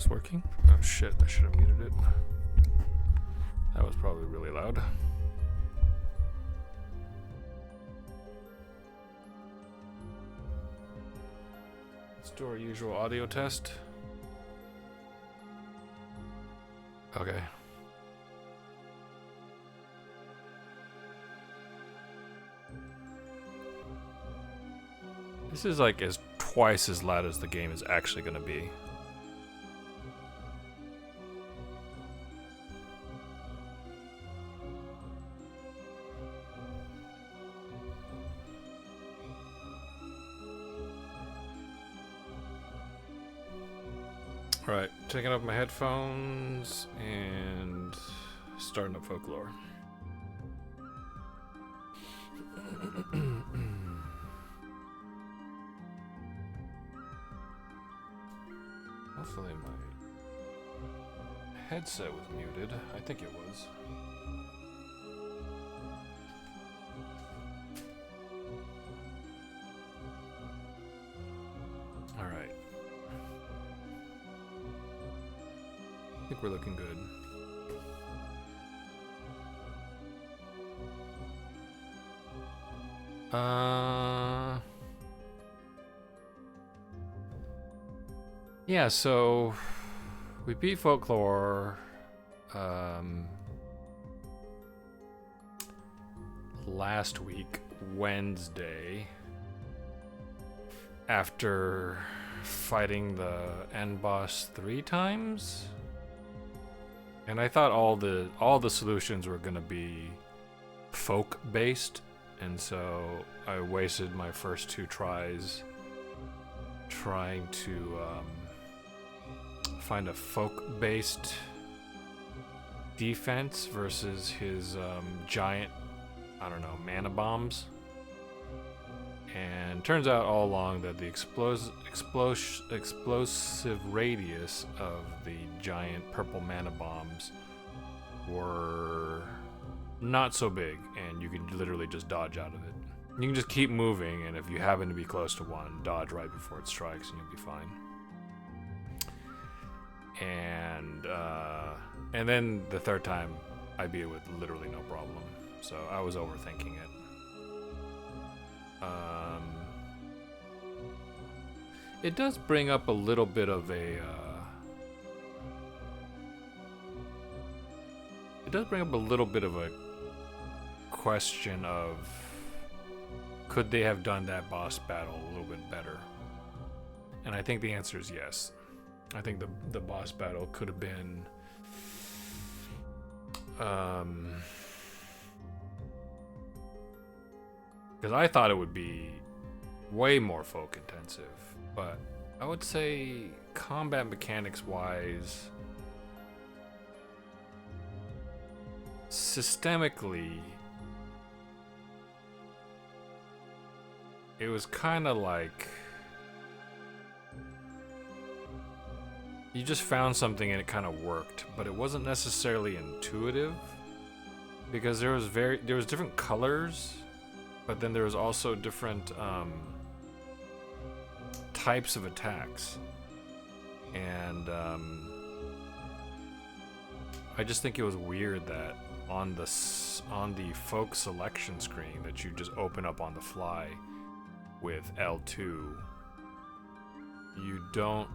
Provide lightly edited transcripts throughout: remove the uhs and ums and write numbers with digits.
this working? Oh shit, I should have muted it. That was probably really loud. Let's do our usual audio test. Okay. This is like twice as loud as the game is actually gonna be. Alright, taking off my headphones and starting up Folklore. Hopefully my headset was muted. I think it was. Alright. I think we're looking good. Yeah, so we beat Folklore last week, Wednesday, after fighting the end boss 3 times. And I thought all the solutions were gonna be folk based, and so I wasted my first 2 tries trying to find a folk-based defense versus his giant, I don't know, mana bombs. And turns out all along that the explosive radius of the giant purple mana bombs were not so big, and you can literally just dodge out of it. You can just keep moving, and if you happen to be close to one, dodge right before it strikes, and you'll be fine. And then the third time, I beat it with literally no problem. So I was overthinking it. It does bring up a little bit of a. It does bring up a little bit of a question of, could they have done that boss battle a little bit better? And I think the answer is yes. I think the boss battle could have been because I thought it would be way more folk intensive, but I would say combat mechanics wise, systemically, it was kind of like you just found something and it kind of worked, but it wasn't necessarily intuitive because there was different colors, but then there was also different types of attacks, and I just think it was weird that on the folk selection screen that you just open up on the fly with L2, you don't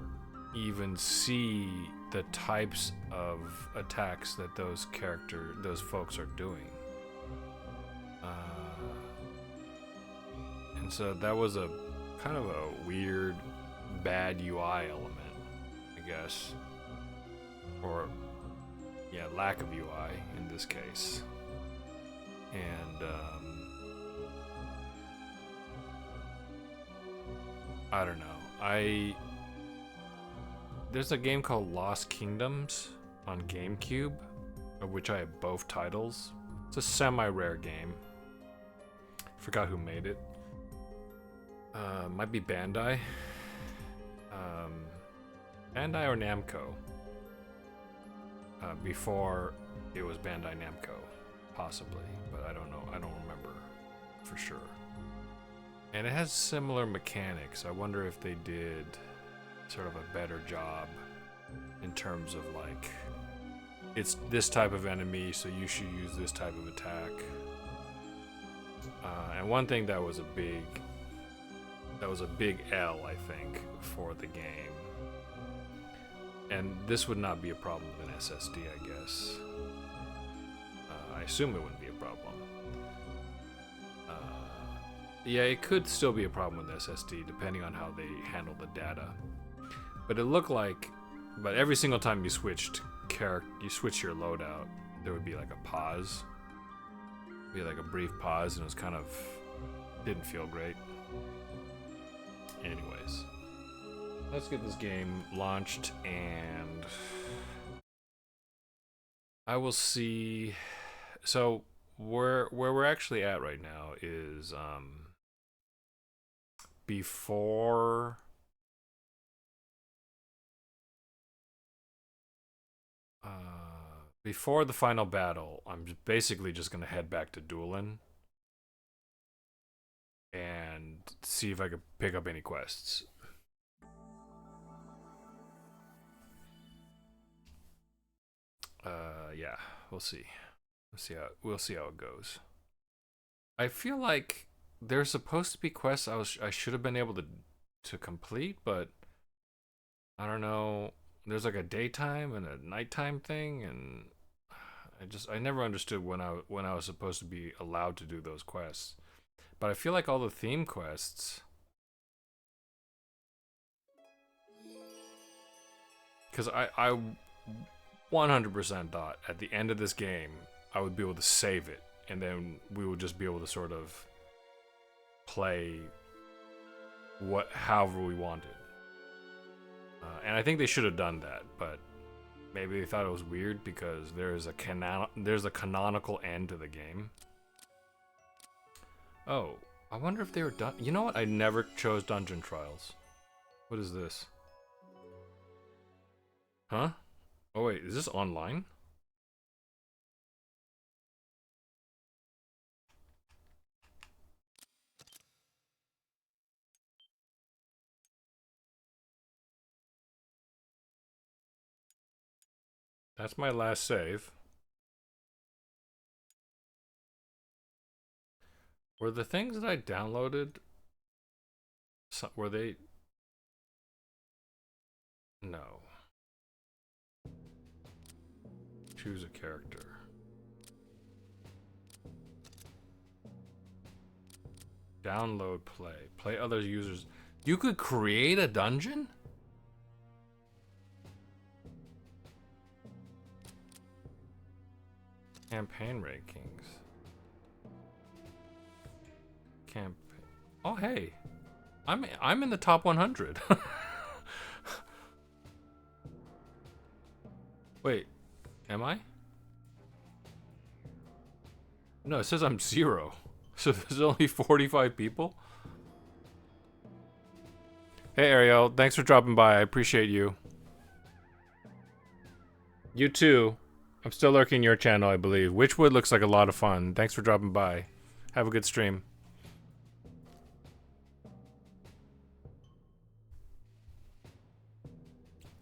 even see the types of attacks that those folks are doing. And so that was a kind of a weird, bad UI element, I guess. Or, yeah, lack of UI in this case. And, I don't know. There's a game called Lost Kingdoms on GameCube, of which I have both titles. It's a semi-rare game. Forgot who made it. Might be Bandai. Bandai or Namco. Before it was Bandai Namco, possibly, but I don't know. I don't remember for sure. And it has similar mechanics. I wonder if they did sort of a better job in terms of like, it's this type of enemy, so you should use this type of attack. And one thing that was a big L, I think, for the game. And this would not be a problem with an SSD, I guess. I assume it wouldn't be a problem. Yeah, it could still be a problem with SSD, depending on how they handle the data. But it looked like, but every single time you switch your loadout, there would be like a pause. Be like a brief pause, and it was kind of didn't feel great. Anyways, let's get this game launched, and I will see. So where we're actually at right now is before the final battle. I'm basically just gonna head back to Doolin and see if I could pick up any quests. Yeah, we'll see. We'll see how it goes. I feel like there's supposed to be quests I should have been able to complete, but I don't know. There's like a daytime and a nighttime thing, and I never understood when I was supposed to be allowed to do those quests. But I feel like all the theme quests, because I 100% thought at the end of this game I would be able to save it, and then we would just be able to sort of play however we wanted. And I think they should have done that, but maybe they thought it was weird because there's a canonical end to the game. Oh, I wonder if they were done. You know what? I never chose Dungeon Trials. What is this? Huh? Oh wait, is this online? That's my last save. Were the things that I downloaded, were they? No. Choose a character. Download, play. Play other users. You could create a dungeon? Campaign rankings. Oh hey, I'm in the top 100. Wait, am I? No, it says I'm 0. So there's only 45 people. Hey Ariel, thanks for dropping by. I appreciate you. You too. I'm still lurking your channel, I believe. Witchwood looks like a lot of fun. Thanks for dropping by. Have a good stream.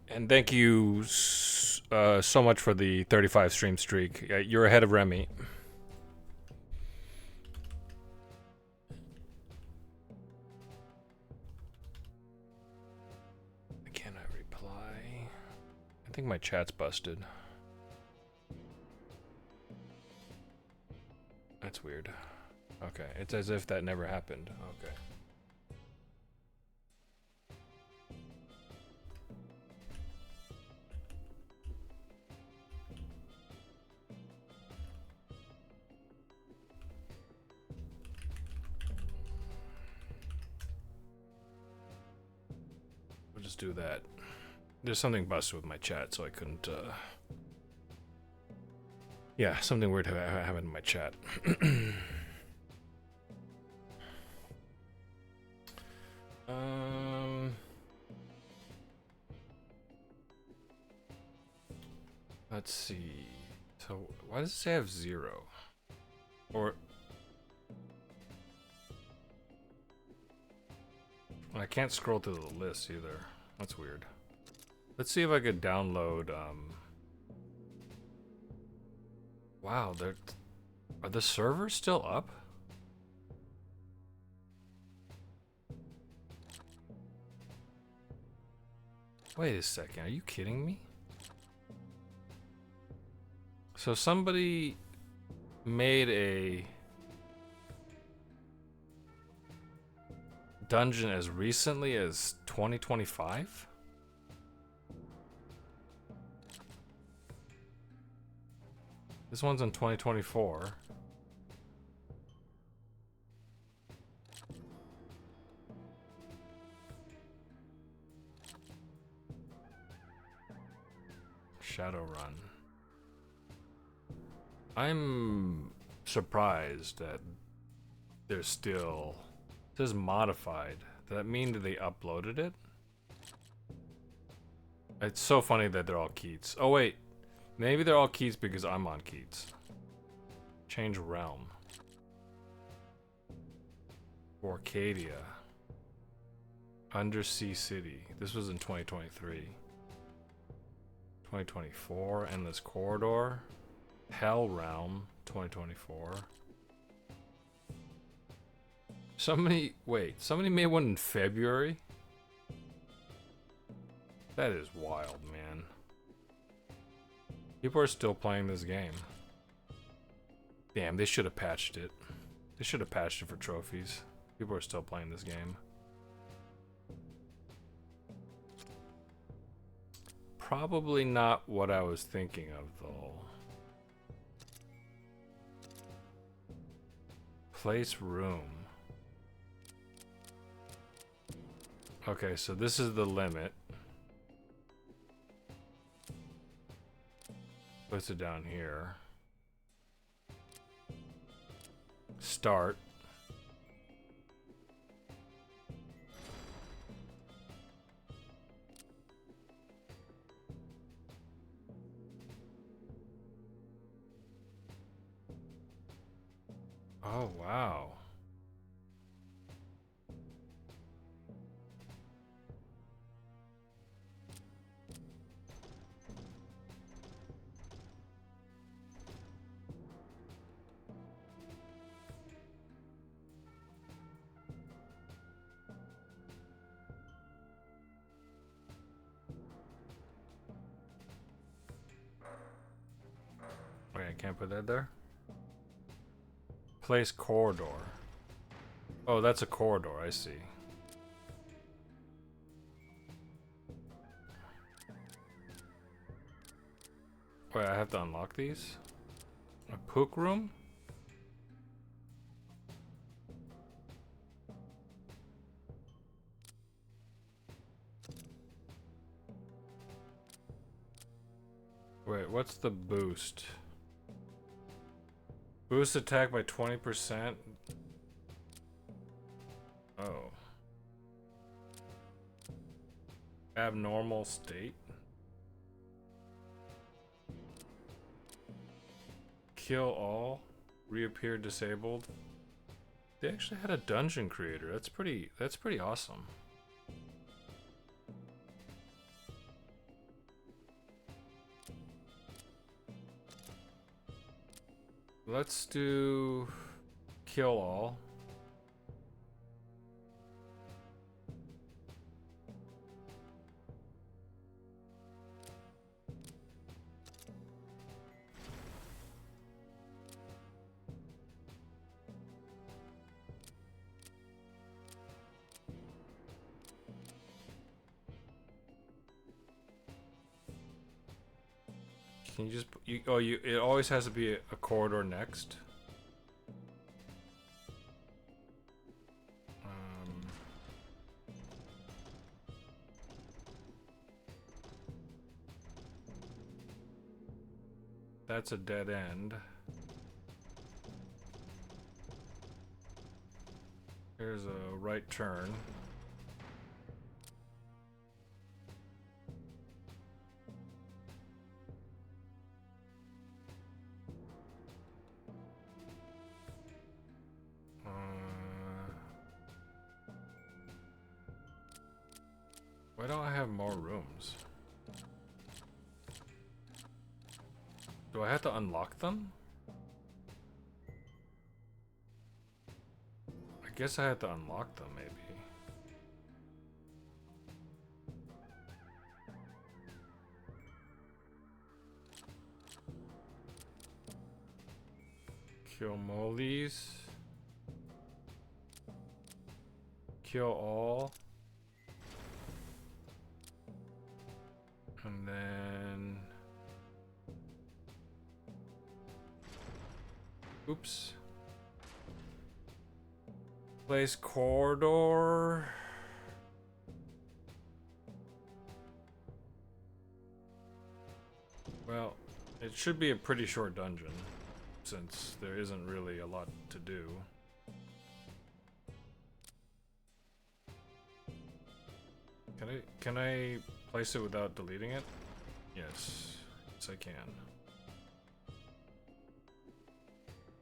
And thank you so much for the 35 stream streak. You're ahead of Remy. Can I reply? I think my chat's busted. That's weird. Okay, it's as if that never happened. Okay. We'll just do that. There's something busted with my chat, so I couldn't, yeah, something weird happened in my chat. Let's see. So, why does it say I have 0? Or... I can't scroll through the list either. That's weird. Let's see if I could download. Wow, are the servers still up? Wait a second, are you kidding me? So somebody made a dungeon as recently as 2025? This one's in 2024. Shadowrun. I'm surprised that there's still... It says modified. Does that mean that they uploaded it? It's so funny that they're all Keats. Oh wait, maybe they're all Keats because I'm on Keats. Change realm. Orcadia. Undersea City. This was in 2023. 2024. Endless Corridor. Hell Realm. 2024. Somebody made one in February? That is wild, man. People are still playing this game. Damn, they should have patched it. They should have patched it for trophies. People are still playing this game. Probably not what I was thinking of, though. Place room. Okay, so this is the limit. Puts it down here. Start. Oh, wow. Wait, I can't put that there? Place corridor. Oh, that's a corridor, I see. Wait, I have to unlock these? A pook room? Wait, what's the boost? Boost attack by 20%? Oh. Abnormal state? Kill all? Reappear disabled? They actually had a dungeon creator. That's pretty awesome. Let's do kill all. Can you just it always has to be a corridor next. That's a dead end. Here's a right turn. Why don't I have more rooms? Do I have to unlock them? I guess I have to unlock them, maybe. Kill molies. Kill all. And then... Oops. Place corridor. Well, it should be a pretty short dungeon, since there isn't really a lot to do. Can I place it without deleting it? Yes. Yes, I can.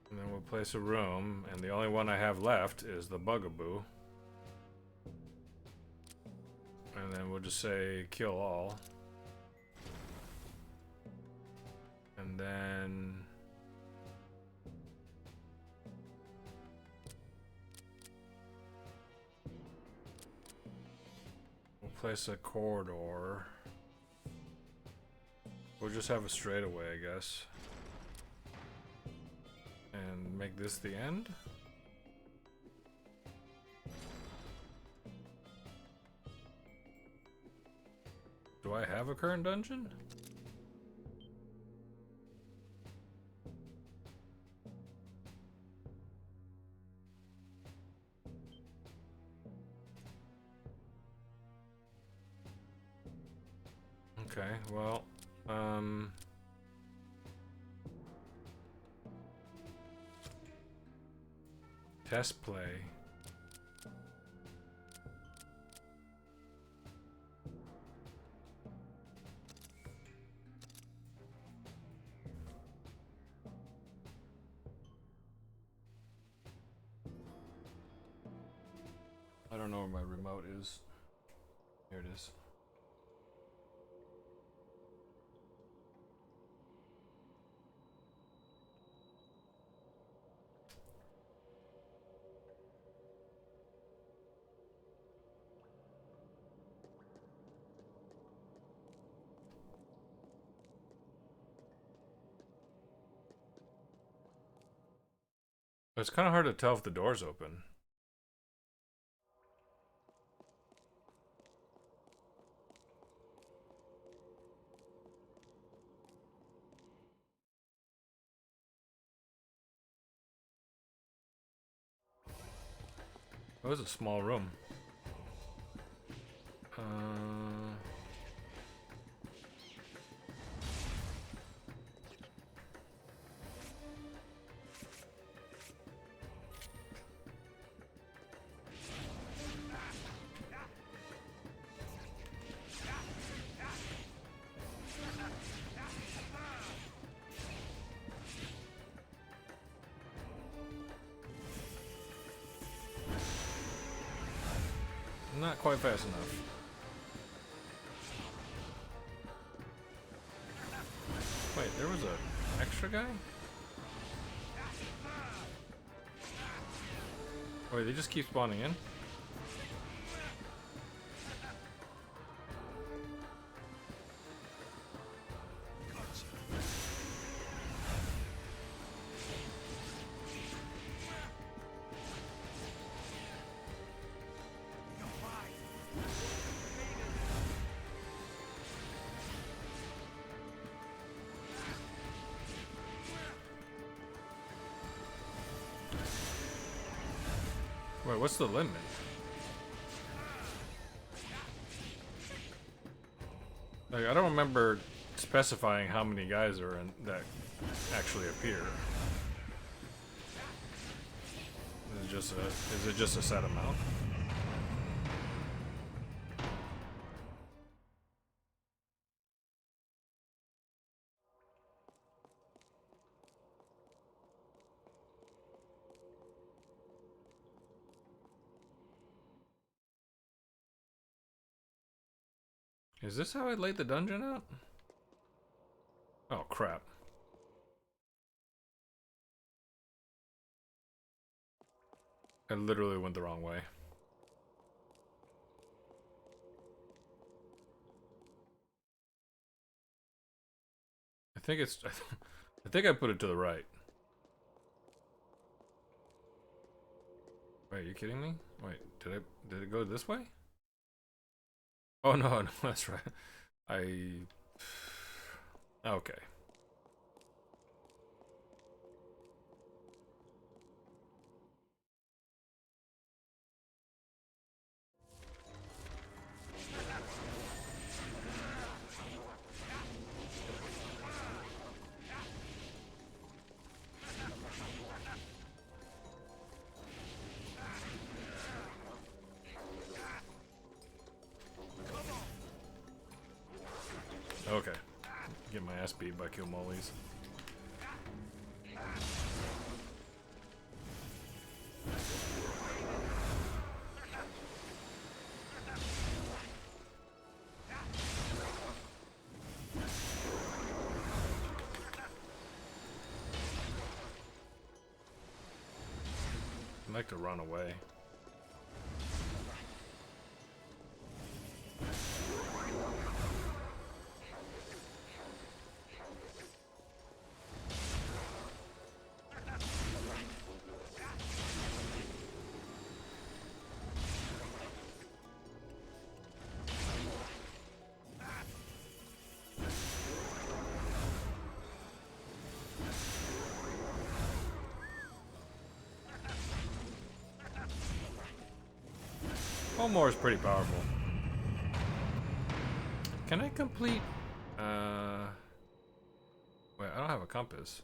And then we'll place a room, and the only one I have left is the bugaboo. And then we'll just say kill all. And then... we'll place a corridor. We'll just have a straightaway, I guess. And make this the end? Do I have a current dungeon? Okay, well, test play. I don't know where my remote is. Here it is. It's kind of hard to tell if the door's open. It was a small room. Not quite fast enough. Wait, there was an extra guy? Wait, they just keep spawning in? Wait, what's the limit? Like, I don't remember specifying how many guys are in that actually appear. Is it just a set amount? Is this how I laid the dungeon out? Oh crap. I literally went the wrong way. I think it's... I think I put it to the right. Wait, are you kidding me? Wait, did it go this way? Oh no, no, that's right. I... Okay. Okay. Get my ass beat by kill mollies. I like to run away. More is pretty powerful. Can I complete... Wait, I don't have a compass.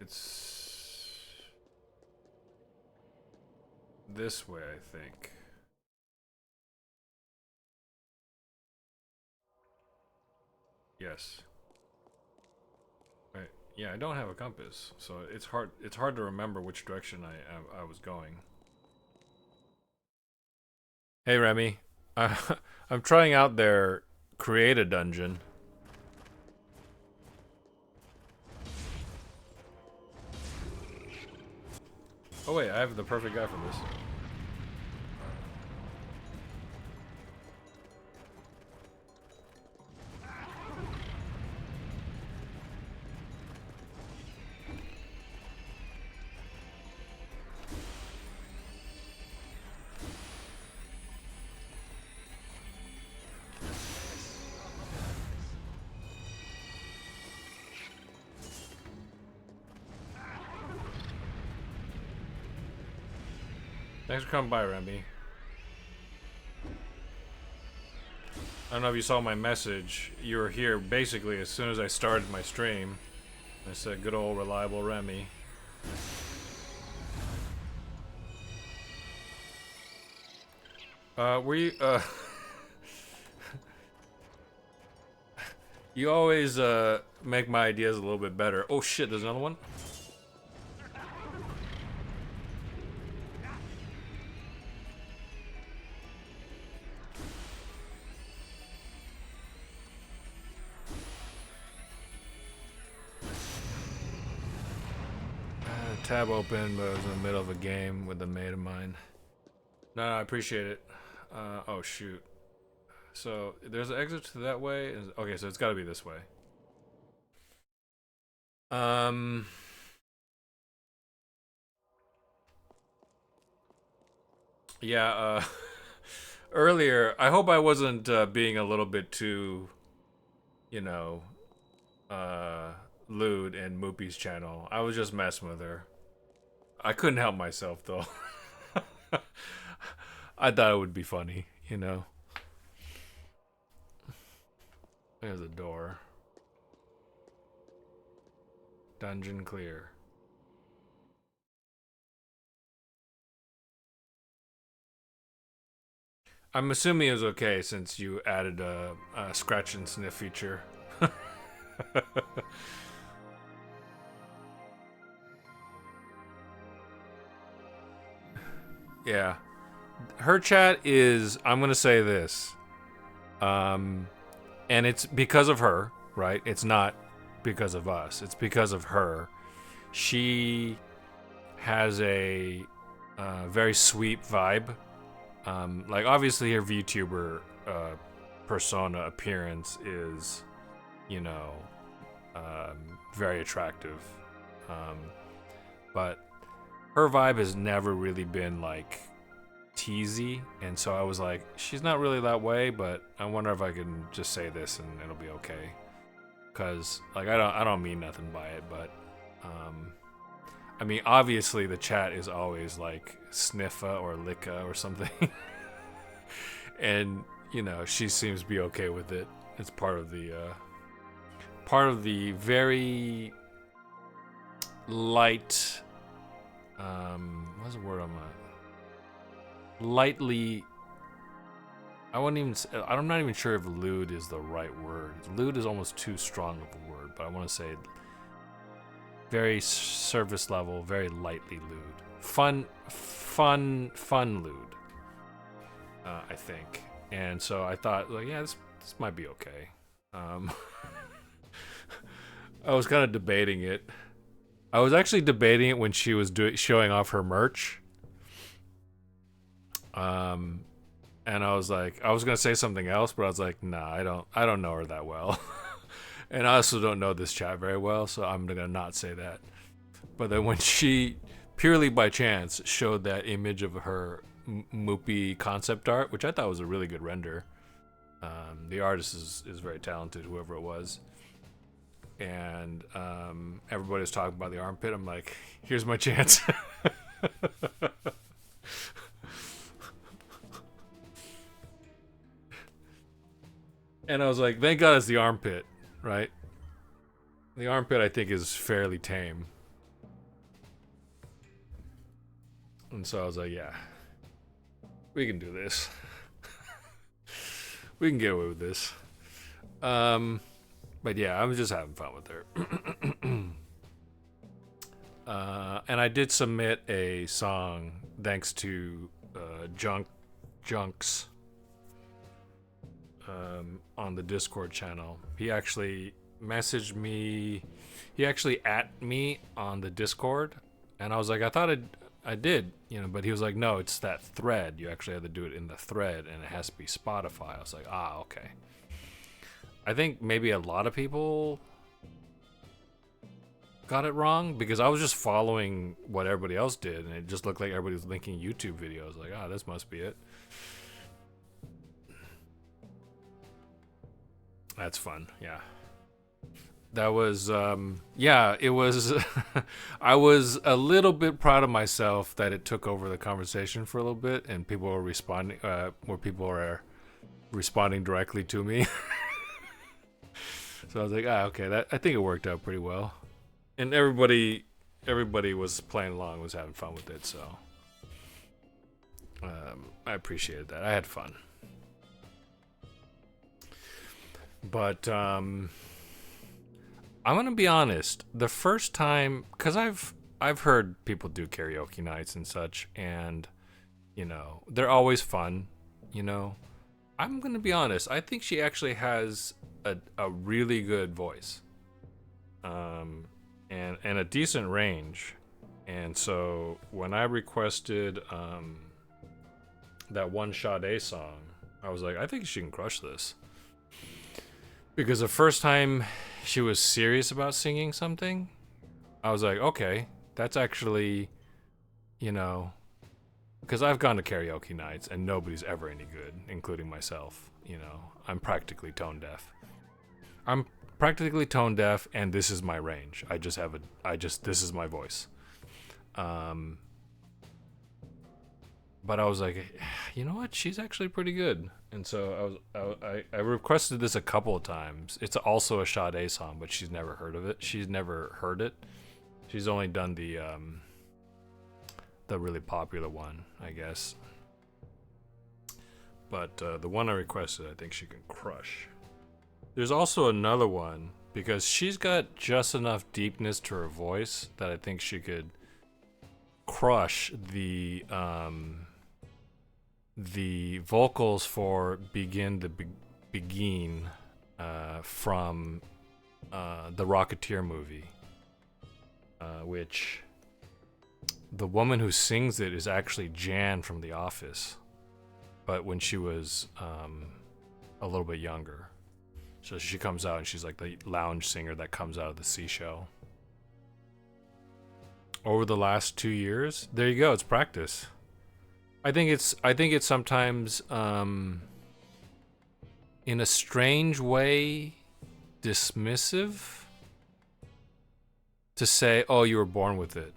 It's... this way, I think. Yes. Right. Yeah, I don't have a compass, so it's hard to remember which direction I was going. Hey Remy, I'm trying out their create a dungeon. Oh wait, I have the perfect guy for this. Thanks for coming by, Remy. I don't know if you saw my message. You were here basically as soon as I started my stream. I said, good old reliable Remy. You always, make my ideas a little bit better. Oh shit, there's another one? Tab open, but I was in the middle of a game with a mate of mine. No, I appreciate it. Oh shoot. So there's an exit to that way. Okay, so it's got to be this way. Yeah. Earlier, I hope I wasn't being a little bit too, you know, lewd in Moopy's channel. I was just messing with her. I couldn't help myself though. I thought it would be funny, you know. There's a door. Dungeon clear. I'm assuming it was okay since you added a scratch and sniff feature. Yeah. Her chat is, I'm going to say this. And it's because of her, right? It's not because of us. It's because of her. She has a very sweet vibe. Like obviously her VTuber persona appearance is, you know, very attractive. But her vibe has never really been like teasy, and so I was like, she's not really that way, but I wonder if I can just say this and it'll be okay. Cause like I don't mean nothing by it, but I mean obviously the chat is always like sniffa or licka or something, and you know she seems to be okay with it. It's part of the very light. What's the word I'm lightly. I wouldn't even. I'm not even sure if lewd is the right word. Lewd is almost too strong of a word, but I want to say very surface level, very lightly lewd. Fun lewd. I think, and so I thought, like, yeah, this might be okay. I was kind of debating it. I was actually debating it when she was showing off her merch. And I was like, I was gonna say something else, but I was like, nah, I don't know her that well, and I also don't know this chat very well, so I'm gonna not say that. But then when she, purely by chance, showed that image of her Moopy concept art, which I thought was a really good render. The artist is very talented, whoever it was. And everybody was talking about the armpit. I'm like, here's my chance. And I was like, thank God it's the armpit, right? The armpit, I think, is fairly tame. And so I was like, yeah, we can do this. We can get away with this. But yeah, I was just having fun with her. And I did submit a song thanks to Junks on the Discord channel. He actually messaged me. He actually at me on the Discord, and I was like, I thought I did, you know, but he was like, no, it's that thread. You actually have to do it in the thread, and it has to be Spotify. I was like, okay. I think maybe a lot of people got it wrong because I was just following what everybody else did, and it just looked like everybody was linking YouTube videos. Like, this must be it. That's fun. Yeah. That was, it was, I was a little bit proud of myself that it took over the conversation for a little bit and people were responding, where people are responding directly to me. So I was like, okay, I think it worked out pretty well. And everybody was playing along, was having fun with it, so I appreciated that. I had fun. But I'm gonna be honest. The first time, because I've heard people do karaoke nights and such, and you know they're always fun. You know, I'm gonna be honest. I think she actually has a really good voice, and a decent range. And so when I requested that one Sade song, I was like, I think she can crush this. Because the first time she was serious about singing something, I was like, okay, that's actually, you know, because I've gone to karaoke nights and nobody's ever any good, including myself. You know, I'm practically tone deaf. And this is my range. This is my voice. But I was like, you know what? She's actually pretty good. And so I requested this a couple of times. It's also a Sade song, but she's never heard of it. She's never heard it. She's only done the really popular one, I guess. But the one I requested, I think she can crush. There's also another one, because she's got just enough deepness to her voice that I think she could crush the vocals for Begin from the Rocketeer movie, which the woman who sings it is actually Jan from The Office, but when she was a little bit younger. So she comes out and she's like the lounge singer that comes out of the seashell. Over the last 2 years, there you go. It's practice. I think it's sometimes in a strange way dismissive to say, "Oh, you were born with it."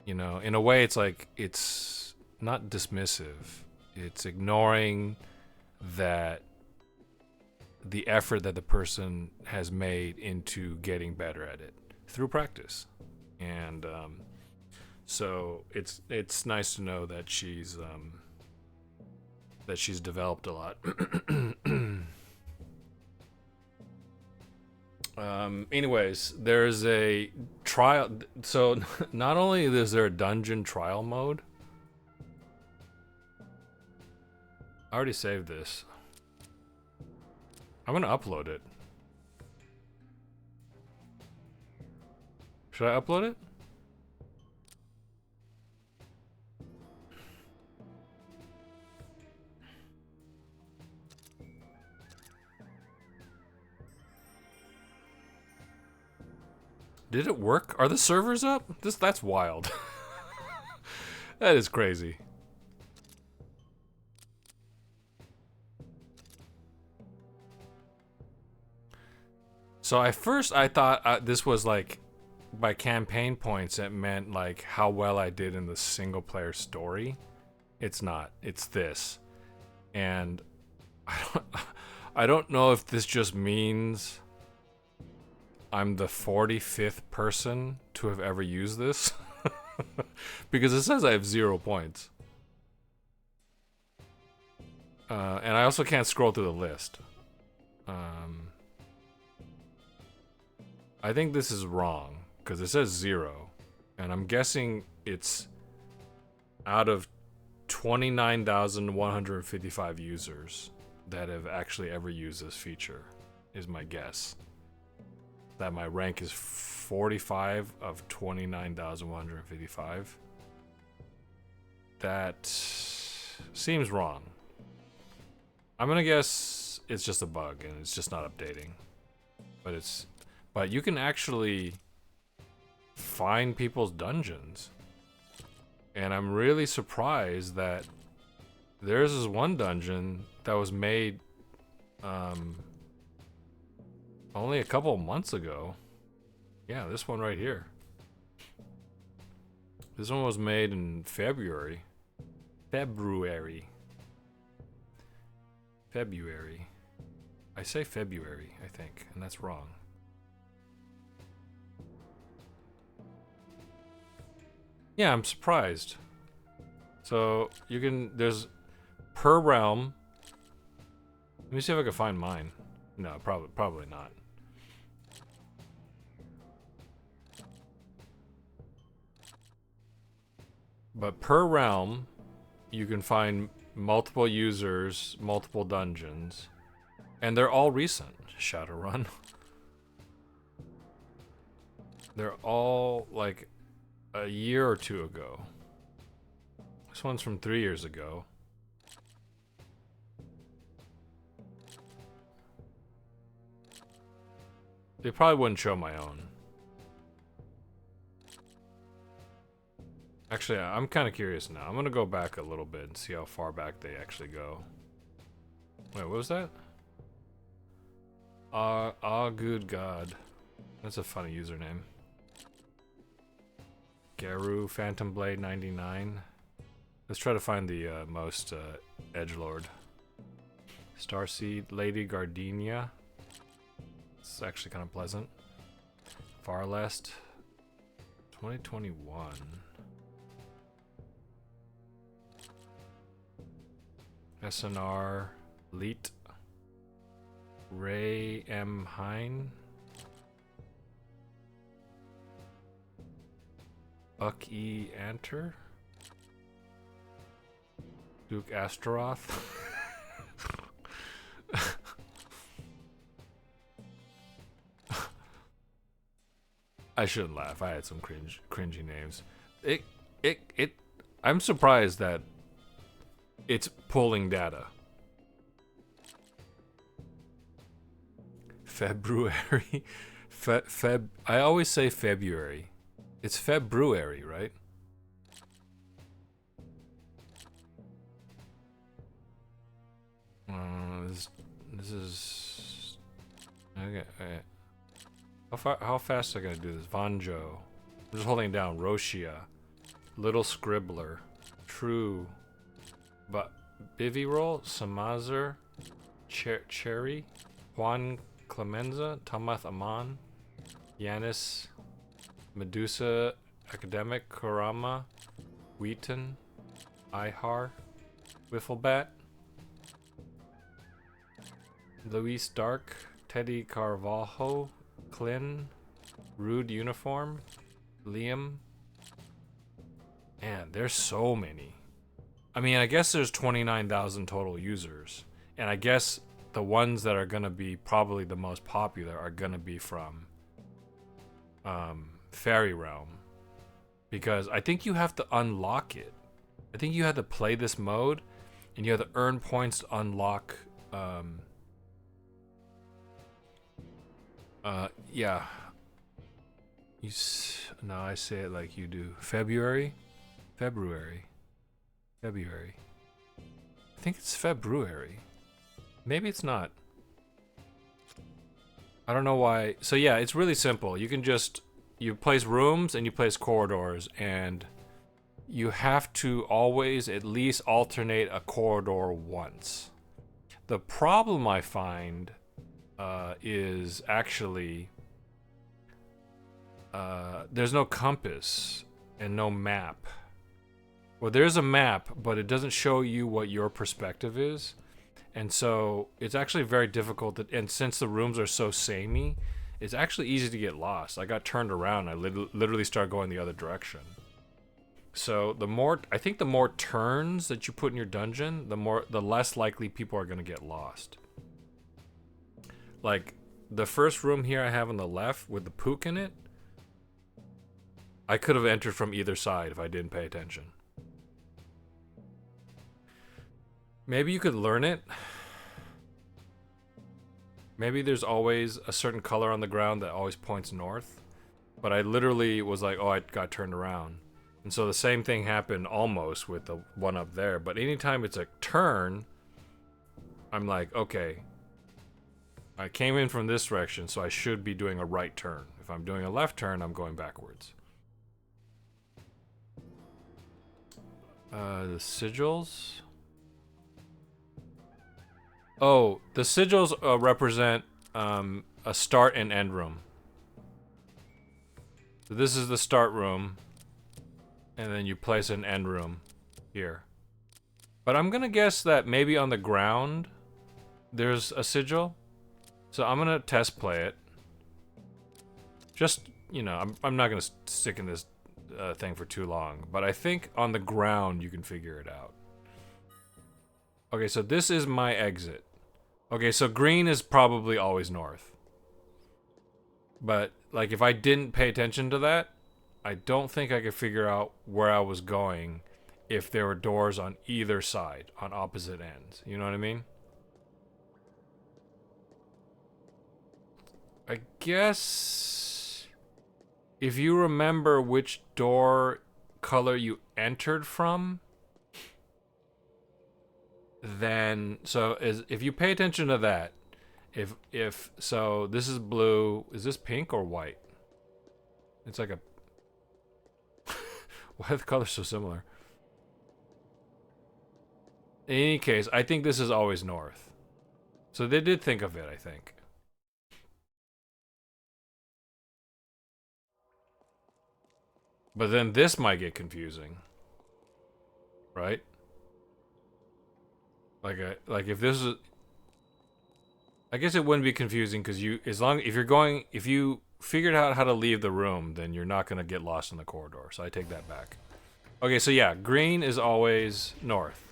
You know, in a way, it's like it's not dismissive. It's ignoring that the effort that the person has made into getting better at it through practice. And so it's nice to know that she's developed a lot. Anyways, there's a trial. So not only is there a dungeon trial mode, I already saved this. I'm gonna upload it. Should I upload it? Did it work? Are the servers up? That's wild. That is crazy. So at first I thought this was like by campaign points it meant like how well I did in the single player story. It's not. It's this. And I don't know if this just means I'm the 45th person to have ever used this. Because it says I have 0 points. And I also can't scroll through the list. I think this is wrong because it says 0. And I'm guessing it's out of 29,155 users that have actually ever used this feature, is my guess. That my rank is 45 of 29,155. That seems wrong. I'm gonna guess it's just a bug and it's just not updating. But you can actually find people's dungeons. And I'm really surprised that there's this one dungeon that was made only a couple of months ago. Yeah, this one right here. This one was made in February. February. I say February, I think, and that's wrong. Yeah, I'm surprised. So you can, there's per realm. Let me see if I can find mine. No, probably not. But per realm, you can find multiple users, multiple dungeons, and they're all recent. Shadowrun. They're all like a year or two ago. This one's from 3 years ago. They probably wouldn't show my own. Actually, I'm kind of curious now. I'm gonna go back a little bit and see how far back they actually go. Wait, what was that? Good God. That's a funny username. Garu, Phantom Blade 99. Let's try to find the most edgelord. Starseed, Lady Gardenia. It's actually kind of pleasant. Farlest. 2021. SNR. Leet. Ray M. Hine. Buck E. Anter. Duke Astaroth. I shouldn't laugh. I had some cringy names. It. I'm surprised that it's pulling data. February, Feb. I always say February. It's February, right? This is okay. How fast am I gonna do this? Vanjo. I'm just holding it down. Roshia, Little Scribbler, True, but Bivy Roll, Samazer, Cherry, Juan Clemenza, Tamath Aman, Yanis, Medusa, Academic, Kurama, Wheaton, Ihar, Wifflebat, Luis Dark, Teddy Carvalho, Clin, Rude Uniform, Liam. Man, there's so many. I mean, I guess there's 29,000 total users. And I guess the ones that are going to be probably the most popular are going to be from Fairy Realm. Because I think you have to unlock it. I think you have to play this mode, and you have to earn points to unlock... yeah. No, I say it like you do. February? February. I think it's February. Maybe it's not. I don't know why. So yeah, it's really simple. You can just... You place rooms and you place corridors, and you have to always at least alternate a corridor once. The problem I find is actually there's no compass and no map. Well, there's a map, but it doesn't show you what your perspective is. And so it's actually very difficult to, and since the rooms are so samey, it's actually easy to get lost. I got turned around. I literally started going the other direction. So I think the more turns that you put in your dungeon, the less likely people are going to get lost. Like the first room here I have on the left with the pook in it, I could have entered from either side if I didn't pay attention. Maybe you could learn it. Maybe there's always a certain color on the ground that always points north. But I literally was like, oh, I got turned around. And so the same thing happened almost with the one up there. But anytime it's a turn, I'm like, okay, I came in from this direction, so I should be doing a right turn. If I'm doing a left turn, I'm going backwards. The sigils. Oh, the sigils represent a start and end room. So this is the start room, and then you place an end room here. But I'm gonna guess that maybe on the ground there's a sigil. So I'm gonna test play it. Just, you know, I'm not gonna stick in this thing for too long, but I think on the ground you can figure it out. Okay, so this is my exit. Okay, so green is probably always north. But, like, if I didn't pay attention to that, I don't think I could figure out where I was going if there were doors on either side, on opposite ends. You know what I mean? I guess if you remember which door color you entered from, then if you pay attention to that, if so this is blue, is this pink or white? It's like a why are the colors so similar? In any case, I think this is always north. So they did think of it, I think. But then this might get confusing. Right? Like if this is, I guess it wouldn't be confusing because if you figured out how to leave the room, then you're not gonna get lost in the corridor. So I take that back. Okay, so yeah, green is always north.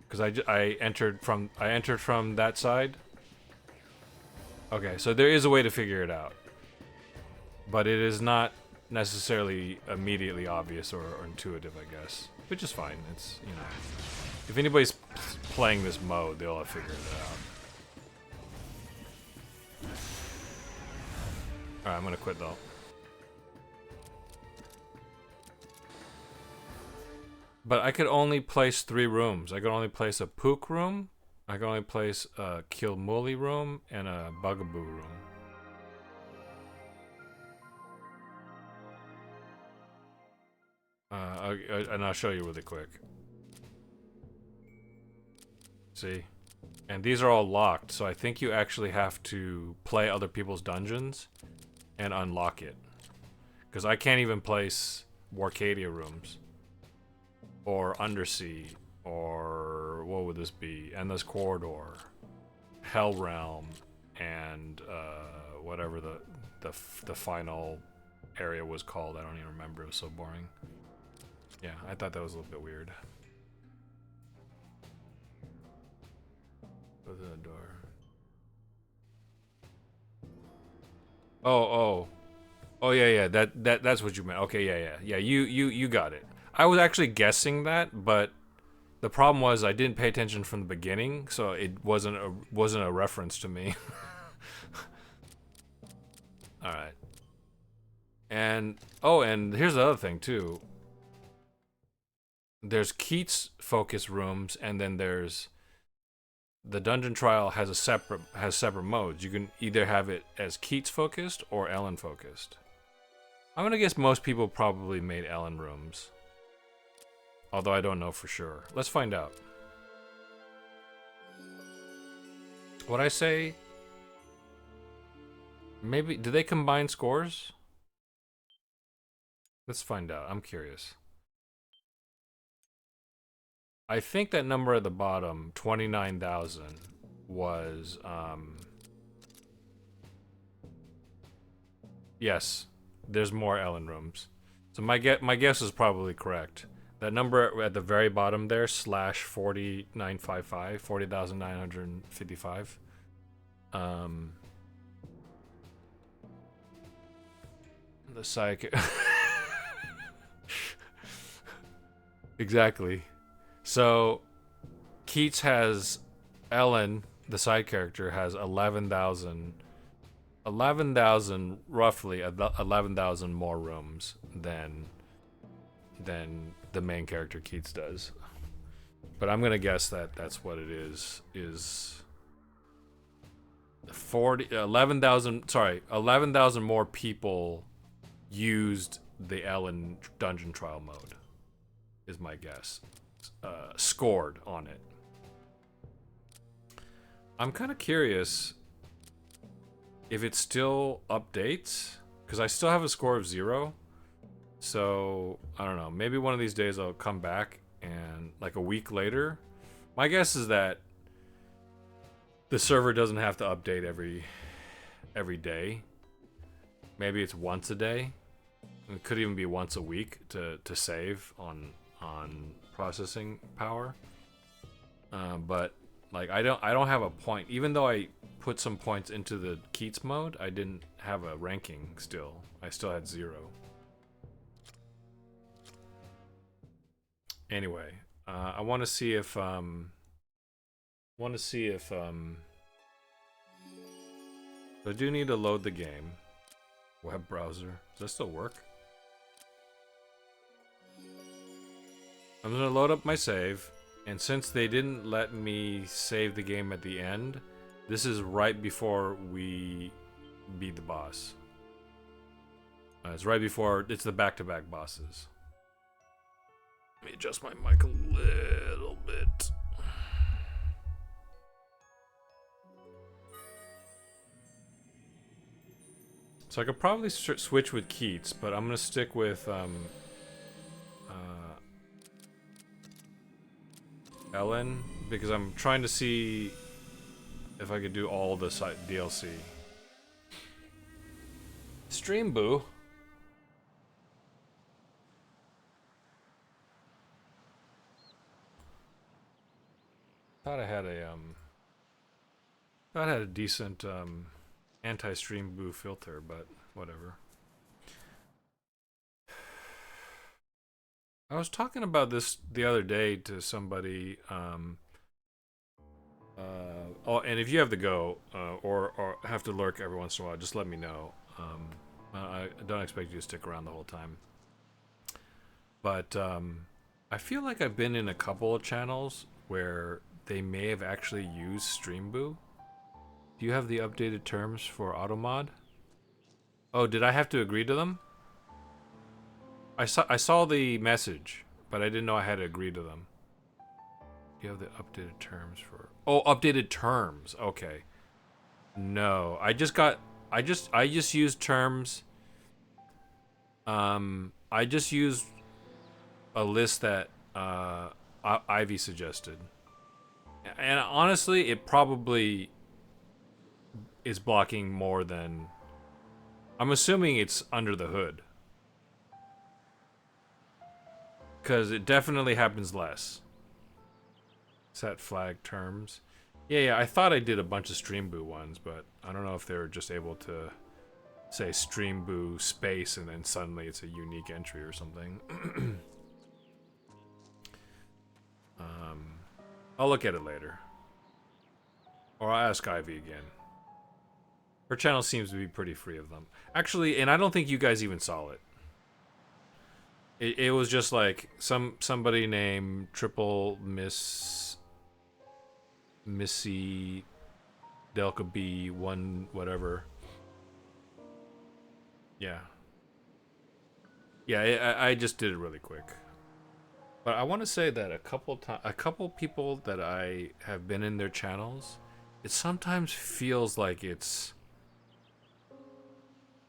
Because I entered from that side. Okay, so there is a way to figure it out. But it is not necessarily immediately obvious or intuitive, I guess. Which is fine. It's, you know... If anybody's playing this mode, they'll have figured it out. Alright, I'm gonna quit though. But I could only place 3 rooms. I could only place a Pook room, I could only place a Kilmully room, and a Bugaboo room. And I'll show you really quick. See? And these are all locked, so I think you actually have to play other people's dungeons and unlock it. Because I can't even place Warcadia rooms. Or Undersea. Or what would this be? Endless Corridor. Hell Realm. And whatever the final area was called. I don't even remember. It was so boring. Yeah, I thought that was a little bit weird. Go to the door. Oh yeah, that's what you meant. Okay, yeah. You got it. I was actually guessing that, but the problem was I didn't pay attention from the beginning, so it wasn't a reference to me. All right. And and here's the other thing too. There's Keats focus rooms, and then there's the dungeon trial has separate modes. You can either have it as Keats focused or Ellen focused. I'm gonna guess most people probably made Ellen rooms, although I don't know for sure. Let's find out. What I say? Maybe do they combine scores? Let's find out. I'm curious. I think that number at the bottom, 29,000, was, yes, there's more Ellen rooms. So my guess is probably correct. That number at the very bottom there, slash 40,955, 40,955. The psych... Exactly. So, Keats has Ellen, the side character, has 11,000, roughly 11,000 more rooms than the main character Keats does. But I'm gonna guess that that's what it is 11,000 more people used the Ellen dungeon trial mode, is my guess. Scored on it. I'm kind of curious if it still updates, because I still have a score of 0. So I don't know, maybe one of these days I'll come back and like a week later. My guess is that the server doesn't have to update every day. Maybe it's once a day. It could even be once a week to save on processing power. But like I don't have a point. Even though I put some points into the Keats mode, I didn't have a ranking still. I still had 0. Anyway, I want to see if I do need to load the game. Web browser. Does that still work? I'm gonna load up my save, and since they didn't let me save the game at the end, this is right before we beat the boss. It's right before, it's the back-to-back bosses. Let me adjust my mic a little bit. So I could probably switch with Keats, but I'm gonna stick with Ellen, because I'm trying to see if I could do all the DLC. Stream boo. Thought I had a decent anti-stream boo filter, but whatever. I was talking about this the other day to somebody. Oh, and if you have to go or have to lurk every once in a while, just let me know. I don't expect you to stick around the whole time. But I feel like I've been in a couple of channels where they may have actually used Streamboo. Do you have the updated terms for AutoMod? Oh, did I have to agree to them? I saw the message, but I didn't know I had to agree to them. Do you have the updated terms for? Oh, updated terms. Okay. No, I just used terms. I just used a list that Ivy suggested, and honestly, it probably is blocking more than. I'm assuming it's under the hood, because it definitely happens less. Set flag terms. Yeah, I thought I did a bunch of Streamboo ones, but I don't know if they were just able to say Streamboo space and then suddenly it's a unique entry or something. I'll look at it later. Or I'll ask Ivy again. Her channel seems to be pretty free of them. Actually, and I don't think you guys even saw it. It was just like somebody named Triple Missy Delca B one whatever. Yeah. Yeah, I just did it really quick. But I want to say that a couple people that I have been in their channels, it sometimes feels like it's.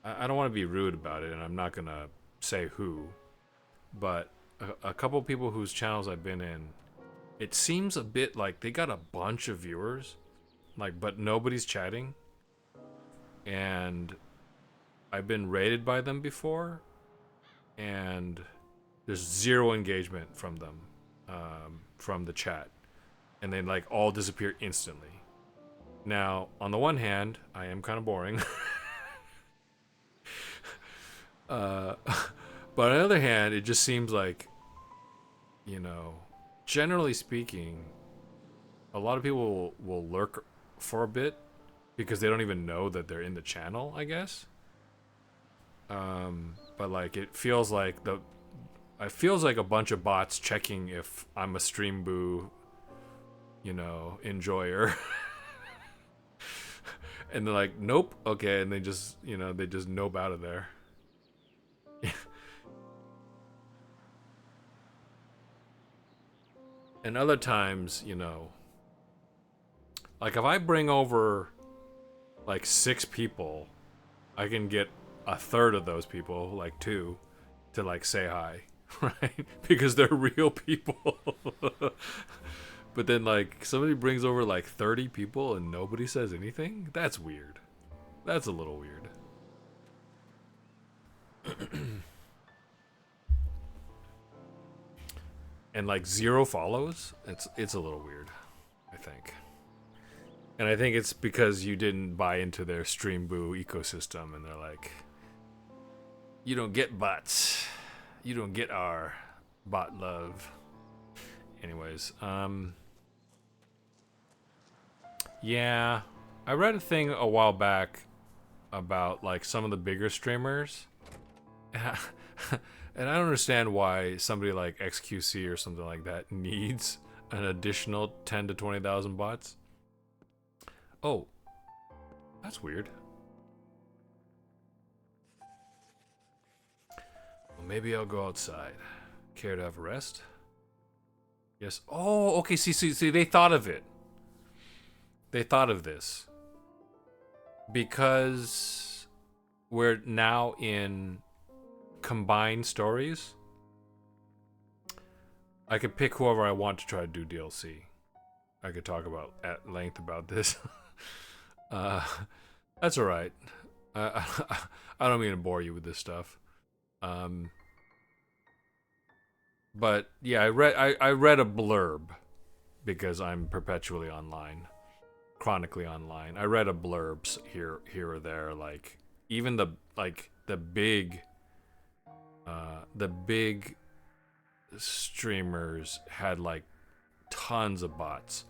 I don't want to be rude about it, and I'm not gonna say who, but a couple people whose channels I've been in, it seems a bit like they got a bunch of viewers, like, but nobody's chatting, and I've been rated by them before, and there's zero engagement from them, from the chat, and they like all disappear instantly. Now, on the one hand, I am kind of boring. But on the other hand, it just seems like, you know, generally speaking, a lot of people will lurk for a bit because they don't even know that they're in the channel, I guess. But like it feels like a bunch of bots checking if I'm a stream boo, enjoyer. And they're like, nope, okay, and they just nope out of there. And other times, like if I bring over like 6 people, I can get a third of those people, like 2, to like say hi, right? Because they're real people. But then like somebody brings over like 30 people and nobody says anything? That's weird. That's a little weird. And like 0 follows? It's a little weird, I think. And I think it's because you didn't buy into their Stream Boo ecosystem and they're like, you don't get bots. You don't get our bot love. Anyways, yeah, I read a thing a while back about like some of the bigger streamers. And I don't understand why somebody like XQC or something like that needs an additional 10 to 20,000 bots. Oh, that's weird. Well, maybe I'll go outside. Care to have a rest? Yes. Oh, okay. See. They thought of it. They thought of this because we're now in combined stories. I could pick whoever I want to try to do DLC. I could talk about at length about this. That's all right. I don't mean to bore you with this stuff. But yeah, I read a blurb because I'm perpetually online. chronically online. I read a blurbs here or there, like even the big streamers had like tons of bots,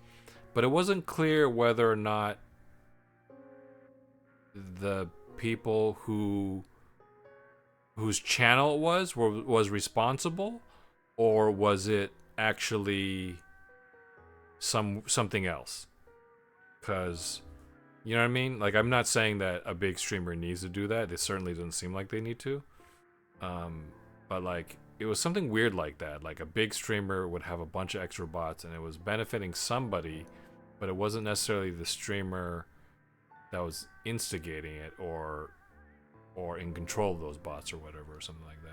but it wasn't clear whether or not the people whose channel it was responsible, or was it actually something else. Because you know what I mean, like I'm not saying that a big streamer needs to do that. It certainly doesn't seem like they need to, but like it was something weird like that. Like a big streamer would have a bunch of extra bots and it was benefiting somebody, but it wasn't necessarily the streamer that was instigating it or in control of those bots or whatever, or something like that.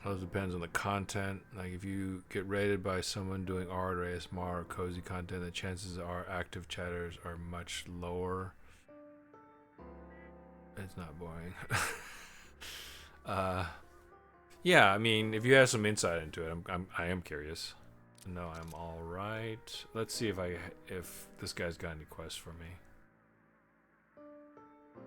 It depends on the content. Like if you get rated by someone doing art or ASMR or cozy content, the chances are active chatters are much lower. It's not boring. Yeah, I mean, if you have some insight into it, I am curious. No, I'm all right. Let's see if this guy's got any quests for me.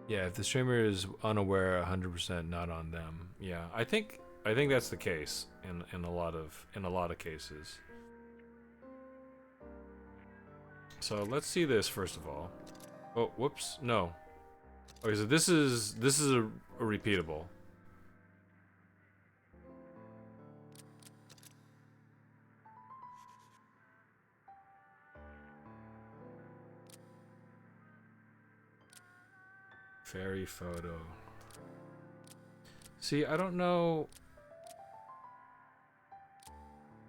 Yeah, if the streamer is unaware, 100% not on them. Yeah, I think that's the case in a lot of cases. So let's see this first of all. Oh, whoops, no. Okay, so this is a repeatable. Fairy photo. See, I don't know.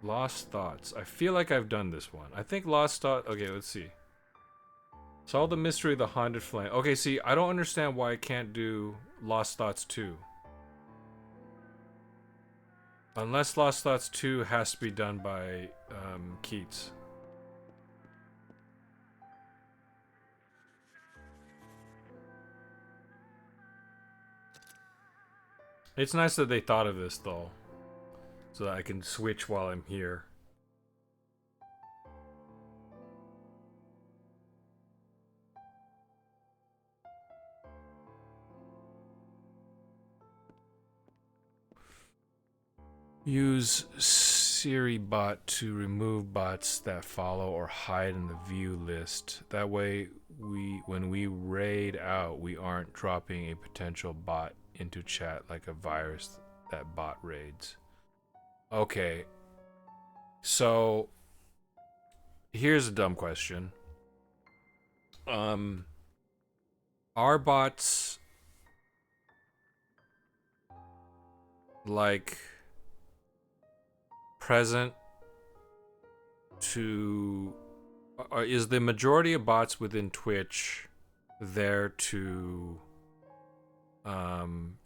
Lost Thoughts. I feel like I've done this one. I think Lost Thought. Okay, let's see. Solve the mystery of the haunted flame. Okay, see, I don't understand why I can't do Lost Thoughts 2. Unless Lost Thoughts 2 has to be done by Keats. It's nice that they thought of this, though. So that I can switch while I'm here. Use Siri bot to remove bots that follow or hide in the view list. That way, when we raid out, we aren't dropping a potential bot into chat like a virus that bot raids. Okay. So here's a dumb question. Are bots like present to, or is the majority of bots within Twitch there to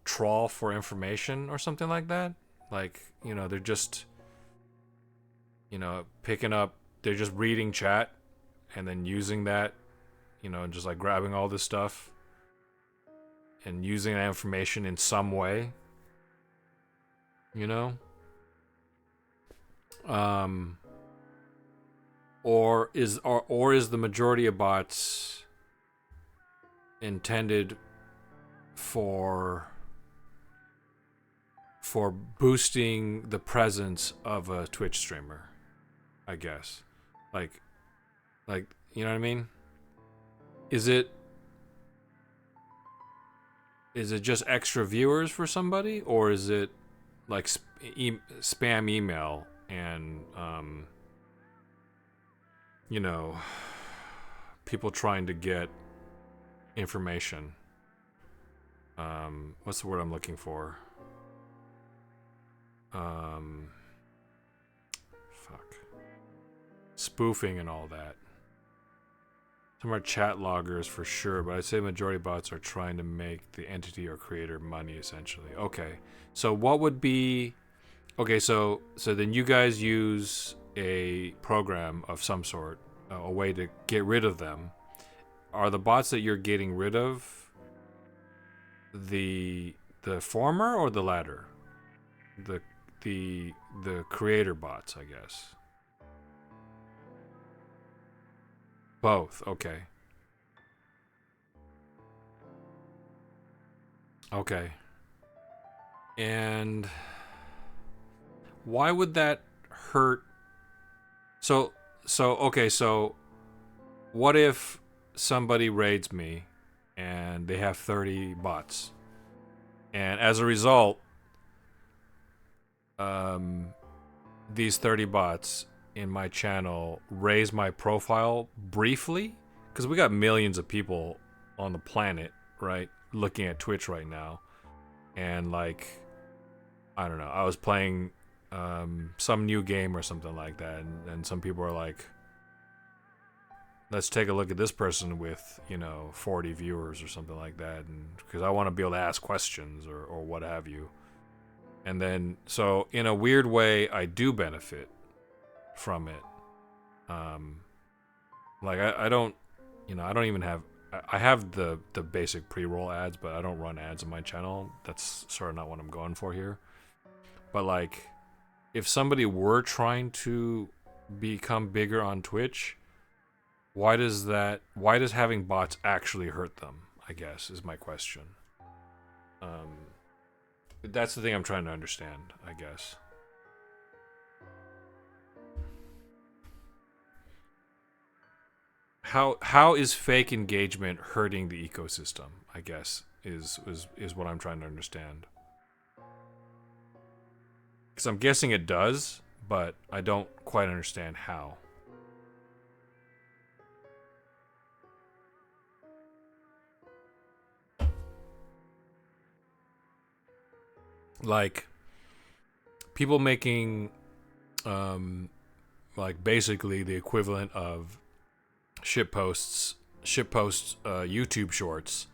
troll for information or something like that? Like, you know, they're just, you know, picking up, they're just reading chat and then using that, you know, and just like grabbing all this stuff and using that information in some way, you know? Or is the majority of bots intended for boosting the presence of a Twitch streamer, I guess. Like you know what I mean? Is it just extra viewers for somebody, or is it like spam email and you know, people trying to get information? What's the word I'm looking for? Spoofing and all that. Some are chat loggers for sure, but I'd say majority bots are trying to make the entity or creator money, essentially. Okay, so what would be... Okay, so then you guys use a program of some sort, a way to get rid of them. Are the bots that you're getting rid of the former or the latter? The creator bots, I guess. Both. Okay. Okay. And why would that hurt? So okay, so what if somebody raids me and they have 30 bots? And as a result, these 30 bots in my channel raise my profile briefly, because we got millions of people on the planet, right, looking at Twitch right now. And like, I don't know, I was playing some new game or something like that, and some people are like, let's take a look at this person with 40 viewers or something like that, and because I want to be able to ask questions or what have you. And then, so in a weird way, I do benefit from it. Like I don't, I don't even have. I have the basic pre-roll ads, but I don't run ads on my channel. That's sort of not what I'm going for here. But like, if somebody were trying to become bigger on Twitch, why does having bots actually hurt them? I guess is my question. That's the thing I'm trying to understand, I guess. How is fake engagement hurting the ecosystem? I guess is what I'm trying to understand. Because I'm guessing it does, but I don't quite understand how. Like, people making like basically the equivalent of shitpost YouTube shorts,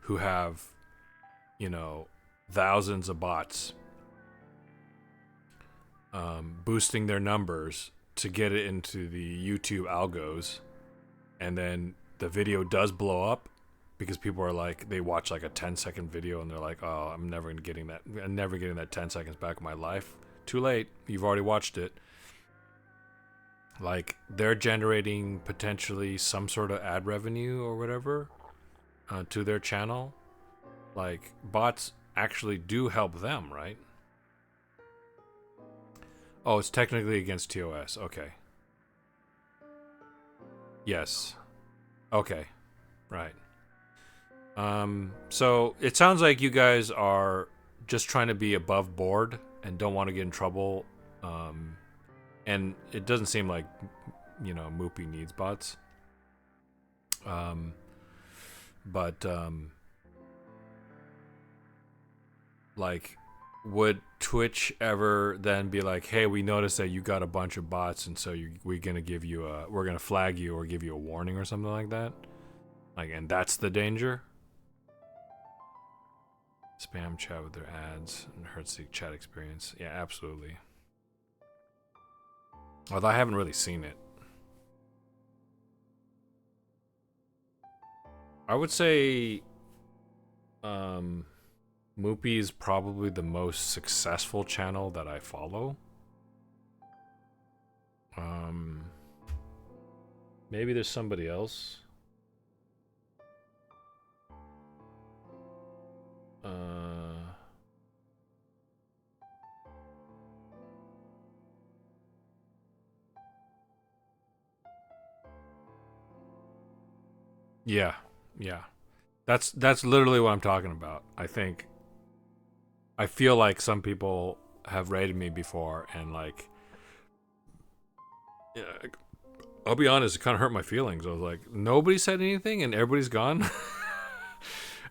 who have thousands of bots boosting their numbers to get it into the YouTube algos, and then the video does blow up because people are like, they watch like a 10-second video and they're like, oh, I'm never getting that 10 seconds back in my life. Too late, you've already watched it. Like, they're generating potentially some sort of ad revenue or whatever to their channel. Like, bots actually do help them, right? Oh, it's technically against TOS. Okay. Yes. Okay. Right. So it sounds like you guys are just trying to be above board and don't want to get in trouble. And it doesn't seem like, Moopy needs bots. But like, would Twitch ever then be like, hey, we noticed that you got a bunch of bots, and so we're gonna flag you or give you a warning or something like that? Like, and that's the danger? Spam chat with their ads and hurts the chat experience. Yeah, absolutely. Although I haven't really seen it. I would say Moopy is probably the most successful channel that I follow. Maybe there's somebody else. Yeah, yeah. That's literally what I'm talking about. I feel like some people have rated me before, and like, yeah, I'll be honest, it kind of hurt my feelings. I was like, nobody said anything, and everybody's gone.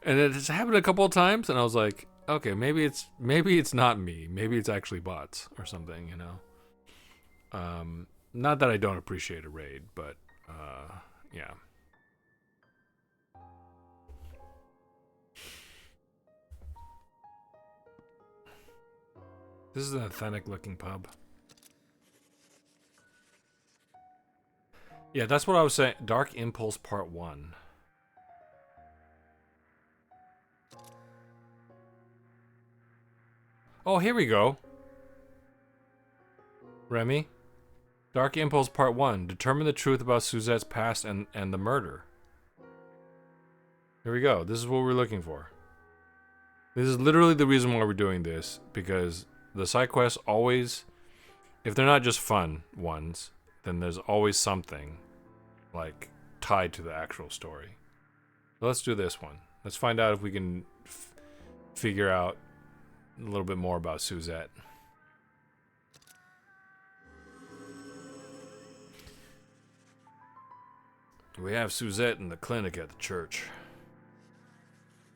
And it's happened a couple of times, and I was like, okay, maybe it's not me. Maybe it's actually bots or something, Not that I don't appreciate a raid, but yeah. This is an authentic looking pub. Yeah, that's what I was saying. Dark Impulse Part 1. Oh, here we go. Remy. Dark Impulse Part 1. Determine the truth about Suzette's past and the murder. Here we go. This is what we're looking for. This is literally the reason why we're doing this, because the side quests always, if they're not just fun ones, then there's always something like tied to the actual story. So let's do this one. Let's find out if we can figure out a little bit more about Suzette. We have Suzette in the clinic at the church.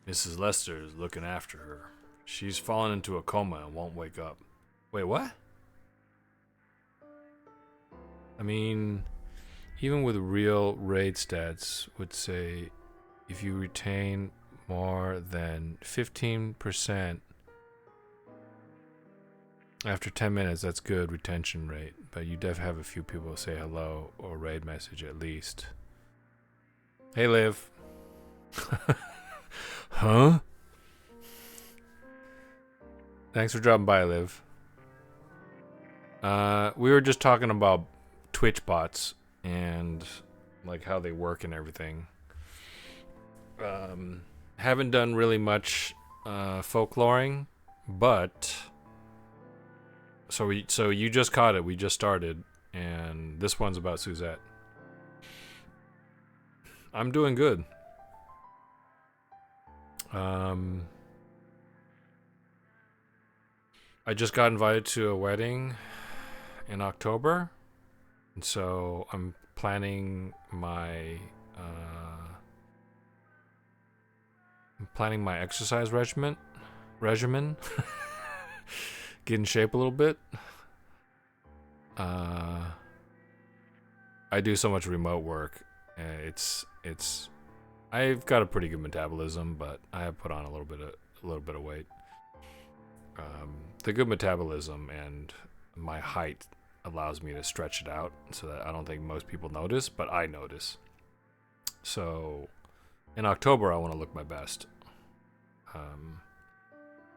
Mrs. Lester is looking after her. She's fallen into a coma and won't wake up. Wait, what? I mean, even with real raid stats would say if you retain more than 15% after 10 minutes, that's good retention rate. But you def have a few people say hello or raid message at least. Hey, Liv. Huh? Thanks for dropping by, Liv. We were just talking about Twitch bots and like how they work and everything. Haven't done really much folkloring, but so you just caught it. We just started, and this one's about Suzette. I'm doing good. I just got invited to a wedding in October, and so I'm planning my exercise regimen. Get in shape a little bit. I do so much remote work. I've got a pretty good metabolism, but I have put on a little bit of weight. The good metabolism and my height allows me to stretch it out so that I don't think most people notice, but I notice. So in October, I want to look my best.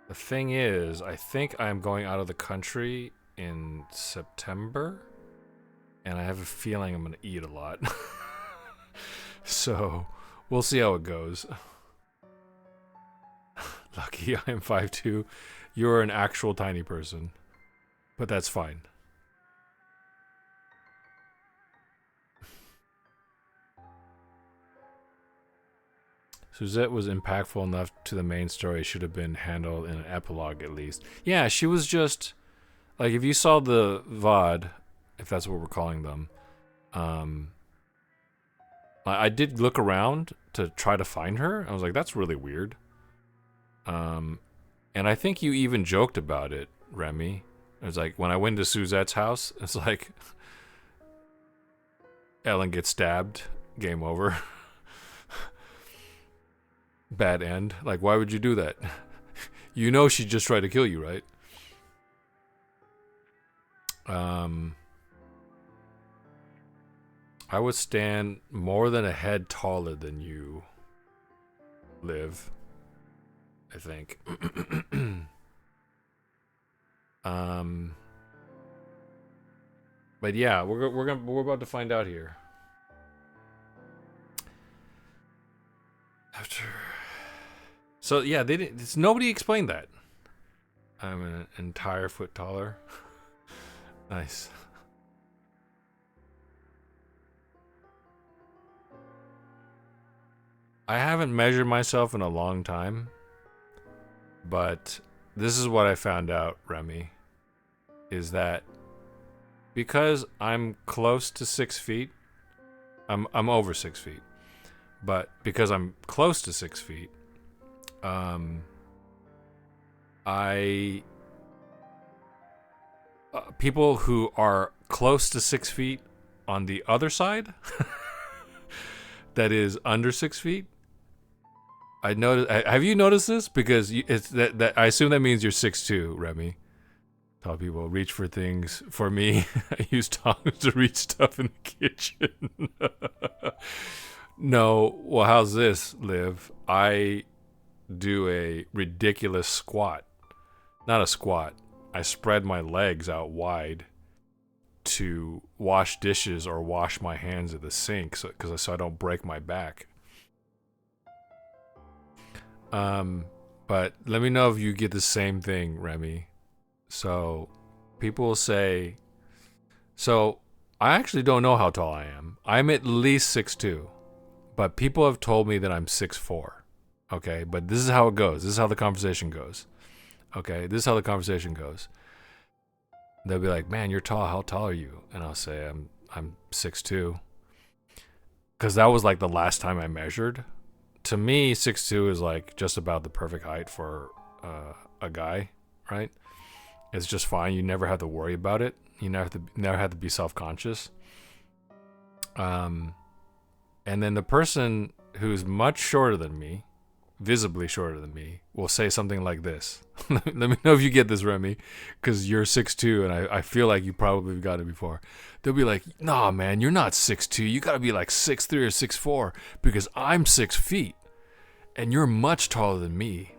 The thing is, I think I'm going out of the country in September, and I have a feeling I'm going to eat a lot. So we'll see how it goes. Lucky I am 5'2". You're an actual tiny person, but that's fine. Suzette was impactful enough to the main story. Should have been handled in an epilogue at least. Yeah, she was just like, if you saw the VOD, if that's what we're calling them, I did look around to try to find her. I was like, that's really weird. And I think you even joked about it, Remy. It was like, when I went to Suzette's house, it's like, Ellen gets stabbed, game over. Bad end. Like, why would you do that? You know she just tried to kill you, right? I would stand more than a head taller than you, Liv. I think. But yeah, we're about to find out here. After, so yeah, they didn't. Nobody explained that. I'm an entire foot taller. Nice. I haven't measured myself in a long time, but this is what I found out, Remy, is that because I'm close to 6 feet, I'm over 6 feet, but because I'm close to 6 feet, people who are close to 6 feet on the other side, that is under 6 feet. I noticed. Have you noticed this? Because it's that I assume that means you're 6'2", Remy. Tall people reach for things. For me, I use tongs to reach stuff in the kitchen. No, well, how's this, Liv? I do a ridiculous squat. Not a squat. I spread my legs out wide to wash dishes or wash my hands at the sink so I don't break my back. But let me know if you get the same thing, Remy. So people will say, so I actually don't know how tall I am. I'm at least 6'2", but people have told me that I'm 6'4". Okay, but this is how it goes. This is how the conversation goes. Okay, this is how the conversation goes. They'll be like, "Man, you're tall. How tall are you?" And I'll say, "I'm 6'2", because that was like the last time I measured. To me, 6'2" is like just about the perfect height for a guy, right? It's just fine. You never have to worry about it. You never have to be self-conscious. And then the person who's much shorter than me, visibly shorter than me, will say something like this. Let me know if you get this, Remy, because you're 6'2", and I feel like you probably have got it before. They'll be like, "Nah, man, you're not 6'2". You got to be like 6'3" or 6'4", because I'm 6 feet, and you're much taller than me."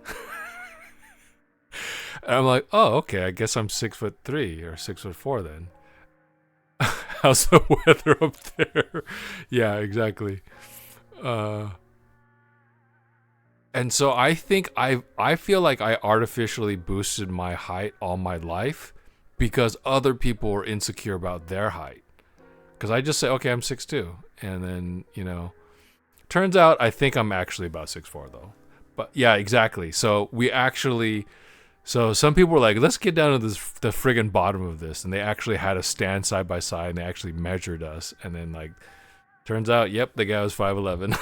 And I'm like, "Oh, okay, I guess I'm 6'3" or 6'4" then. How's the weather up there? Yeah, exactly. And so I think I feel like I artificially boosted my height all my life because other people were insecure about their height. Because I just say, okay, I'm 6'2", and then turns out I think I'm actually about 6'4" though. But yeah, exactly. So some people were like, let's get down to the friggin' bottom of this, and they actually had us stand side by side, and they actually measured us, and then like, turns out, yep, the guy was 5'11".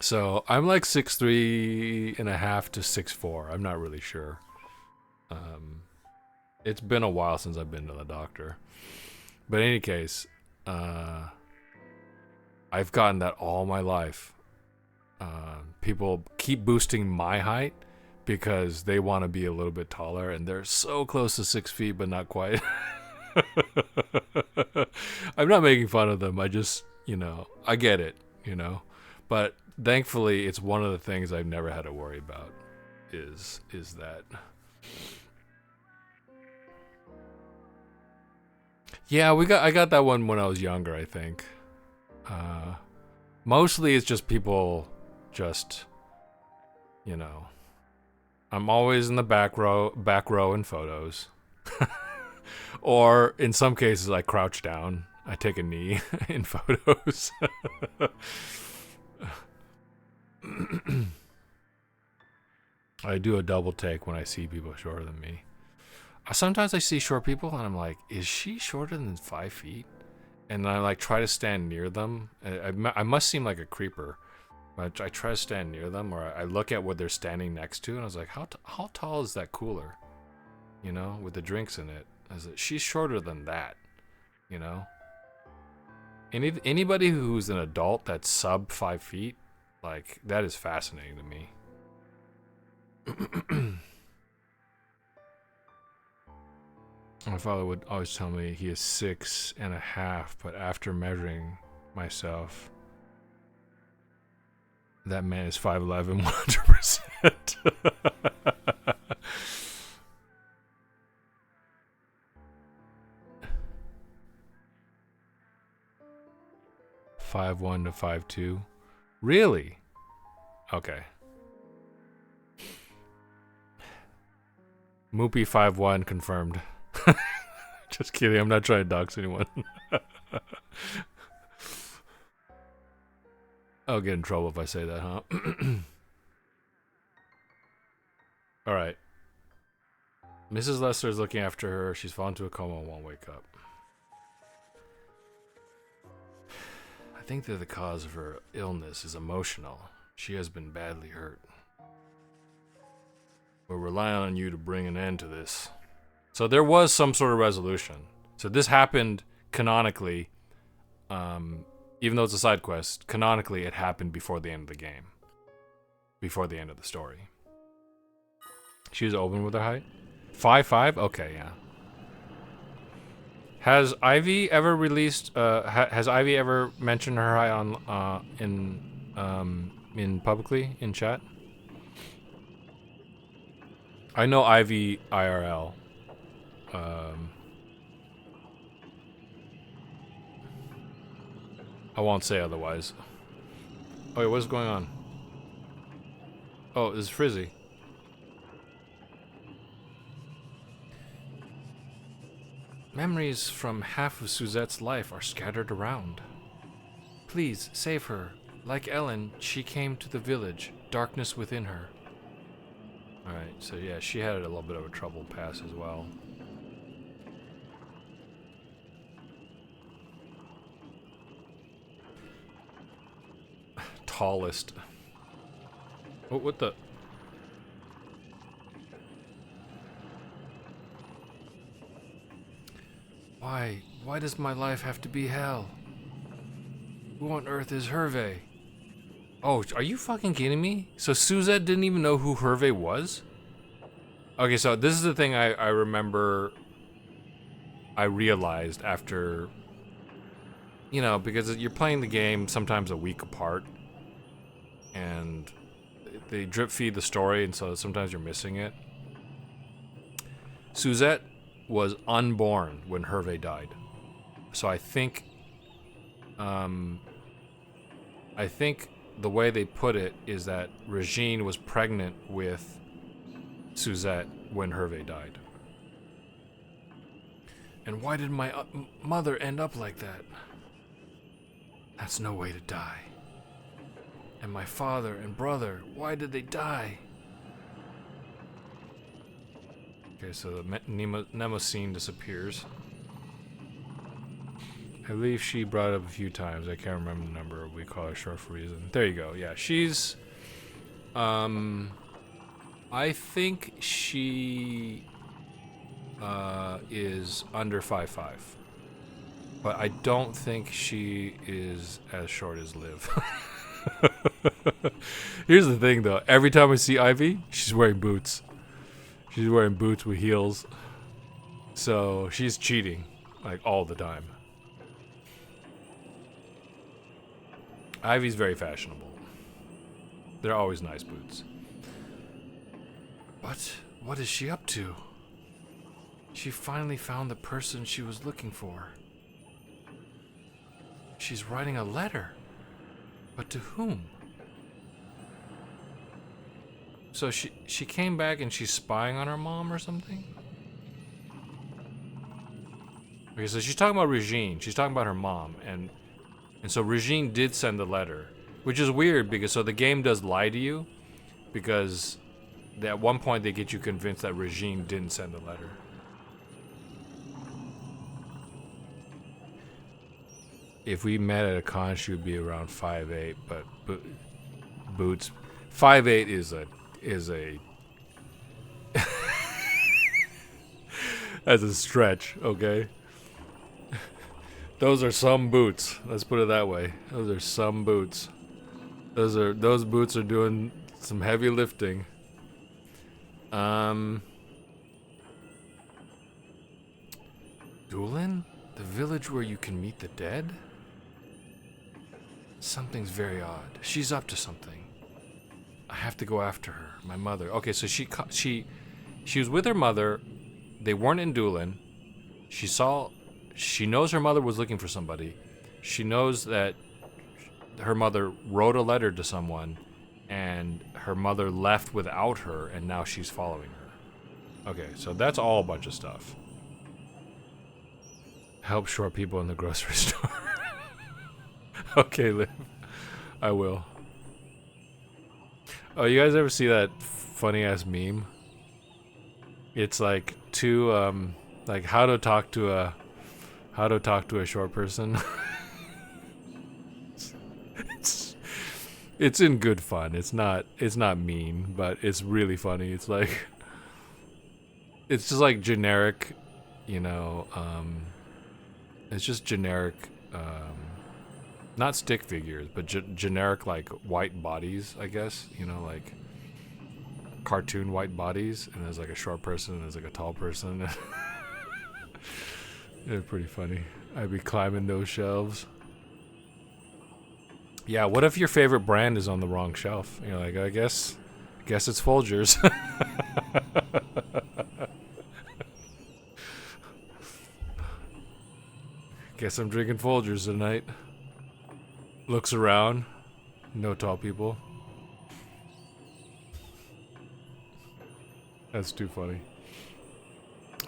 So I'm like 6'3" and a half to 6'4". I'm not really sure. It's been a while since I've been to the doctor. But in any case, I've gotten that all my life. People keep boosting my height because they want to be a little bit taller, and they're so close to 6 feet, but not quite. I'm not making fun of them. I just, I get it, But thankfully, it's one of the things I've never had to worry about is that. Yeah, I got that one when I was younger, I think. Mostly it's just people just, I'm always in the back row in photos. Or in some cases I crouch down. I take a knee in photos. I do a double take when I see people shorter than me. Sometimes I see short people and I'm like, is she shorter than 5 feet? And I like try to stand near them. I must seem like a creeper. But I try to stand near them, or I look at what they're standing next to, and I was like, how tall is that cooler? With the drinks in it. She's shorter than that, Anybody who's an adult that's sub 5 feet, like, that is fascinating to me. My father would always tell me he is 6.5, but after measuring myself, that man is 5'11", 100%. 5'1" to 5'2". Really? Okay. Moopy 5'1" confirmed. Just kidding. I'm not trying to dox anyone. I'll get in trouble if I say that, huh? All right. Mrs. Lester is looking after her. She's fallen into a coma and won't wake up. I think that the cause of her illness is emotional. She has been badly hurt. We're relying on you to bring an end to this. So there was some sort of resolution. So this happened canonically, even though it's a side quest, canonically it happened before the end of the game. Before the end of the story. She was open with her height? 5'5"? Okay, yeah. Has Ivy ever released, has Ivy ever mentioned her height on, in publicly, in chat? I know Ivy IRL. I won't say otherwise. Oh, wait, what's going on? Oh, this is Frizzy. Memories from half of Suzette's life are scattered around. Please, save her. Like Ellen, she came to the village, darkness within her. Alright, so yeah, she had a little bit of a troubled past as well. Tallest. Oh, what the... Why? Why does my life have to be hell? Who on earth is Hervé? Oh, are you fucking kidding me? So Suzette didn't even know who Hervé was? Okay, so this is the thing I remember I realized after... You know, because you're playing the game sometimes a week apart. And they drip feed the story, and so sometimes you're missing it. Suzette was unborn when Hervé died. So I think the way they put it is that Regine was pregnant with Suzette when Hervé died. And why did my mother end up like that? That's no way to die. And my father and brother, why did they die? Okay, so the Mnemosyne disappears. I believe she brought it up a few times. I can't remember the number. We call her short for a reason. There you go. Yeah, she's... I think she is under 5'5". But I don't think she is as short as Liv. Here's the thing, though. Every time I see Ivy, she's wearing boots. She's wearing boots with heels. So she's cheating, like, all the time. Ivy's very fashionable. They're always nice boots. But what is she up to? She finally found the person she was looking for. She's writing a letter. But to whom? So she came back and she's spying on her mom or something? Okay, so she's talking about Regine. She's talking about her mom. And so Regine did send the letter. Which is weird because so the game does lie to you. Because at one point they get you convinced that Regine didn't send the letter. If we met at a con, she would be around 5'8", but boots 5'8" is a that's a stretch, okay? Those are some boots. Let's put it that way. Those are some boots. Those boots are doing some heavy lifting. Doolin? The village where you can meet the dead? Something's very odd. She's up to something. I have to go after her. My mother. Okay, so she was with her mother. They weren't in Doolin. She knows her mother was looking for somebody. She knows that her mother wrote a letter to someone, and her mother left without her, and now she's following her. Okay, so that's all a bunch of stuff. Help short people in the grocery store. Okay, Liv. I will. Oh, you guys ever see that funny ass meme? It's like like how to talk to a short person. It's in good fun. It's not mean, but it's really funny. It's like it's just like generic, you know, it's just generic not stick figures, but generic like white bodies, I guess, you know, like cartoon white bodies, and there's like a short person and there's like a tall person. They're pretty funny. I'd be climbing those shelves. Yeah, what if your favorite brand is on the wrong shelf? You're like, I guess Guess it's Folgers. Guess I'm drinking Folgers tonight. Looks around. No tall people. That's too funny.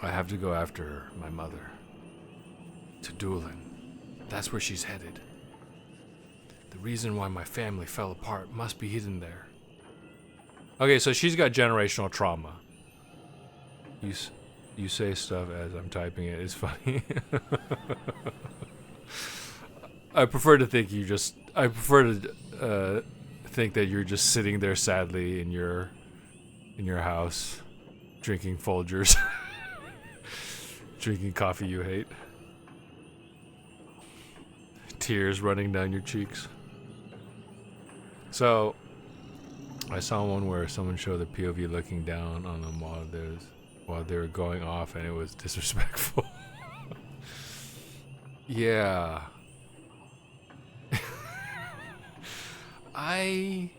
I have to go after my mother. To Doolin. That's where she's headed. The reason why my family fell apart must be hidden there. Okay, so she's got generational trauma. You say stuff as I'm typing it. It's funny. I prefer to think think that you're just sitting there sadly in your house, drinking Folgers, drinking coffee you hate, tears running down your cheeks. So, I saw one where someone showed the POV looking down on them while they were going off, and it was disrespectful. Yeah. I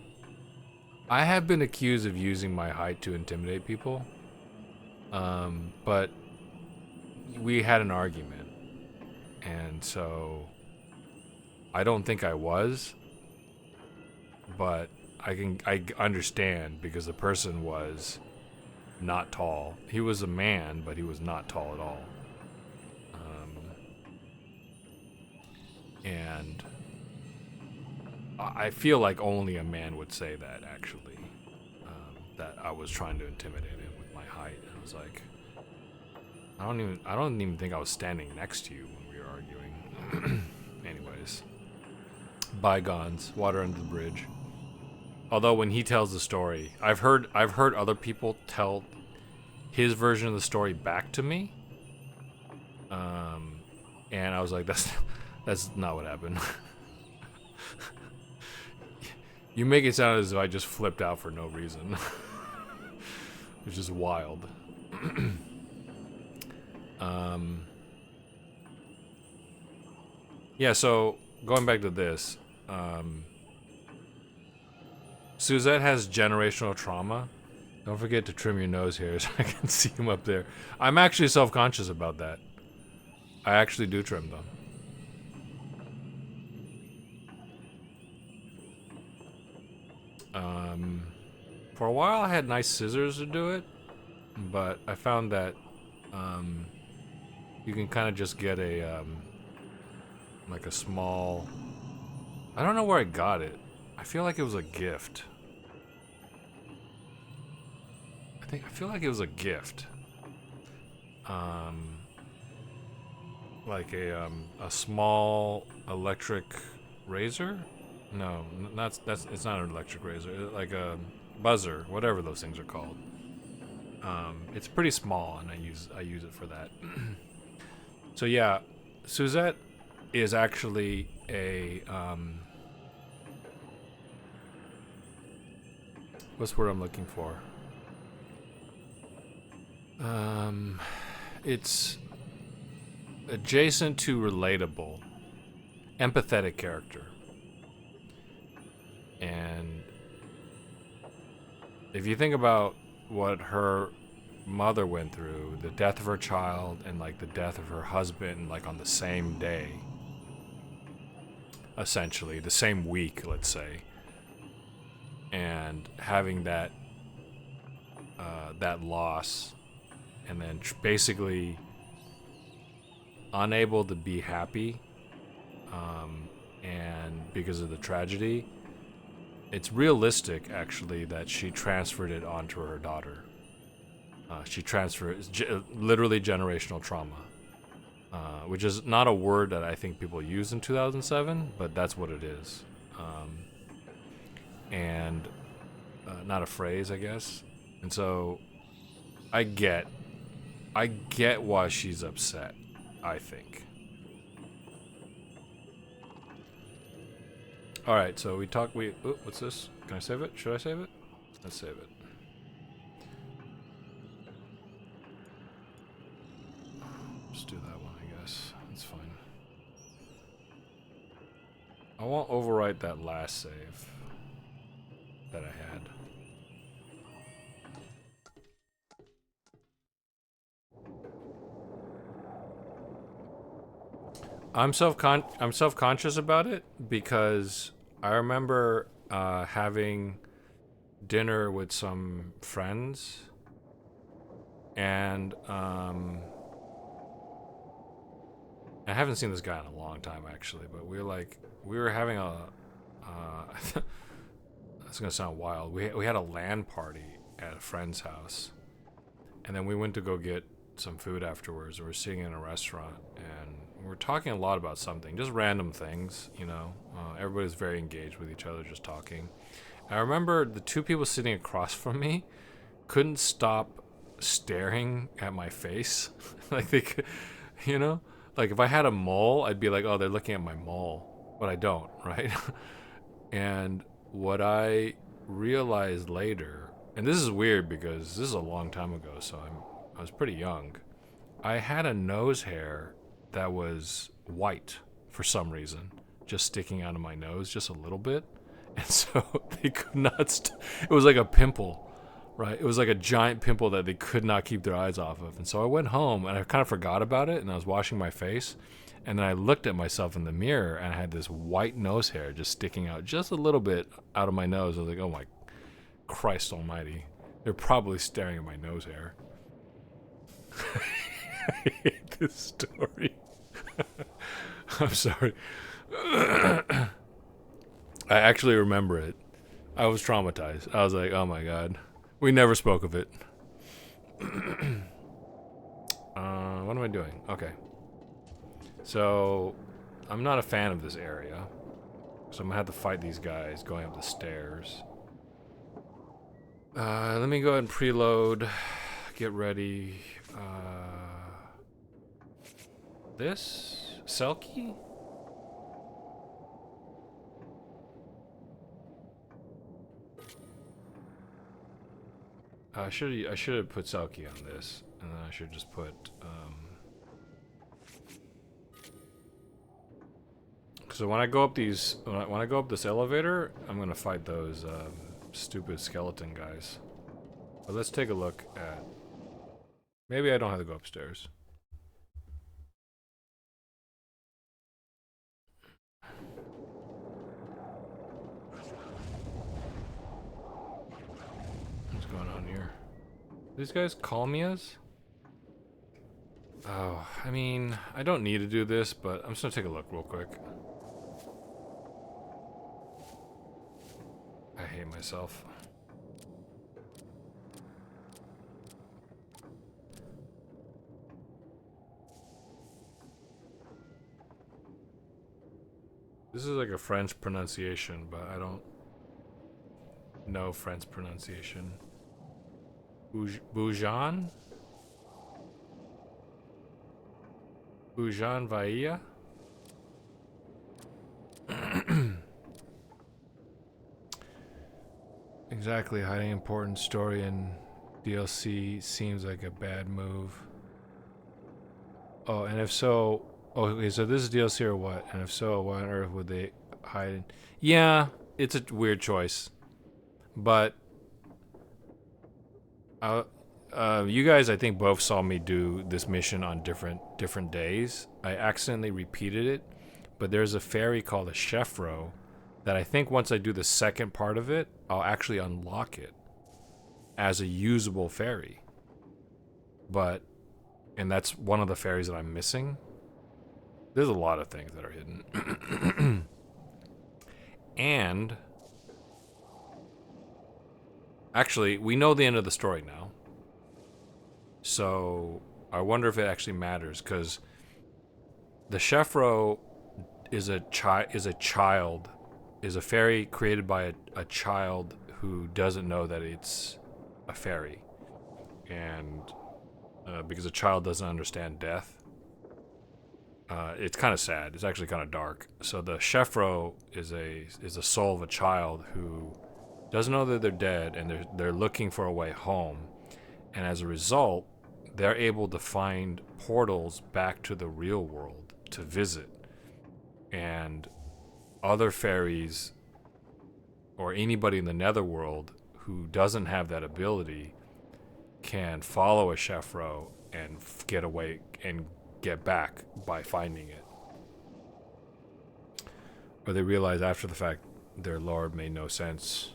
have been accused of using my height to intimidate people. But we had an argument, and so I don't think I was, but I understand because the person was not tall. He was a man, but he was not tall at all. And I feel like only a man would say that, actually. That I was trying to intimidate him with my height. And I was like, I don't even think I was standing next to you when we were arguing. Anyways. Bygones. Water under the bridge. Although when he tells the story, I've heard other people tell his version of the story back to me. And I was like, that's not what happened. You make it sound as if I just flipped out for no reason. Which is wild. Yeah, so going back to this, Suzette has generational trauma. Don't forget to trim your nose hairs so I can see them up there. I'm actually self-conscious about that. I actually do trim them. For a while I had nice scissors to do it, but I found that you can kind of just get a like a small, I don't know where I got it. I feel like it was a gift. I feel like it was a gift. Like a small electric razor. No, it's not an electric razor. Like a buzzer, whatever those things are called. It's pretty small, and I use it for that. So yeah, Suzette is actually a what's the word I'm looking for? It's adjacent to relatable, empathetic character. And if you think about what her mother went through, the death of her child and like the death of her husband, like on the same day, essentially the same week, let's say, and having that loss, and then basically unable to be happy, and because of the tragedy, it's realistic actually that she transferred it onto her daughter. She transferred literally generational trauma, which is not a word that I think people use in 2007, but that's what it is. And not a phrase, I guess. And so I get why she's upset, I think. Alright, so what's this? Can I save it? Should I save it? Let's save it. Just do that one, I guess. That's fine. I won't overwrite that last save that I had. I'm self-conscious about it because I remember having dinner with some friends, and I haven't seen this guy in a long time actually, but we were having a it's gonna sound wild. We had a LAN party at a friend's house, and then we went to go get some food afterwards. We were sitting in a restaurant, and we were talking a lot about something, just random things, you know. Everybody's very engaged with each other, just talking. I remember the two people sitting across from me couldn't stop staring at my face, like they could, you know, like if I had a mole, I'd be like, oh, they're looking at my mole, but I don't, right? And what I realized later, and this is weird because this is a long time ago, so I was pretty young. I had a nose hair that was white for some reason, just sticking out of my nose just a little bit, and so they could not. It was like a pimple, right? It was like a giant pimple that they could not keep their eyes off of. And so I went home and I kind of forgot about it, and I was washing my face, and then I looked at myself in the mirror, and I had this white nose hair just sticking out just a little bit out of my nose. I was like, oh my Christ almighty. They're probably staring at my nose hair. I hate this story. I'm sorry. I actually remember it. I was traumatized. I was like, oh my God. We never spoke of it. What am I doing? Okay. So, I'm not a fan of this area. So I'm gonna have to fight these guys going up the stairs. Let me go ahead and preload. Get ready. This? Selkie? I should have put Selkie on this, and then I should just put so when I go up when I go up this elevator, I'm gonna fight those stupid skeleton guys. But let's take a look at. Maybe I don't have to go upstairs. What's going on here? These guys call me as? Oh, I mean, I don't need to do this, but I'm just gonna take a look real quick. I hate myself. This is like a French pronunciation, but I don't know French pronunciation. Boujan? Boujan Vailla? Exactly, hiding important story in DLC seems like a bad move. Oh, and if so, okay, so this is DLC or what? And if so, why on earth would they hide it? Yeah, it's a weird choice. But you guys, I think, both saw me do this mission on different days. I accidentally repeated it, but there's a fairy called a Chefro that I think once I do the second part of it, I'll actually unlock it as a usable fairy. And that's one of the fairies that I'm missing. There's a lot of things that are hidden. And actually, we know the end of the story now. So I wonder if it actually matters, because the Chefro is a fairy created by a child who doesn't know that it's a fairy, and because a child doesn't understand death, it's kind of sad. It's actually kind of dark. So the Chefro is a soul of a child who doesn't know that they're dead, and they're looking for a way home, and as a result, they're able to find portals back to the real world to visit, and other fairies or anybody in the netherworld who doesn't have that ability can follow a Chefro and get away and get back by finding it. Or they realize after the fact their lore made no sense.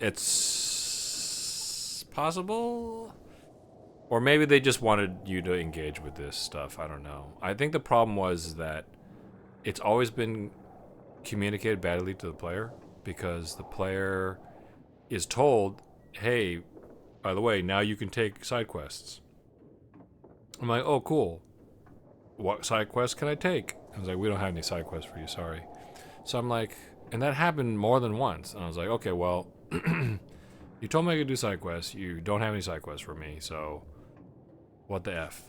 It's possible. Or maybe they just wanted you to engage with this stuff. I don't know. I think the problem was that it's always been communicated badly to the player because the player is told, hey, by the way, now you can take side quests. I'm like, oh, cool. What side quests can I take? I was like, we don't have any side quests for you, sorry. So I'm like, and that happened more than once. And I was like, okay, well, you told me I could do side quests. You don't have any side quests for me, so what the F?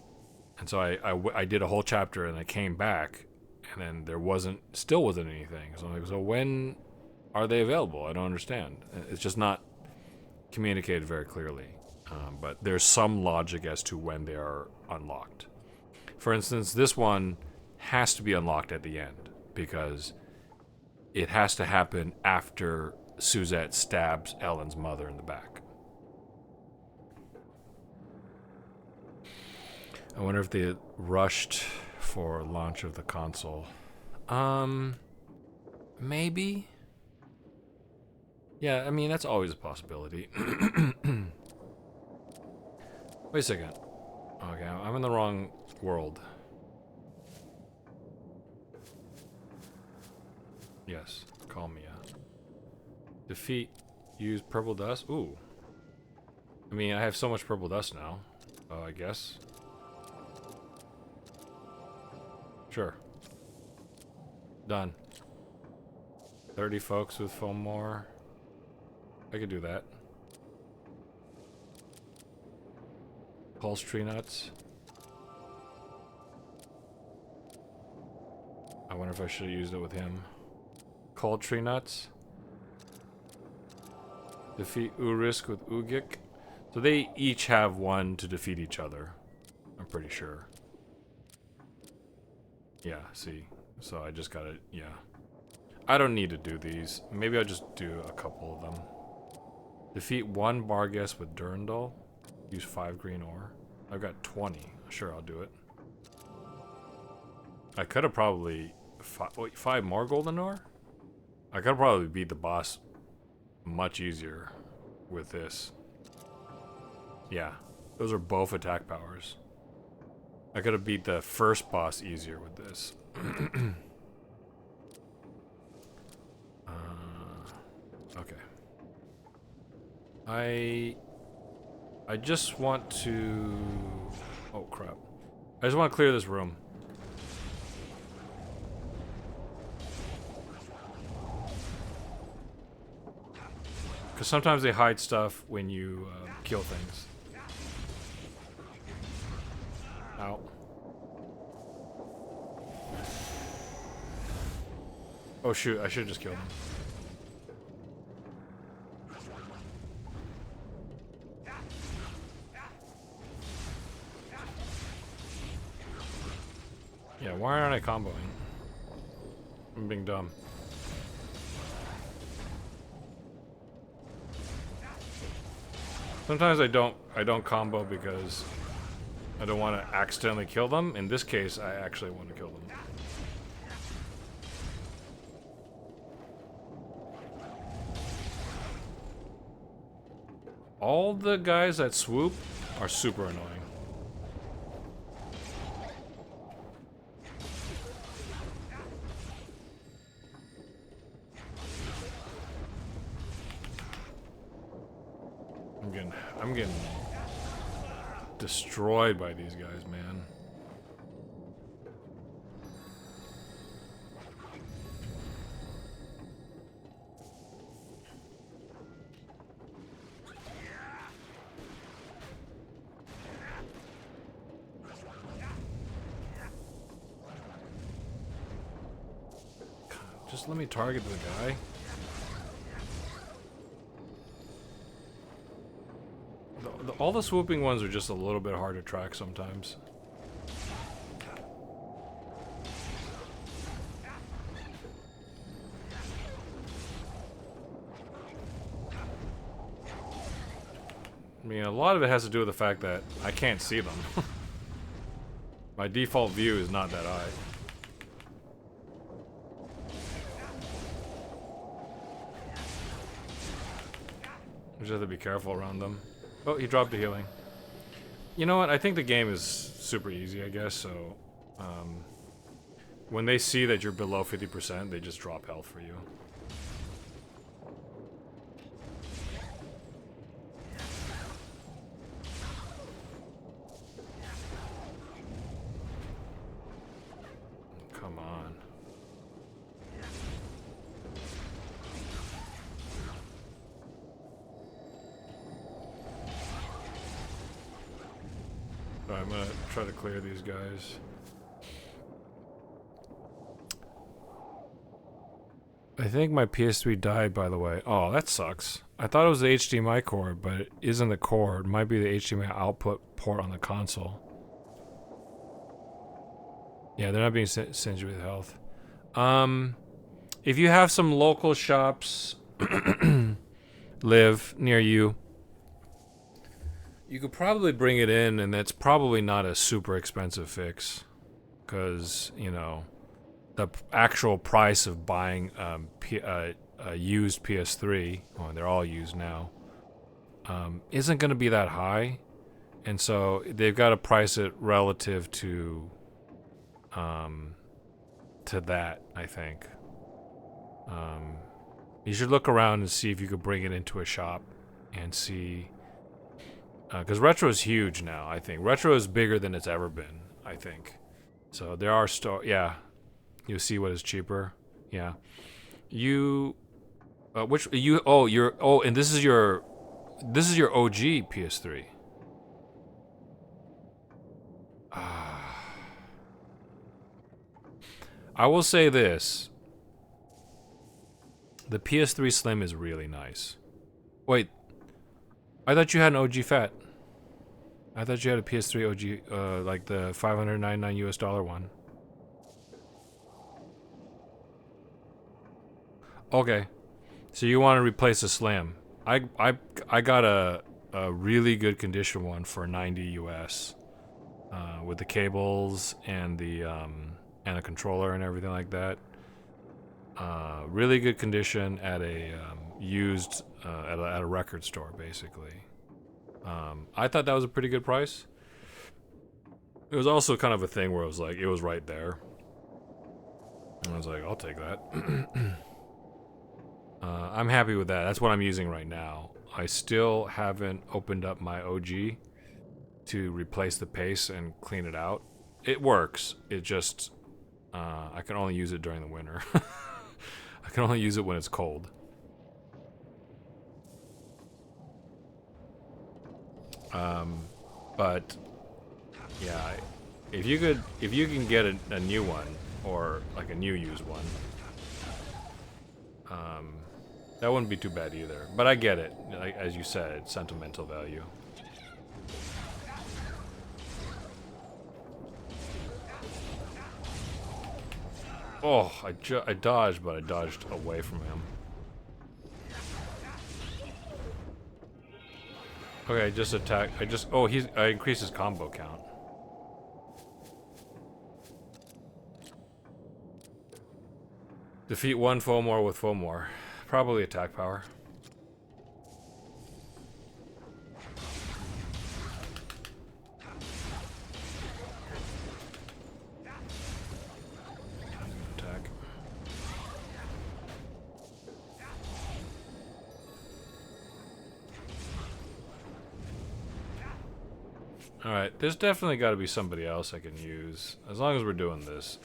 And so I did a whole chapter and I came back and then there still wasn't anything. So I'm like, so when are they available? I don't understand. It's just not communicated very clearly. But there's some logic as to when they are unlocked. For instance, this one has to be unlocked at the end because it has to happen after Suzette stabs Ellen's mother in the back. I wonder if they rushed for launch of the console. Maybe. Yeah, I mean, that's always a possibility. Wait a second. Okay, I'm in the wrong world. Yes, call me out. Defeat, use purple dust. Ooh. I mean, I have so much purple dust now. I guess. Sure. Done. 30 folks with foam more. I could do that. Pulse tree nuts. I wonder if I should have used it with him. Cold tree nuts. Defeat Urisk with Ugik. So they each have one to defeat each other. I'm pretty sure. Yeah, see. So I just gotta, yeah. I don't need to do these. Maybe I'll just do a couple of them. Defeat one Barghest with Durandal. Use 5 green ore. I've got 20. Sure, I'll do it. I could have probably... Wait, 5 more golden ore? I could have probably beat the boss much easier with this. Yeah, those are both attack powers. I could have beat the first boss easier with this. Okay. I just want to... Oh, crap. I just want to clear this room. Because sometimes they hide stuff when you kill things. Ow. Oh shoot, I should have just killed him. Yeah, why aren't I comboing? I'm being dumb. Sometimes I don't combo because I don't want to accidentally kill them. In this case, I actually want to kill them. All the guys that swoop are super annoying. I'm getting destroyed by these guys, man. Just let me target the guy. All the swooping ones are just a little bit hard to track sometimes. I mean, a lot of it has to do with the fact that I can't see them. My default view is not that high. just have to be careful around them. Oh, he dropped a healing. You know what? I think the game is super easy, I guess, so... when they see that you're below 50%, they just drop health for you. Come on. Alright, I'm gonna try to clear these guys. I think my PS3 died, by the way. Oh, that sucks. I thought it was the HDMI cord, but it isn't the cord. It might be the HDMI output port on the console. Yeah, they're not being stingy with health. If you have some local shops live near you, you could probably bring it in, and that's probably not a super expensive fix. Because, you know, the actual price of buying a used PS3, well, they're all used now, isn't going to be that high. And so they've got to price it relative to that, I think. You should look around and see if you could bring it into a shop and see... because retro is huge now, I think. Retro is bigger than it's ever been, I think. So there are yeah. You see what is cheaper. Yeah. You... which... You... Oh, you're... Oh, and this is your... This is your OG PS3. I will say this. The PS3 Slim is really nice. Wait. I thought you had an OG Fat. I thought you had a PS3 OG, like the $599 US one. Okay. So you want to replace the Slim. I got a really good condition one for 90 US. With the cables and the and a controller and everything like that. Really good condition at a used at a record store, basically. I thought that was a pretty good price. It was also kind of a thing where it was like it was right there. And I was like, I'll take that. I'm happy with that. That's what I'm using right now. I still haven't opened up my OG to replace the paste and clean it out. It works. It just I can only use it during the winter. I can only use it when it's cold. But yeah, if you can get a new one, or like a new used one, that wouldn't be too bad either. But I get it, like, as you said, it's sentimental value. Oh, I dodged, but I dodged away from him. Okay, just attack. I increased his combo count. Defeat one foe more with foe more. Probably attack power. Attack. Alright, there's definitely got to be somebody else I can use. As long as we're doing this.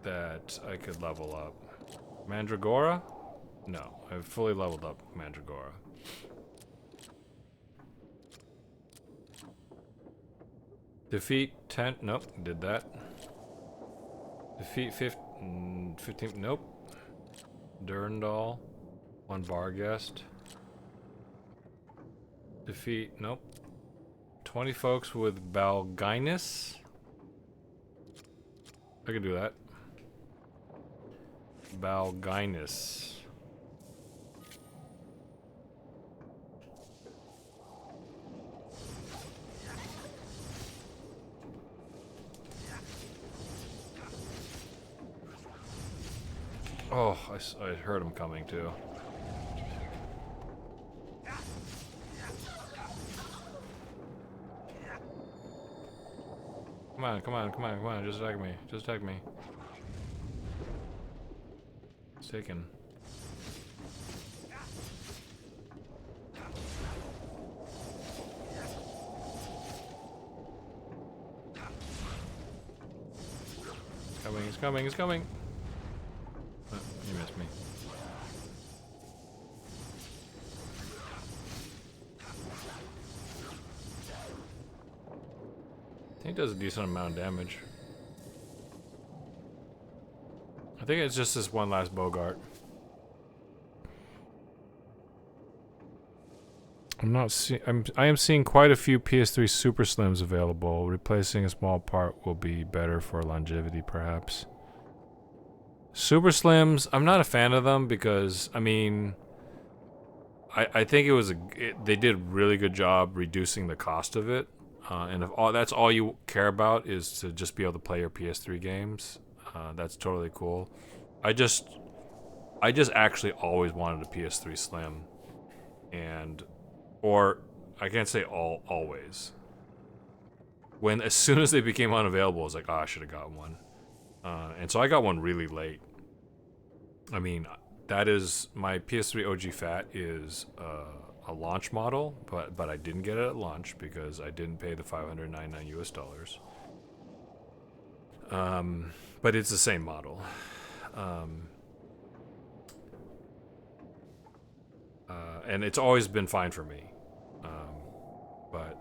That I could level up. Mandragora? No, I've fully leveled up Mandragora. Defeat 10. Nope, did that. Defeat 15. Nope. Durandal. One Barghest. Defeat. Nope. 20 folks with Balginus. I can do that. Balginus. Oh, I heard him coming too. Come on, come on, come on, come on, just attack me. Just attack me. It's taken. He's coming, he's coming. Oh, you missed me. I think it does a decent amount of damage. I think it's just this one last Bogart. I am seeing quite a few PS3 Super Slims available. Replacing a small part will be better for longevity, perhaps. Super Slims, I'm not a fan of them because, I mean, I think they did a really good job reducing the cost of it. And if that's all you care about is to just be able to play your PS3 games, that's totally cool. I just actually always wanted a PS3 Slim, or I can't say always. As soon as they became unavailable, I was like, oh, I should have got one. And so I got one really late. I mean, that is my PS3 OG Fat is a launch model, but I didn't get it at launch because I didn't pay the $599 US. But it's the same model. And it's always been fine for me. But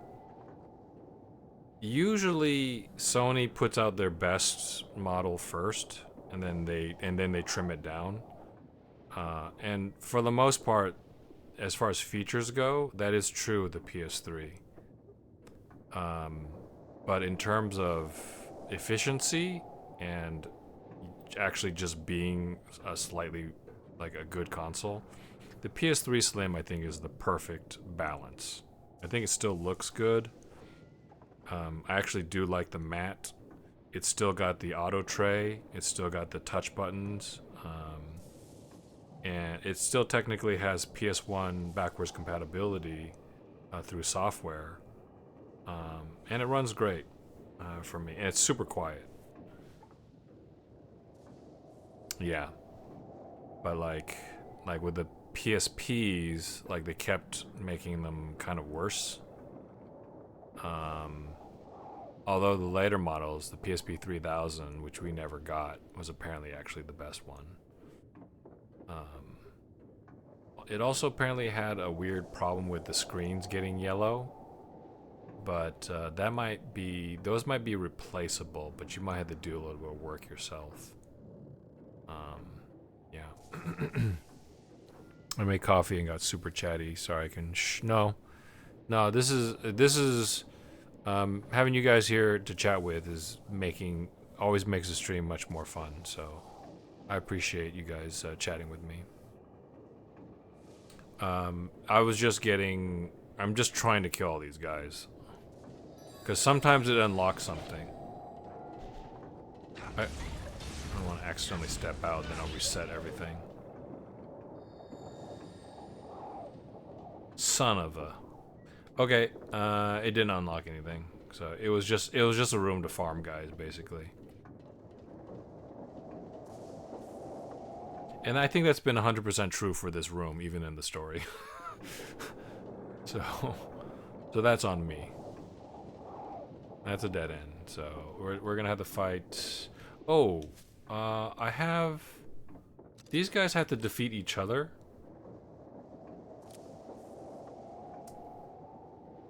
usually Sony puts out their best model first, and then they trim it down. And for the most part, as far as features go, that is true with the PS3. But in terms of efficiency and actually just being a slightly like a good console, the PS3 Slim I think is the perfect balance. I think it still looks good. I actually do like the matte. It's still got the auto tray. It's still got the touch buttons. And it still technically has PS1 backwards compatibility through software. And it runs great for me. And it's super quiet. Yeah. But like with the PSPs, like they kept making them kind of worse. Although the later models, the PSP 3000, which we never got, was apparently actually the best one. It also apparently had a weird problem with the screens getting yellow, but those might be replaceable, but you might have to do a little bit of work yourself. Yeah. I made coffee and got super chatty. Sorry, I can no. This is having you guys here to chat with is always makes the stream much more fun. So I appreciate you guys chatting with me. I'm just trying to kill all these guys because sometimes it unlocks something. I don't want to accidentally step out, then I'll reset everything. Son of a. Okay, it didn't unlock anything, so it was just a room to farm guys, basically. And I think that's been 100% true for this room, even in the story. so that's on me. That's a dead end. So we're gonna have to fight. Oh, these guys have to defeat each other.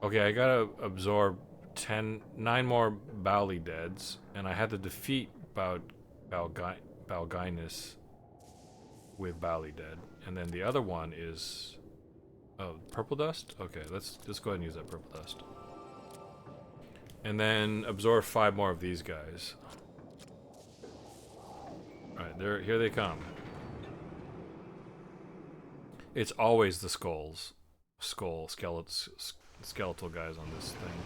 Okay, I gotta absorb 9 more Bowly Deads, and I had to defeat Balginus with Bowly Dead. And then the other one is... Oh, Purple Dust? Okay, let's just go ahead and use that Purple Dust. And then absorb 5 more of these guys. Alright, here they come. It's always the skeletal guys on this thing.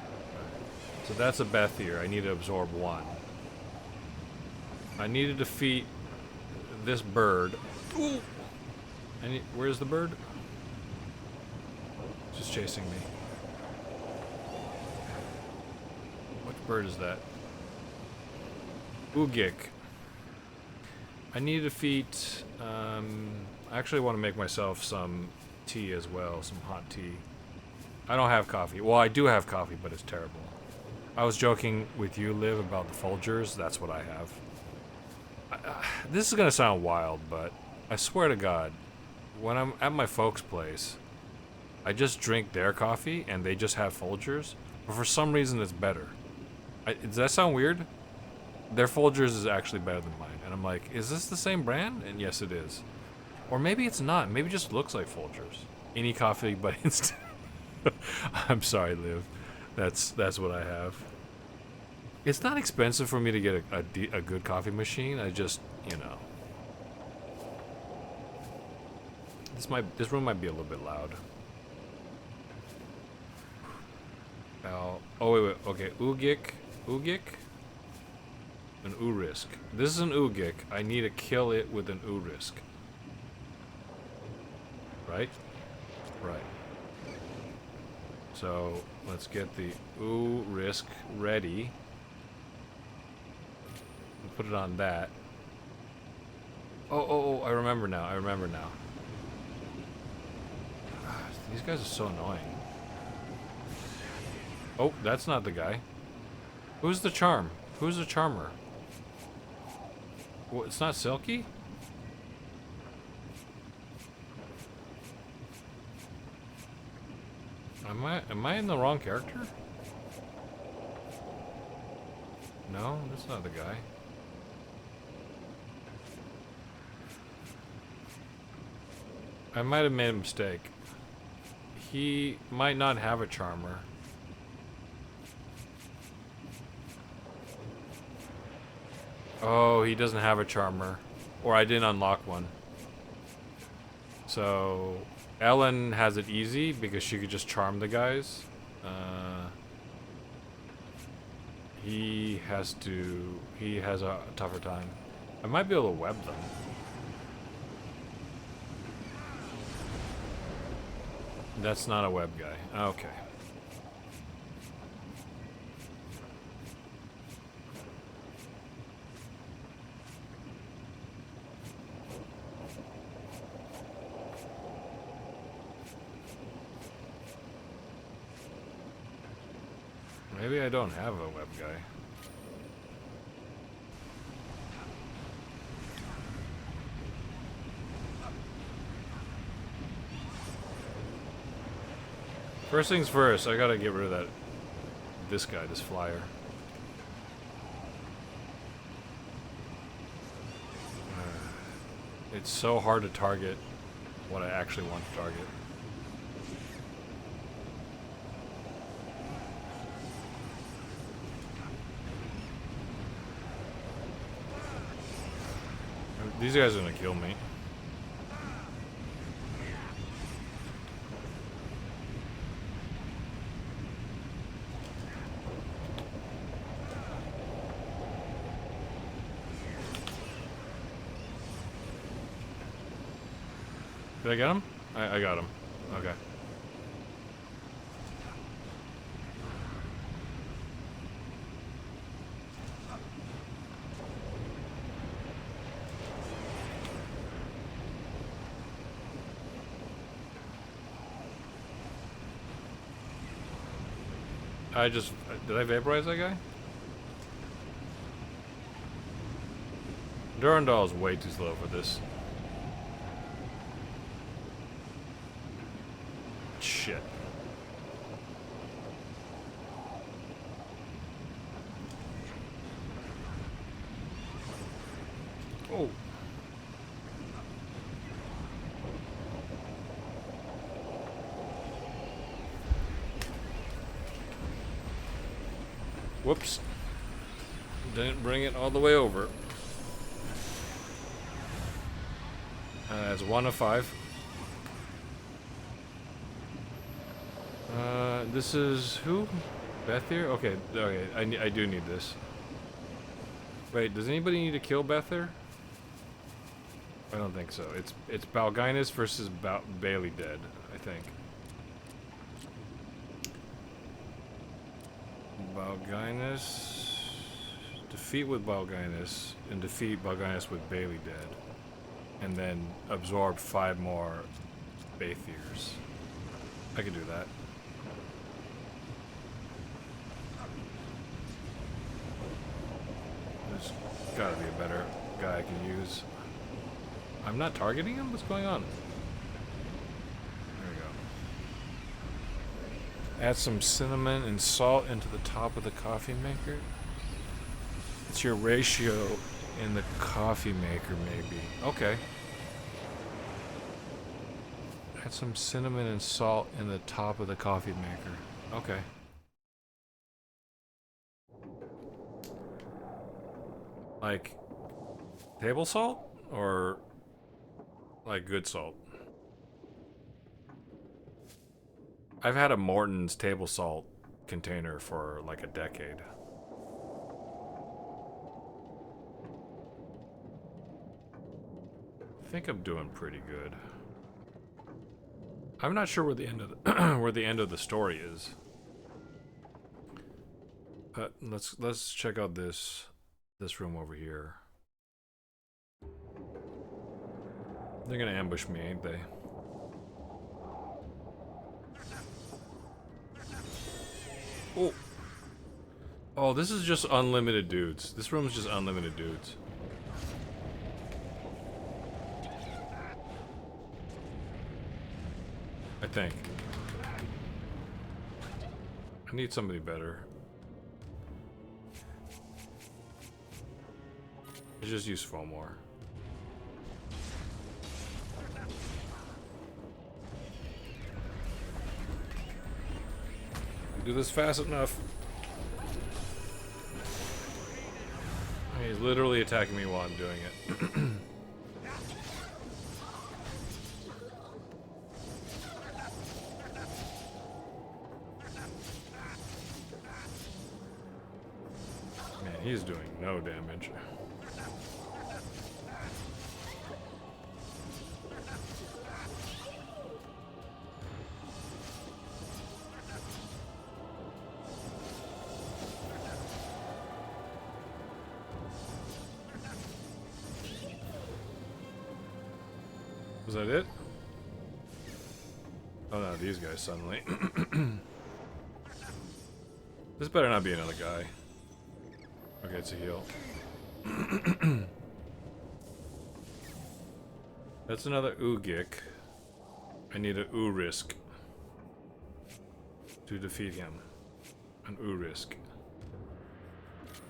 Right. So that's a Beth here. I need to absorb 1. I need to defeat this bird. Ooh! Where's the bird? Just chasing me. Which bird is that? Ugik. I need to defeat. I actually want to make myself some tea as well, some hot tea. I don't have coffee. Well, I do have coffee, but it's terrible. I was joking with you, Liv, about the Folgers. That's what I have. This is gonna sound wild, but I swear to God, when I'm at my folks' place, I just drink their coffee and they just have Folgers. But for some reason, it's better. Does that sound weird? Their Folgers is actually better than mine. And I'm like, is this the same brand? And yes, it is. Or maybe it's not. Maybe it just looks like Folgers. Any coffee but instant. I'm sorry, Liv. That's what I have. It's not expensive for me to get a good coffee machine. I just, you know. This room might be a little bit loud. Oh, wait. Okay, Ugik? An Urisk. This is an Ugik. I need to kill it with an Urisk. Right? Right. So, let's get the Urisk ready. Put it on that. Oh, I remember now. These guys are so annoying. Oh, that's not the guy. Who's the charm? Who's the charmer? Well, it's not Silky? Am I in the wrong character? No, that's not the guy. I might have made a mistake. He might not have a charmer. Oh, he doesn't have a charmer. Or I didn't unlock one. So, Ellen has it easy because she could just charm the guys. He has a tougher time. I might be able to web them. That's not a web guy. Okay. Maybe I don't have a web guy. First things first, I gotta get rid of this guy, this flyer. It's so hard to target what I actually want to target. These guys are gonna kill me. Did I get him? I got him. Okay. Did I vaporize that guy? Durandal is way too slow for this. Shit. Oh. Whoops. Didn't bring it all the way over. It's 1 of 5. This is who? Bethir? Okay, I do need this. Wait, does anybody need to kill Bethir? I don't think so. It's Balginus versus Bailey Dead, I think. Balginus... Defeat with Balginus, and defeat Balginus with Bailey Dead. And then absorb 5 more Bathiers. I could do that. There's gotta be a better guy I can use. I'm not targeting him? What's going on? There we go. Add some cinnamon and salt into the top of the coffee maker. It's your ratio in the coffee maker, maybe. Okay. Add some cinnamon and salt in the top of the coffee maker. Okay. Like table salt or like good salt? I've had a Morton's table salt container for like a decade. I think I'm doing pretty good. I'm not sure where the end of the where the end of the story is. But let's check out this room over here. They're gonna ambush me, ain't they? Oh. Oh, this is just unlimited dudes. This room's just unlimited dudes. I think. I need somebody better. Let's just use Fomor. Do this fast enough. He's literally attacking me while I'm doing it. Man, he's doing no damage. Was that it? Oh no, these guys suddenly. This better not be another guy. Okay, it's a heal. That's another Ugik. I need an Urisk to defeat him. An Urisk.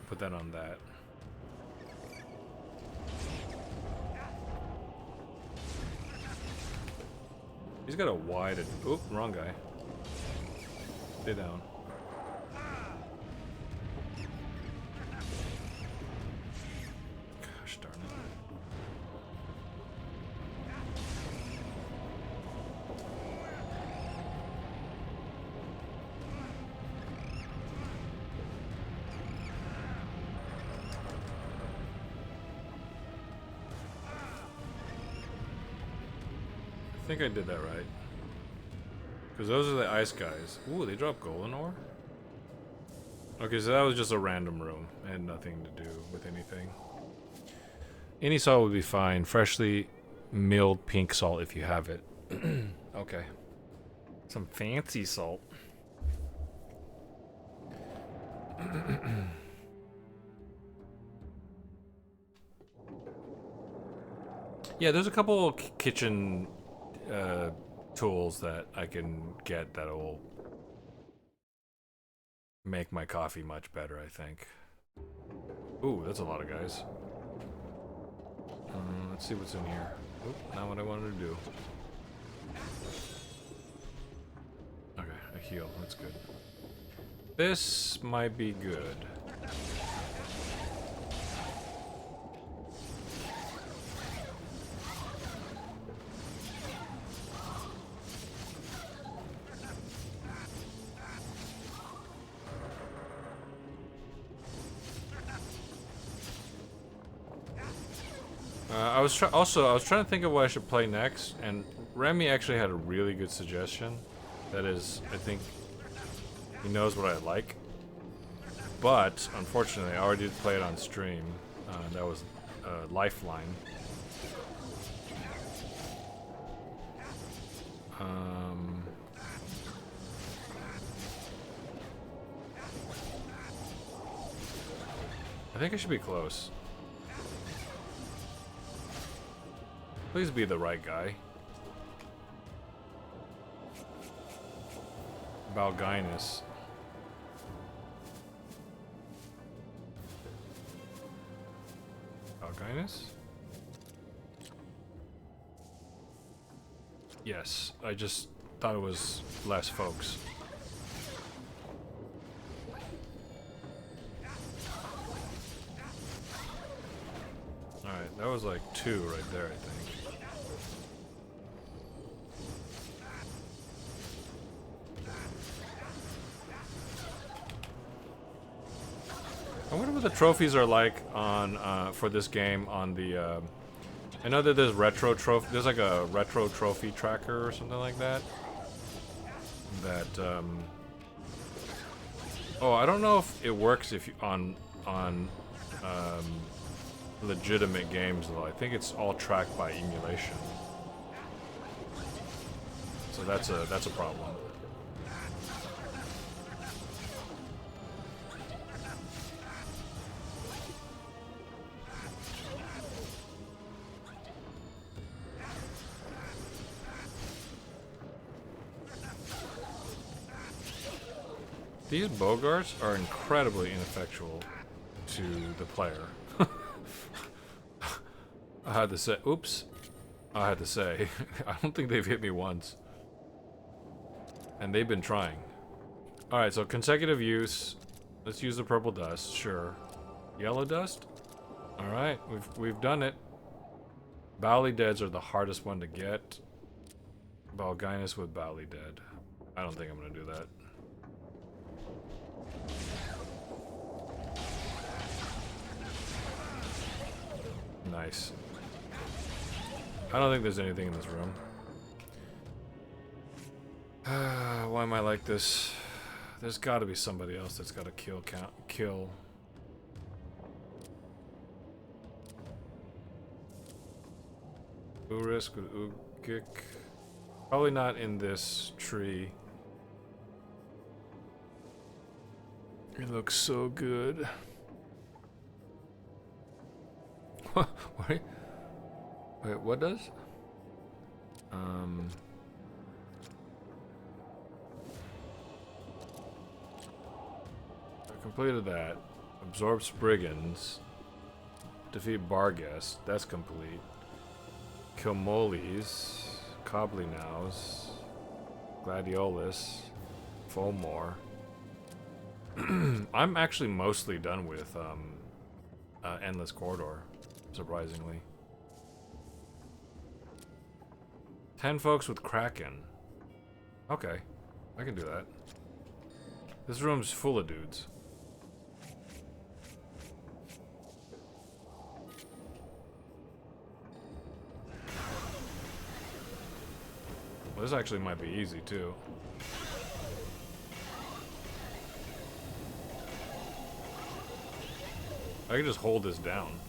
Put that on that. He's got a wide... Oop, wrong guy. Stay down. Gosh darn it. I think I did that right. Because those are the ice guys. Ooh, they drop golden ore? Okay, so that was just a random room. It had nothing to do with anything. Any salt would be fine. Freshly milled pink salt if you have it. Okay. Some fancy salt. Yeah, there's a couple kitchen tools that I can get that'll make my coffee much better, I think. Ooh, that's a lot of guys. Let's see what's in here. Oop, not what I wanted to do. Okay, a heal, that's good. This might be good. I was trying to think of what I should play next, and Remy actually had a really good suggestion. That is, I think he knows what I like. But unfortunately, I already did play it on stream. That was Lifeline. I think I should be close. Please be the right guy. Balginus. Balginus? Yes, I just thought it was less folks. Alright, that was like 2 right there, I think. I wonder what the trophies are like on for this game on the I know that there's retro trophy. There's like a retro trophy tracker or something like that. Oh, I don't know if it works if you on legitimate games though. I think it's all tracked by emulation. So that's a problem. These Bogarts are incredibly ineffectual to the player. I had to say, oops. I had to say, I don't think they've hit me once. And they've been trying. Alright, so consecutive use. Let's use the purple dust, sure. Yellow dust? Alright, we've done it. Bally Deads are the hardest one to get. Balginus with Bally Dead. I don't think I'm gonna do that. Nice. I don't think there's anything in this room. Why am I like this? There's got to be somebody else that's got a kill count. Kill. Urisk with Ugik. Probably not in this tree. It looks so good. Wait, what does? I completed that. Absorbs brigands. Defeat Barghest. That's complete. Kill Moles. Coblinows. Gladiolus. Fomor. I'm actually mostly done with Endless Corridor. Surprisingly. 10 folks with Kraken. Okay. I can do that. This room's full of dudes. Well, this actually might be easy, too. I can just hold this down.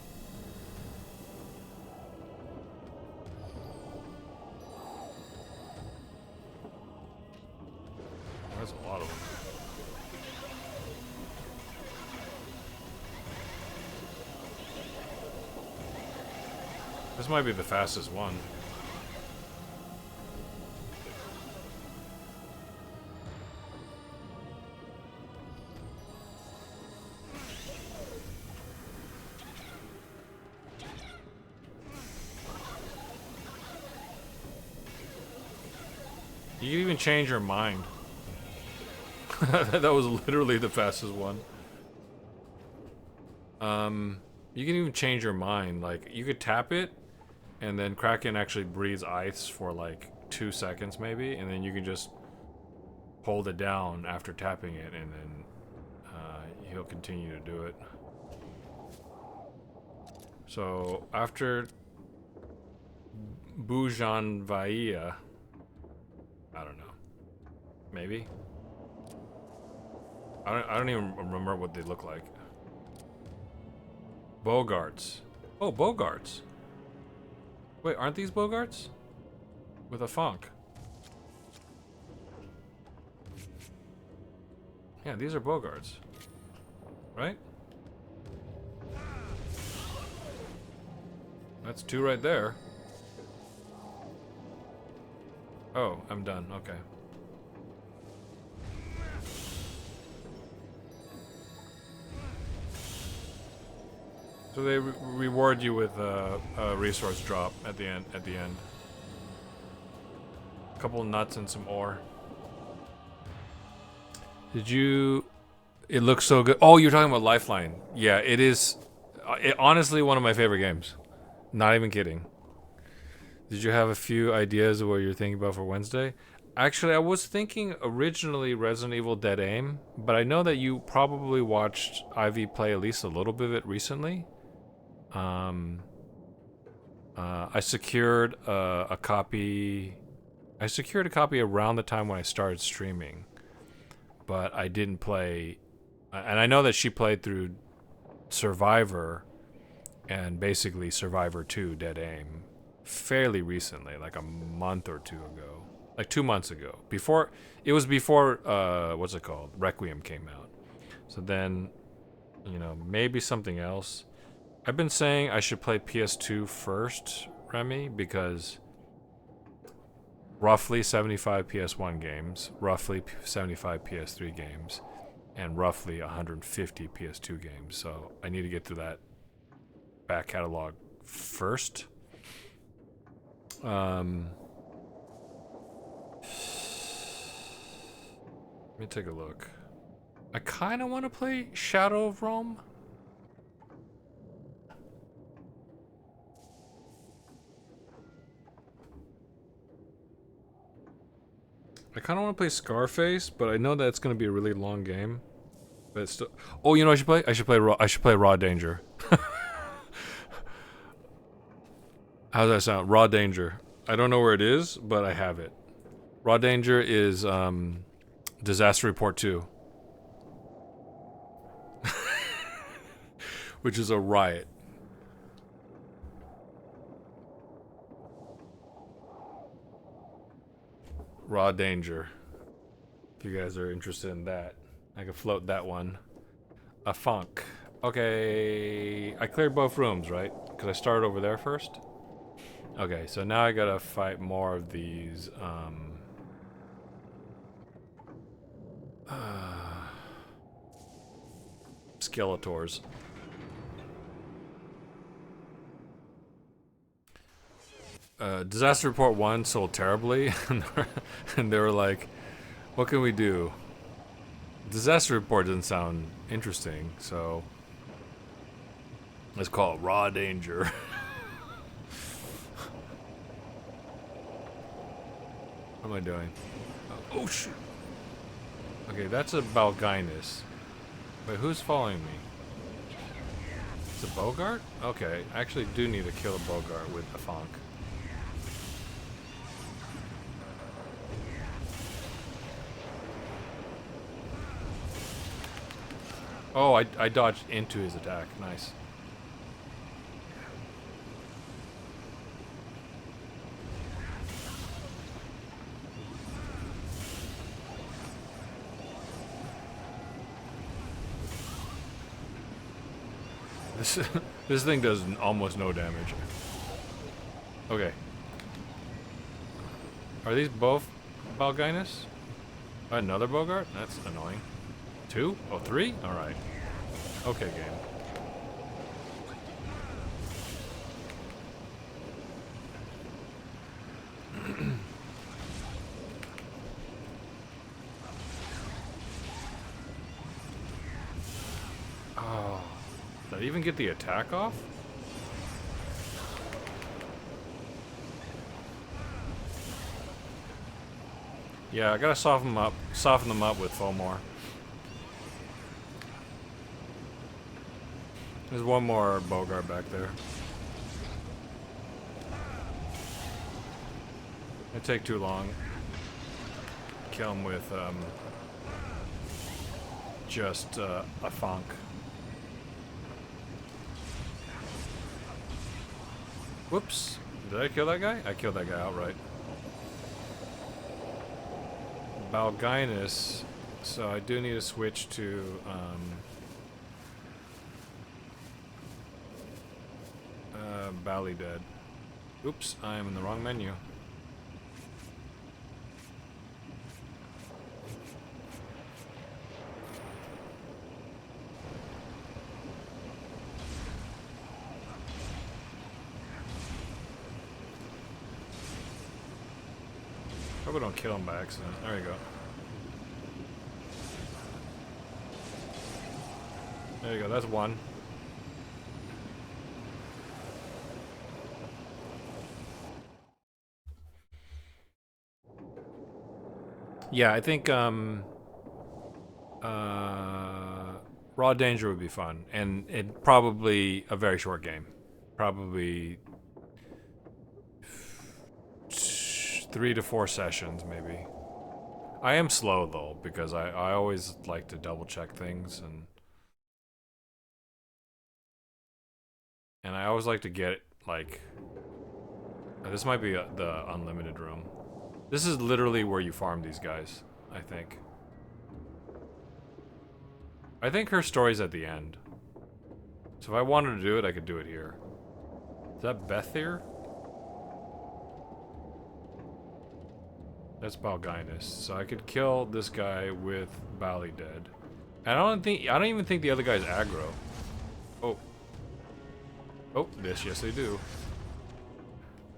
That's a lot of them. This might be the fastest one. You can even change your mind. That was literally the fastest one. You can even change your mind. Like, you could tap it, and then Kraken actually breathes ice for like 2 seconds maybe, and then you can just hold it down after tapping it, and then he'll continue to do it. So after Bujanvaia. I don't know. Maybe. I don't even remember what they look like. Bogarts. Oh, Bogarts. Wait, aren't these Bogarts? With a funk. Yeah, these are Bogarts. Right? That's two right there. Oh, I'm done. Okay. So they reward you with a resource drop at the end. A couple of nuts and some ore. Did you? It looks so good. Oh, you're talking about Lifeline. Yeah, it is. Honestly, one of my favorite games. Not even kidding. Did you have a few ideas of what you're thinking about for Wednesday? Actually, I was thinking originally Resident Evil Dead Aim, but I know that you probably watched Ivy play at least a little bit of it recently. I secured a copy. I secured a copy around the time when I started streaming, but I didn't play. And I know that she played through Survivor and basically Survivor 2 Dead Aim fairly recently, like a month or two ago, like 2 months ago. Before it was before what's it called? Requiem came out. So then, maybe something else. I've been saying I should play PS2 first, Remy, because roughly 75 PS1 games, roughly 75 PS3 games, and roughly 150 PS2 games. So I need to get through that back catalog first. Let me take a look. I kind of want to play Shadow of Rome. I kind of want to play Scarface, but I know that it's going to be a really long game. But it's still. Oh, you know what I should play? I should play Raw Danger. How's that sound? Raw Danger. I don't know where it is, but I have it. Raw Danger is Disaster Report 2. Which is a riot. Raw Danger. If you guys are interested in that, I can float that one. A funk. Okay, I cleared both rooms, right? Because I started over there first. Okay, so now I gotta fight more of these, Skeletors. Disaster Report 1 sold terribly, and they were like, what can we do? Disaster Report doesn't sound interesting, so let's call it Raw Danger. What am I doing? Oh, shoot. Okay, that's a Balginus. Wait, who's following me? It's a Bogart? Okay, I actually do need to kill a Bogart with a Fonk. Oh, I dodged into his attack. Nice. This thing does almost no damage. Okay. Are these both Balginus? Another Bogart? That's annoying. 2? Oh, 3? Alright. Okay, game. Oh. Did I even get the attack off? Yeah, I gotta soften them up with Fomor. There's one more Bogart back there. It take too long. Kill him with just a funk. Whoops. Did I kill that guy? I killed that guy outright. Balginus. So I do need to switch to Bally Dead. Oops, I am in the wrong menu. Hope I don't kill him by accident. There you go. There you go, that's one. Yeah, I think Raw Danger would be fun, and it probably a very short game. Probably 3 to 4 sessions, maybe. I am slow though, because I always like to double check things, and I always like to get like this might be the unlimited room. This is literally where you farm these guys, I think. I think her story's at the end. So if I wanted to do it, I could do it here. Is that Beth here? That's Balginus. So I could kill this guy with Bally Dead. And I don't even think the other guy's aggro. Oh. Oh, yes they do.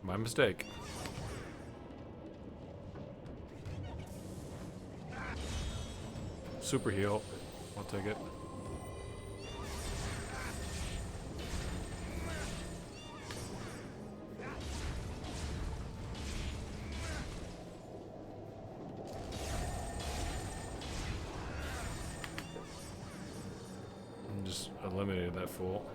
My mistake. Super heal. I'll take it. Just eliminated that fool.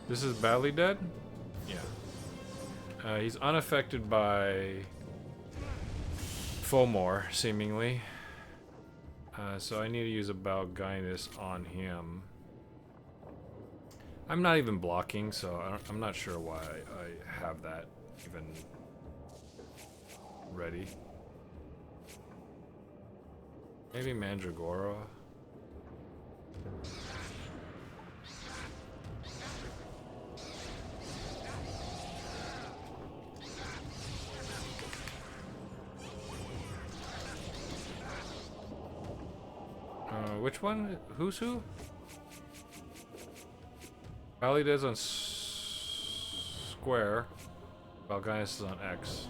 This is Bally Dead? Yeah. He's unaffected by Folklore, seemingly. So I need to use a Balginus on him. I'm not even blocking, so I'm not sure why I have that even ready. Maybe Mandragora. Which one? Who's who? Bally Dead's on square. Balginus is on X.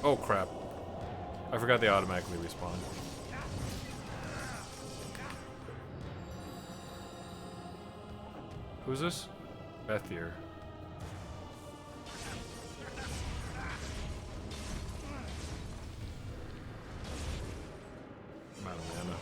Oh crap. I forgot they automatically respawn. Who's this? Bethier. I'm out of mana.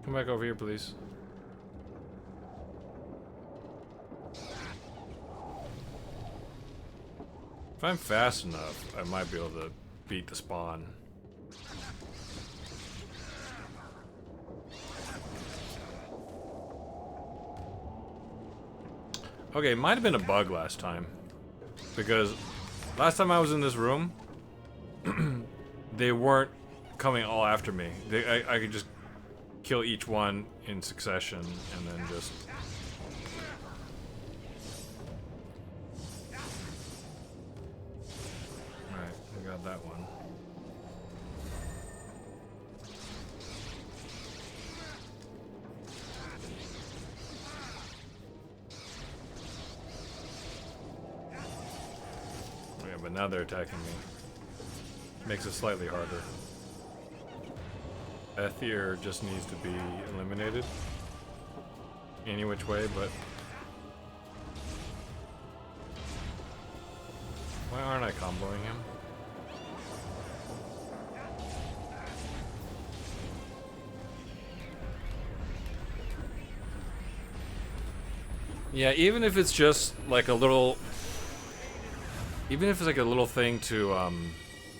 Come back over here, please. If I'm fast enough, I might be able to beat the spawn. Okay, it might have been a bug last time. Because last time I was in this room, they weren't coming all after me. I could just kill each one in succession and then just... Alright, we got that one. but now they're attacking me. Makes it slightly harder. Ethier just needs to be eliminated. Any which way, but... Why aren't I comboing him? Yeah, even if it's just like a little... Even if it's like a little thing to,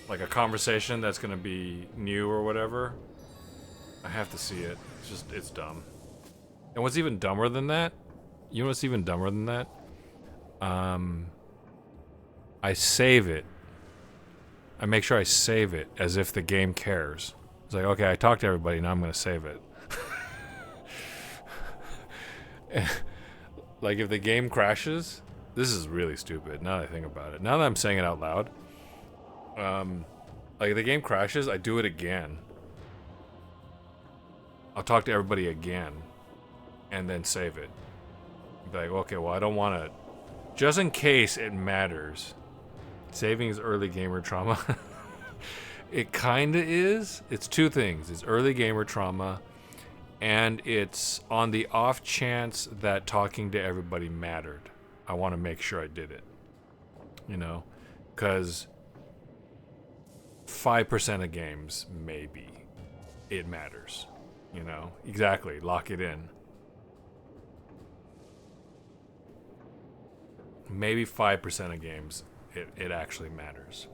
like a conversation that's gonna be new or whatever, I have to see it. It's just, it's dumb. And what's even dumber than that? You know what's even dumber than that? I save it. I make sure I save it as if the game cares. It's like, okay, I talked to everybody, now I'm gonna save it. Like, if the game crashes, this is really stupid, now that I think about it. Now that I'm saying it out loud, like, if the game crashes, I do it again. I'll talk to everybody again, and then save it. Be like, okay, well, I don't want to... Just in case it matters. Saving is early gamer trauma. It kinda is. It's two things. It's early gamer trauma, and it's on the off chance that talking to everybody mattered. I want to make sure I did it. You know? Because 5% of games, maybe, it matters. You know? Exactly. Lock it in. Maybe 5% of games, it actually matters.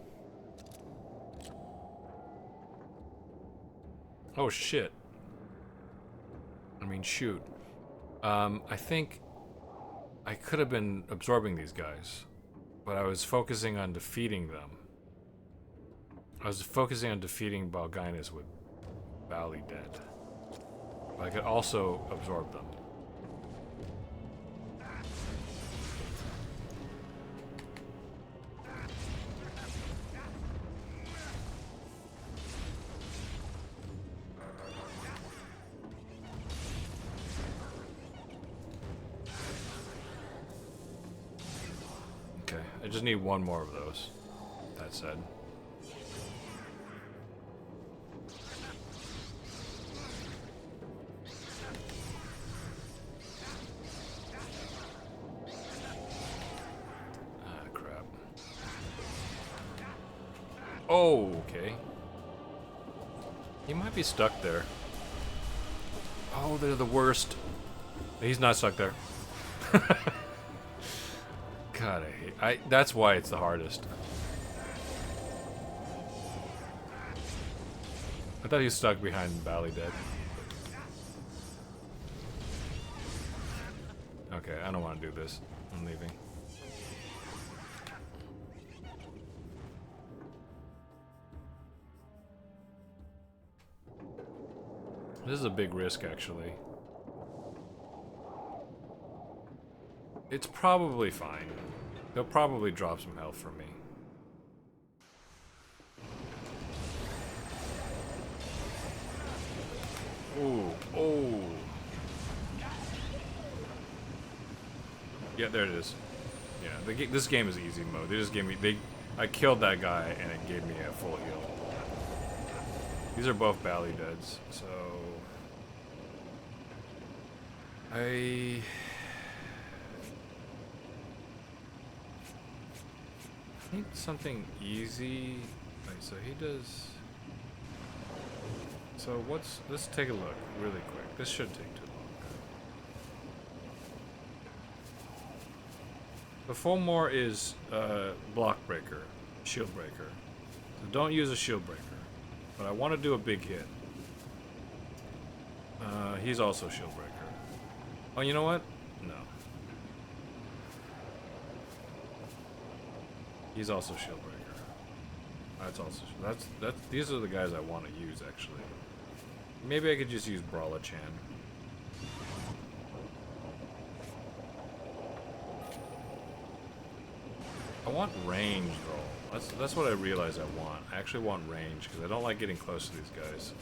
Oh, shit. I mean, shoot. I think I could have been absorbing these guys, but I was focusing on defeating them. I was focusing on defeating Balginus with Bally Dead. But I could also absorb them. Okay, I just need one more of those. That said. Ah, crap. Oh, okay. He might be stuck there. Oh, they're the worst. He's not stuck there. God, I hate... that's why it's the hardest. I thought he was stuck behind Bally Dead. Okay, I don't want to do this. I'm leaving. This is a big risk, actually. It's probably fine. They'll probably drop some health for me. Ooh, oh. Yeah, there it is. Yeah, this game is easy mode. They just gave me... I killed that guy, and it gave me a full heal. These are both Bally Deads, so... I need something easy. Wait, so he does... So let's take a look really quick. This shouldn't take too long. The Folklore is block breaker, shield breaker. So don't use a shield breaker. But I want to do a big hit. He's also shield breaker. Oh, you know what? No. He's also shield breaker. That's also that's these are the guys I want to use actually. Maybe I could just use Brawler Chan. I want range though. That's what I realize I want. I actually want range because I don't like getting close to these guys.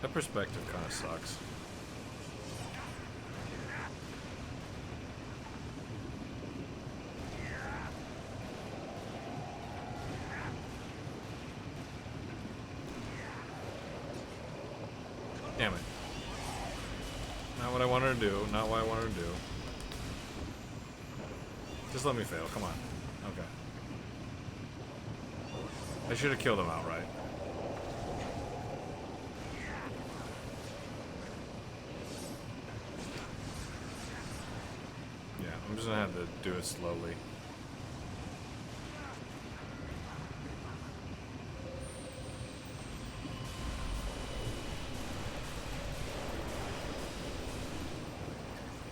That perspective kind of sucks. Damn it. Not what I wanted to do. Not what I wanted to do. Just let me fail. Come on. Okay. I should have killed him outright. Yeah, I'm just gonna have to do it slowly.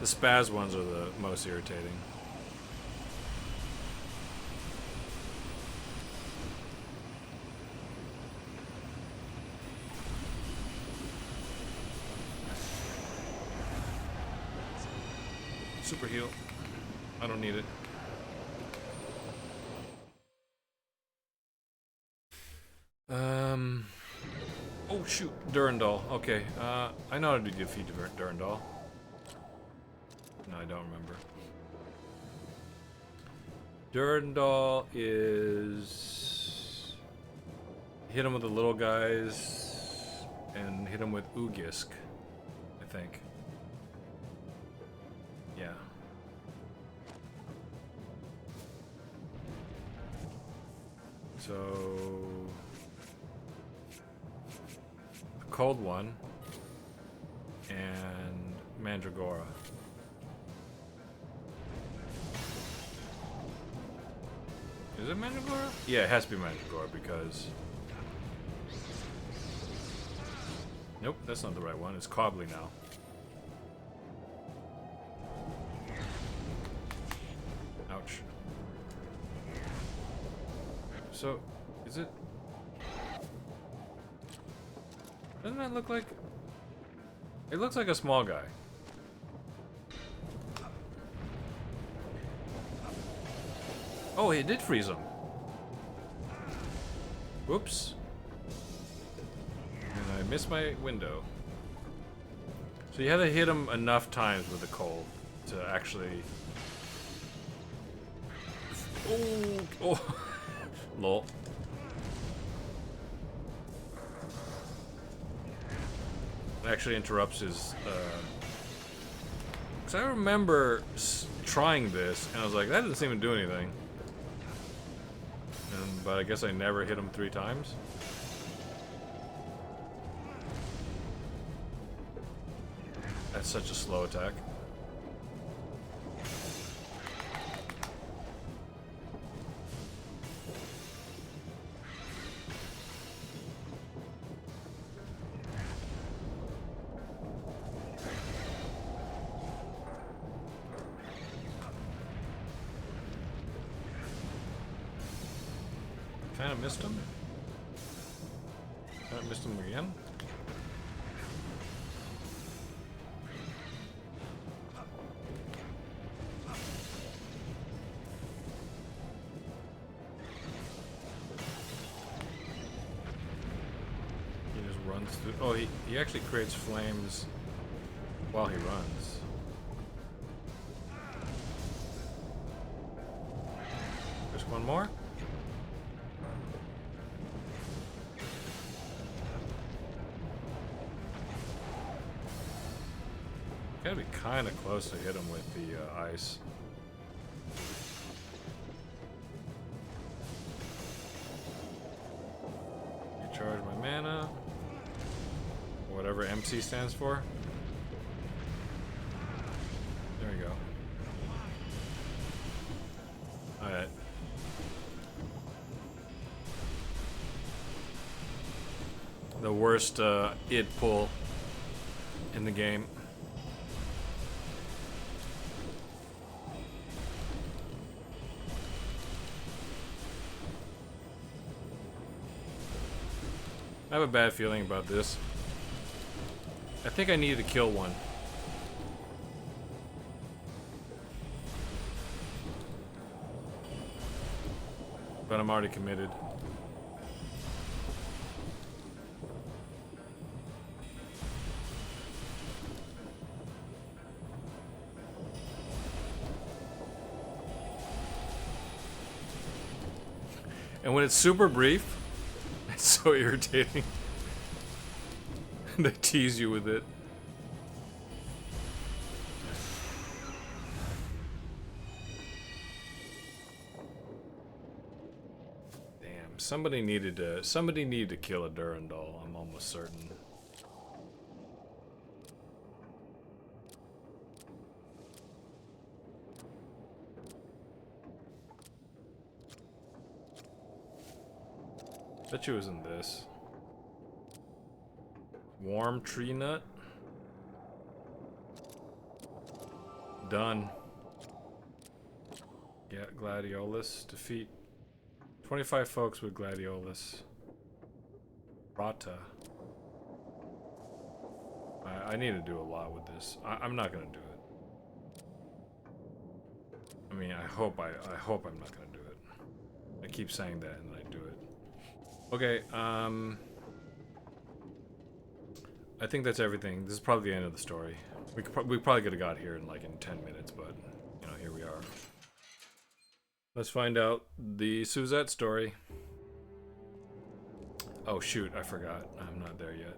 The spaz ones are the most irritating. Super heal. I don't need it. Oh shoot, Durandal. Okay, I know how to defeat Durandal. No, I don't remember. Durandal is... hit him with the little guys and hit him with Ugisk, I think. Yeah. So... a cold one and Mandragora. Is it Mandragora? Yeah, it has to be Mandragora because... Nope, that's not the right one. It's Cobbly now. Ouch. So, is it... Doesn't that look like... It looks like a small guy. Oh, it did freeze him. Whoops. And I missed my window. So you had to hit him enough times with the cold to actually... Oh! Oh! Lol. It actually interrupts his... Because I remember trying this, and I was like, that doesn't seem to do anything. But I guess I never hit him 3 times. That's such a slow attack. Kinda missed him. Kinda missed him again. He just runs through. Oh, he actually creates flames while he runs. Just one more. Gotta be kind of close to hit him with the ice. Recharge my mana. Whatever MC stands for. There we go. Alright. The worst id pull in the game. I have a bad feeling about this. I think I need to kill one. But I'm already committed. And when it's super brief, it's so irritating. They tease you with it. Damn, somebody needed to kill a Durandal, I'm almost certain. Bet you it was in this. Warm tree nut. Done. Get Gladiolus. Defeat 25 folks with Gladiolus. Rata. I need to do a lot with this. I'm not gonna do it. I mean, I hope I'm not gonna do it. I keep saying that and I do it. Okay, I think that's everything. This is probably the end of the story. We probably could have got here in like in 10 minutes, but you know, here we are. Let's find out the Suzette story. Oh shoot, I forgot. I'm not there yet.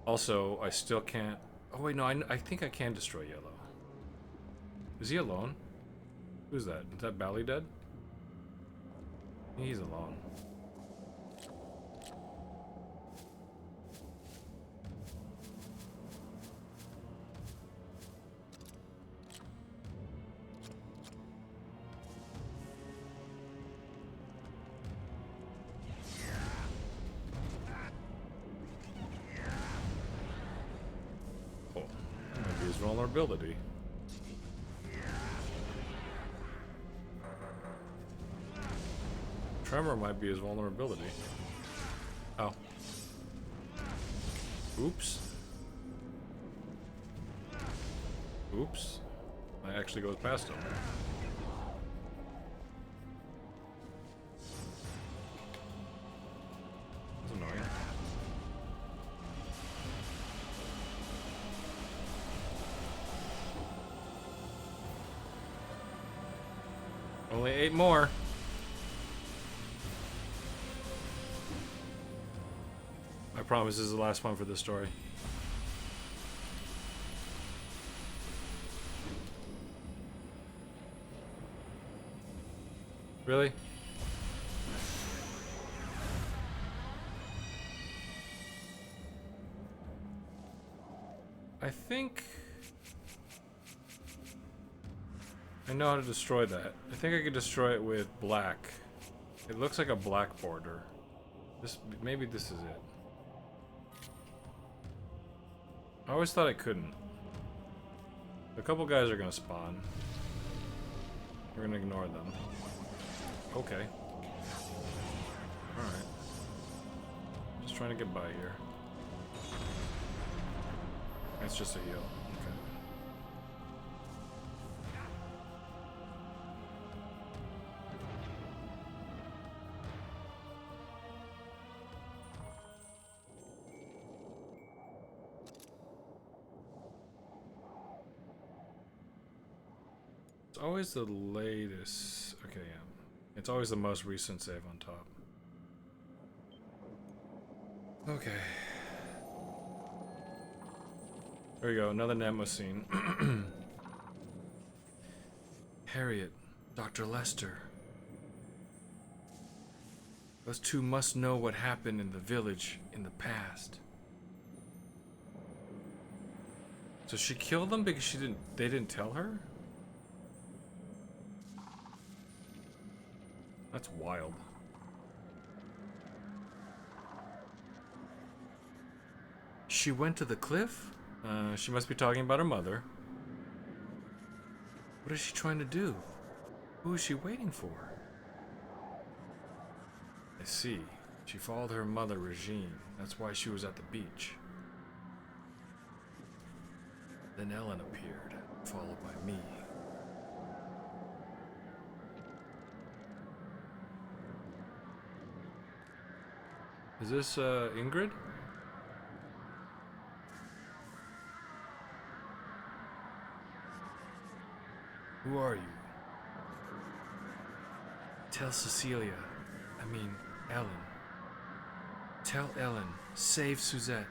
Also, I still can't... Oh wait, no, I think I can destroy Yellow. Is he alone? Who's that? Is that Bally dead? He's alone. Vulnerability. Tremor might be his vulnerability. Oh. Oops. Oops. I actually goes past him. That's annoying. Only 8 more. I promise this is the last one for this story. Really? I think I know how to destroy that. I think I could destroy it with black. It looks like a black border. Maybe this is it. I always thought I couldn't. A couple guys are gonna spawn. We're gonna ignore them. Okay. Alright. Just trying to get by here. That's just a heal. Okay. It's always the latest. Okay, yeah. It's always the most recent save on top. Okay. There we go, another Nemosine. Harriet, Dr. Lester. Those two must know what happened in the village in the past. So she killed them because they didn't tell her? That's wild. She went to the cliff? She must be talking about her mother. What is she trying to do? Who is she waiting for? I see. She followed her mother, Regine. That's why she was at the beach. Then Ellen appeared, followed by me. Is this, Ingrid? Who are you? Tell Cecilia. mean, Ellen. Tell Ellen. Save Suzette.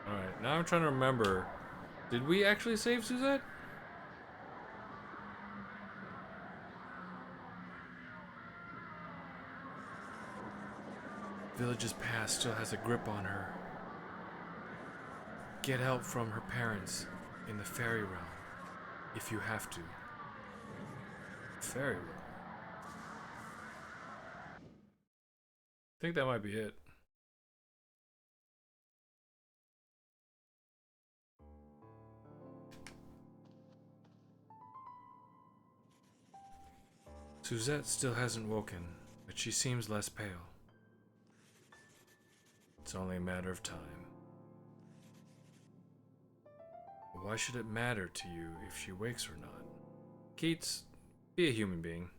Alright, now I'm trying to remember. Did we actually save Suzette? Village's past still has a grip on her. Get help from her parents in the fairy realm, if you have to. Fairy realm? I think that might be it. Suzette still hasn't woken, but she seems less pale. It's only a matter of time. Why should it matter to you if she wakes or not? Keats, be a human being.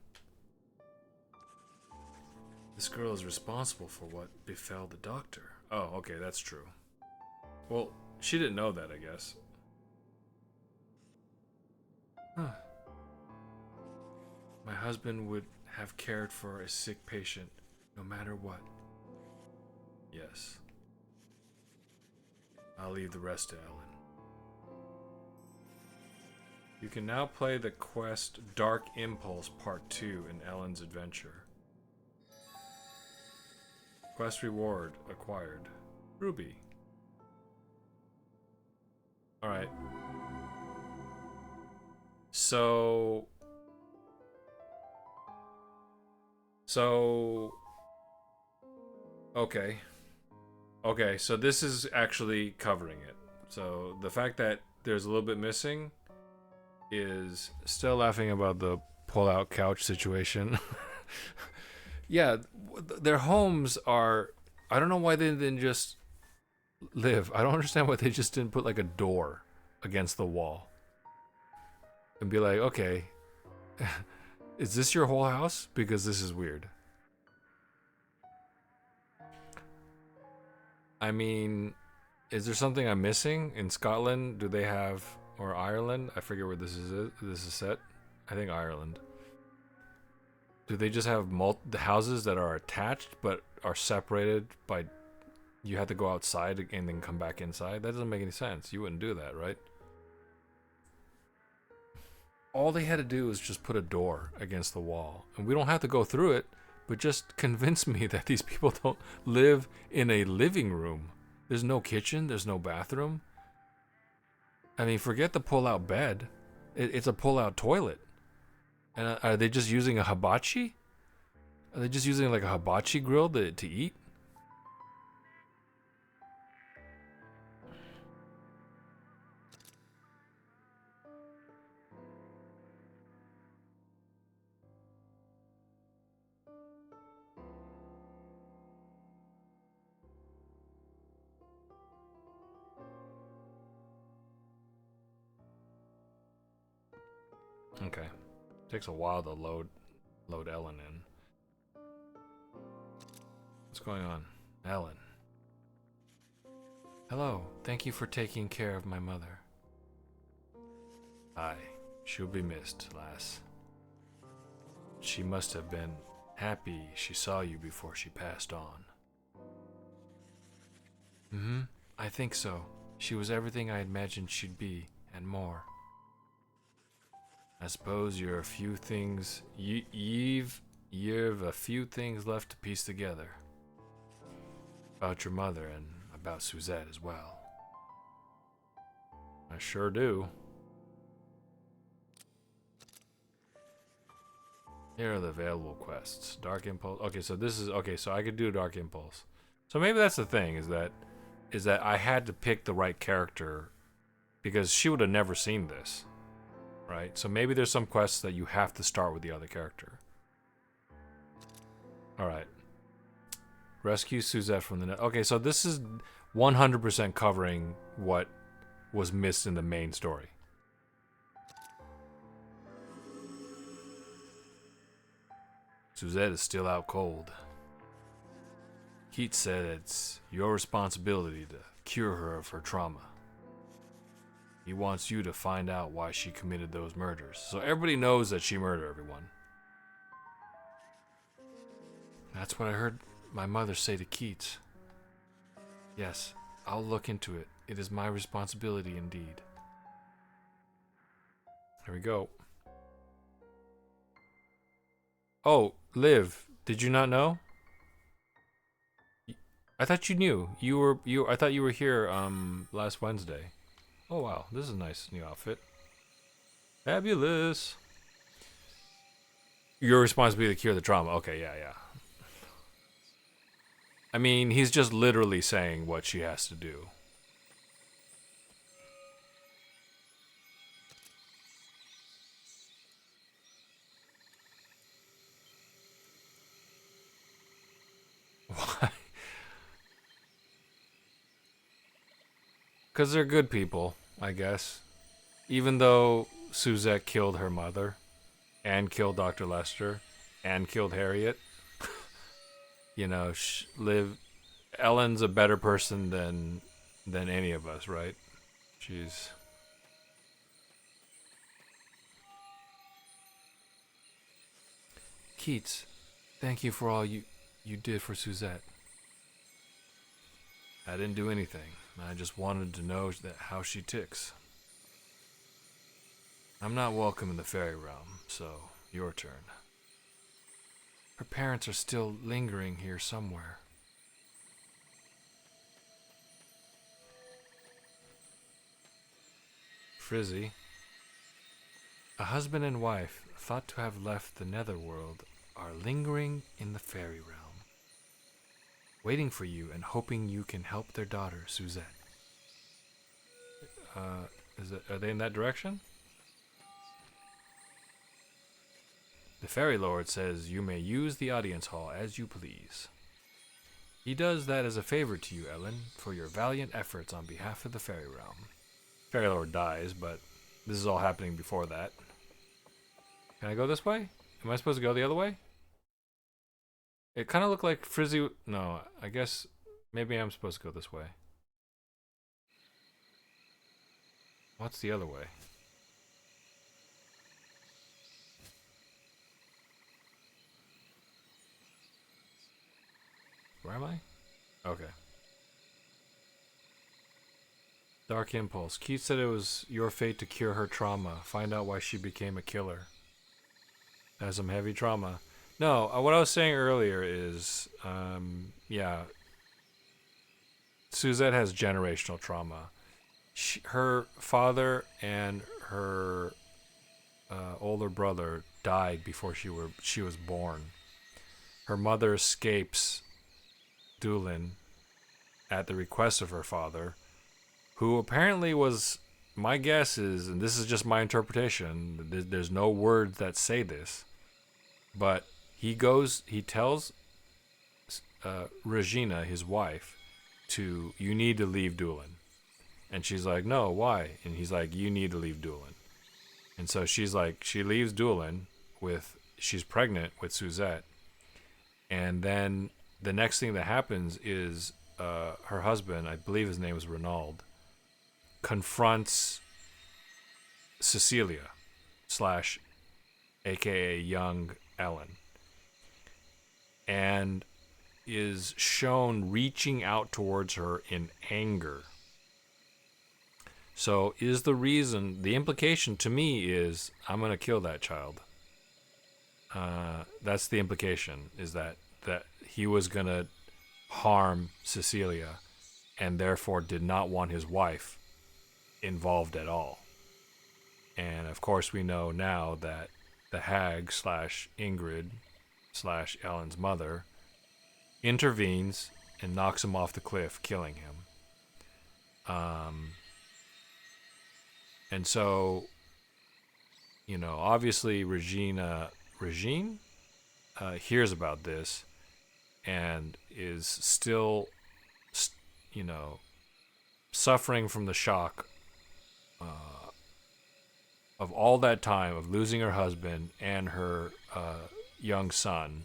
This girl is responsible for what befell the doctor. Oh, okay, that's true. Well, she didn't know that, I guess. Huh. My husband would have cared for a sick patient, no matter what. Yes. I'll leave the rest to Ellen. You can now play the quest Dark Impulse Part 2 in Ellen's adventure. Quest reward acquired. Ruby. Alright. So... Okay. Okay, so this is actually covering it. So the fact that there's a little bit missing is still laughing about the pull-out couch situation. Yeah, their homes are... I don't know why they didn't just live. I don't understand why they just didn't put like a door against the wall. And be like, okay, is this your whole house? Because this is weird. I mean, is there something I'm missing? In Scotland, do they have... Or Ireland? I forget where this is set. I think Ireland. Do they just have the houses that are attached but are separated by... You have to go outside and then come back inside? That doesn't make any sense. You wouldn't do that, right? All they had to do was just put a door against the wall. And we don't have to go through it, but just convince me that these people don't live in a living room. There's no kitchen. There's no bathroom. I mean, forget the pull-out bed. It's a pull-out toilet. And are they just using a hibachi? Are they just using like a hibachi grill to eat? Okay. Takes a while to load Ellen in. What's going on? Ellen. Hello. Thank you for taking care of my mother. Aye. She'll be missed, lass. She must have been happy she saw you before she passed on. Mm-hmm. I think so. She was everything I imagined she'd be, and more. I suppose you're a few things... You've a few things left to piece together. About your mother and about Suzette as well. I sure do. Here are the available quests. Dark Impulse. Okay, so this is... Okay, so I could do Dark Impulse. So maybe that's the thing, is that I had to pick the right character because she would have never seen this. Right? So maybe there's some quests that you have to start with the other character. Alright. Rescue Suzette from the net. Okay, so this is 100% covering what was missed in the main story. Suzette is still out cold. Keats said it's your responsibility to cure her of her trauma. He wants you to find out why she committed those murders. So everybody knows that she murdered everyone. That's what I heard my mother say to Keats. Yes, I'll look into it. It is my responsibility indeed. Here we go. Oh, Liv, did you not know? I thought you knew. I thought you were here last Wednesday. Oh wow, this is a nice new outfit. Fabulous. Your responsibility to cure the trauma. Okay, yeah. I mean, he's just literally saying what she has to do. Why? Because they're good people, I guess. Even though Suzette killed her mother, and killed Dr. Lester, and killed Harriet, you know, Ellen's a better person than any of us, right? She's Keats. Thank you for all you did for Suzette. I didn't do anything. I just wanted to know how she ticks. I'm not welcome in the fairy realm, so your turn. Her parents are still lingering here somewhere. Frizzy. A husband and wife, thought to have left the netherworld, are lingering in the fairy realm, waiting for you and hoping you can help their daughter, Suzette. Are they in that direction? The Fairy Lord says you may use the audience hall as you please. He does that as a favor to you, Ellen, for your valiant efforts on behalf of the Fairy Realm. Fairy Lord dies, but this is all happening before that. Can I go this way? Am I supposed to go the other way? It kind of looked like Frizzy... No, I guess maybe I'm supposed to go this way. What's the other way? Where am I? Okay. Dark Impulse. Keith said it was your fate to cure her trauma. Find out why she became a killer. Has some heavy trauma. No, what I was saying earlier is, yeah, Suzette has generational trauma. Her father and her older brother died before she was born. Her mother escapes Doolin at the request of her father, who apparently was, my guess is, and this is just my interpretation, there's no words that say this, but he tells Regina, his wife, you need to leave Doolin. And she's like, no, why? And he's like, you need to leave Doolin. And so she's like, she leaves Doolin she's pregnant with Suzette. And then the next thing that happens is her husband, I believe his name was Renaud, confronts Cecilia / aka young Ellen, and is shown reaching out towards her in anger. So the implication to me is, I'm going to kill that child. That's the implication, is that he was going to harm Cecilia and therefore did not want his wife involved at all. And of course we know now that the hag / Ingrid / Ellen's mother intervenes and knocks him off the cliff, killing him. And so, you know, obviously Regine hears about this and is still, you know, suffering from the shock of all that time of losing her husband and her young son,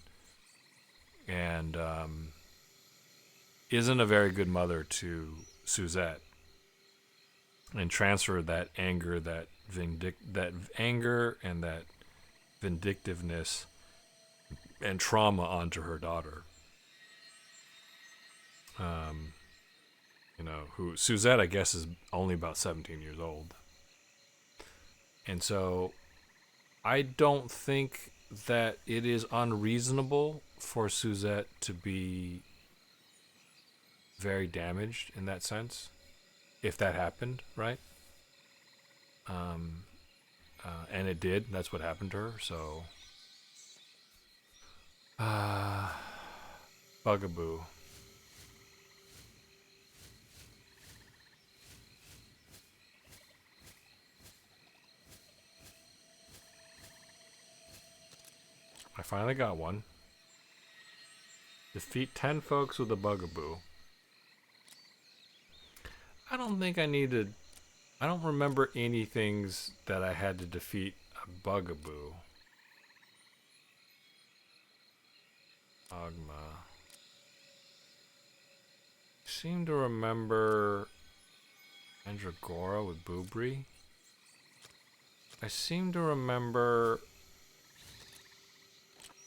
and isn't a very good mother to Suzette, and transferred that anger, that anger and that vindictiveness and trauma onto her daughter. Who Suzette, I guess, is only about 17 years old. And so I don't think that it is unreasonable for Suzette to be very damaged in that sense, if that happened, right? And it did. That's what happened to her. So, bugaboo. I finally got one. Defeat 10 folks with a bugaboo. I don't think I needed. I don't remember any things that I had to defeat a bugaboo. Agma. I seem to remember Mandragora with Boobri. I seem to remember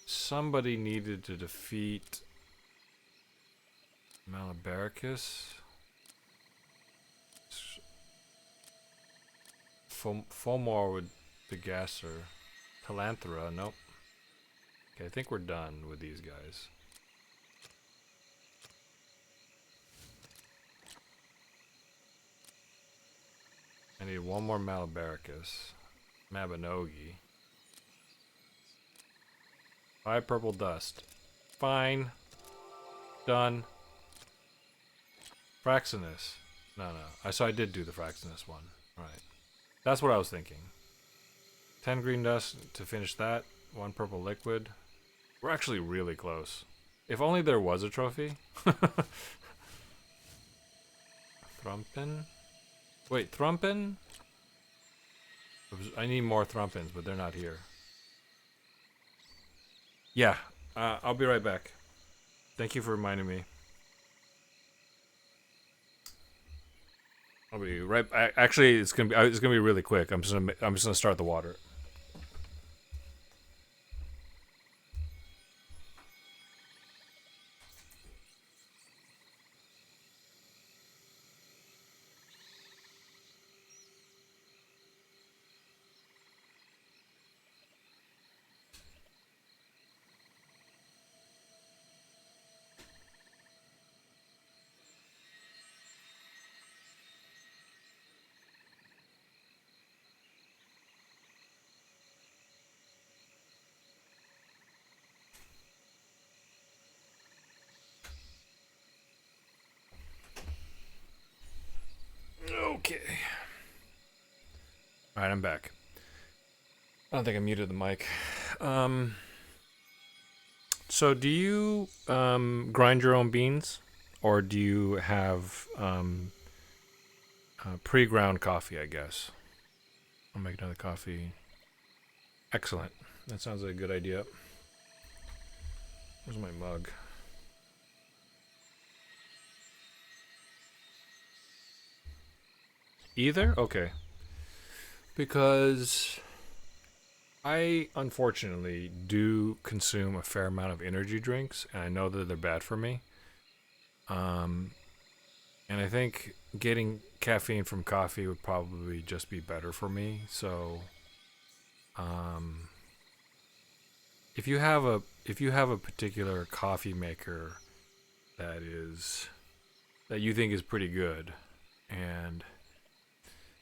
somebody needed to defeat Malabaricus. Fomor with the Gasser. Talanthra, nope. Okay, I think we're done with these guys. I need one more Malabaricus. Mabinogi. 5 purple dust. Fine. Done. Fraxinus. No. I did do the Fraxinus one. Alright. That's what I was thinking. 10 green dust to finish that. 1 purple liquid. We're actually really close. If only there was a trophy. Thrumpin? Wait, Thrumpin? I need more Thrumpins, but they're not here. Yeah, I'll be right back. Thank you for reminding me. I'll be right. Actually, it's gonna be really quick. I'm just gonna start the water. Okay. Alright, I'm back. I don't think I muted the mic. So do you grind your own beans? Or do you have pre-ground coffee, I guess? I'll make another coffee. Excellent. That sounds like a good idea. Where's my mug? Either? Okay. Because I unfortunately do consume a fair amount of energy drinks, and I know that they're bad for me. And I think getting caffeine from coffee would probably just be better for me. So, if you have a particular coffee maker that you think is pretty good and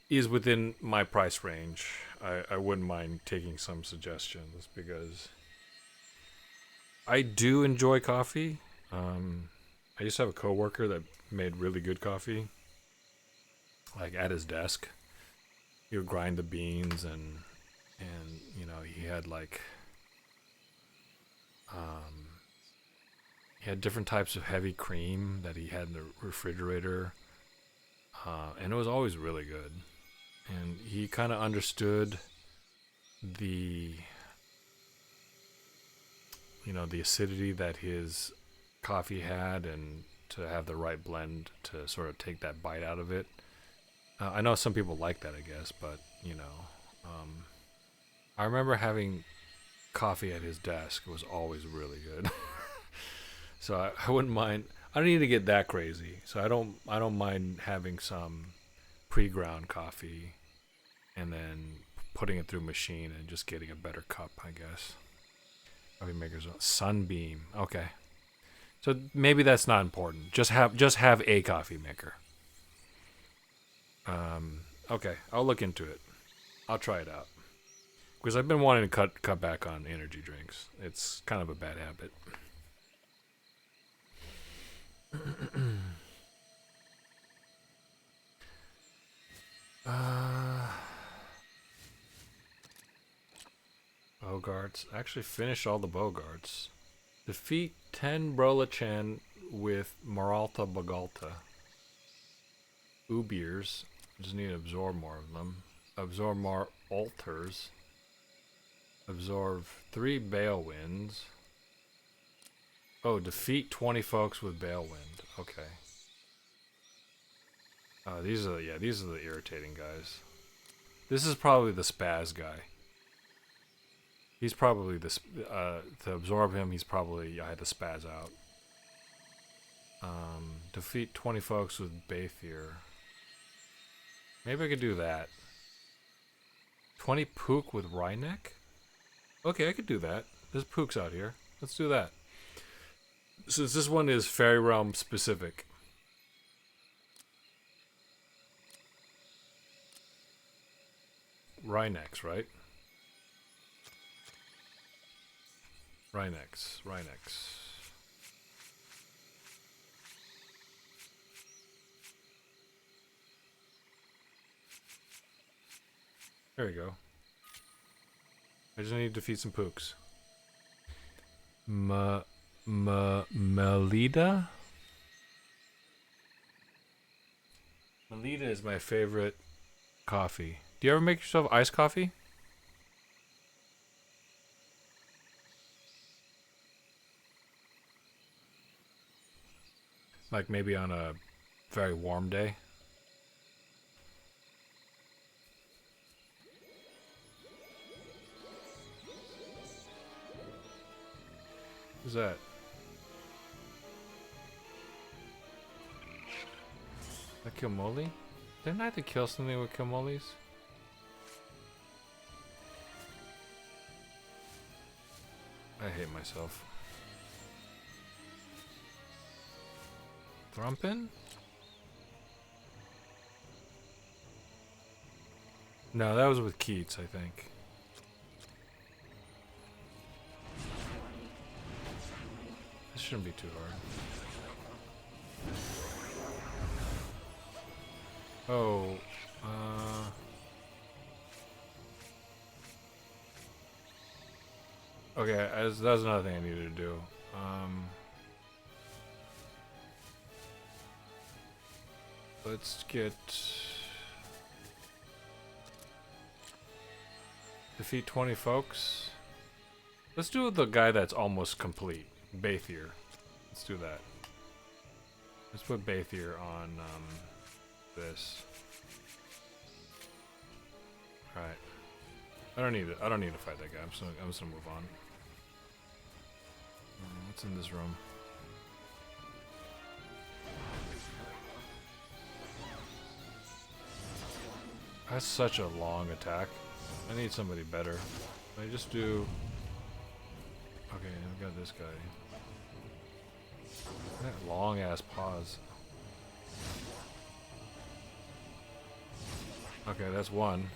is within my price range, I wouldn't mind taking some suggestions because I do enjoy coffee. I used to have a coworker that made really good coffee, like at his desk. He would grind the beans and he had like he had different types of heavy cream that he had in the refrigerator, and it was always really good. And he kind of understood the acidity that his coffee had, and to have the right blend to sort of take that bite out of it. I know some people like that, I guess, but you know, I remember having coffee at his desk. It was always really good. So I wouldn't mind. I don't need to get that crazy. So I don't mind having some pre-ground coffee and then putting it through machine and just getting a better cup, I guess. Coffee makers, Sunbeam. Okay. So maybe that's not important. Just have a coffee maker. Okay, I'll look into it. I'll try it out. Because I've been wanting to cut back on energy drinks. It's kind of a bad habit. Bogarts. I actually finished all the Bogarts. Defeat 10 Brolachan with Maralta Bagalta. Ubiers. Just need to absorb more of them. Absorb more altars. Absorb 3 Balewinds. Oh, defeat 20 folks with Balewind. Okay. These are the irritating guys. This is probably the spaz guy. He's probably the to absorb him. He's probably I had to spaz out. Defeat 20 folks with Bathier. Maybe I could do that. 20 Pook with Rhyneck? Okay, I could do that. There's Pooks out here. Let's do that. Since this one is Fairy Realm specific. Rhynecks, right? Rhynecks. There we go. I just need to defeat some Pooks. Melida? Melida is my favorite coffee. Do you ever make yourself iced coffee? Like maybe on a very warm day? Who's that? A Kilmoli? Didn't I have to kill something with Kilmolis? I hate myself. Thrumpin? No, that was with Keats, I think. This shouldn't be too hard. Oh, okay, that's another thing I needed to do. Let's get... Defeat 20 folks. Let's do the guy that's almost complete. Bathier. Let's do that. Let's put Bathier on, this. Alright. I don't need to fight that guy. I'm just gonna move on. What's in this room? That's such a long attack. I need somebody better. Can I just do... Okay, I've got this guy. That long ass pause. Okay, that's one.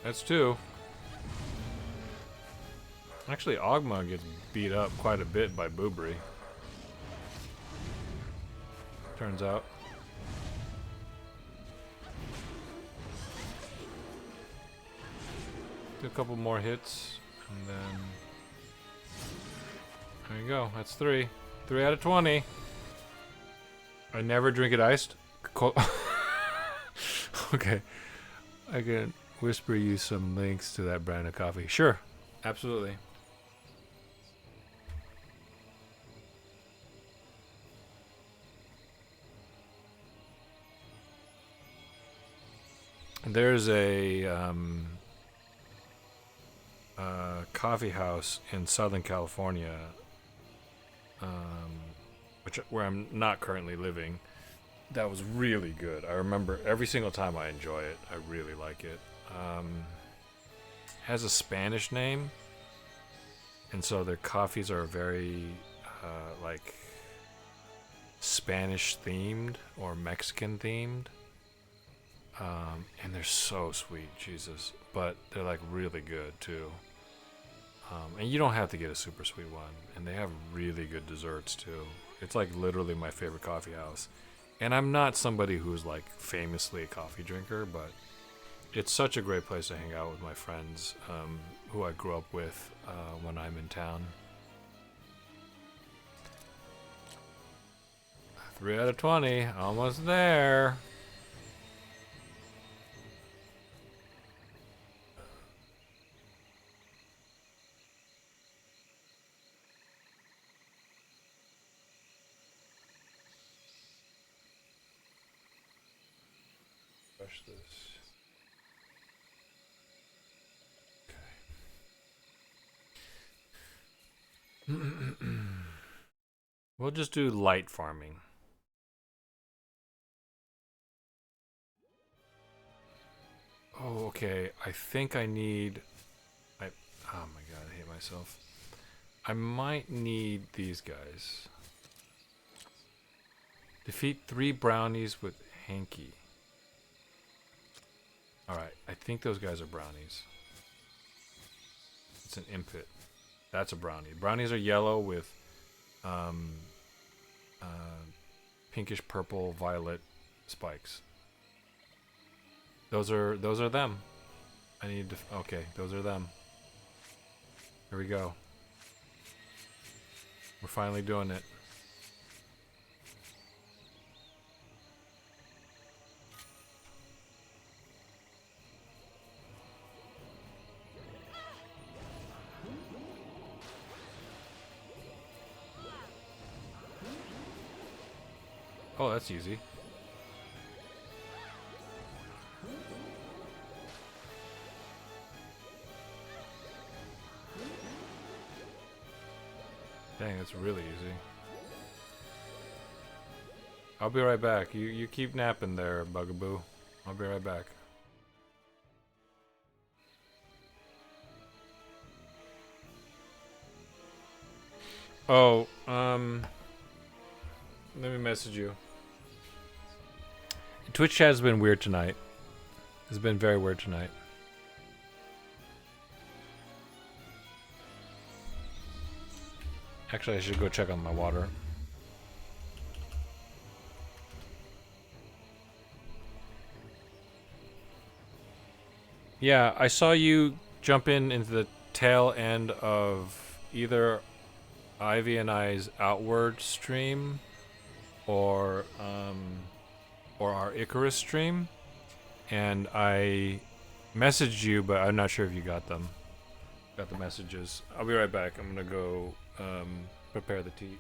That's two. Actually, Ogma gets beat up quite a bit by Boobry. Turns out. Do a couple more hits, and then there you go. That's 3. 3 out of 20. I never drink it iced. Okay. I can whisper you some links to that brand of coffee. Sure. Absolutely. There's a coffee house in Southern California, where I'm not currently living. That was really good. I remember every single time I enjoy it. I really like it. Has a Spanish name, and so their coffees are very like Spanish themed or Mexican themed. And they're so sweet, Jesus. But they're like really good too. And you don't have to get a super sweet one. And they have really good desserts too. It's like literally my favorite coffee house. And I'm not somebody who's like famously a coffee drinker, but it's such a great place to hang out with my friends who I grew up with when I'm in town. 3 out of 20, almost there. Brush this. Okay. We'll just do light farming. Oh, okay. I think I need... oh my god, I hate myself. I might need these guys. Defeat 3 brownies with Hanky. Alright, I think those guys are brownies. It's an impit. That's a brownie. Brownies are yellow with pinkish purple violet spikes. Those are them. I need to... Okay, those are them. Here we go. We're finally doing it. Oh, that's easy. Dang, that's really easy. I'll be right back. You keep napping there, Bugaboo. I'll be right back. Oh, let me message you. Twitch chat has been weird tonight. It's been very weird tonight. Actually, I should go check on my water. Yeah, I saw you jump into the tail end of either Ivy and I's Outward stream or our Icarus stream, and I messaged you, but I'm not sure if you got them. Got the messages. I'll be right back. I'm gonna go prepare the tea.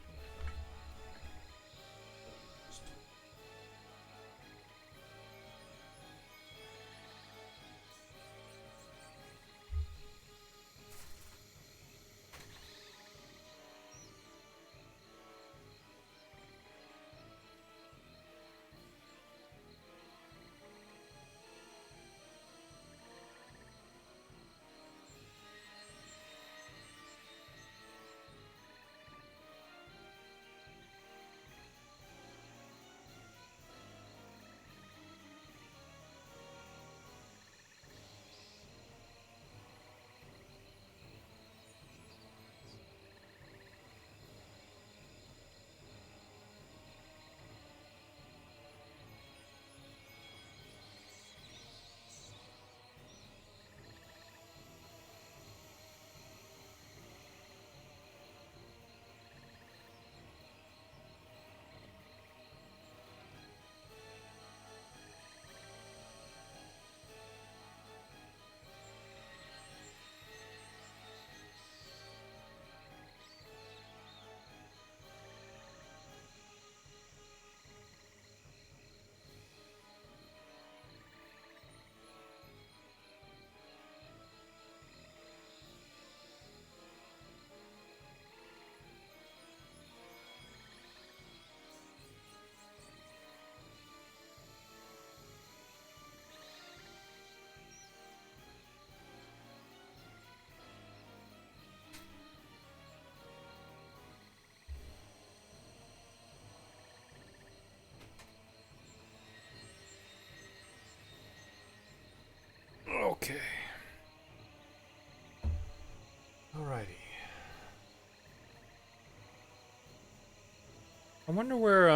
I wonder where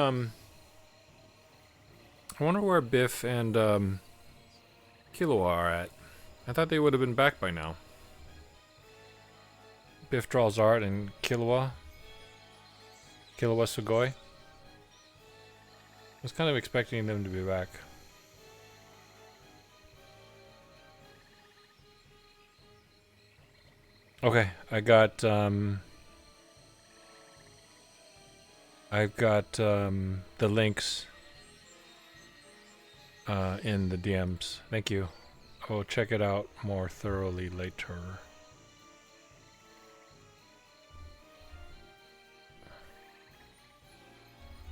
Biff and Killua are at. I thought they would have been back by now. Biff draws art and Killua Sugoi. I was kind of expecting them to be back. Okay, I've got the links in the DMs. Thank you. I will check it out more thoroughly later.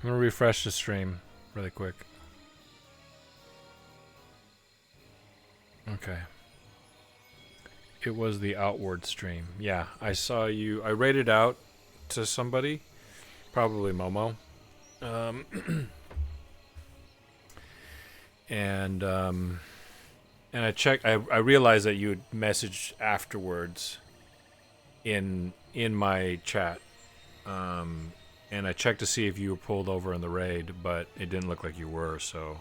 I'm gonna refresh the stream really quick. Okay. It was the outward stream. Yeah, I saw you. I rated out to somebody, probably Momo. And I checked. I realized that you had messaged afterwards in my chat. And I checked to see if you were pulled over in the raid, but it didn't look like you were. So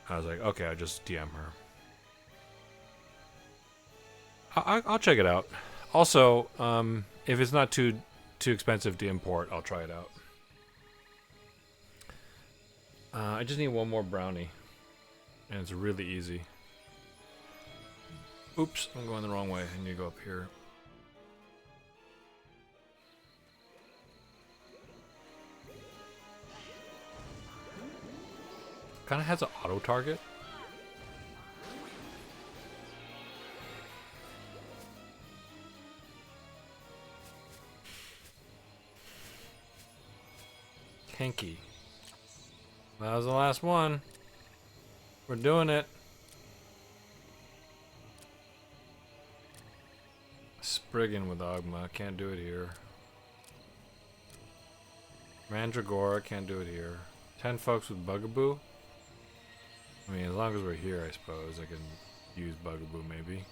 I was like, okay, I'll just DM her. I'll check it out. Also, if it's not too expensive to import, I'll try it out. I just need one more brownie, and it's really easy. Oops, I'm going the wrong way. I need to go up here. Kind of has an auto target. Hanky. That was the last one. We're doing it. Spriggan with Ogma. Can't do it here. Mandragora. Can't do it here. 10 folks with Bugaboo. I mean, as long as we're here, I suppose I can use Bugaboo maybe.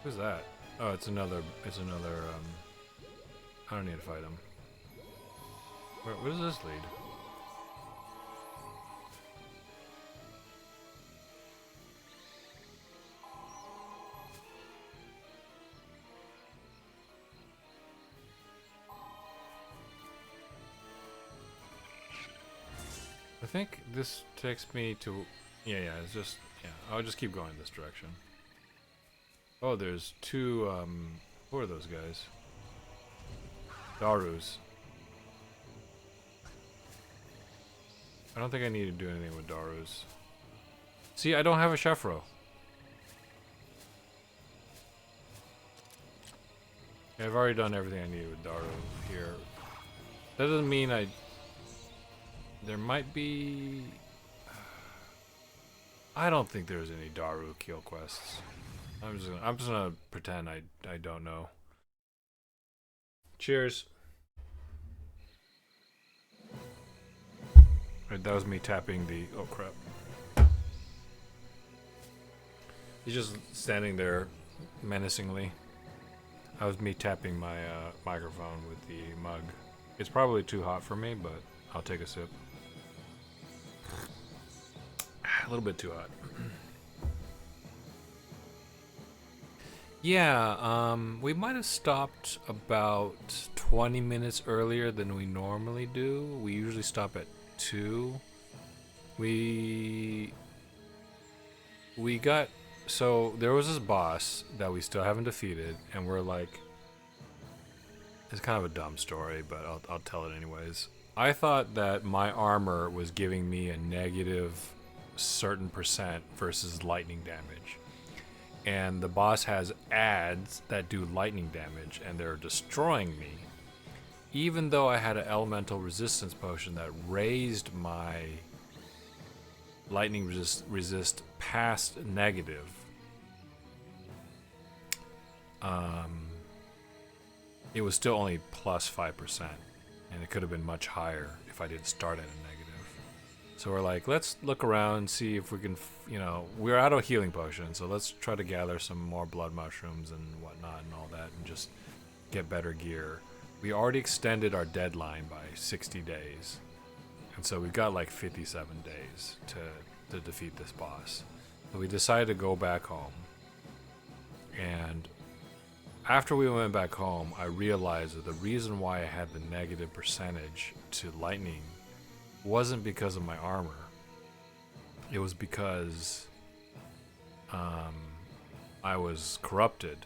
Who's that? Oh, it's another, I don't need to fight him. Where does this lead? I think this takes me to, yeah, it's just, yeah, I'll just keep going this direction. Oh, there's two, who are those guys? Darus. I don't think I need to do anything with Darus. See, I don't have a Chefro. Yeah, I've already done everything I need with Daru here. That doesn't mean there might be... I don't think there's any Daru kill quests. I'm just gonna pretend I don't know. Cheers. Right, that was me tapping the... Oh crap. He's just standing there menacingly. That was me tapping my microphone with the mug. It's probably too hot for me, but I'll take a sip. A little bit too hot. Yeah, we might have stopped about 20 minutes earlier than we normally do. We usually stop at 2. We got... So, there was this boss that we still haven't defeated, and we're like... It's kind of a dumb story, but I'll tell it anyways. I thought that my armor was giving me a negative certain percent versus lightning damage. And the boss has adds that do lightning damage, and they're destroying me. Even though I had an elemental resistance potion that raised my lightning resist past negative. It was still only plus 5%, and it could have been much higher if I didn't start at a negative. So we're like, let's look around and see if we can, we're out of healing potions, so let's try to gather some more blood mushrooms and whatnot and all that and just get better gear. We already extended our deadline by 60 days. And so we've got like 57 days to defeat this boss. So we decided to go back home. And after we went back home, I realized that the reason why I had the negative percentage to lightning wasn't because of my armor. It was because I was corrupted,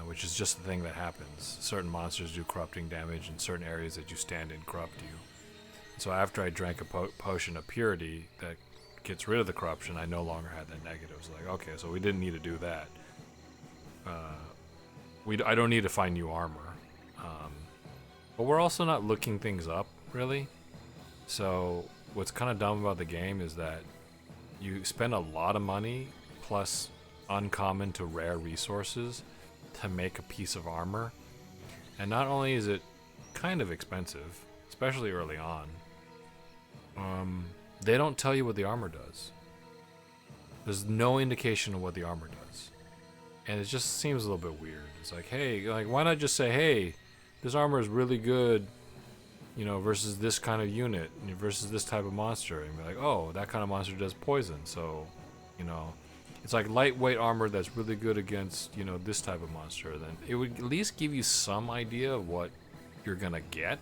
which is just the thing that happens. Certain monsters do corrupting damage, and certain areas that you stand in corrupt you. So after I drank a potion of purity that gets rid of the corruption, I no longer had that negative. It was like, okay, so we didn't need to do that. I don't need to find new armor. But we're also not looking things up, really. So what's kind of dumb about the game is that you spend a lot of money plus uncommon to rare resources to make a piece of armor. And not only is it kind of expensive, especially early on, they don't tell you what the armor does. There's no indication of what the armor does. And it just seems a little bit weird. It's like, hey, like, why not just say, hey, this armor is really good, versus this kind of unit, versus this type of monster. And be like, oh, that kind of monster does poison. So, it's like lightweight armor that's really good against, this type of monster. Then it would at least give you some idea of what you're going to get.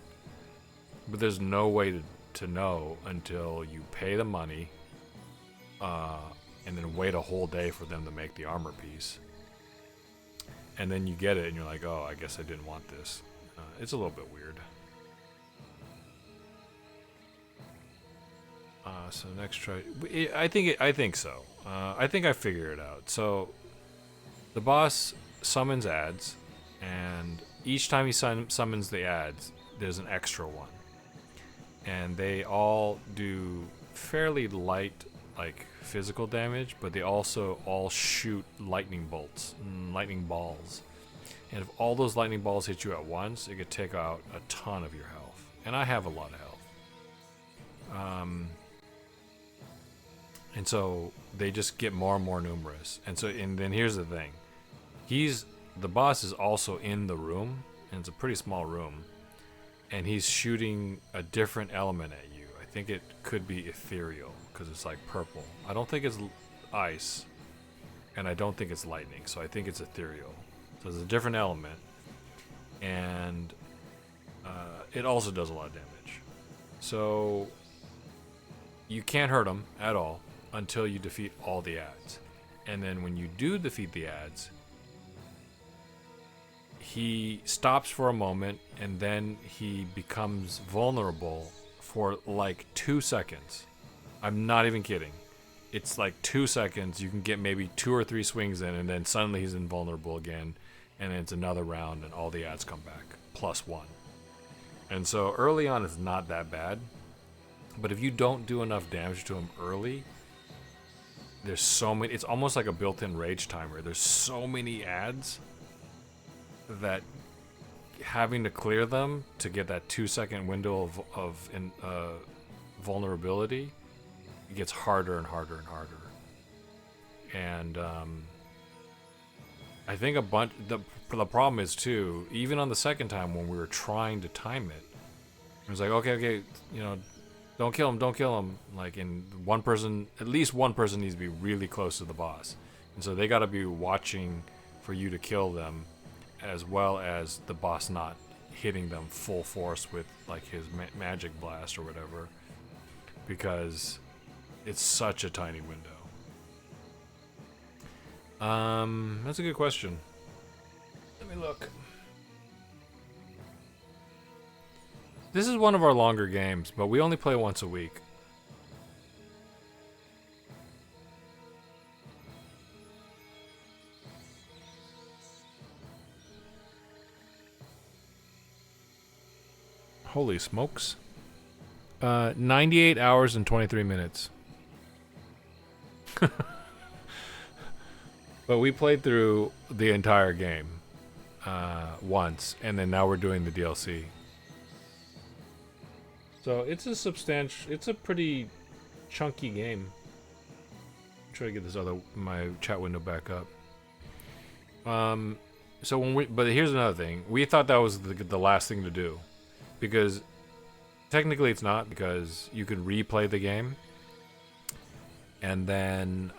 But there's no way to know until you pay the money and then wait a whole day for them to make the armor piece. And then you get it and you're like, oh, I guess I didn't want this. It's a little bit weird. So next try. I think so. I think I figured it out. So the boss summons ads, and each time he summons the ads, there's an extra one. And they all do fairly light, like, physical damage, but they also all shoot lightning bolts, lightning balls. And if all those lightning balls hit you at once, it could take out a ton of your health. And I have a lot of health. And so they just get more and more numerous. And then here's the thing. The boss is also in the room, and it's a pretty small room. And he's shooting a different element at you. I think it could be ethereal, because it's like purple. I don't think it's ice, and I don't think it's lightning, so I think it's ethereal. So it's a different element, and it also does a lot of damage. So you can't hurt him at all until you defeat all the ads. And then when you do defeat the ads, he stops for a moment, and then he becomes vulnerable for like 2 seconds. I'm not even kidding. It's like 2 seconds. You can get maybe 2 or 3 swings in, and then suddenly he's invulnerable again, and then it's another round, and all the ads come back, +1. And so early on, it's not that bad. But if you don't do enough damage to him early, there's so many. It's almost like a built-in rage timer. There's so many ads that having to clear them to get that 2-second window of vulnerability, it gets harder and harder and harder. And I think the problem is too, even on the second time when we were trying to time it, it was like, okay, don't kill him. Like, in at least one person needs to be really close to the boss. And so they got to be watching for you to kill them, as well as the boss not hitting them full force with like his magic blast or whatever, because it's such a tiny window. That's a good question. Let me look. This is one of our longer games, but we only play once a week. Holy smokes. 98 hours and 23 minutes. But we played through the entire game once, and then now we're doing the DLC. So it's a pretty chunky game. Try to get my chat window back up. So but here's another thing. We thought that was the last thing to do, because technically it's not, because you can replay the game and then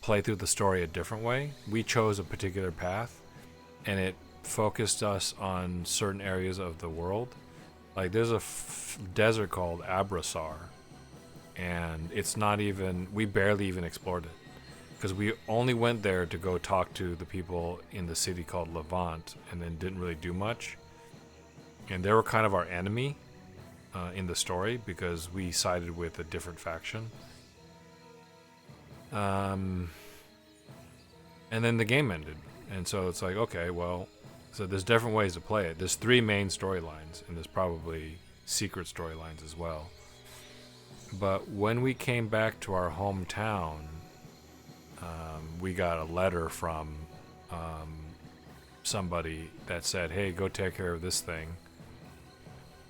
play through the story a different way. We chose a particular path, and it focused us on certain areas of the world. Like there's a desert called Abrasar, and it's not even, we barely even explored it, because we only went there to go talk to the people in the city called Levant, and then didn't really do much. And they were kind of our enemy in the story, because we sided with a different faction. And then the game ended, and so it's like, okay, well, so there's different ways to play it. There's 3 main storylines, and there's probably secret storylines as well. But when we came back to our hometown, we got a letter from somebody that said, hey, go take care of this thing.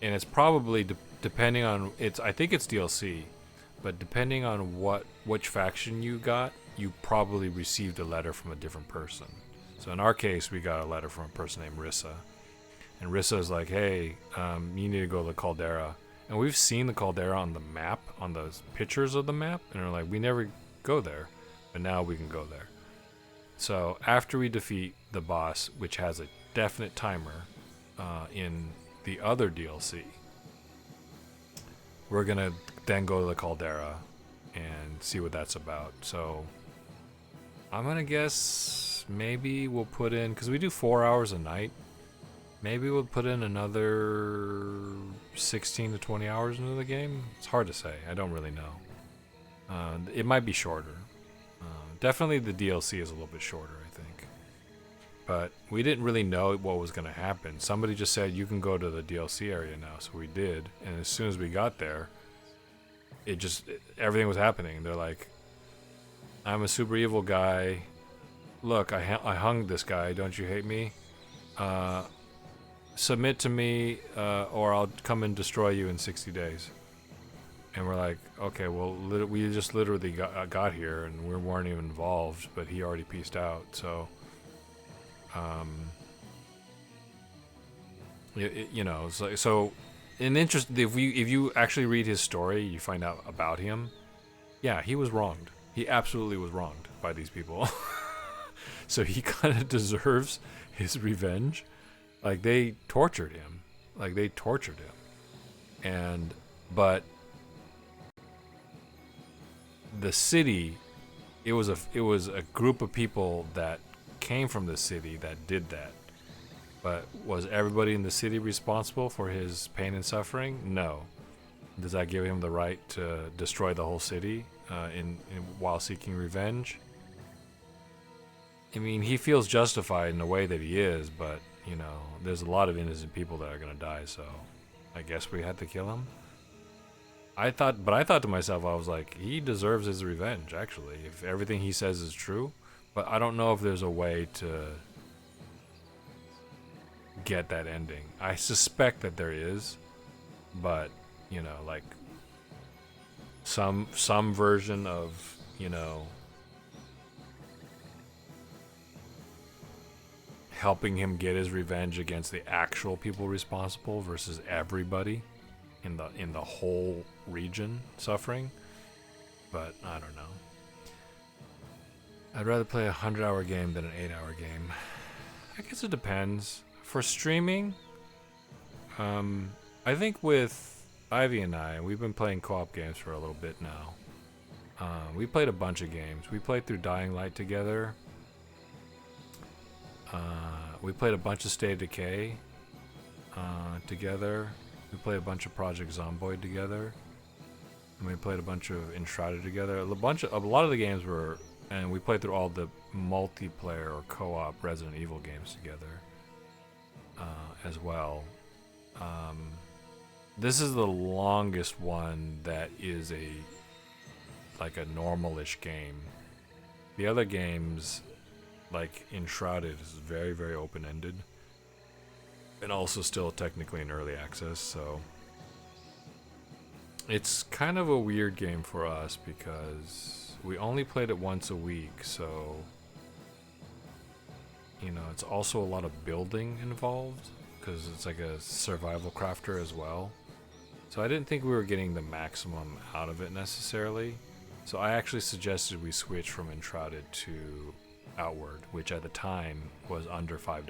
And it's probably, depending on, I think it's DLC, but depending on which faction you got, you probably received a letter from a different person. So in our case, we got a letter from a person named Rissa. And Rissa is like, hey, you need to go to the Caldera. And we've seen the Caldera on the map, on those pictures of the map, and we're like, we never go there, but now we can go there. So after we defeat the boss, which has a definite timer in the other DLC, we're gonna then go to the Caldera and see what that's about. So I'm gonna guess maybe we'll put in, because we do 4 hours a night, maybe we'll put in another 16 to 20 hours into the game. It's hard to say. I don't really know. It might be shorter. Definitely the DLC is a little bit shorter, I think. But we didn't really know what was going to happen. Somebody just said, you can go to the DLC area now. So we did. And as soon as we got there, everything was happening. They're like, I'm a super evil guy. Look, I hung this guy. Don't you hate me? Submit to me, or I'll come and destroy you in 60 days. And we're like, okay, well, we just literally got here, and we weren't even involved, but he already peaced out. So, so in interest, if you actually read his story, you find out about him. Yeah, he was wronged. He absolutely was wronged by these people. So he kind of deserves his revenge. Like, they tortured him. But the city, it was a group of people that came from the city that did that. But was everybody in the city responsible for his pain and suffering? No. Does that give him the right to destroy the whole city while seeking revenge? I mean, he feels justified in the way that he is, but, you know, there's a lot of innocent people that are going to die, so I guess we had to kill him. I thought to myself, I was like, he deserves his revenge, actually, if everything he says is true. But I don't know if there's a way to get that ending. I suspect that there is, but, you know, like, some version of, you know, helping him get his revenge against the actual people responsible versus everybody in the whole region suffering. But I don't know. I'd rather play a 100-hour game than an 8-hour game. I guess it depends. For streaming, I think with Ivy and I, we've been playing co-op games for a little bit now. We played a bunch of games. We played through Dying Light together. We played a bunch of State of Decay together. We played a bunch of Project Zomboid together. And we played a bunch of Enshrouded together. A lot of the games were, and we played through all the multiplayer or co-op Resident Evil games together as well. This is the longest one that is like a normal-ish game. The other games, like Enshrouded, is very, very open-ended, and also still technically in early access. So It's kind of a weird game for us because we only played it once a week, so you know, it's also a lot of building involved because it's like a survival crafter as well. So I didn't think we were getting the maximum out of it necessarily. So I actually suggested we switch from Enshrouded to Outward, which at the time was under $5.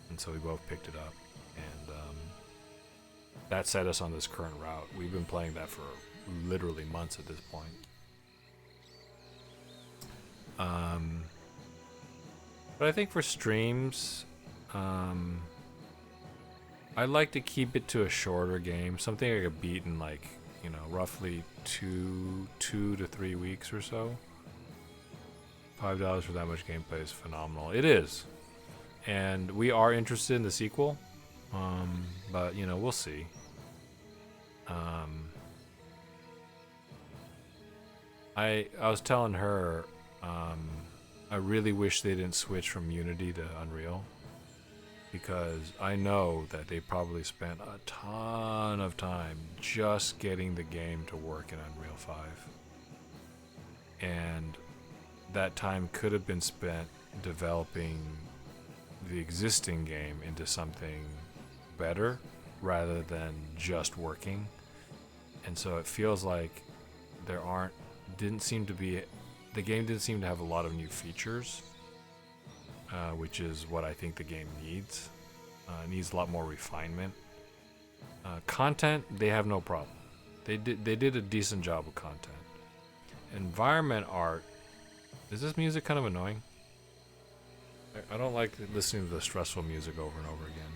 And so we both picked it up. And that set us on this current route. We've been playing that for literally months at this point. But I think for streams, I'd like to keep it to a shorter game, something I could beat in like, you know, roughly two to 3 weeks or so. $5 for that much gameplay is phenomenal. It is, and we are interested in the sequel, but you know, we'll see. I was telling her, I really wish they didn't switch from Unity to Unreal, because I know that they probably spent a ton of time just getting the game to work in Unreal 5. And that time could have been spent developing the existing game into something better rather than just working. And so it feels like the game didn't seem to have a lot of new features. Which is what I think the game needs. It needs a lot more refinement. Content, they have no problem. They did a decent job with content. Environment art, is this music kind of annoying? I don't like listening to the stressful music over and over again.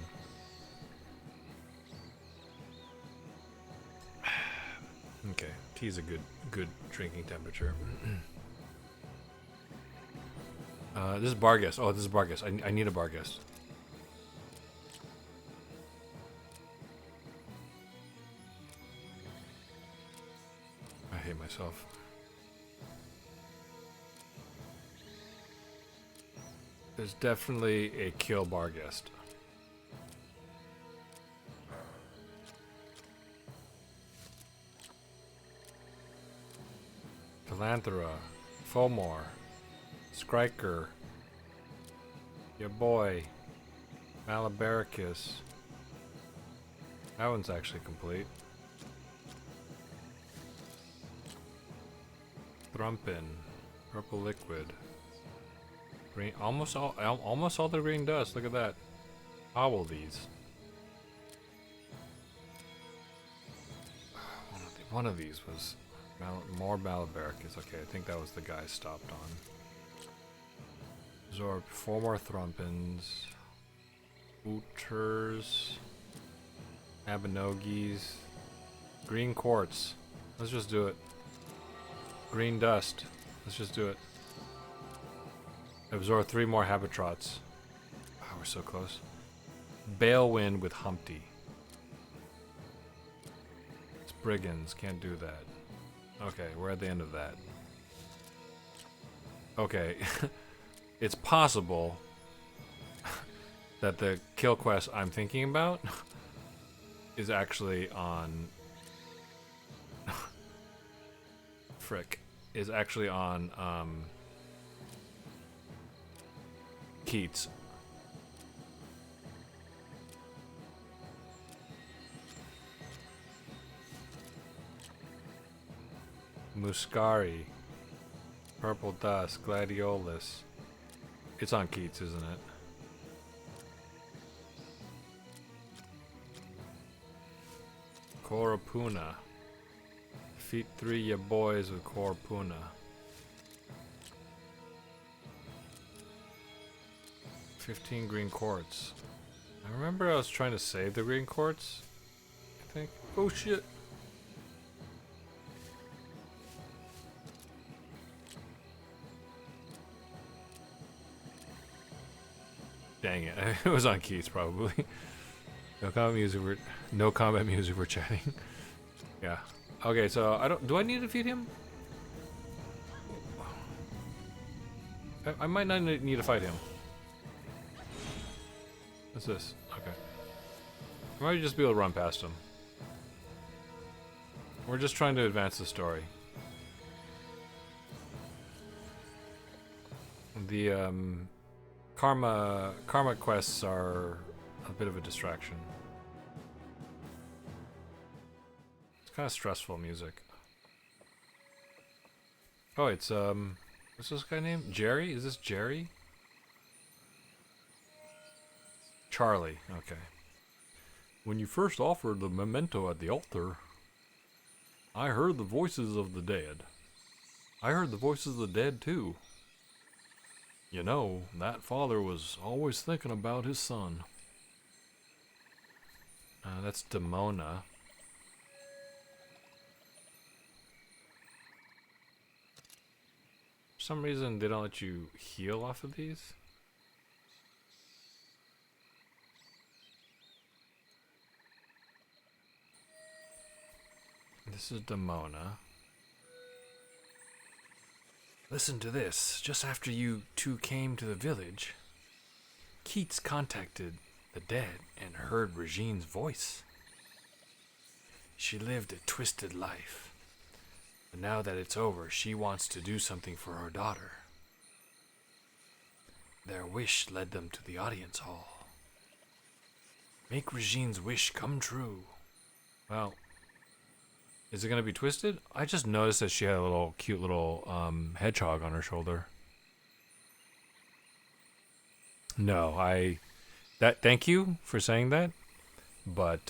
Okay, tea's a good drinking temperature. This is Barghest. Oh, this is Barghest. I need a Barghest. I hate myself. There's definitely a kill Barghest. Philanthera, Fomor, Skriker, your boy, Malabaricus. That one's actually complete. Thrumpin, Purple Liquid, green. Almost all the green dust. Look at that. Hobble these. One of these was more Malabaricus. Okay, I think that was the guy I stopped on. Absorb 4 more Thrumpins, Ooters, Abenogis, Green Quartz. Let's just do it. Green Dust. Let's just do it. Absorb 3 more Habitrots. Oh, we're so close. Balewind with Humpty. It's Brigands. Can't do that. Okay, we're at the end of that. Okay. It's possible that the kill quest I'm thinking about is actually on is actually on Keats. Muscari, Purple Dust, Gladiolus. It's on Keats, isn't it? Korapuna. Defeat 3 ya boys with Korapuna. 15 green quartz. I remember I was trying to save the green quartz, I think. Oh shit. Dang it. It was on Keats probably. No combat music we're chatting. Yeah. Okay, so do I need to feed him? I might not need to fight him. What's this? Okay. I might just be able to run past him. We're just trying to advance the story. The karma quests are a bit of a distraction. It's kind of stressful music. Oh, it's what's this guy named? Jerry? Is this Jerry? Charlie. Okay. When you first offered the memento at the altar, I heard the voices of the dead. I heard the voices of the dead too. You know, that father was always thinking about his son. That's Demona. For some reason, they don't let you heal off of these. This is Demona. Listen to this. Just after you two came to the village, Keats contacted the dead and heard Regine's voice. She lived a twisted life, but now that it's over, she wants to do something for her daughter. Their wish led them to the audience hall. Make Regine's wish come true. Well, is it going to be twisted? I just noticed that she had a little cute little hedgehog on her shoulder. No, thank you for saying that. But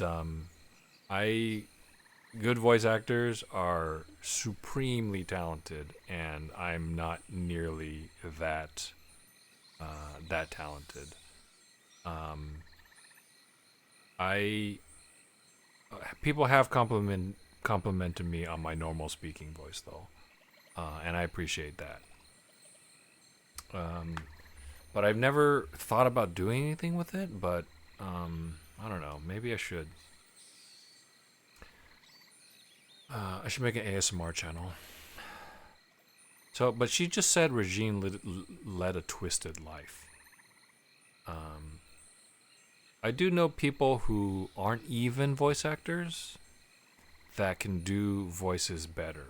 good voice actors are supremely talented, and I'm not nearly that talented. People have complimented me on my normal speaking voice though, and I appreciate that. But I've never thought about doing anything with it. But I don't know. Maybe I should. I should make an ASMR channel. So, but she just said Regine led a twisted life. I do know people who aren't even voice actors that can do voices better,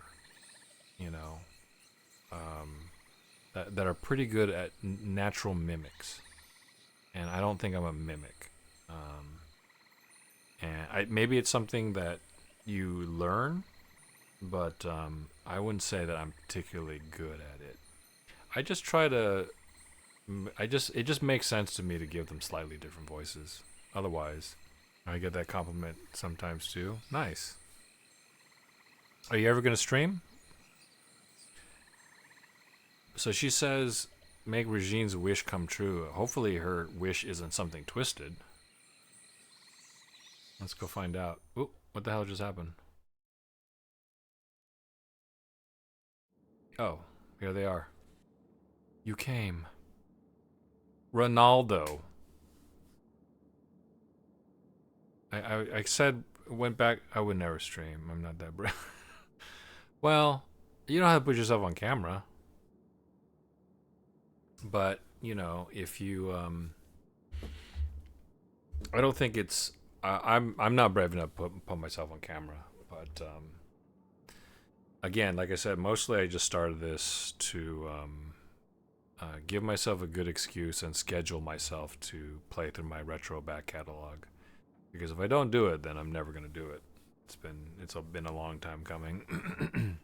you know, that are pretty good at natural mimics, and I don't think I'm a mimic. And maybe it's something that you learn, but I wouldn't say that I'm particularly good at it. I just try to. It just makes sense to me to give them slightly different voices. Otherwise, I get that compliment sometimes too. Nice. Are you ever gonna stream? So she says, make Regine's wish come true. Hopefully her wish isn't something twisted. Let's go find out. Oop, what the hell just happened? Oh, here they are. You came. Ronaldo. I said, went back, I would never stream. I'm not that brave. Well, you don't have to put yourself on camera. But, you know, if you, I don't think it's, I'm not brave enough to put myself on camera. But, again, like I said, mostly I just started this to, give myself a good excuse and schedule myself to play through my retro back catalog. Because if I don't do it, then I'm never going to do it. It's been a long time coming.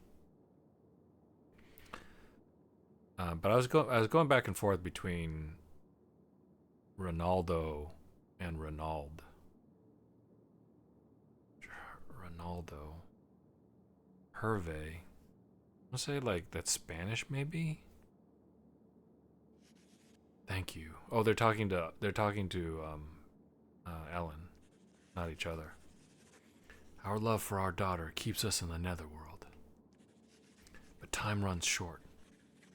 But I was going back and forth between Ronaldo and Ronald. Ronaldo. Hervé. I'll say like that's Spanish maybe. Thank you. Oh, they're talking to Ellen, not each other. Our love for our daughter keeps us in the netherworld. But time runs short.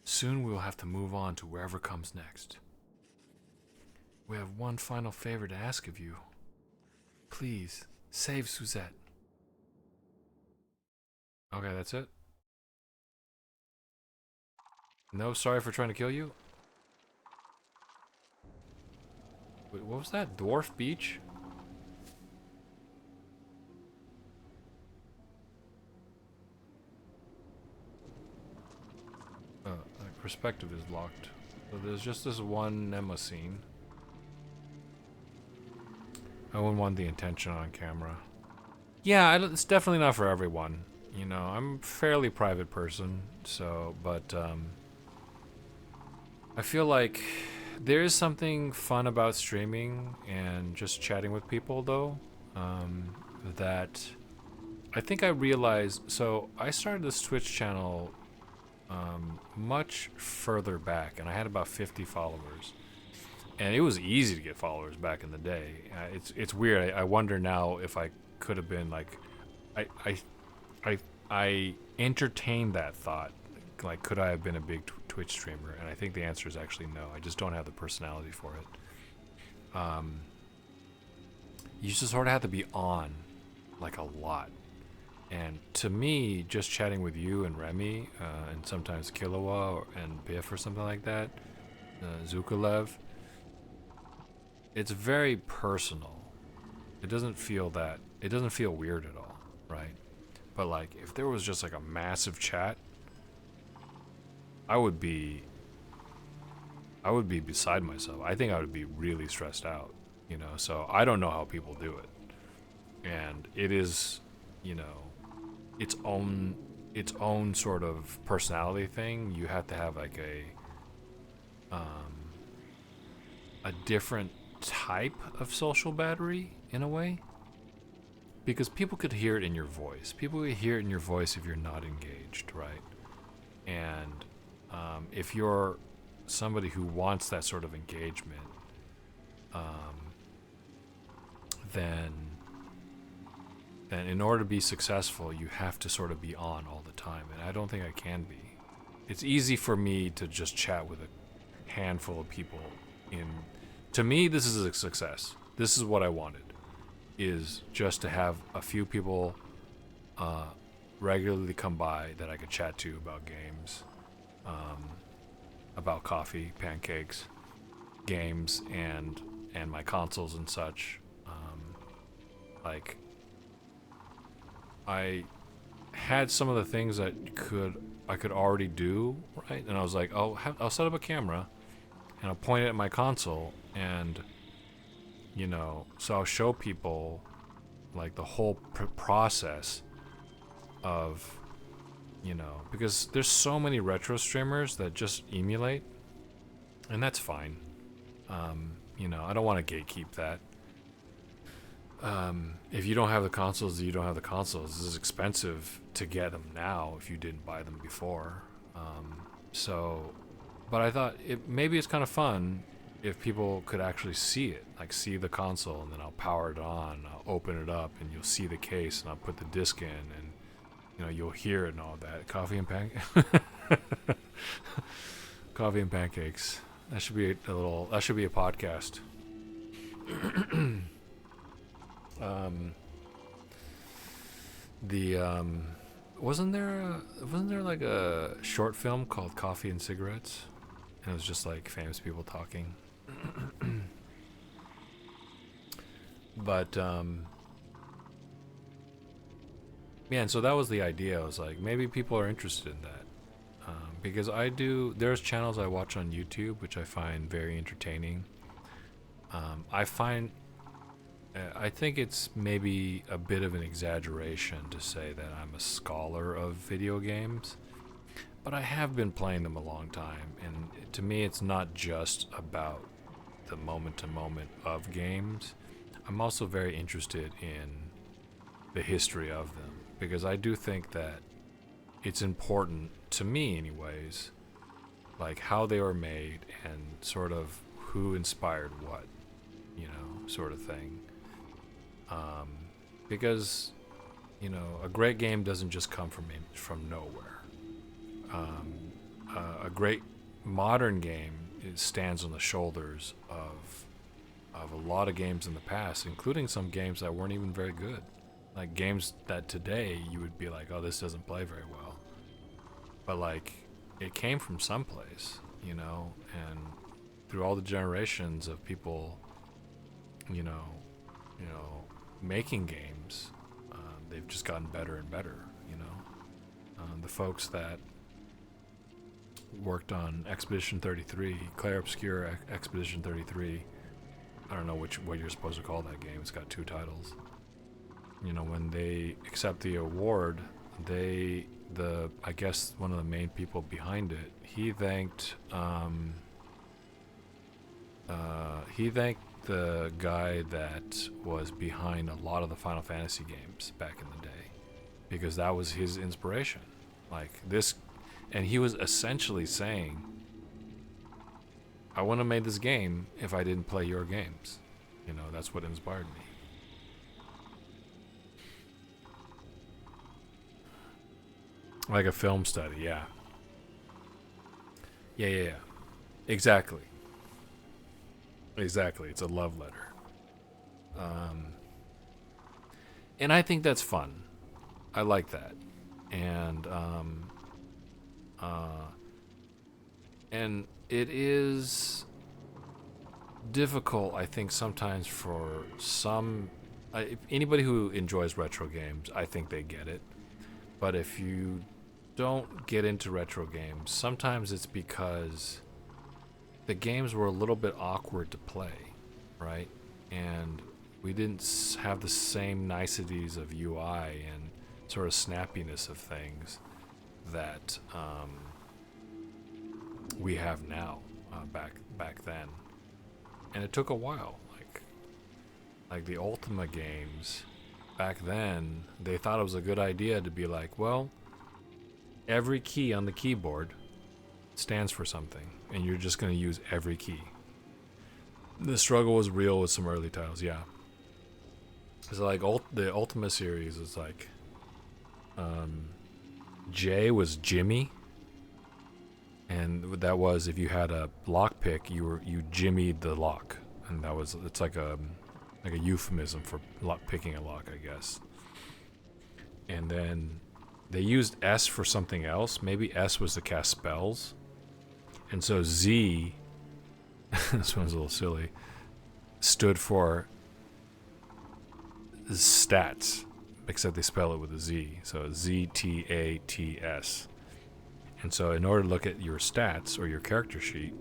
Soon we will have to move on to wherever comes next. We have one final favor to ask of you. Please, save Suzette. Okay, that's it? No, sorry for trying to kill you? Wait, what was that? Dwarf Beach? perspective is locked. So there's just this one Nema scene. I wouldn't want the intention on camera. Yeah, it's definitely not for everyone. You know, I'm a fairly private person, so, but, I feel like there is something fun about streaming and just chatting with people, though, that I think I realized. So I started this Twitch channel much further back, and I had about 50 followers, and it was easy to get followers back in the day. It's weird. I wonder now if I could have been like, I entertained that thought, like, could I have been a big Twitch streamer? And I think the answer is actually no. I just don't have the personality for it. You just sort of have to be on, like, a lot. And to me, just chatting with you and Remy, and sometimes Kilowa and Biff or something like that, Zukulev, it's very personal. It doesn't feel weird at all, right? But like, if there was just like a massive chat, I would be beside myself. I think I would be really stressed out, you know. So I don't know how people do it, and it is, you know, its own sort of personality thing. You have to have like a different type of social battery in a way, because people could hear it in your voice. People could hear it in your voice if you're not engaged, right? And if you're somebody who wants that sort of engagement, then in order to be successful, you have to sort of be on all the time, and I don't think I can be. It's easy for me to just chat with a handful of people. To me, this is a success. This is what I wanted, is just to have a few people regularly come by that I could chat to about games, about coffee, pancakes, games, and my consoles and such. Like, I had some of the things that I could already do, right? And I was like, I'll set up a camera and I'll point it at my console, and, you know, so I'll show people like the whole process of, you know, because there's so many retro streamers that just emulate, and that's fine. You know, I don't want to gatekeep that. If you don't have the consoles, you don't have the consoles. This is expensive to get them now if you didn't buy them before. But I thought maybe it's kind of fun if people could actually see it, like see the console, and then I'll power it on, I'll open it up, and you'll see the case, and I'll put the disc in, and, you know, you'll hear it and all that. Coffee and coffee and pancakes. That should be a podcast. Wasn't there like a short film called Coffee and Cigarettes? And it was just like famous people talking. But yeah, and so that was the idea. I was like, maybe people are interested in that. Because there's channels I watch on YouTube which I find very entertaining. I think it's maybe a bit of an exaggeration to say that I'm a scholar of video games, but I have been playing them a long time, and to me it's not just about the moment-to-moment of games. I'm also very interested in the history of them, because I do think that it's important, to me anyways, like how they were made and sort of who inspired what, you know, sort of thing. Because, you know, a great game doesn't just come from nowhere. A great modern game stands on the shoulders of a lot of games in the past, including some games that weren't even very good. Like games that today you would be like, oh, this doesn't play very well. But like, it came from someplace, you know, and through all the generations of people, you know, making games, they've just gotten better and better, you know. The folks that worked on Expedition 33, Clair Obscur Expedition 33. I don't know what you're supposed to call that game. It's got 2 titles. You know, when they accept the award, I guess one of the main people behind it, he thanked the guy that was behind a lot of the Final Fantasy games back in the day, because that was his inspiration. Like this, and he was essentially saying, I wouldn't have made this game if I didn't play your games. You know, that's what inspired me. Like a film study, yeah. Yeah. Exactly. It's a love letter. And I think that's fun. I like that. And it is difficult, I think, sometimes for anybody who enjoys retro games, I think they get it. But if you don't get into retro games, sometimes it's because the games were a little bit awkward to play, right? And we didn't have the same niceties of UI and sort of snappiness of things that we have now back then. And it took a while. Like the Ultima games back then, they thought it was a good idea to be like, well, every key on the keyboard stands for something, and you're just going to use every key. The struggle was real with some early titles, yeah. It's like the Ultima series is like, J was Jimmy, and that was if you had a lockpick, you jimmied the lock, and it's like a euphemism for picking a lock, I guess. And then they used S for something else. Maybe S was to cast spells. And so Z, this one's a little silly, stood for stats, except they spell it with a Z. So ZTATS. And so in order to look at your stats or your character sheet,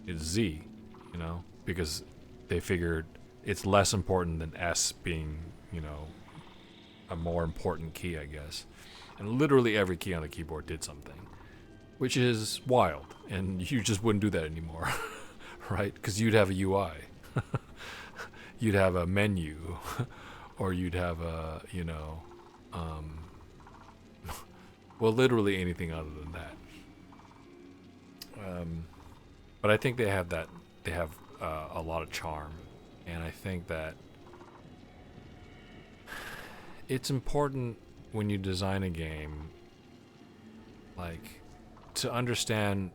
it's Z, you know, because they figured it's less important than S being, you know, a more important key, I guess. And literally every key on the keyboard did something, which is wild. And you just wouldn't do that anymore, right? Because you'd have a UI. You'd have a menu, or you'd have a, you know, well, literally anything other than that. But I think they have a lot of charm. And I think that it's important when you design a game, like, to understand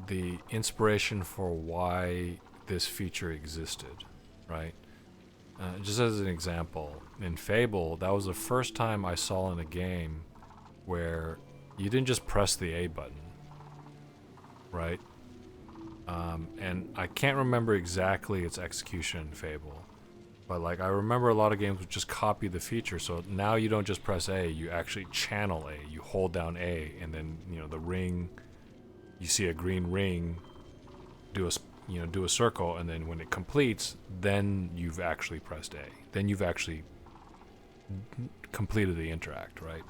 the inspiration for why this feature existed, right? Just as an example, in Fable, that was the first time I saw in a game where you didn't just press the A button, right? And I can't remember exactly its execution in Fable, but like I remember a lot of games would just copy the feature. So now you don't just press A, you actually channel A. You hold down A, and then, you know, the ring, you see a green ring, do a circle, and then when it completes, then you've actually pressed A. Then you've actually completed the interact, right?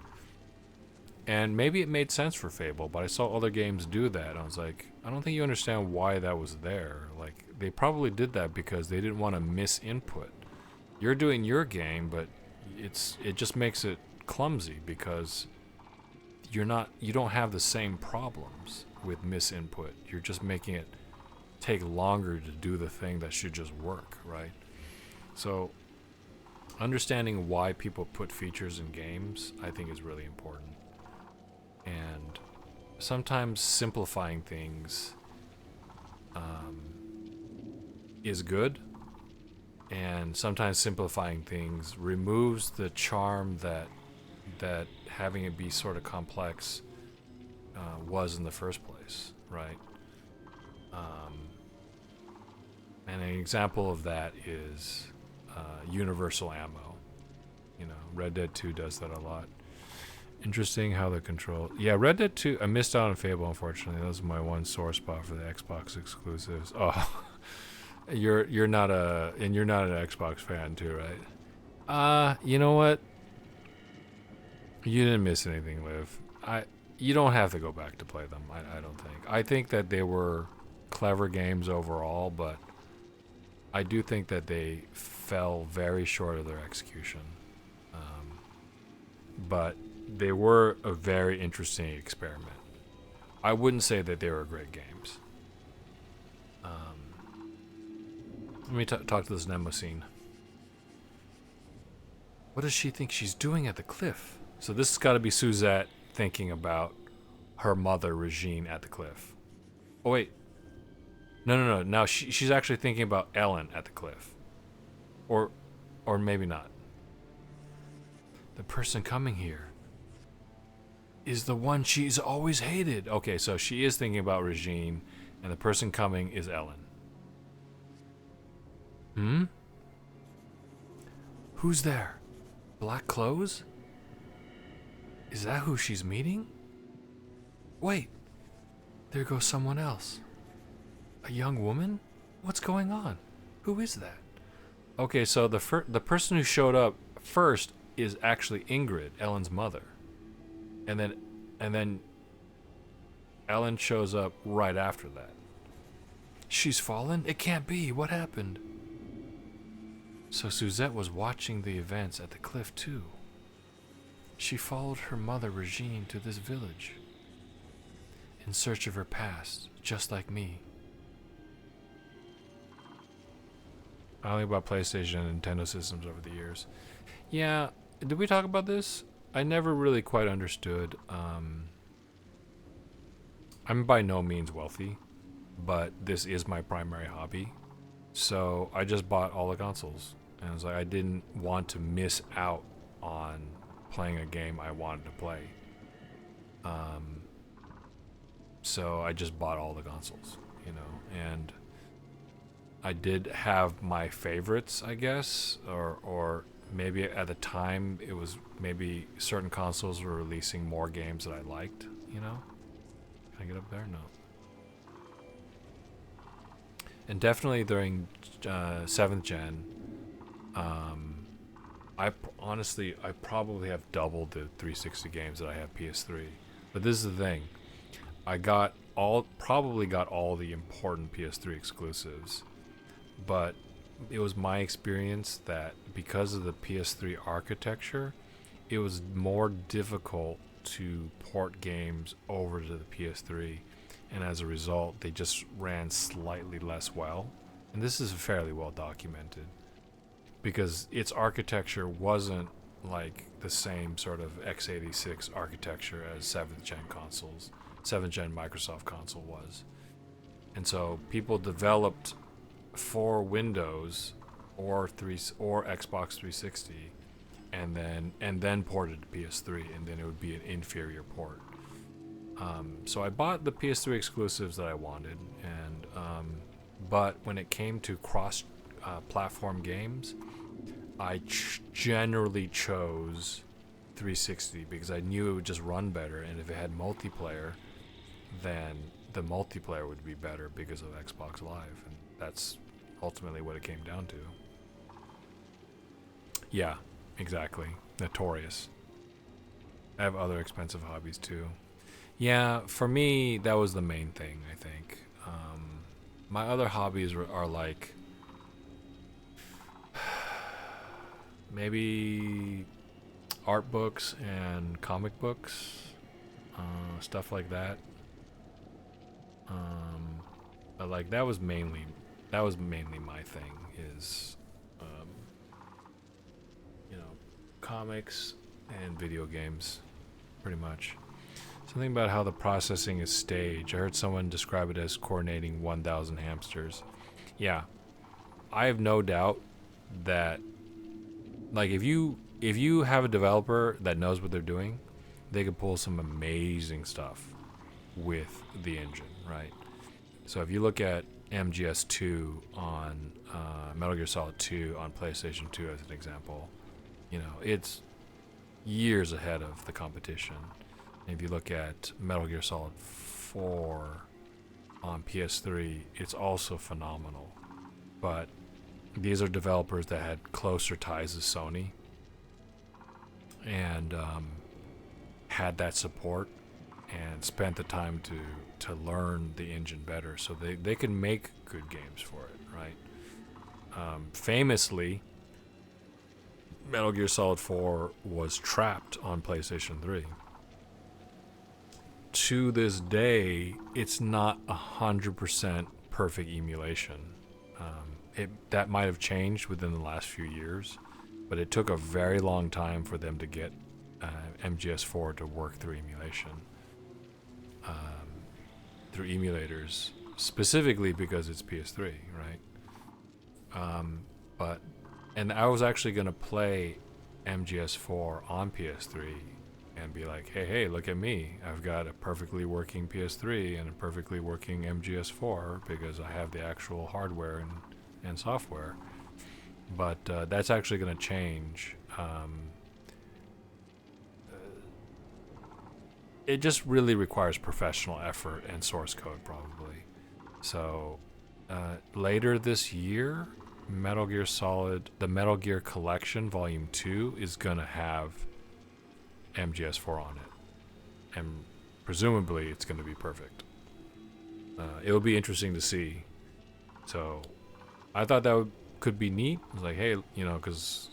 And maybe it made sense for Fable, but I saw other games do that, and I was like, I don't think you understand why that was there. Like, they probably did that because they didn't want to miss input. You're doing your game, but it just makes it clumsy because you don't have the same problems with miss input. You're just making it take longer to do the thing that should just work, right? So understanding why people put features in games, I think, is really important. And sometimes simplifying things is good, and sometimes simplifying things removes the charm that having it be sort of complex was in the first place, right? And an example of that is universal ammo. You know, Red Dead 2 does that a lot. Interesting how the control. Yeah, Red Dead 2. I missed out on Fable, unfortunately. That was my one sore spot for the Xbox exclusives. Oh, you're not an Xbox fan too, right? You know what? You didn't miss anything, Liv. You don't have to go back to play them. I don't think. I think that they were clever games overall, but I do think that they fell very short of their execution. But they were a very interesting experiment. I wouldn't say that they were great games. Let me talk to this Nemosine. What does she think she's doing at the cliff? So this has got to be Suzette thinking about her mother, Regine, at the cliff. Oh, wait. No. Now she's actually thinking about Ellen at the cliff. Or maybe not. The person coming here is the one she's always hated. Okay, so she is thinking about Regine, and the person coming is Ellen. Who's there? Black clothes? Is that who she's meeting? Wait, there goes someone else. A young woman? What's going on? Who is that? Okay, so the person who showed up first is actually Ingrid, Ellen's mother. And then Ellen shows up right after that. She's fallen? It can't be. What happened? So Suzette was watching the events at the cliff too. She followed her mother Regine to this village in search of her past, just like me. I only bought PlayStation and Nintendo systems over the years. Yeah, did we talk about this? I never really quite understood. I'm by no means wealthy, but this is my primary hobby. So I just bought all the consoles. And I was like, I didn't want to miss out on playing a game I wanted to play. So I just bought all the consoles, and I did have my favorites, I guess, or maybe at the time it was maybe certain consoles were releasing more games that I liked, Can I get up there? No. And definitely during 7th gen, I probably have doubled the 360 games that I have PS3. But this is the thing. I probably got all the important PS3 exclusives. But it was my experience that because of the PS3 architecture, it was more difficult to port games over to the PS3. And as a result, they just ran slightly less well. And this is fairly well documented. Because its architecture wasn't like the same sort of x86 architecture as 7th gen consoles. 7th gen Microsoft console was. And so people developed for Windows or Xbox 360 and then ported to PS3, and then it would be an inferior port. So I bought the PS3 exclusives that I wanted, and but when it came to cross platform games, I generally chose 360 because I knew it would just run better, and if it had multiplayer, then the multiplayer would be better because of Xbox Live, and that's ultimately what it came down to. Yeah, exactly. Notorious. I have other expensive hobbies too. Yeah, for me, that was the main thing, I think. My other hobbies are like maybe art books and comic books, stuff like that. But like that was mainly my thing is, comics and video games, pretty much. Something about how the processing is staged. I heard someone describe it as coordinating 1,000 hamsters. Yeah, I have no doubt that, like, if you have a developer that knows what they're doing, they could pull some amazing stuff with the engine, right? So if you look at MGS2 on Metal Gear Solid 2 on PlayStation 2 as an example, it's years ahead of the competition. And if you look at Metal Gear Solid 4 on PS3, it's also phenomenal. But these are developers that had closer ties to Sony and had that support and spent the time to learn the engine better, so they can make good games for it, right? Famously, Metal Gear Solid 4 was trapped on PlayStation 3. To this day, it's not 100% perfect emulation. That might have changed within the last few years, but it took a very long time for them to get MGS4 to work through emulation, through emulators, specifically because it's PS3, right? And I was actually gonna play MGS4 on PS3 and be like, hey, look at me. I've got a perfectly working PS3 and a perfectly working MGS4 because I have the actual hardware and software. But that's actually going to change. It just really requires professional effort and source code, probably. So later this year, the Metal Gear Collection Volume 2 is going to have MGS4 on it. And presumably it's going to be perfect. It'll be interesting to see. So I thought that could be neat. I was like, hey, you know, because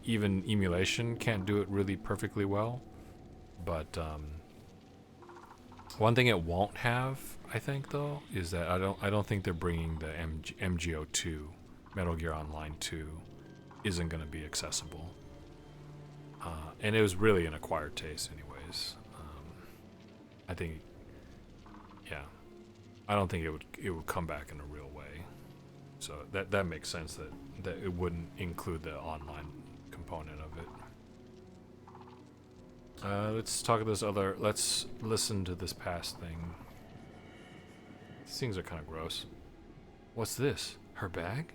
even emulation can't do it really perfectly well. But one thing it won't have, I think, though, is that I don't think they're bringing the MGO2, Metal Gear Online 2, isn't going to be accessible. And it was really an acquired taste, anyways. I think, yeah, I don't think it would come back in a real way. So that makes sense that it wouldn't include the online component of it. Let's listen to this past thing. These things are kind of gross. What's this? Her bag?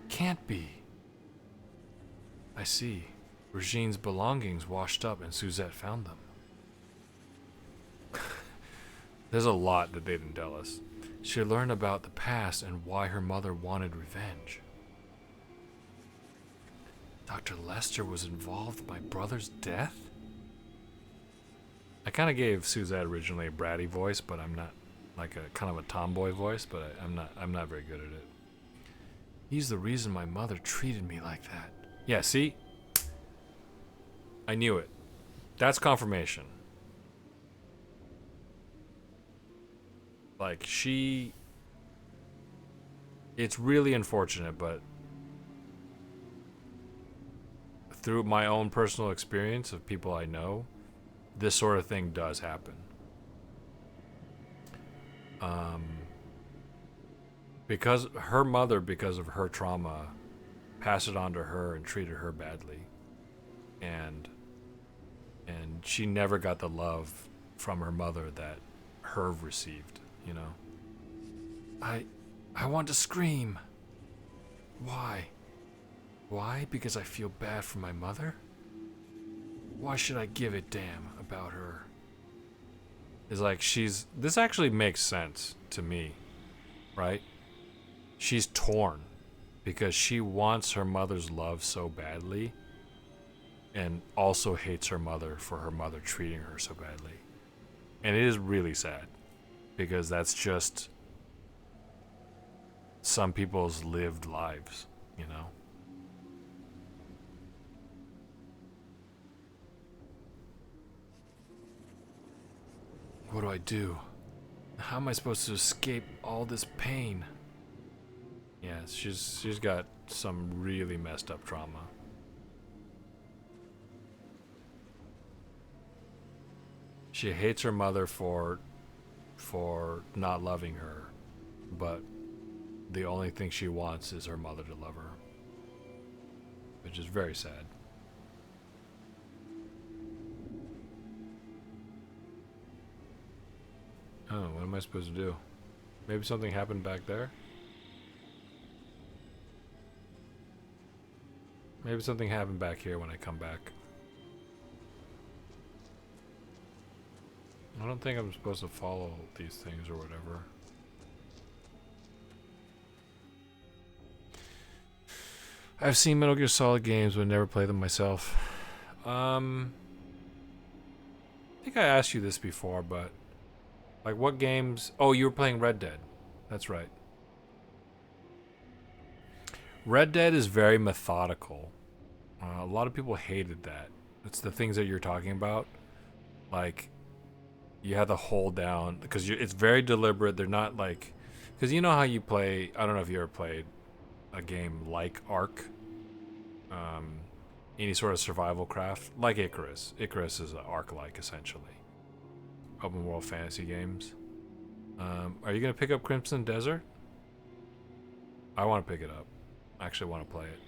Can't be. I see. Regine's belongings washed up and Suzette found them. There's a lot that they didn't tell us. She learned about the past and why her mother wanted revenge. Dr. Lester was involved with my brother's death? I kind of gave Suzette originally a bratty voice, but I'm not, like a kind of a tomboy voice, but I'm not very good at it. He's the reason my mother treated me like that. Yeah, see? I knew it. That's confirmation. Like, it's really unfortunate, but through my own personal experience of people I know, this sort of thing does happen. Because her mother, because of her trauma, passed it on to her and treated her badly. And she never got the love from her mother that Herv received, you know? I want to scream. Why? Why? Because I feel bad for my mother? Why should I give a damn about her? It's like this actually makes sense to me, right? She's torn because she wants her mother's love so badly and also hates her mother for her mother treating her so badly. And it is really sad because that's just some people's lived lives, you know? What do I do? How am I supposed to escape all this pain? Yeah, she's got some really messed up trauma. She hates her mother for not loving her, but the only thing she wants is her mother to love her, which is very sad. Oh, what am I supposed to do? Maybe something happened back there? Maybe something happened back here when I come back. don't think I'm supposed to follow these things or whatever. I've seen Metal Gear Solid games but never played them myself. I think I asked you this before, but like what games? Oh, you were playing Red Dead. That's right. Red Dead is very methodical. A lot of people hated that. It's the things that you're talking about. Like, you have to hold down because it's very deliberate. They're not like, because you know how you play. I don't know if you ever played a game like Ark, any sort of survival craft, like Icarus. Icarus is an Ark-like essentially, open world fantasy games. Are you gonna pick up Crimson Desert? I want to pick it up. I actually want to play it.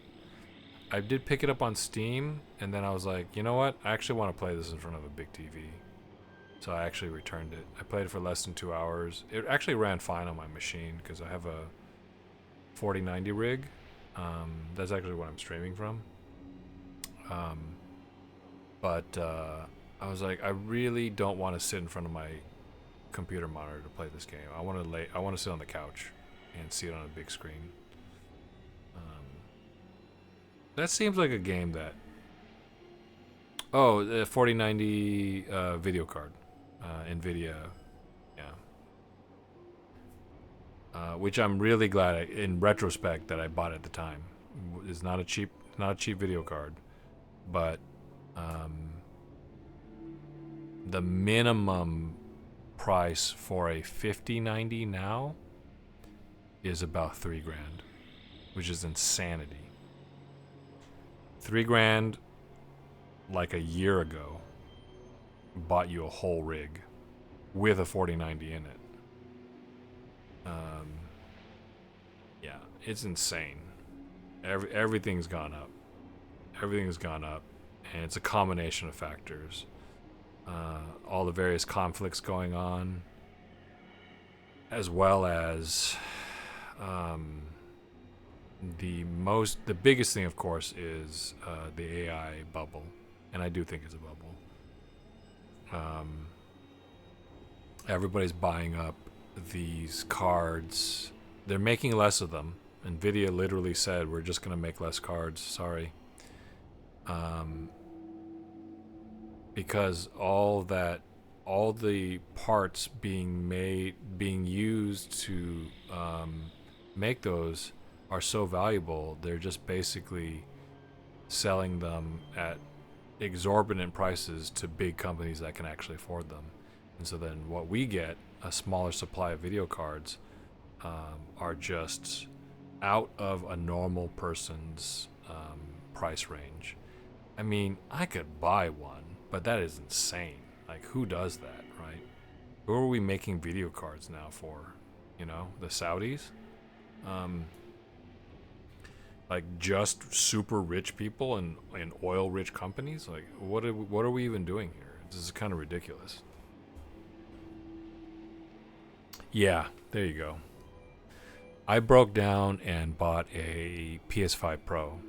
I did pick it up on Steam, and then I was like, you know what? I actually want to play this in front of a big TV. So I actually returned it. I played it for less than 2 hours. It actually ran fine on my machine because I have a 4090 rig. That's actually what I'm streaming from. But I was like, I really don't want to sit in front of my computer monitor to play this game. I want to sit on the couch and see it on a big screen. That seems like a game that... Oh, the 4090 video card. NVIDIA. Yeah. Which I'm really glad, in retrospect, that I bought at the time. It's not a cheap video card. But the minimum price for a 5090 now is about $3,000, which is insanity. $3,000 like a year ago bought you a whole rig with a 4090 in it. Yeah, it's insane. Everything's gone up. Everything's gone up, and it's a combination of factors. All the various conflicts going on, as well as the biggest thing, of course, is the AI bubble, and I do think it's a bubble. Everybody's buying up these cards. They're making less of them. NVIDIA literally said, we're just going to make less cards. Sorry. Because all the parts being used to make those are so valuable, they're just basically selling them at exorbitant prices to big companies that can actually afford them. And so then what we get, a smaller supply of video cards, are just out of a normal person's price range. I mean, I could buy one, but that is insane. Like, who does that, right? Who are we making video cards now for? You know, the Saudis? Like, just super rich people and oil-rich companies? Like, what are we even doing here? This is kind of ridiculous. Yeah, there you go. I broke down and bought a PS5 Pro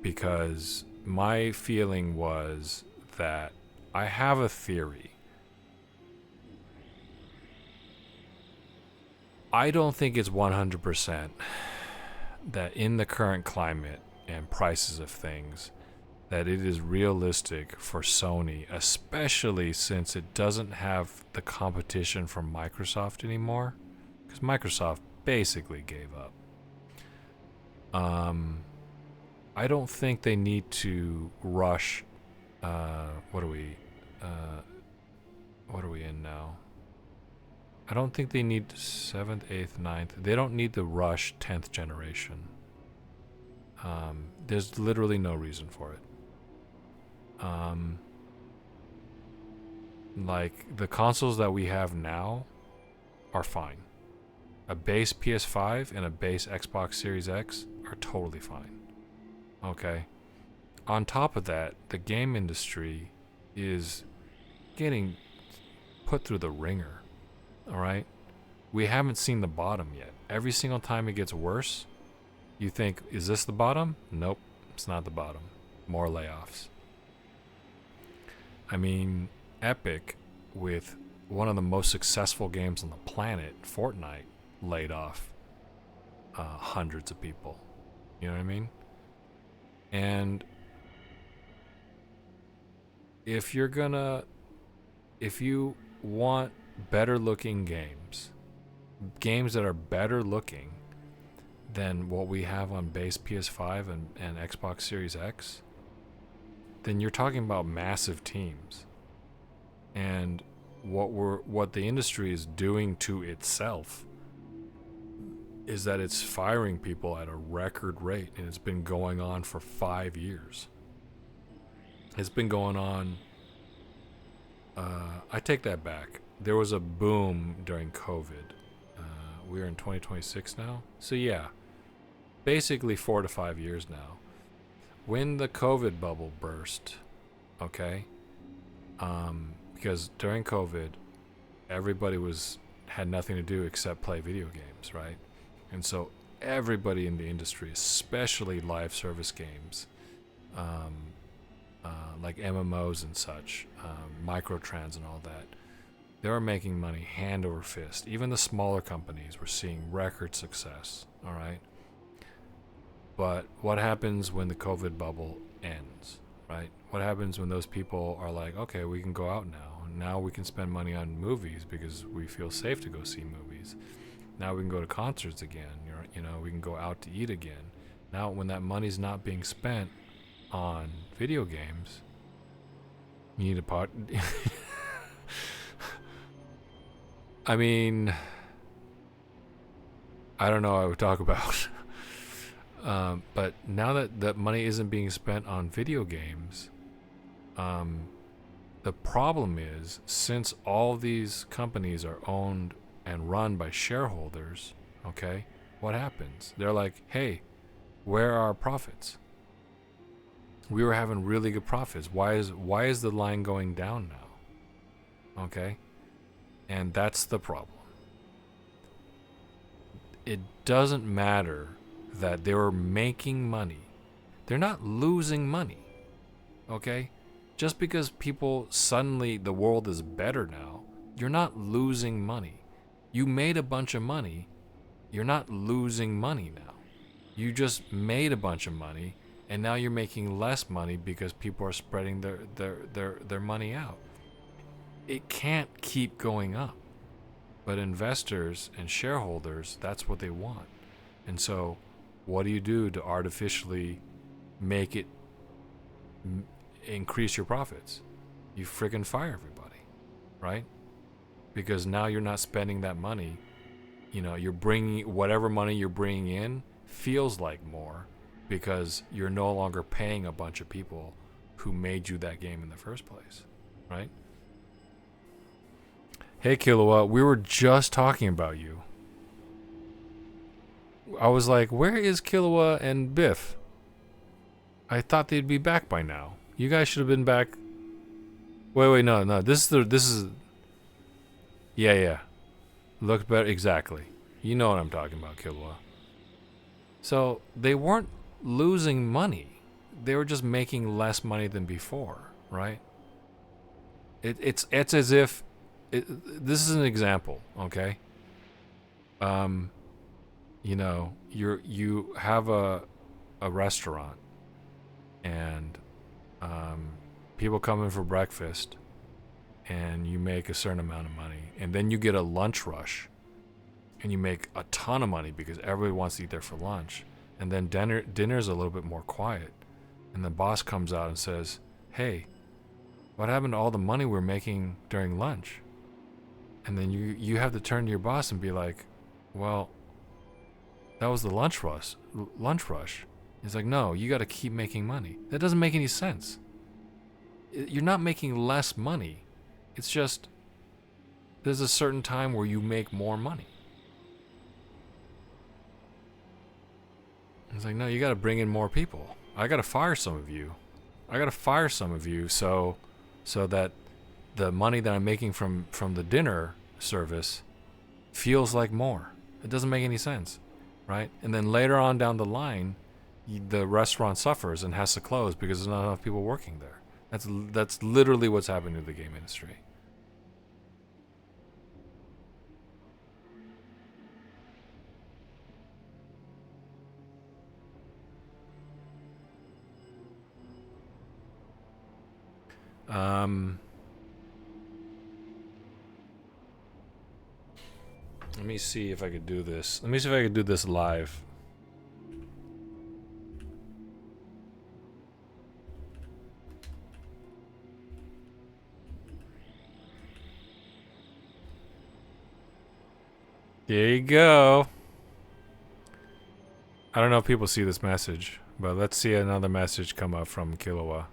because my feeling was that I have a theory. I don't think it's 100% that in the current climate and prices of things, that it is realistic for Sony, especially since it doesn't have the competition from Microsoft anymore, because Microsoft basically gave up. I don't think they need to rush. What are we in now? I don't think they need 7th, 8th, 9th. They don't need to rush 10th generation. There's literally no reason for it. Like, the consoles that we have now are fine. A base PS5 and a base Xbox Series X are totally fine. Okay. On top of that, the game industry is getting put through the ringer. All right? We haven't seen the bottom yet. Every single time it gets worse, you think, is this the bottom? Nope, it's not the bottom. More layoffs. I mean, Epic with one of the most successful games on the planet, Fortnite, laid off hundreds of people. You know what I mean? And if you want better looking games that are better looking than what we have on base PS5 and Xbox Series X, then you're talking about massive teams. And what the industry is doing to itself is that it's firing people at a record rate, and it's been going on for 5 years. It's been going on. I take that back. There was a boom during COVID. We're in 2026 now. So yeah, basically 4 to 5 years now. When the COVID bubble burst, okay, because during COVID, everybody had nothing to do except play video games, right? And so everybody in the industry, especially live service games, like MMOs and such, microtrans and all that, they were making money hand over fist. Even the smaller companies were seeing record success, all right? But what happens when the COVID bubble ends, right? What happens when those people are like, okay, we can go out now. Now we can spend money on movies because we feel safe to go see movies. Now we can go to concerts again. We can go out to eat again. Now when that money's not being spent on video games, you need a pot. I mean, I don't know what I would talk about. But now that that money isn't being spent on video games, the problem is, since all these companies are owned and run by shareholders, okay, what happens? They're like, hey, where are our profits? We were having really good profits. Why is the line going down now? Okay? And that's the problem. It doesn't matter that they were making money. They're not losing money. Okay? Just because people suddenly, the world is better now, you're not losing money. You made a bunch of money. You're not losing money now. You just made a bunch of money, and now you're making less money because people are spreading their money out. It can't keep going up. But investors and shareholders, that's what they want. And so, what do you do to artificially make it increase your profits? You freaking fire everybody, right? Because now you're not spending that money. You're bringing whatever money you're bringing in feels like more because you're no longer paying a bunch of people who made you that game in the first place, right? Hey, Kilowatt, we were just talking about you. I was like, where is Kilowatt and Biff? I thought they'd be back by now. You guys should have been back. Wait, no. This is. Yeah. Looks better, exactly. You know what I'm talking about, Kilowatt. So they weren't losing money. They were just making less money than before, right? It's as if. This is an example, okay? You have a restaurant, and people come in for breakfast, and you make a certain amount of money, and then you get a lunch rush, and you make a ton of money because everybody wants to eat there for lunch, and then dinner's a little bit more quiet, and the boss comes out and says, "Hey, what happened to all the money we're making during lunch?" And then you have to turn to your boss and be like, "Well, that was the lunch rush. He's like, "No, you got to keep making money." That doesn't make any sense. You're not making less money. It's just there's a certain time where you make more money. He's like, "No, you got to bring in more people. I got to fire some of you. So that the money that I'm making from the dinner service feels like more." It doesn't make any sense, right? And then later on down the line, the restaurant suffers and has to close because there's not enough people working there. That's literally what's happening to the game industry. Let me see if I could do this. Let me see if I could do this live. There you go. I don't know if people see this message, but let's see another message come up from Killua.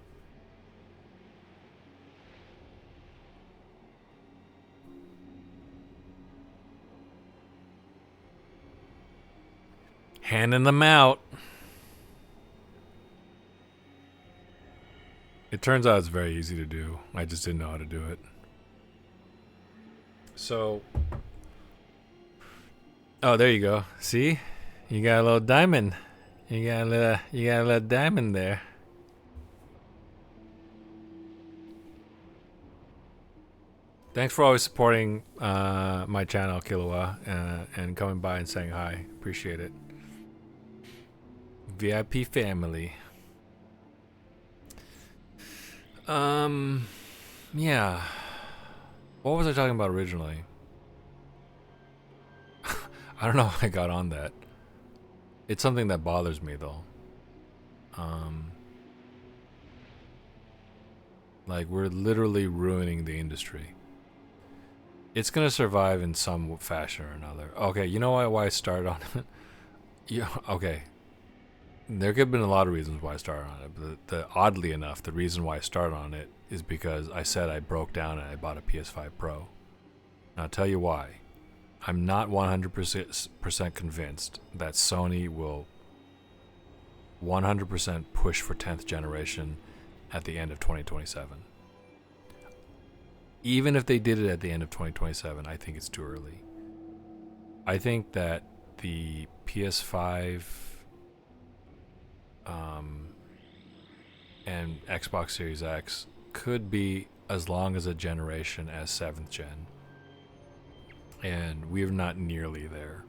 Handing them out. It turns out it's very easy to do. I just didn't know how to do it. So, oh, there you go. See, you got a little diamond. You got a little diamond there. Thanks for always supporting my channel, Killua, and coming by and saying hi. Appreciate it. VIP family. Yeah. What was I talking about originally? I don't know how I got on that. It's something that bothers me though. Like we're literally ruining the industry. It's gonna survive in some fashion or another. Okay, you know why I started on it? Yeah, okay. There could have been a lot of reasons why I started on it, but oddly enough, the reason why I started on it is because I said I broke down and I bought a PS5 Pro. And I'll tell you why. I'm not 100% convinced that Sony will 100% push for 10th generation at the end of 2027. Even if they did it at the end of 2027, I think it's too early. I think that the PS5 and Xbox Series X could be as long as a generation as 7th gen. And we're not nearly there.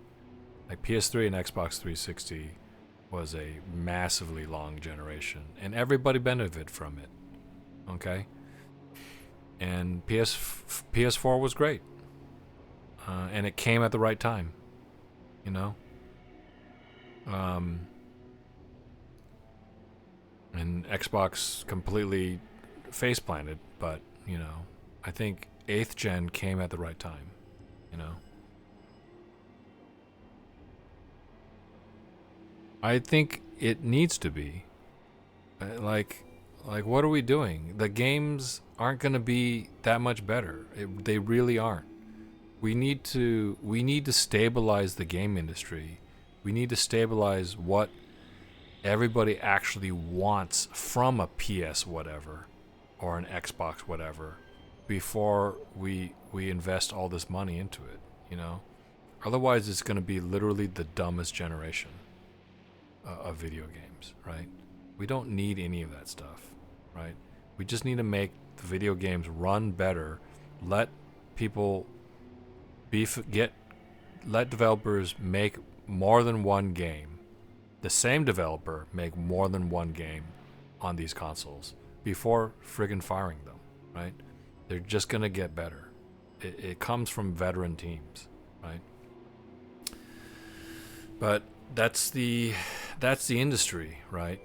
Like PS3 and Xbox 360 was a massively long generation, and everybody benefited from it. Okay? And PS4 was great. And it came at the right time. You know? And Xbox completely face planted, but, you know, I think 8th gen came at the right time, you know? I think it needs to be. Like what are we doing? The games aren't going to be that much better. They really aren't. We need to stabilize the game industry. We need to stabilize what everybody actually wants from a PS whatever or an Xbox whatever before we invest all this money into it, you know? Otherwise it's going to be literally the dumbest generation of video games, right? We don't need any of that stuff, right? We just need to make the video games run better. Let people let developers make more than one game. The same developer make more than one game on these consoles before friggin' firing them, right? They're just gonna get better. It comes from veteran teams, right? But that's the industry, right?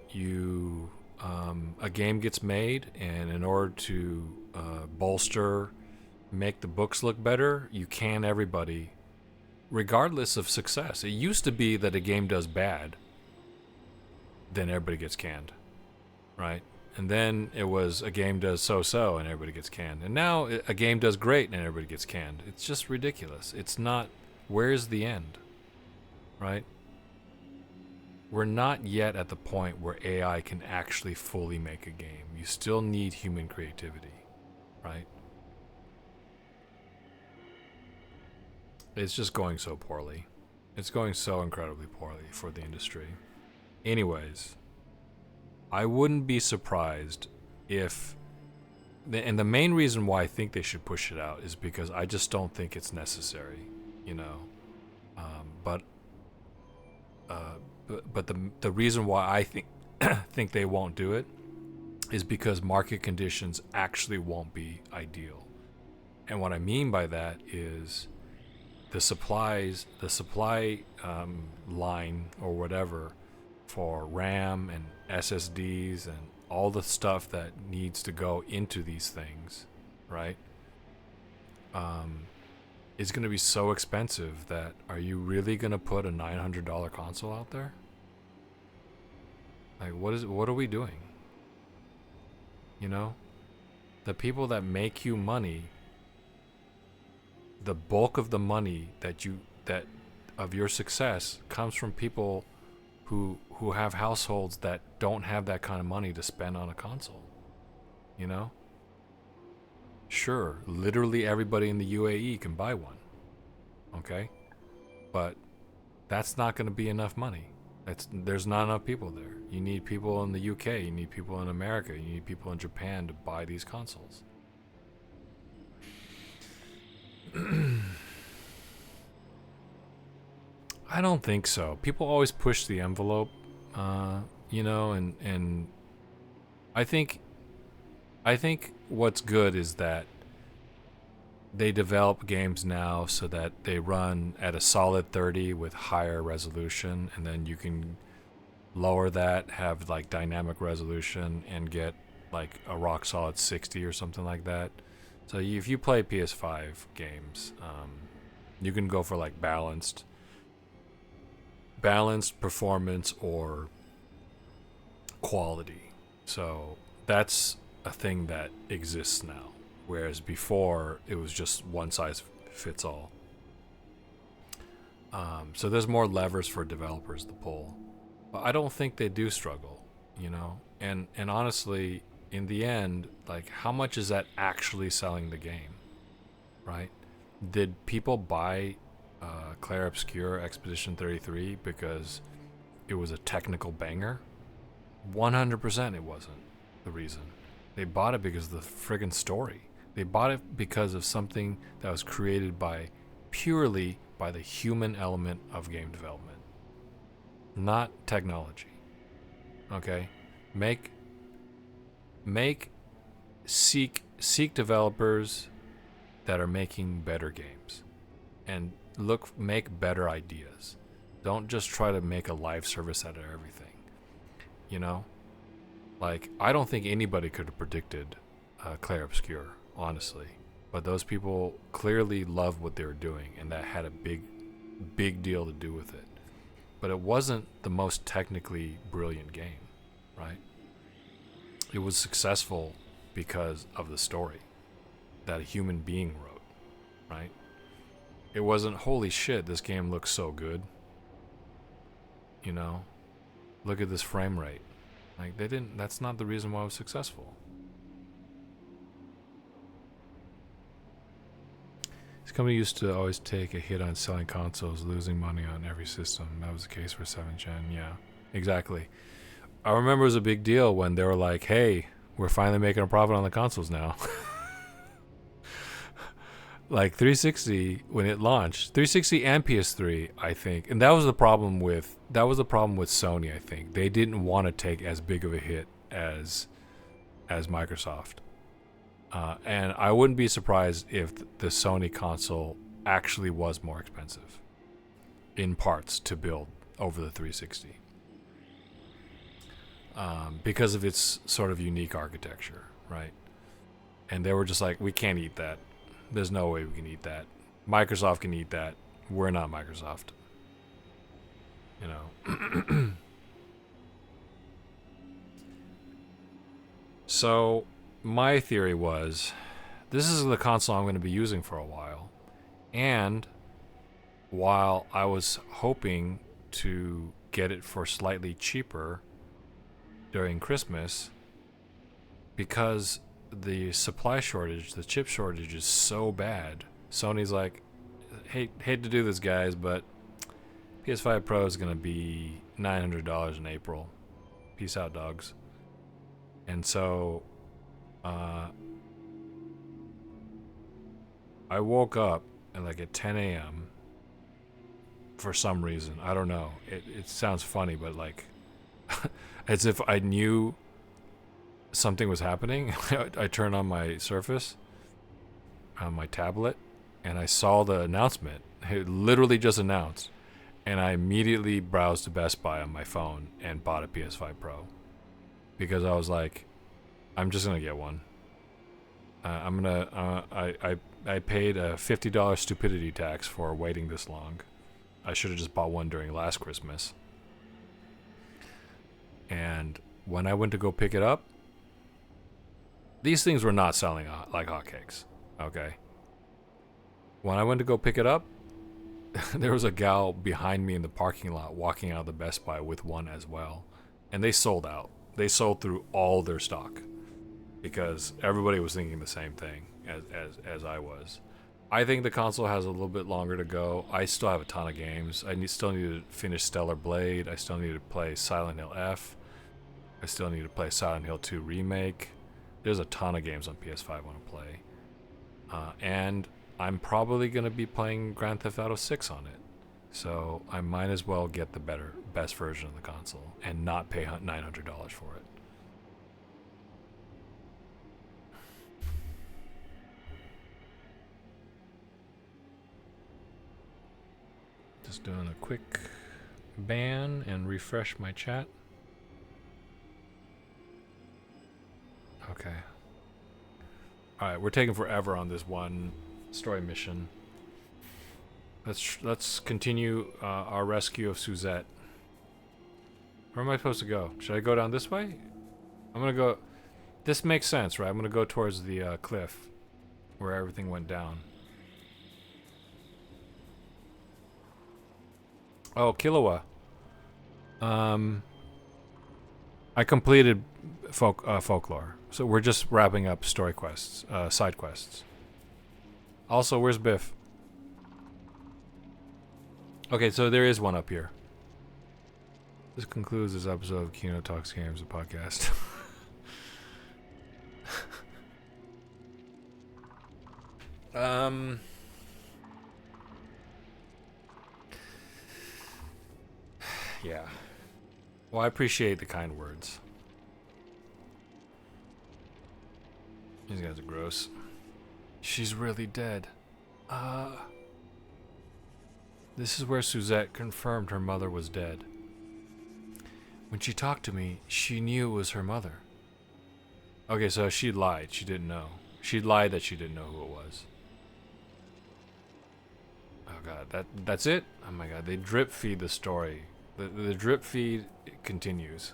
A game gets made, and in order to make the books look better, you can everybody, regardless of success. It used to be that a game does bad, then everybody gets canned, right? And then it was a game does so-so and everybody gets canned. And now a game does great and everybody gets canned. It's just ridiculous. It's not, where's the end, right? We're not yet at the point where AI can actually fully make a game. You still need human creativity, right? It's just going so poorly. It's going so incredibly poorly for the industry. Anyways, I wouldn't be surprised if... And the main reason why I think they should push it out is because I just don't think it's necessary, you know? But the reason why I think they won't do it is because market conditions actually won't be ideal. And what I mean by that is the supply line or whatever for RAM and SSDs and all the stuff that needs to go into these things, right? Is going to be so expensive that are you really going to put a $900 console out there? Like, what are we doing? You know, the people that make you money, the bulk of the money that of your success comes from people who have households that don't have that kind of money to spend on a console. You know? Sure, literally everybody in the UAE can buy one. Okay? But that's not going to be enough money. There's not enough people there. You need people in the UK, you need people in America, you need people in Japan to buy these consoles. I don't think so. People always push the envelope, you know, and I think what's good is that they develop games now so that they run at a solid 30 with higher resolution, and then you can lower that, have like dynamic resolution, and get like a rock solid 60 or something like that. So if you play PS5 games, you can go for like balanced performance or quality. So that's a thing that exists now. Whereas before, it was just one size fits all. So there's more levers for developers to pull. But I don't think they do struggle, you know? And honestly, in the end, like, how much is that actually selling the game, right? Did people buy Clair Obscur Expedition 33 because it was a technical banger? 100% it wasn't the reason. They bought it because of the friggin' story. They bought it because of something that was created purely by the human element of game development, not technology. Okay? Seek developers that are making better games, and make better ideas. Don't just try to make a live service out of everything. You know? Like, I don't think anybody could have predicted Clair Obscur, honestly. But those people clearly loved what they were doing, and that had a big deal to do with it. But it wasn't the most technically brilliant game, right? It was successful because of the story that a human being wrote, right? It wasn't, holy shit, this game looks so good. You know? Look at this frame rate. Like, that's not the reason why it was successful. This company used to always take a hit on selling consoles, losing money on every system. That was the case for 7th Gen, yeah. Exactly. I remember it was a big deal when they were like, hey, we're finally making a profit on the consoles now. Like 360, when it launched, 360 and PS3, I think, and that was the problem with Sony. I think they didn't want to take as big of a hit as Microsoft, and I wouldn't be surprised if the Sony console actually was more expensive in parts to build over the 360, because of its sort of unique architecture, right? And they were just like, we can't eat that. There's no way we can eat that. Microsoft can eat that. We're not Microsoft. You know. So, my theory was, this is the console I'm going to be using for a while. And while I was hoping to get it for slightly cheaper during Christmas, because the supply shortage, the chip shortage is so bad, Sony's like, hate to do this, guys, but PS5 Pro is going to be $900 in April. Peace out, dogs. And so I woke up at 10 a.m. for some reason. I don't know. It sounds funny, but like as if I knew something was happening. I turned on my Surface on my tablet, and I saw the announcement. It literally just announced, and I immediately browsed to Best Buy on my phone and bought a PS5 Pro because I was like, I'm just gonna get one. I'm gonna. I paid a $50 stupidity tax for waiting this long. I should have just bought one during last Christmas. And when I went to go pick it up, these things were not selling like hotcakes. Okay. When I went to go pick it up, there was a gal behind me in the parking lot walking out of the Best Buy with one as well. And they sold out. They sold through all their stock because everybody was thinking the same thing as I was. I think the console has a little bit longer to go. I still have a ton of games. Still need to finish Stellar Blade. I still need to play Silent Hill F. I still need to play Silent Hill 2 Remake. There's a ton of games on PS5 I want to play. And I'm probably going to be playing Grand Theft Auto 6 on it. So I might as well get the best version of the console and not pay $900 for it. Just doing a quick ban and refresh my chat. Okay. Alright, we're taking forever on this one story mission. Let's continue our rescue of Suzette. Where am I supposed to go? Should I go down this way? I'm gonna go... This makes sense, right? I'm gonna go towards the cliff where everything went down. Oh, Killua. I completed Folklore. So we're just wrapping up story quests, side quests. Also, where's Biff? Okay, so there is one up here. This concludes this episode of Kino Talks Games, a podcast. Yeah. Well, I appreciate the kind words. These guys are gross. She's really dead. This is where Suzette confirmed her mother was dead. When she talked to me, she knew it was her mother. Okay, so she lied. She didn't know. She lied that she didn't know who it was. Oh god, that's it? Oh my god, they drip feed the story. The drip feed continues.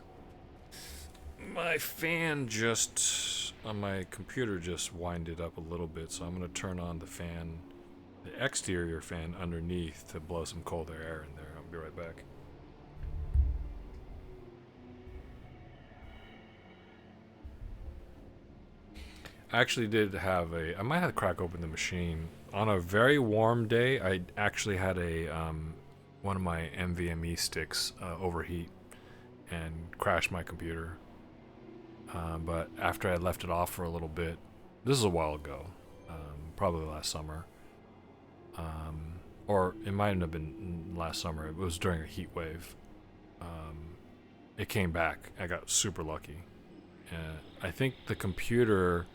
My fan just on my computer just winded up a little bit, so I'm gonna turn on the fan, the exterior fan underneath to blow some colder air in there. I'll be right back. I actually did have I might have to crack open the machine. On a very warm day, I actually had one of my NVMe sticks overheat and crashed my computer. But after I left it off for a little bit, this is a while ago, probably last summer, or it might have been last summer. It was during a heat wave. It came back. I got super lucky. I think the computer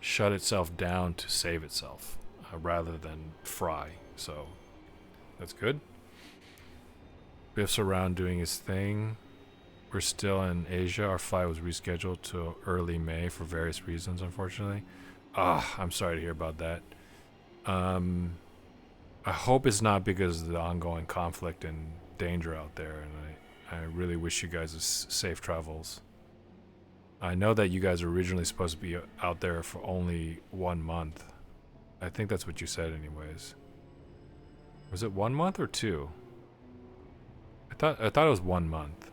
shut itself down to save itself rather than fry. So that's good. Biff's around doing his thing. We're still in Asia. Our flight was rescheduled to early May for various reasons, unfortunately. I'm sorry to hear about that. I hope it's not because of the ongoing conflict and danger out there, and I really wish you guys safe travels. I know that you guys are originally supposed to be out there for only 1 month. I think that's what you said anyways. Was it 1 month or 2? I thought it was 1 month.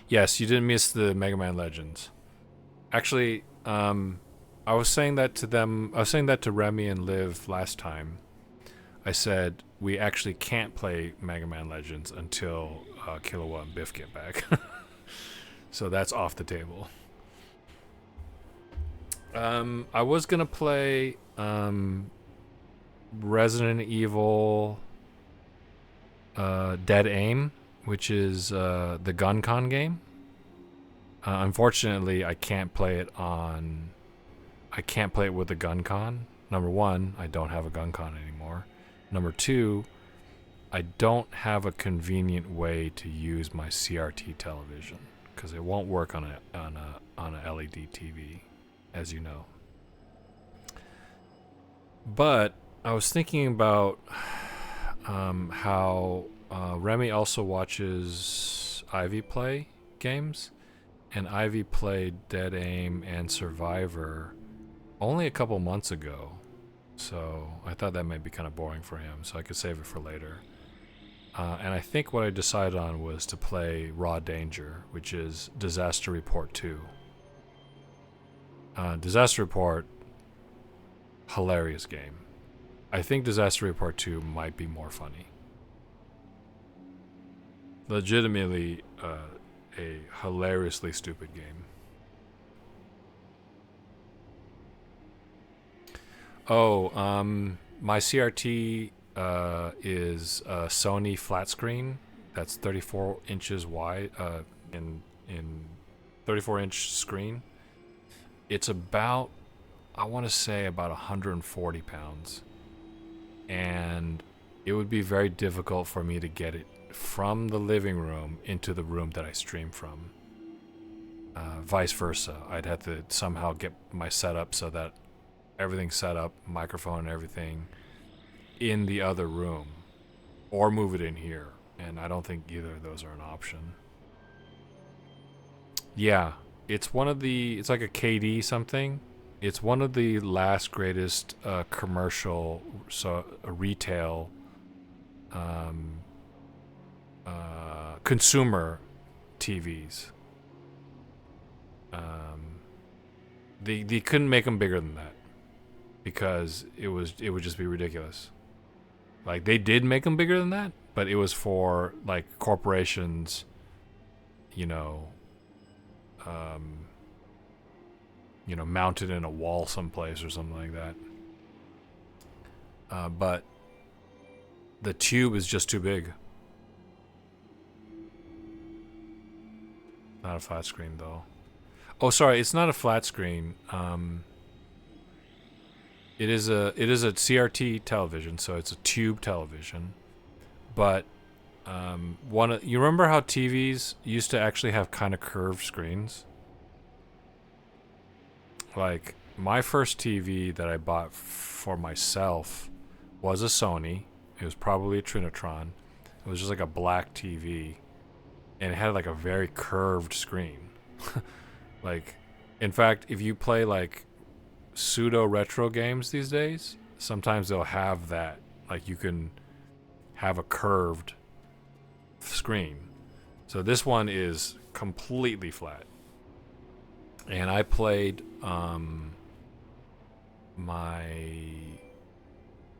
Yes, you didn't miss the Mega Man Legends. Actually, I was saying that to them. I was saying that to Remy and Liv last time. I said we actually can't play Mega Man Legends until Killua and Biff get back. So that's off the table. I was gonna play Resident Evil Dead Aim, which is the GunCon game. Unfortunately, I can't play it on. I can't play it with a gun con. Number one, I don't have a gun con anymore. Number two, I don't have a convenient way to use my CRT television because it won't work on a LED TV, as you know. But I was thinking about how Remy also watches Ivy play games, and Ivy played Dead Aim and Survivor only a couple months ago. So I thought that might be kind of boring for him, so I could save it for later. And I think what I decided on was to play Raw Danger, which is Disaster Report 2. Disaster Report, hilarious game. I think Disaster Report 2 might be more funny. Legitimately a hilariously stupid game. Oh, my CRT is a Sony flat screen that's 34 inches wide in 34-inch screen. It's about, I want to say, about 140 pounds. And it would be very difficult for me to get it from the living room into the room that I stream from. Vice versa. I'd have to somehow get my setup so that everything's set up, microphone and everything, in the other room. Or move it in here. And I don't think either of those are an option. Yeah, it's one of the, it's like a KD something. It's one of the last greatest commercial, so retail, consumer TVs. They couldn't make them bigger than that because it would just be ridiculous. Like they did make them bigger than that, but it was for like corporations, you know, mounted in a wall someplace or something like that. But the tube is just too big. Not a flat screen though. Oh, sorry, it's not a flat screen. It is a CRT television, so it's a tube television. But you remember how TVs used to actually have kind of curved screens? Like my first TV that I bought for myself was a Sony. It was probably a Trinitron. It was just like a black TV, and it had like a very curved screen. Like, in fact, if you play like pseudo retro games these days, sometimes they'll have that. Like you can have a curved screen. So this one is completely flat. And I played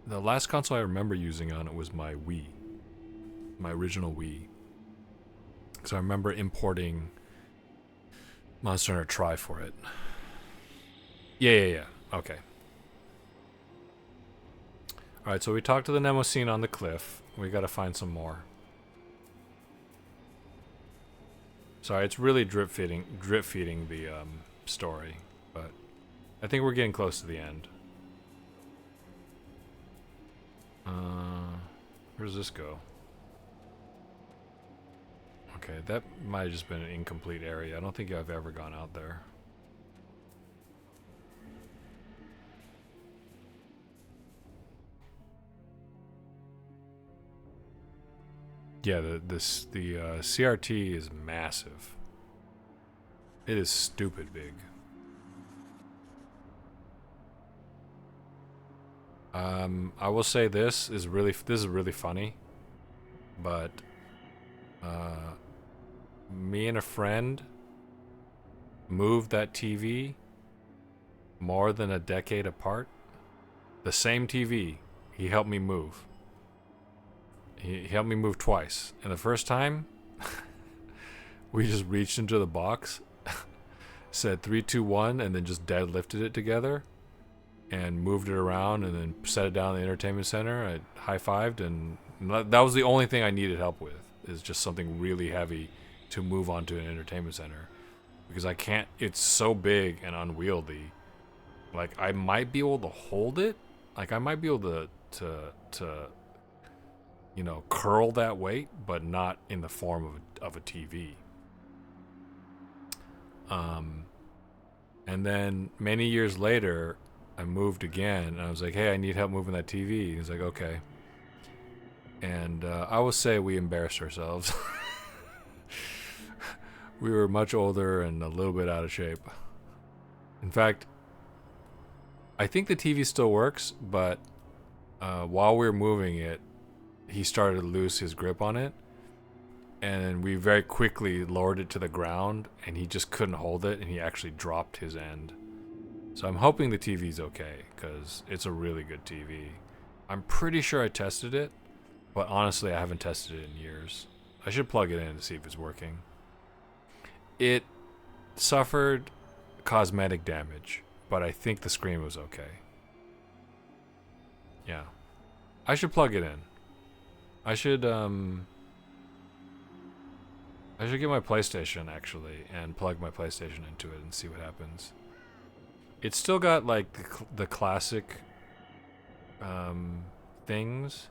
the last console I remember using on it was my Wii. My original Wii. So I remember importing Monster Hunter Tri for it. Yeah. Okay. Alright, so we talked to the Nemosine on the cliff. We gotta find some more. Sorry, it's really drip feeding the story, but I think we're getting close to the end. Where does this go? Okay, that might have just been an incomplete area. I don't think I've ever gone out there. Yeah, the CRT is massive. It is stupid big. I will say this is really funny, but me and a friend moved that TV more than a decade apart. The same TV he helped me move. He helped me move twice. And the first time, we just reached into the box, said 3, 2, 1, and then just deadlifted it together and moved it around and then set it down in the entertainment center. I high-fived, and that was the only thing I needed help with, is just something really heavy to move onto an entertainment center. because I can't. It's so big and unwieldy. Like I might be able to hold it. Like I might be able to you know, curl that weight, but not in the form of a TV. And then many years later, I moved again, and I was like, "Hey, I need help moving that TV." He's like, "Okay." And I will say we embarrassed ourselves. We were much older and a little bit out of shape. In fact, I think the TV still works, but while we were moving it, he started to lose his grip on it, and we very quickly lowered it to the ground, and he just couldn't hold it, and he actually dropped his end. So I'm hoping the TV's okay, because it's a really good TV. I'm pretty sure I tested it, but honestly, I haven't tested it in years. I should plug it in to see if it's working. It suffered cosmetic damage, but I think the screen was okay. Yeah. I should plug it in. I should get my PlayStation actually and plug my PlayStation into it and see what happens. It's still got like the classic things.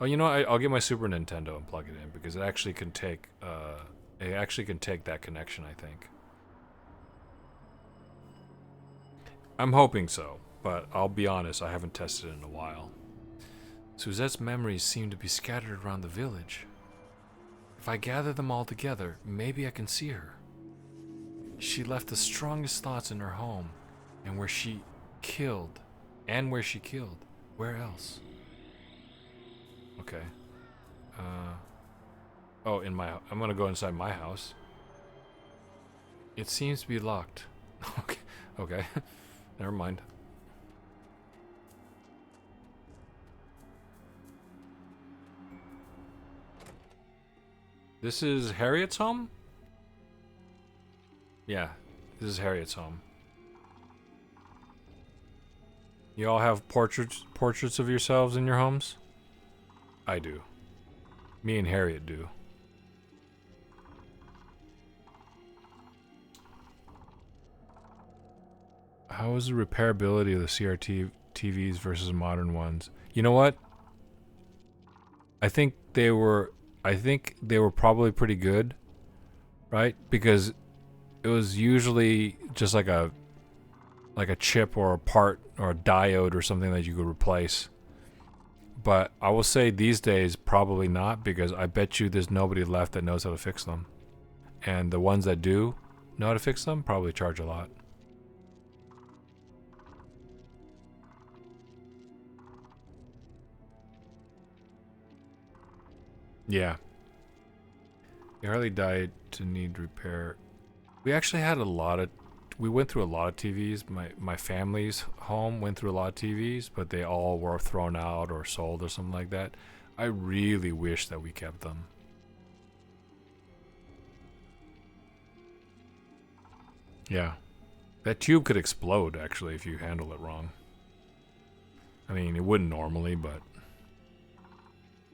Oh, you know, I'll get my Super Nintendo and plug it in because it actually can take that connection, I think. I'm hoping so, but I'll be honest, I haven't tested it in a while. Suzette's memories seem to be scattered around the village. If I gather them all together, maybe I can see her. She left the strongest thoughts in her home, and where she killed. Where else? Okay. Oh, I'm gonna go inside my house. It seems to be locked. Okay. Okay. Never mind. This is Harriet's home? Yeah, this is Harriet's home. You all have portraits of yourselves in your homes? I do. Me and Harriet do. How is the repairability of the CRT TVs versus modern ones? You know what? I think they were probably pretty good, right? Because it was usually just like a chip or a part or a diode or something that you could replace. But I will say these days probably not, because I bet you there's nobody left that knows how to fix them. And the ones that do know how to fix them probably charge a lot. Yeah. He hardly died to need repair. We actually had we went through a lot of TVs. My family's home went through a lot of TVs, but they all were thrown out or sold or something like that. I really wish that we kept them. Yeah. That tube could explode, actually, if you handle it wrong. I mean, it wouldn't normally, but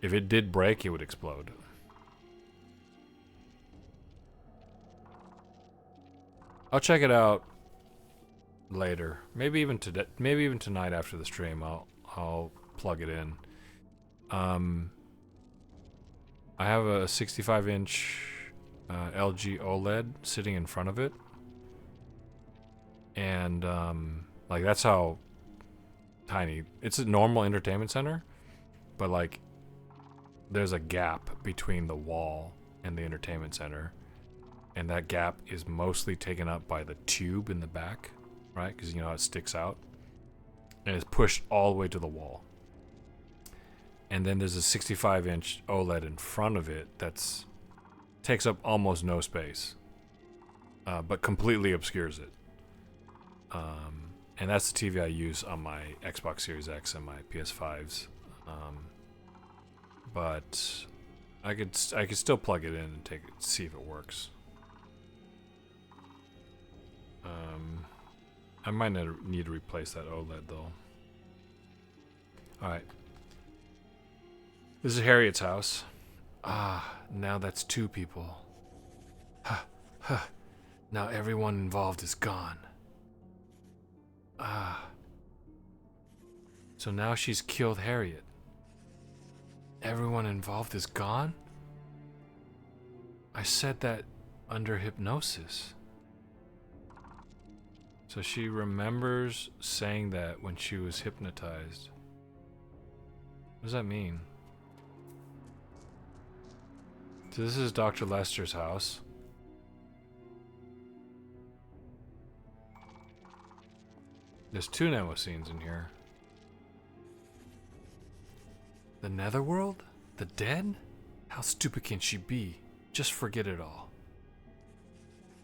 if it did break, it would explode. I'll check it out later. Maybe even today. Maybe even tonight after the stream. I'll plug it in. I have a 65-inch LG OLED sitting in front of it, and like that's how tiny. It's a normal entertainment center, but like there's a gap between the wall and the entertainment center. And that gap is mostly taken up by the tube in the back, right? Because you know how it sticks out. And it's pushed all the way to the wall. And then there's a 65-inch OLED in front of it that's takes up almost no space, but completely obscures it. And that's the TV I use on my Xbox Series X and my PS5s. But I could still plug it in and see if it works. I might need to replace that OLED though. Alright. This is Harriet's house. Ah, now that's two people. Huh, huh. Now everyone involved is gone. Ah. So now she's killed Harriet. Everyone involved is gone? I said that under hypnosis. So she remembers saying that when she was hypnotized. What does that mean? So this is Dr. Lester's house. There's 2 Nemosines in here. The Netherworld? The dead? How stupid can she be? Just forget it all.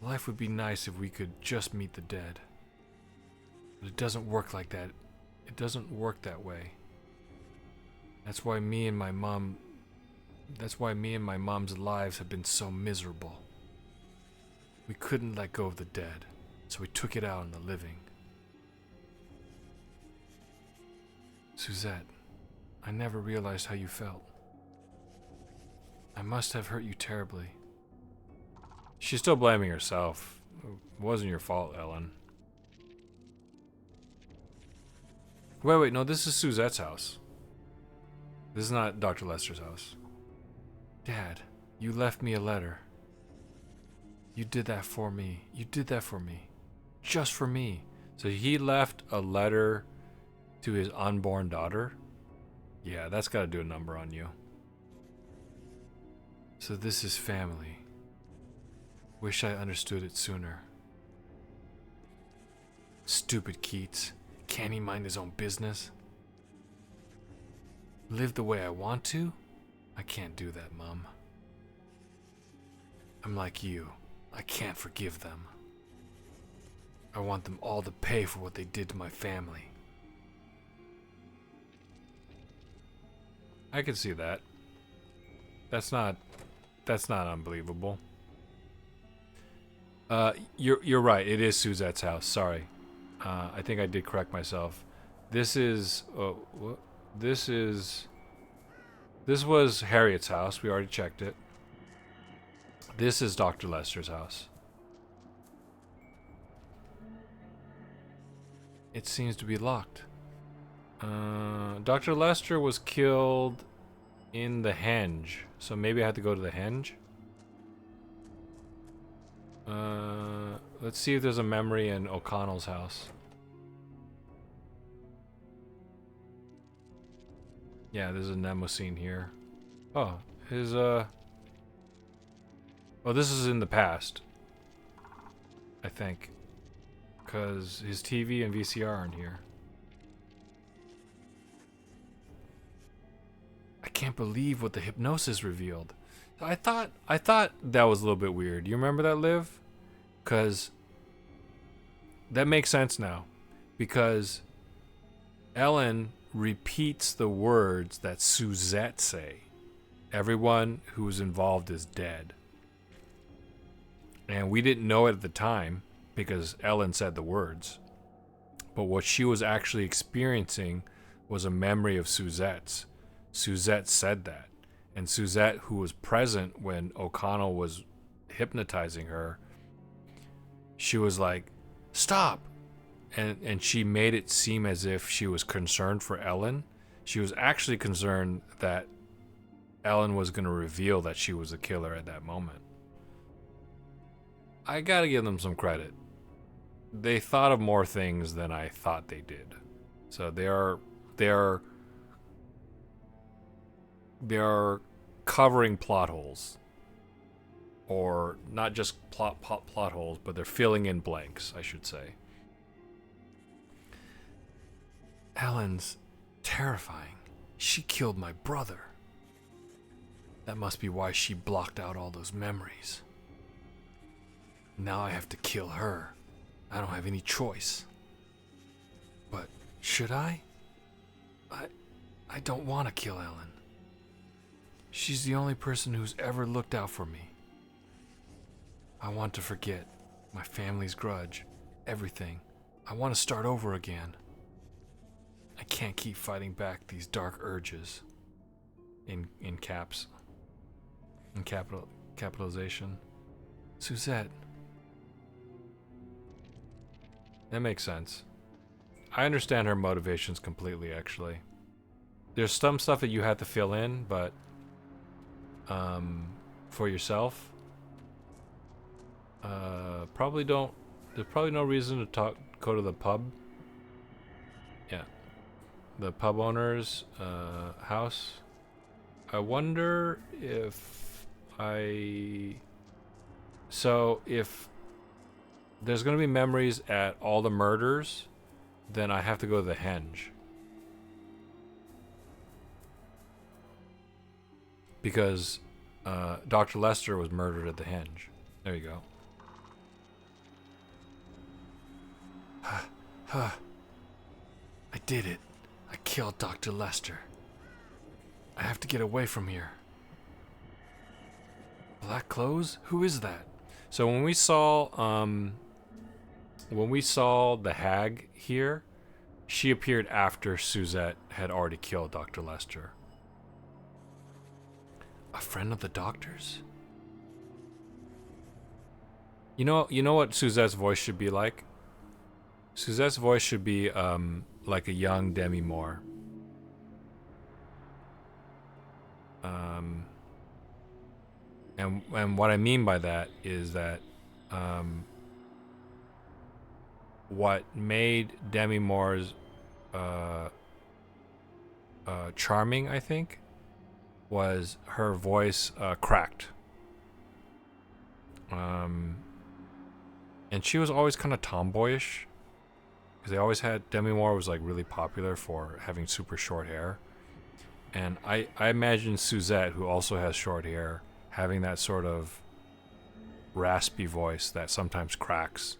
Life would be nice if we could just meet the dead. But it doesn't work like that. It doesn't work that way. That's why me and my mom's lives have been so miserable. We couldn't let go of the dead, so we took it out on the living. Suzette, I never realized how you felt. I must have hurt you terribly. She's still blaming herself. It wasn't your fault, Ellen. Wait, no, this is Suzette's house. This is not Dr. Lester's house. Dad, you left me a letter. You did that for me. You did that for me. Just for me. So he left a letter to his unborn daughter? Yeah, that's got to do a number on you. So this is family. Wish I understood it sooner. Stupid Keats. Can't he mind his own business? Live the way I want to? I can't do that, Mom. I'm like you. I can't forgive them. I want them all to pay for what they did to my family. I can see that. That's not unbelievable. You're right. It is Suzette's house. Sorry. I think I did correct myself. This was Harriet's house. We already checked it. This is Dr. Lester's house. It seems to be locked. Dr. Lester was killed in the henge, so maybe I had to go to the henge. Let's see if there's a memory in O'Connell's house. Yeah, there's a Nemosine here. Oh, oh, this is in the past, I think, because his TV and VCR aren't here. I can't believe what the hypnosis revealed. I thought that was a little bit weird. You remember that, Liv? Because that makes sense now. Because Ellen repeats the words that Suzette say. Everyone who's involved is dead. And we didn't know it at the time because Ellen said the words. But what she was actually experiencing was a memory of Suzette's. Suzette said that. And Suzette, who was present when O'Connell was hypnotizing her, she was like, stop. And she made it seem as if she was concerned for Ellen. She was actually concerned that Ellen was going to reveal that she was the killer at that moment. I gotta give them some credit. They thought of more things than I thought they did. So they are covering plot holes. Or not just plot holes, but they're filling in blanks, I should say. Ellen's terrifying. She killed my brother. That must be why she blocked out all those memories. Now I have to kill her. I don't have any choice. But should I? I don't want to kill Ellen. She's the only person who's ever looked out for me. I want to forget my family's grudge, everything. I want to start over again. I can't keep fighting back these dark urges. In caps. In capitalization. Suzette, That makes sense. I understand her motivations completely, actually. There's some stuff that you have to fill in, but for yourself, probably don't. There's probably no reason to go to the pub. Yeah, the pub owner's house. I wonder if so if there's gonna be memories at all the murders, then I have to go to the henge. Because Dr. Lester was murdered at the henge. There you go. I did it. I killed Dr. Lester. I have to get away from here. Black clothes? Who is that? So when we saw the hag here, she appeared after Suzette had already killed Dr. Lester. A friend of the doctor's? You know what Suzette's voice should be like? Suzette's voice should be like a young Demi Moore. And what I mean by that is that what made Demi Moore's charming, I think, was her voice cracked. And she was always kind of tomboyish. Because they always had... Demi Moore was like really popular for having super short hair. And I imagine Suzette, who also has short hair, having that sort of raspy voice that sometimes cracks.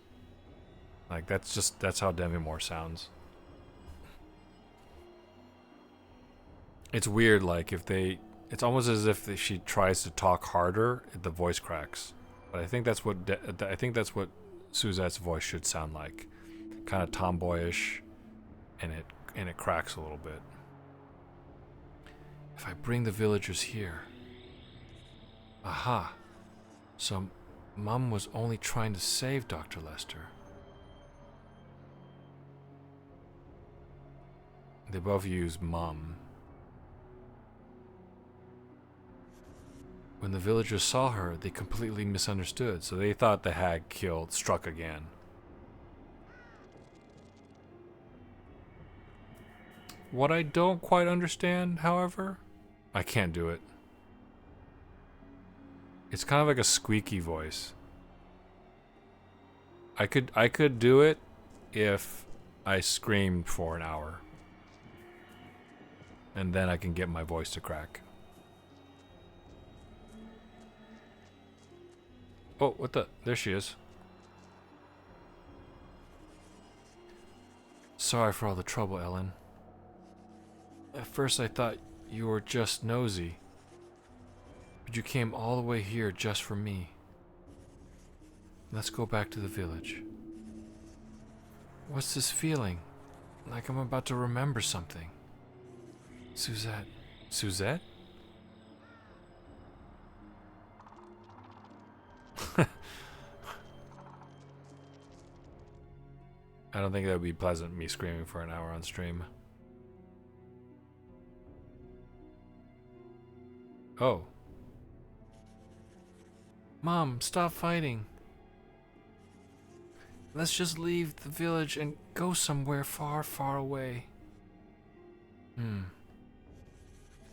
Like that's how Demi Moore sounds. It's weird, like it's almost as if she tries to talk harder, the voice cracks. But I think that's what Suzette's voice should sound like, kind of tomboyish, and it cracks a little bit. If I bring the villagers here, aha! So, Mom was only trying to save Dr. Lester. They both use Mom. When the villagers saw her, they completely misunderstood, so they thought the hag struck again. What I don't quite understand, however, I can't do it. It's kind of like a squeaky voice. I could do it if I screamed for an hour. And then I can get my voice to crack. Oh, what the? There she is. Sorry for all the trouble, Ellen. At first I thought you were just nosy. But you came all the way here just for me. Let's go back to the village. What's this feeling? Like I'm about to remember something. Suzette. Suzette? I don't think that would be pleasant, me screaming for an hour on stream. Oh. Mom, stop fighting. Let's just leave the village and go somewhere far, far away.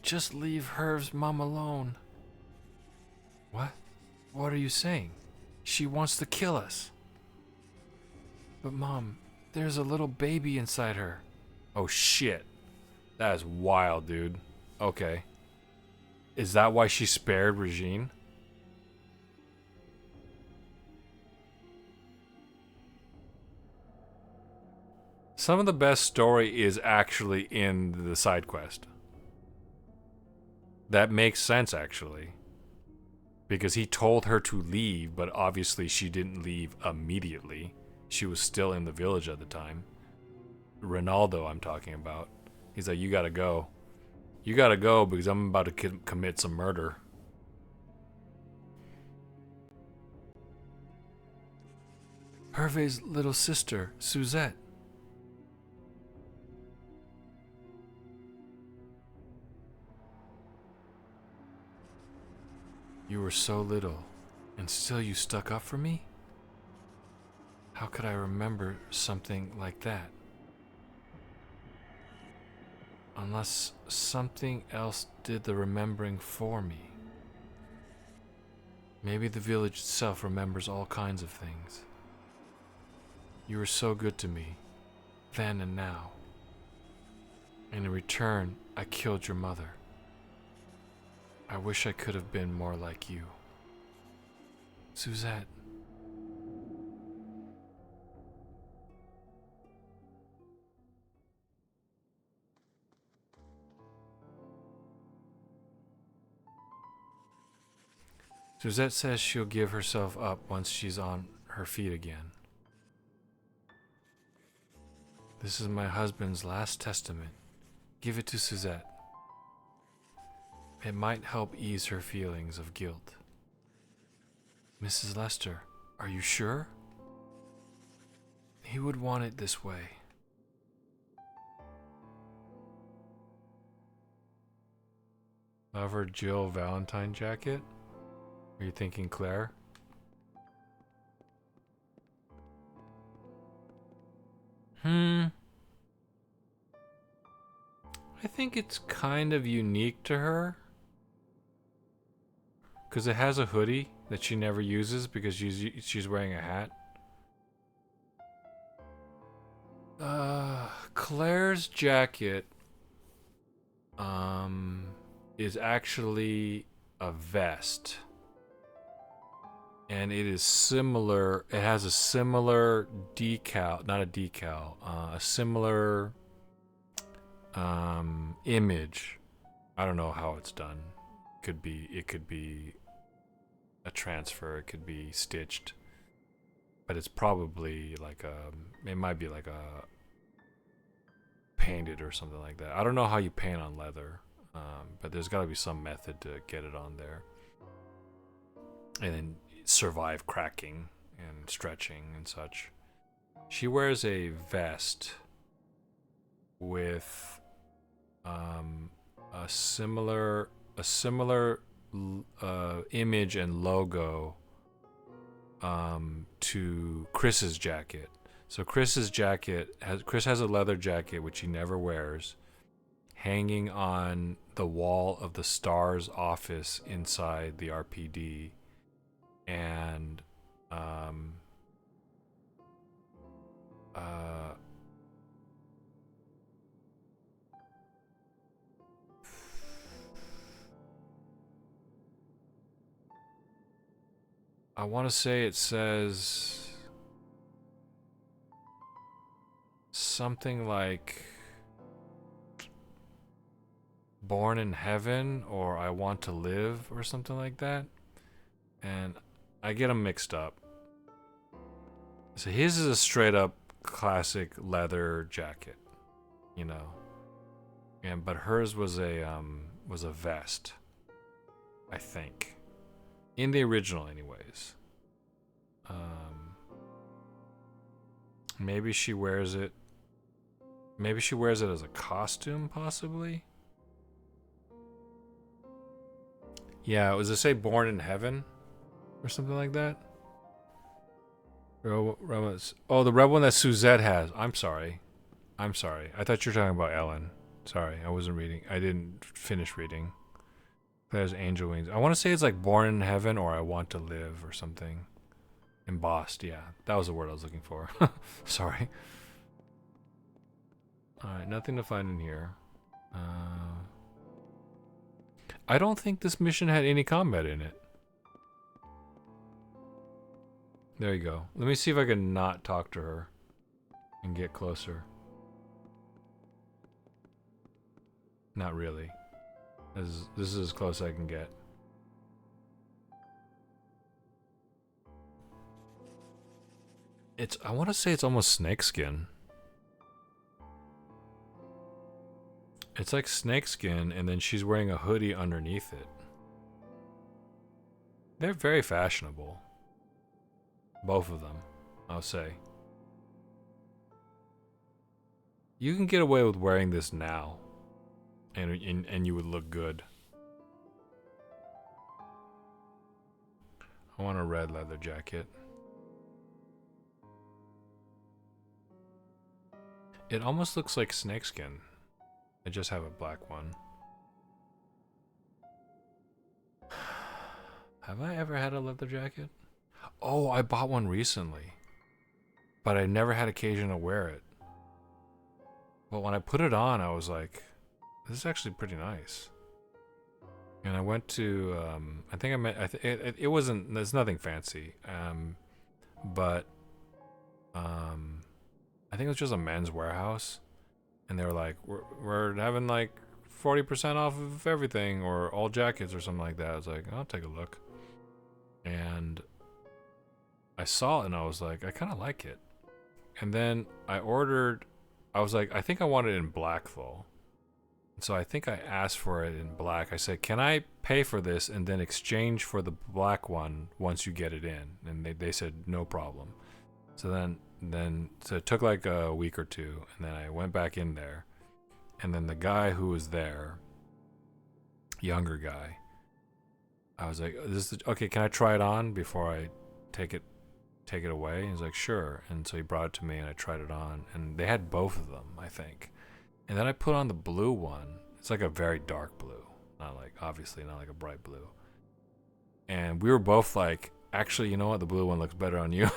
Just leave Herv's mom alone. What? What are you saying? She wants to kill us. But Mom, there's a little baby inside her. Oh shit. That is wild, dude. Okay. Is that why she spared Regine? Some of the best story is actually in the side quest. That makes sense, actually. Because he told her to leave, but obviously she didn't leave immediately. She was still in the village at the time. Ronaldo, I'm talking about. He's like, you gotta go. You gotta go because I'm about to commit some murder. Hervé's little sister, Suzette. You were so little, and still you stuck up for me? How could I remember something like that? Unless something else did the remembering for me. Maybe the village itself remembers all kinds of things. You were so good to me, then and now. And in return, I killed your mother. I wish I could have been more like you. Suzette. Suzette says she'll give herself up once she's on her feet again. This is my husband's last testament. Give it to Suzette. It might help ease her feelings of guilt. Mrs. Lester, are you sure? He would want it this way. Lover Jill Valentine jacket? Are you thinking Claire? I think it's kind of unique to her. Because it has a hoodie that she never uses because she's wearing a hat. Claire's jacket is actually a vest. And it is similar, it has a similar decal, not a decal, a similar image. I don't know how it's done. It could be a transfer, it could be stitched, but it's probably like it might be like a painted or something like that. I don't know how you paint on leather, but there's got to be some method to get it on there and then survive cracking and stretching and such. She wears a vest with a similar image and logo to Chris's jacket. So Chris has a leather jacket which he never wears, hanging on the wall of the STARS office inside the RPD, and I want to say it says something like "Born in Heaven" or "I Want to Live" or something like that, and I get them mixed up. So his is a straight up classic leather jacket, you know, but hers was a vest, I think. In the original, anyways. Maybe she wears it. Maybe she wears it as a costume, possibly. Yeah, was it say "Born in Heaven" or something like that? Oh, the red one that Suzette has. I'm sorry. I thought you were talking about Ellen. Sorry, I wasn't reading. I didn't finish reading. There's Angel Wings. I want to say it's like "Born in Heaven" or "I Want to Live" or something. Embossed, yeah. That was the word I was looking for. Sorry. Alright, nothing to find in here. I don't think this mission had any combat in it. There you go. Let me see if I can not talk to her and get closer. Not really. This is as close as I can get. I want to say it's almost snakeskin. It's like snakeskin, and then she's wearing a hoodie underneath it. They're very fashionable. Both of them. I'll say. You can get away with wearing this now, and you would look good. I want a red leather jacket. It almost looks like snakeskin. I just have a black one. Have I ever had a leather jacket? Oh, I bought one recently. But I never had occasion to wear it. But when I put it on, I was like, this is actually pretty nice. And I went to, I think I met, it wasn't, there's nothing fancy. But I think it was just a men's warehouse. And they were like, we're having like 40% off of everything or all jackets or something like that. I was like, I'll take a look. And I saw it and I was like, I kind of like it. And then I ordered, I was like, I think I want it in black though. So I think I asked for it in black. I said, can I pay for this and then exchange for the black one once you get it in? And they said, no problem. So then so it took like a week or two. And then I went back in there. And then the guy who was there, younger guy, I was like, okay, can I try it on before I take it away? And he's like, sure. And so he brought it to me and I tried it on. And they had both of them, I think. And then I put on the blue one. It's like a very dark blue. Obviously not like a bright blue. And we were both like, actually, you know what? The blue one looks better on you.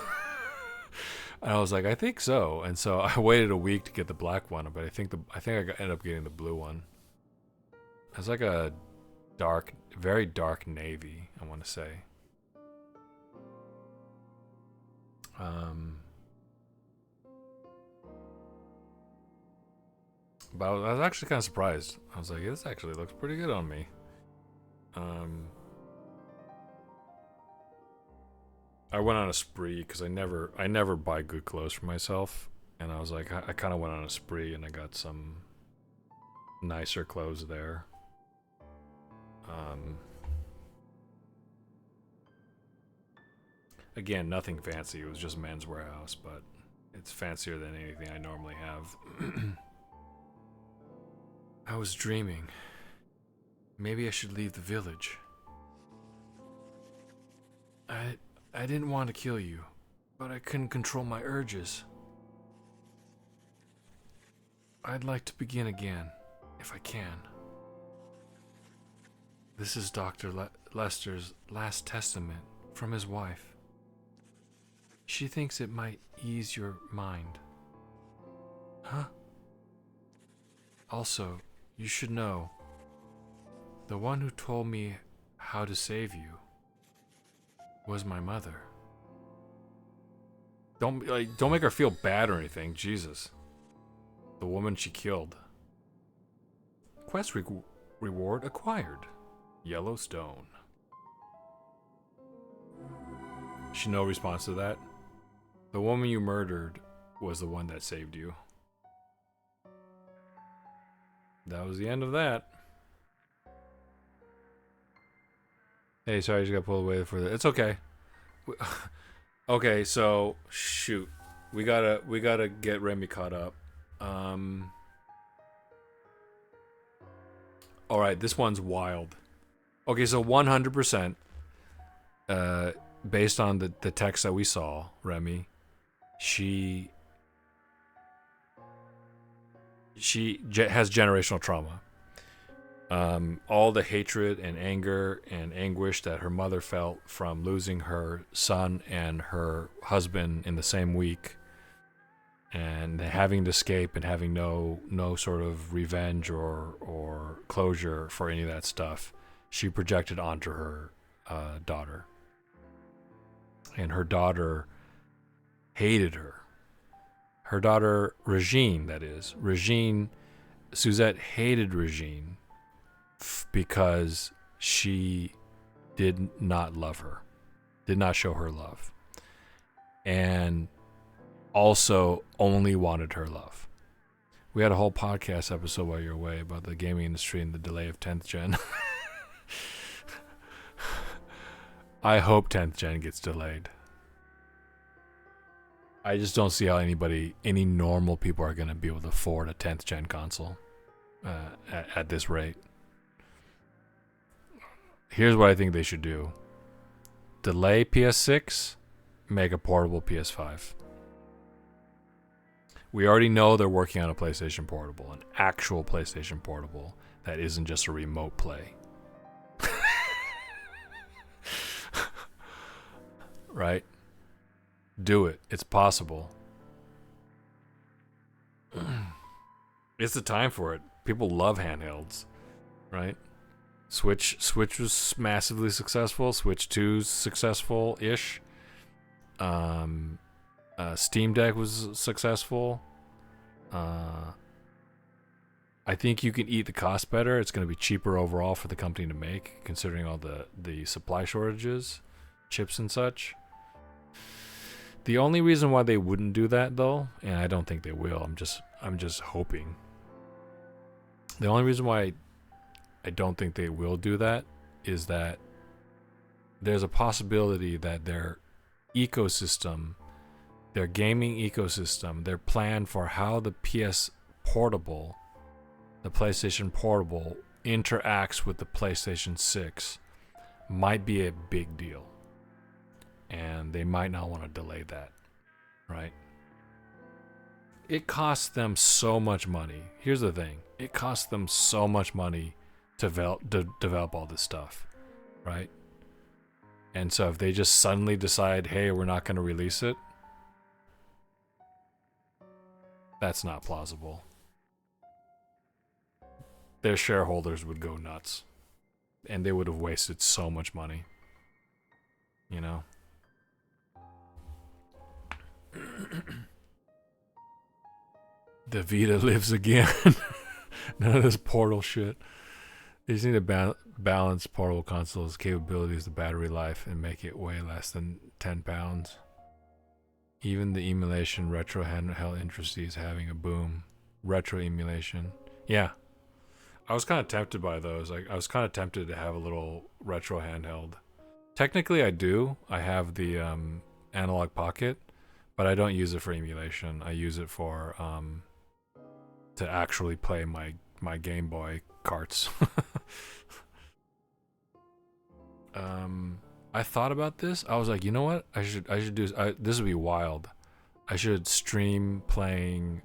And I was like, I think so. And so I waited a week to get the black one, but I think ended up getting the blue one. It's like a very dark navy, I want to say. But I was actually kind of surprised. I was like, this actually looks pretty good on me. I went on a spree because I never buy good clothes for myself, and I was like, I kind of went on a spree and I got some nicer clothes there. Again, nothing fancy. It was just men's warehouse, but it's fancier than anything I normally have. I was dreaming. Maybe I should leave the village. I didn't want to kill you, but I couldn't control my urges. I'd like to begin again, if I can. This is Dr. Lester's last testament from his wife. She thinks it might ease your mind. Huh? Also, you should know, the one who told me how to save you was my mother. Don't make her feel bad or anything, Jesus. The woman she killed. Quest reward acquired. Yellowstone. She no response to that. The woman you murdered was the one that saved you. That was the end of that. Hey, sorry, I just got pulled away for that. It's okay. Okay, so shoot, we gotta get Remy caught up. All right, this one's wild. Okay, so 100%, based on the text that we saw, Remy, she has generational trauma. All the hatred and anger and anguish that her mother felt from losing her son and her husband in the same week, and having to escape and having no sort of revenge or closure for any of that stuff, she projected onto her daughter. And her daughter hated her. Her daughter, Regine, that is. Suzette hated Regine because she did not love her, did not show her love, and also only wanted her love. We had a whole podcast episode while you're away about the gaming industry and the delay of 10th gen. I hope 10th gen gets delayed. I just don't see how any normal people are going to be able to afford a 10th gen console at this rate. Here's what I think they should do. Delay PS6, make a portable PS5. We already know they're working on a PlayStation Portable, an actual PlayStation Portable that isn't just a remote play. Right? Do it. It's possible. It's the time for it. People love handhelds, right? Switch was massively successful. Switch 2's successful-ish. Steam Deck was successful. I think you can eat the cost better. It's going to be cheaper overall for the company to make, considering all the supply shortages, chips and such. The only reason why they wouldn't do that, though, and I don't think they will, I'm just hoping. The only reason why I don't think they will do that is that there's a possibility that their ecosystem, their gaming ecosystem, their plan for how the PS Portable, the PlayStation Portable, interacts with the PlayStation 6 might be a big deal. And they might not want to delay that, right? It costs them so much money. Here's the thing. It costs them so much money to develop all this stuff, right? And so if they just suddenly decide, hey, we're not going to release it, that's not plausible. Their shareholders would go nuts. And they would have wasted so much money. You know? The Vita lives again. None of this Portal shit. They just need to balance Portable consoles' capabilities, the battery life, and make it weigh less than 10 pounds. Even the emulation retro handheld industry is having a boom. Retro emulation. Yeah. I was kind of tempted by those. I was kind of tempted to have a little retro handheld. Technically, I do. I have the Analog Pocket, but I don't use it for emulation. I use it for to actually play my Game Boy carts. I thought about this. I was like, you know what? I should do this would be wild. I should stream playing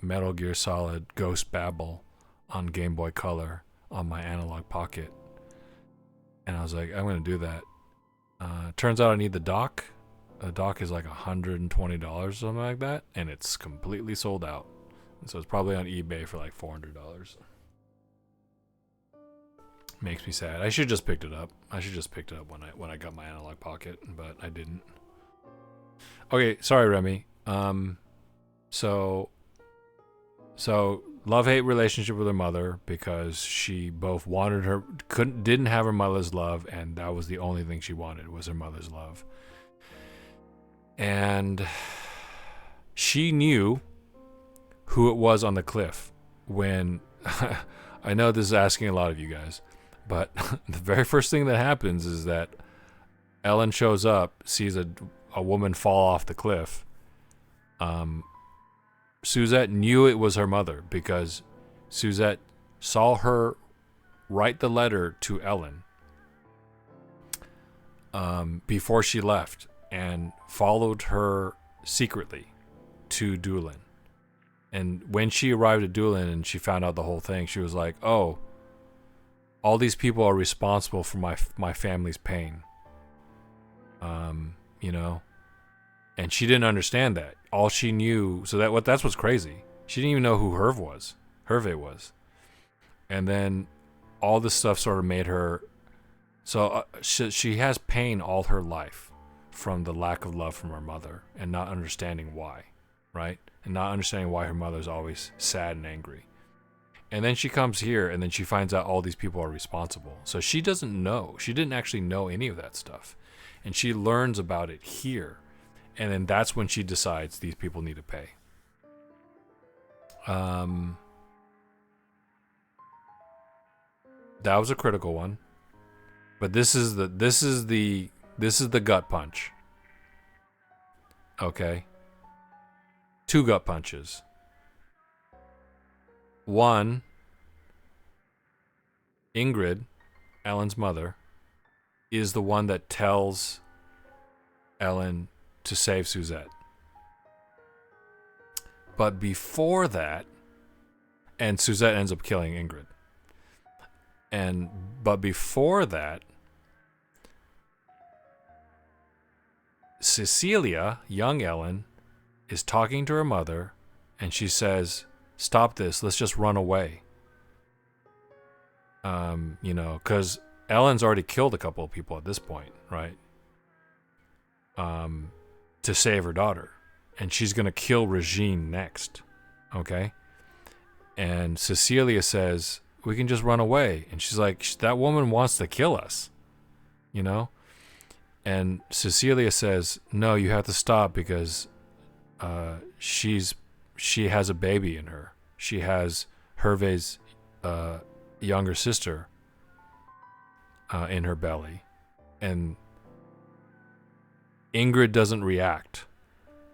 Metal Gear Solid Ghost Babel on Game Boy Color on my Analog Pocket. And I was like, I'm going to do that. Turns out I need the dock. The dock is like $120 or something like that, and it's completely sold out. And so it's probably on eBay for like $400. Makes me sad. I should just picked it up. When I got my Analog Pocket, but I didn't. Okay, sorry, Remy. So love-hate relationship with her mother because she both didn't have her mother's love, and that was the only thing she wanted was her mother's love. And she knew who it was on the cliff when I know this is asking a lot of you guys, but the very first thing that happens is that Ellen shows up, sees a woman fall off the cliff. Suzette knew it was her mother because Suzette saw her write the letter to Ellen before she left and followed her secretly to Doolin. And when she arrived at Doolin and she found out the whole thing, she was like, oh, all these people are responsible for my family's pain. You know? And she didn't understand that. All she knew, that's what's crazy. She didn't even know who Hervé was. And then all this stuff sort of made her, she has pain all her life from the lack of love from her mother and not understanding why, right? And not understanding why her mother's always sad and angry. And then she comes here and then she finds out all these people are responsible. So she doesn't know. She didn't actually know any of that stuff. And she learns about it here. And then that's when she decides these people need to pay. That was a critical one. But this is the gut punch. Okay? Two gut punches. One, Ingrid, Ellen's mother, is the one that tells Ellen to save Suzette. But before that, and Suzette ends up killing Ingrid. But before that, Cecilia, young Ellen, is talking to her mother, and she says, "Stop this. Let's just run away." Because Ellen's already killed a couple of people at this point, right? To save her daughter, and she's gonna kill Regine next. Okay, and Cecilia says, "We can just run away," and she's like, "That woman wants to kill us," And Cecilia says, "No, you have to stop because she has a baby in her. She has Hervé's younger sister in her belly." And Ingrid doesn't react.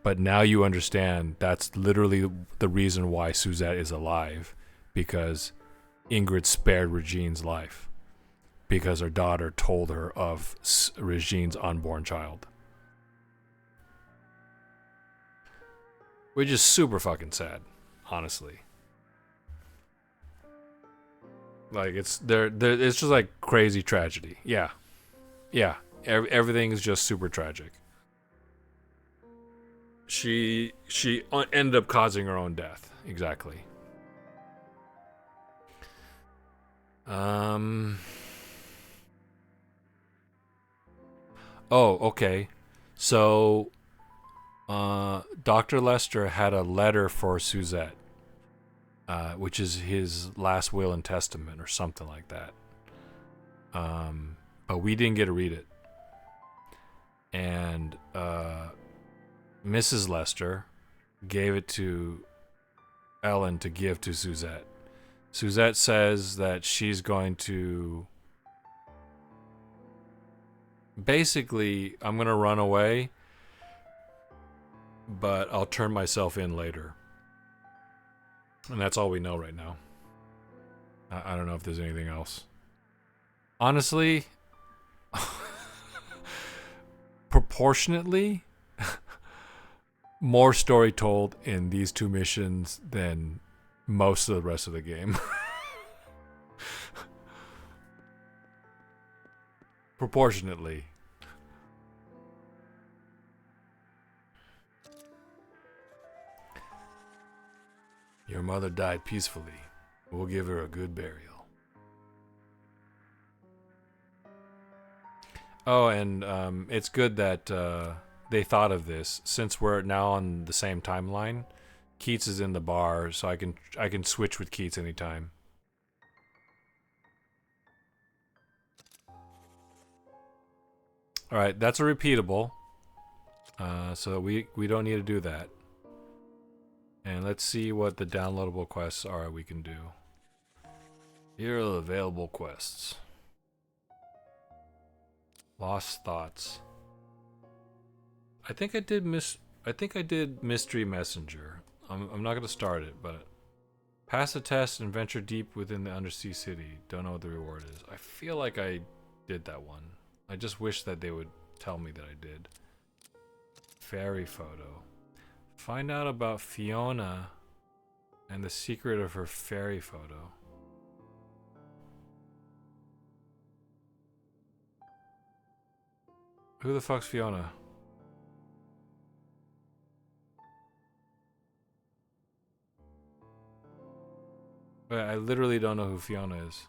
But now you understand that's literally the reason why Suzette is alive, because Ingrid spared Regine's life because her daughter told her of Regine's unborn child. Which is super fucking sad, honestly. Like it's it's just like crazy tragedy. Yeah. Everything is just super tragic. She ended up causing her own death. Exactly. Oh, okay. So, Dr. Lester had a letter for Suzette, which is his last will and testament or something like that. But we didn't get to read it. And, Mrs. Lester gave it to Ellen to give to Suzette. Suzette says that she's going to... Basically, I'm going to run away, but I'll turn myself in later. And that's all we know right now. I don't know if there's anything else. Honestly, proportionately, more story told in these two missions than most of the rest of the game. Proportionately. Your mother died peacefully. We'll give her a good burial. Oh, and it's good that they thought of this. Since we're now on the same timeline, Keats is in the bar, so I can switch with Keats anytime. All right, that's a repeatable. So we don't need to do that. And let's see what the downloadable quests are we can do. Here are the available quests. Lost Thoughts. I think I did Mystery Messenger. I'm not gonna start it, but pass the test and venture deep within the undersea city. Don't know what the reward is. I feel like I did that one. I just wish that they would tell me that I did. Fairy photo. Find out about Fiona and the secret of her fairy photo. Who the fuck's Fiona? Wait, I literally don't know who Fiona is.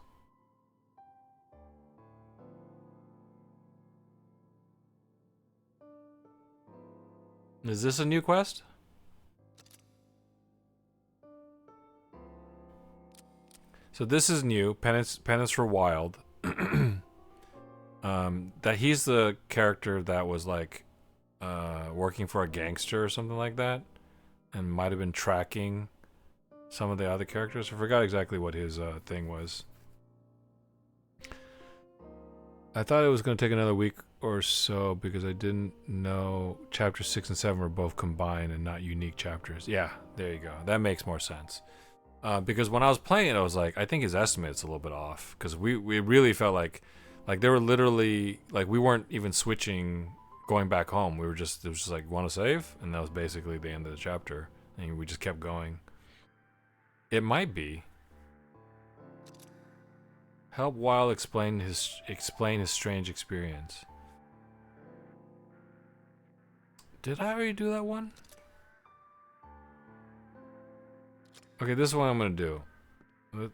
Is this a new quest? So this is new. Penance for Wild. That he's the character that was like working for a gangster or something like that, and might have been tracking some of the other characters. I forgot exactly what his thing was. I thought it was going to take another week or so because I didn't know chapter 6 and 7 were both combined and not unique chapters. Yeah, there you go. That makes more sense. Because when I was playing it, I was like, I think his estimate's a little bit off. Because we really felt like they were literally, like, we weren't even switching, going back home. It was just like, want to save? And that was basically the end of the chapter. And we just kept going. It might be. Help Weil explain his strange experience. Did I already do that one? Okay, this is what I'm gonna do.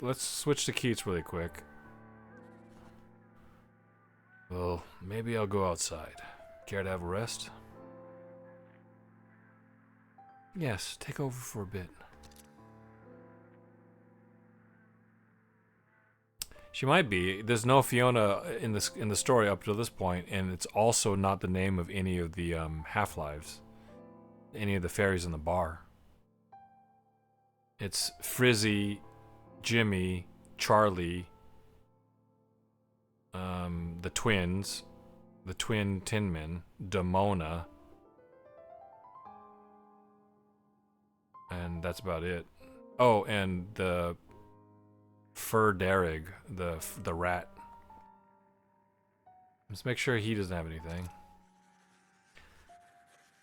Let's switch to Keats really quick. Well, maybe I'll go outside. Care to have a rest? Yes, take over for a bit. She might be. There's no Fiona in the story up to this point, and it's also not the name of any of the Half-Lives, any of the fairies in the bar. It's Frizzy, Jimmy, Charlie, the twins, the twin Tin Men, Damona, and that's about it. Oh, and the Fur Derrig, the rat. Let's make sure he doesn't have anything.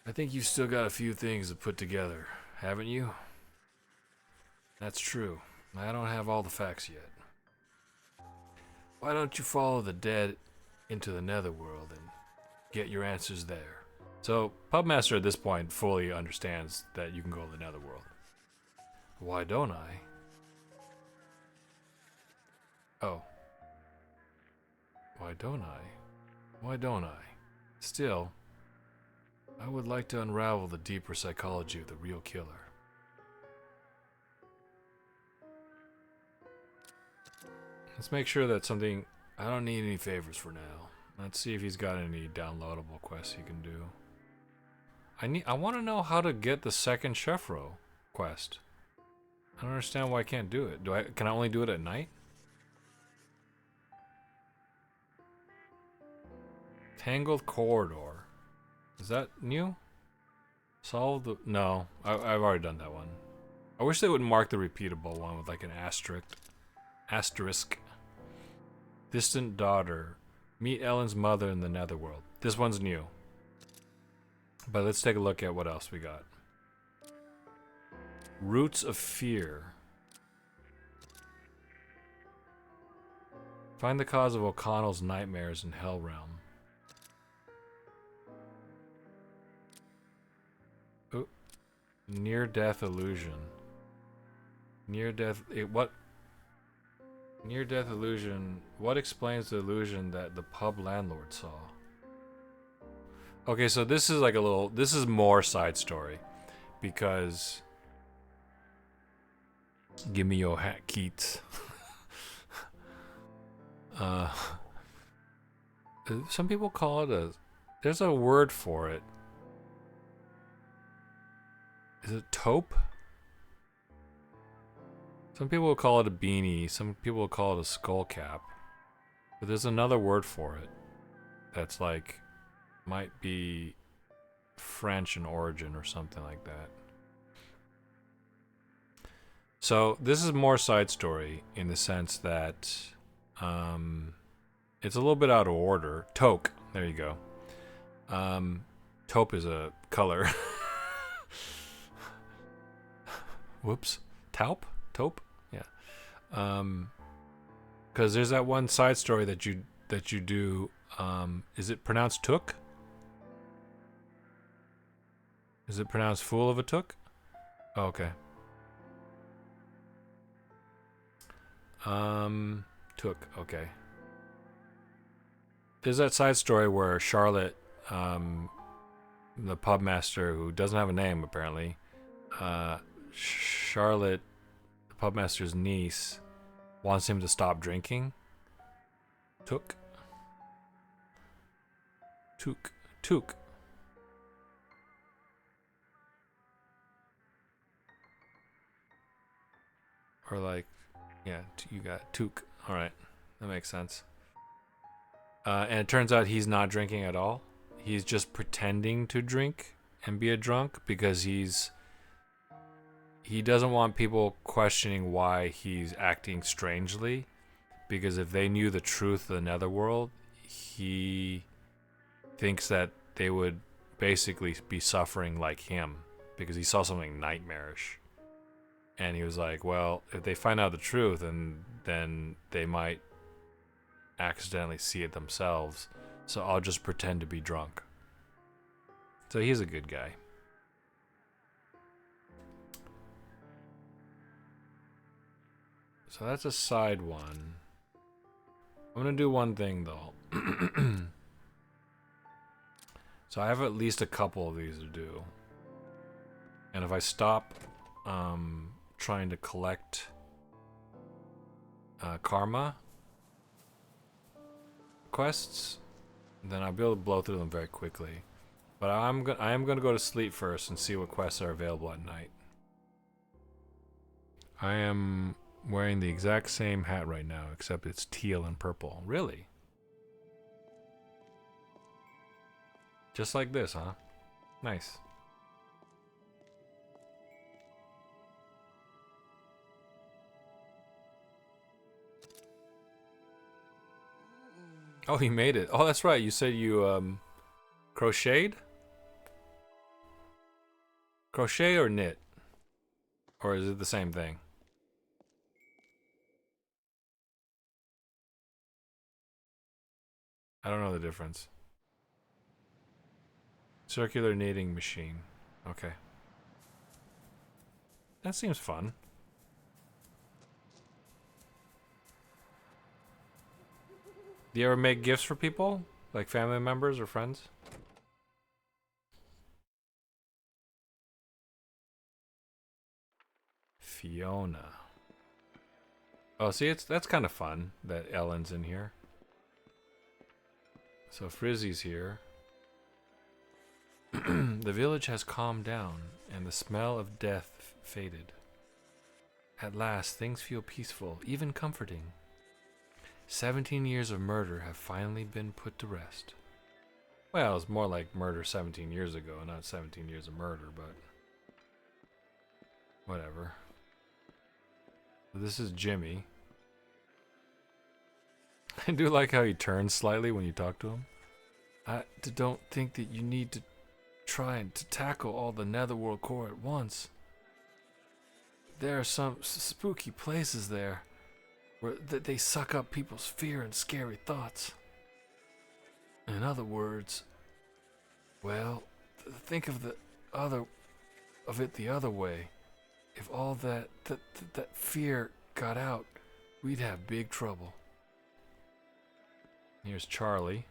I think you've still got a few things to put together, haven't you? That's true. I don't have all the facts yet. Why don't you follow the dead into the netherworld and get your answers there? So, Pubmaster at this point fully understands that you can go to the netherworld. Why don't I? Oh. Why don't I? Why don't I? Still, I would like to unravel the deeper psychology of the real killer. Let's make sure that something... I don't need any favors for now. Let's see if he's got any downloadable quests he can do. I want to know how to get the second Chefro quest. I don't understand why I can't do it. Can I only do it at night? Tangled Corridor. Is that new? Solve the... No, I've already done that one. I wish they would mark the repeatable one with like an asterisk. Distant Daughter. Meet Ellen's mother in the netherworld. This one's new. But let's take a look at what else we got. Roots of Fear. Find the cause of O'Connell's nightmares in Hell Realm. Oh. Near-death illusion. Near-death... What? Near-death illusion. What explains the illusion that the pub landlord saw? Okay, so this is like a little... This is more side story. Because... Give me your hat, Keats. Some people call it a... There's a word for it. Is it taupe? Some people will call it a beanie. Some people will call it a skull cap. But there's another word for it. That's like... Might be... French in origin or something like that. So this is more side story in the sense that it's a little bit out of order. Taupe, there you go. Taupe is a color. Whoops. Taupe? Taupe? Yeah. Because there's that one side story that you do. Is it pronounced took? Is it pronounced fool of a took? Oh, okay. Took, okay. There's that side story where Charlotte, the pub master who doesn't have a name apparently, Charlotte, the pub master's niece, wants him to stop drinking. Took. Or like, yeah, you got took. All right, that makes sense. And it turns out he's not drinking at all. He's just pretending to drink and be a drunk because he doesn't want people questioning why he's acting strangely. Because if they knew the truth of the netherworld, he thinks that they would basically be suffering like him because he saw something nightmarish. And he was like, well, if they find out the truth, and then they might accidentally see it themselves. So I'll just pretend to be drunk. So he's a good guy. So that's a side one. I'm gonna do one thing though. So I have at least a couple of these to do. And if I stop trying to collect karma quests, then I'll be able to blow through them very quickly. But I am going to go to sleep first and see what quests are available at night. I am wearing the exact same hat right now, except it's teal and purple. Really? Just like this, huh? Nice. Oh, you made it. Oh, that's right. You said you crocheted? Crochet or knit? Or is it the same thing? I don't know the difference. Circular knitting machine. Okay. That seems fun. Do you ever make gifts for people? Like family members or friends? Fiona. Oh, see, that's kind of fun that Ellen's in here. So Frizzy's here. The village has calmed down, and the smell of death faded. At last, things feel peaceful, even comforting. 17 years of murder have finally been put to rest. Well, it's more like murder 17 years ago, not 17 years of murder, but whatever. This is Jimmy. I do like how he turns slightly when you talk to him. I don't think that you need to try to tackle all the netherworld core at once. There are some spooky places there where they suck up people's fear and scary thoughts. In other words, well, think of it the other way. If all that fear got out, we'd have big trouble. Here's Charlie.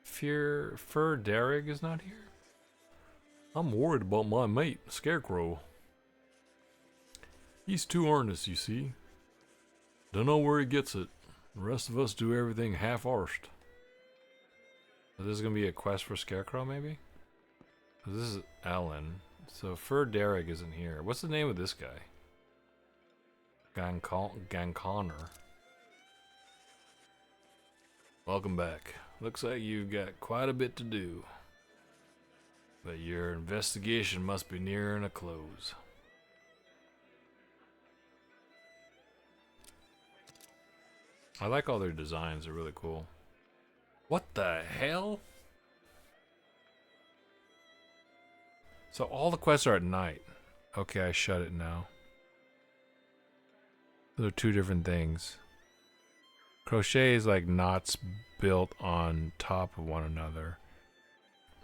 Fur Derrig is not here. I'm worried about my mate, Scarecrow. He's too earnest, you see. Don't know where he gets it. The rest of us do everything half-arsed. So this is gonna be a quest for Scarecrow, maybe? This is Ellen. So Fur Derrig isn't here. What's the name of this guy? Ganconner. Welcome back. Looks like you've got quite a bit to do. But your investigation must be nearing a close. I like all their designs, they're really cool. What the hell? So all the quests are at night. Okay, I shut it now. Those are two different things. Crochet is like knots built on top of one another.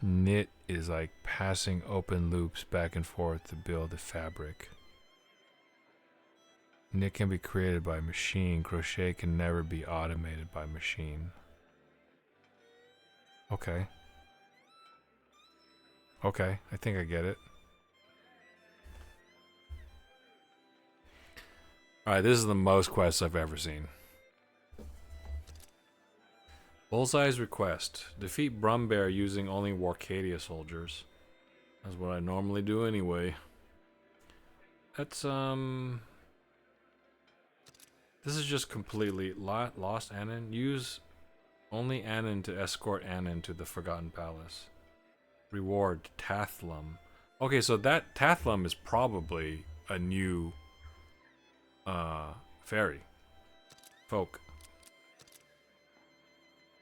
Knit is like passing open loops back and forth to build a fabric. Knit can be created by machine. Crochet can never be automated by machine. Okay. Okay, I think I get it. Alright, this is the most quests I've ever seen. Bullseye's request. Defeat Brumbear using only Warcadia soldiers. That's what I normally do anyway. That's, this is just completely Lost Anon. Use Only Anon to escort Anon to the Forgotten Palace. Reward Tathlum. Okay, so that Tathlum is probably a new fairy. Folk.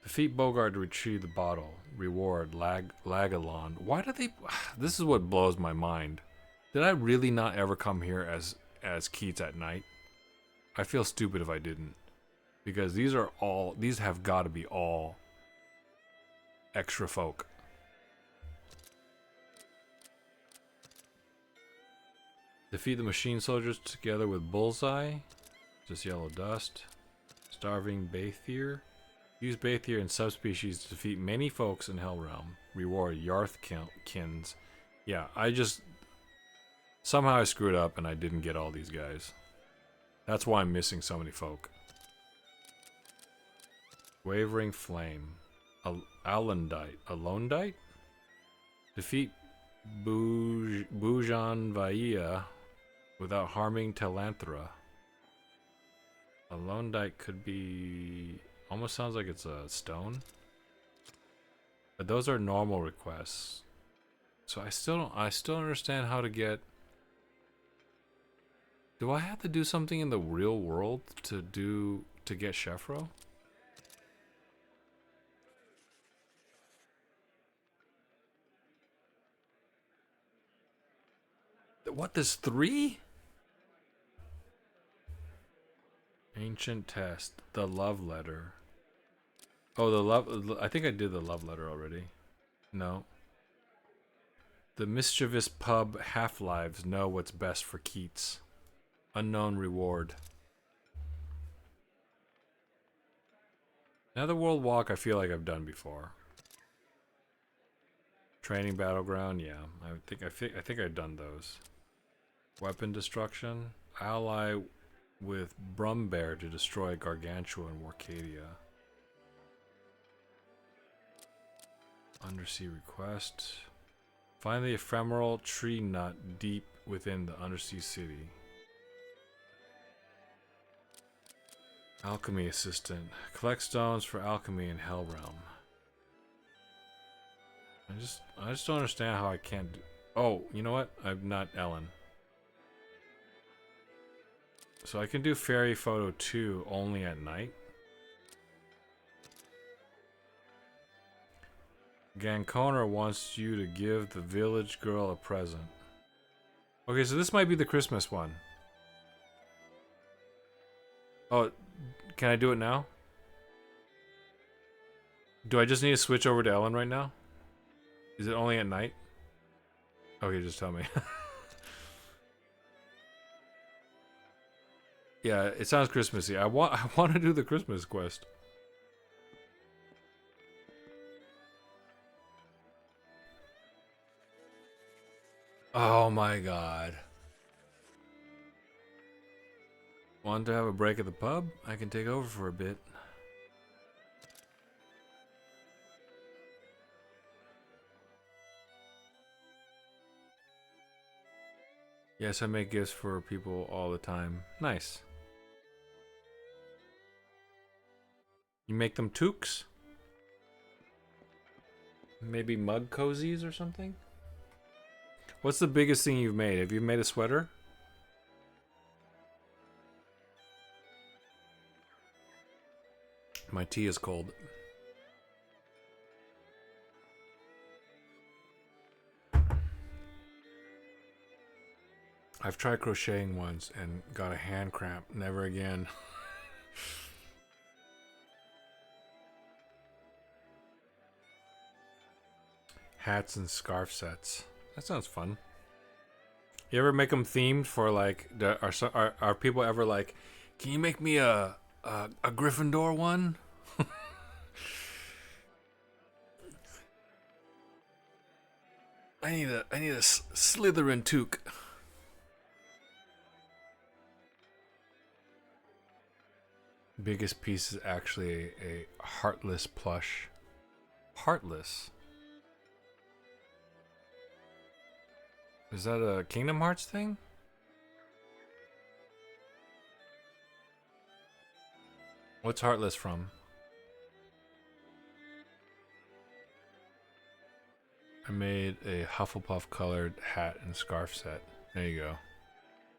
Defeat Bogard to retrieve the bottle. Reward Lagalon. Why do they... This is what blows my mind. Did I really not ever come here as Keats at night? I feel stupid if I didn't. Because these have got to be all extra folk. Defeat the machine soldiers together with Bullseye. Just yellow dust. Starving Bathir. Use Bathir and subspecies to defeat many folks in Hellrealm. Reward Yarthkins. Yeah, somehow I screwed up and I didn't get all these guys. That's why I'm missing so many folk. Wavering Flame. Alondite? Defeat Bujan Vaia without harming Telanthra. Alondite could be... Almost sounds like it's a stone. But those are normal requests. So I still don't understand how to get... Do I have to do something in the real world to get Shefro? What, there's 3? Ancient Test. The Love Letter. Oh, I think I did the love letter already. No. The mischievous pub half-lives know what's best for Keats. Unknown reward. Netherworld Walk I feel like I've done before. Training Battleground, yeah. I think I've done those. Weapon Destruction. Ally with Brumbear to destroy Gargantua and Warcadia. Undersea Request. Find the ephemeral tree nut deep within the undersea city. Alchemy Assistant. Collect stones for alchemy in Hellrealm. I just don't understand how I can't do... Oh, you know what? I'm not Ellen. So I can do Fairy Photo 2 only at night. Gankona wants you to give the village girl a present. Okay, so this might be the Christmas one. Oh, can I do it now? Do I just need to switch over to Ellen right now? Is it only at night? Okay, just tell me. Yeah, it sounds Christmassy. I want to do the Christmas quest. Oh my god. Want to have a break at the pub? I can take over for a bit. Yes, I make gifts for people all the time. Nice. You make them toques? Maybe mug cozies or something? What's the biggest thing you've made? Have you made a sweater? My tea is cold. I've tried crocheting once and got a hand cramp. Never again. Hats and scarf sets. That sounds fun. You ever make them themed for like? Are people ever like? Can you make me a Gryffindor one? I need a Slytherin toque. Biggest piece is actually a Heartless plush. Heartless? Is that a Kingdom Hearts thing? What's Heartless from? I made a Hufflepuff colored hat and scarf set. There you go.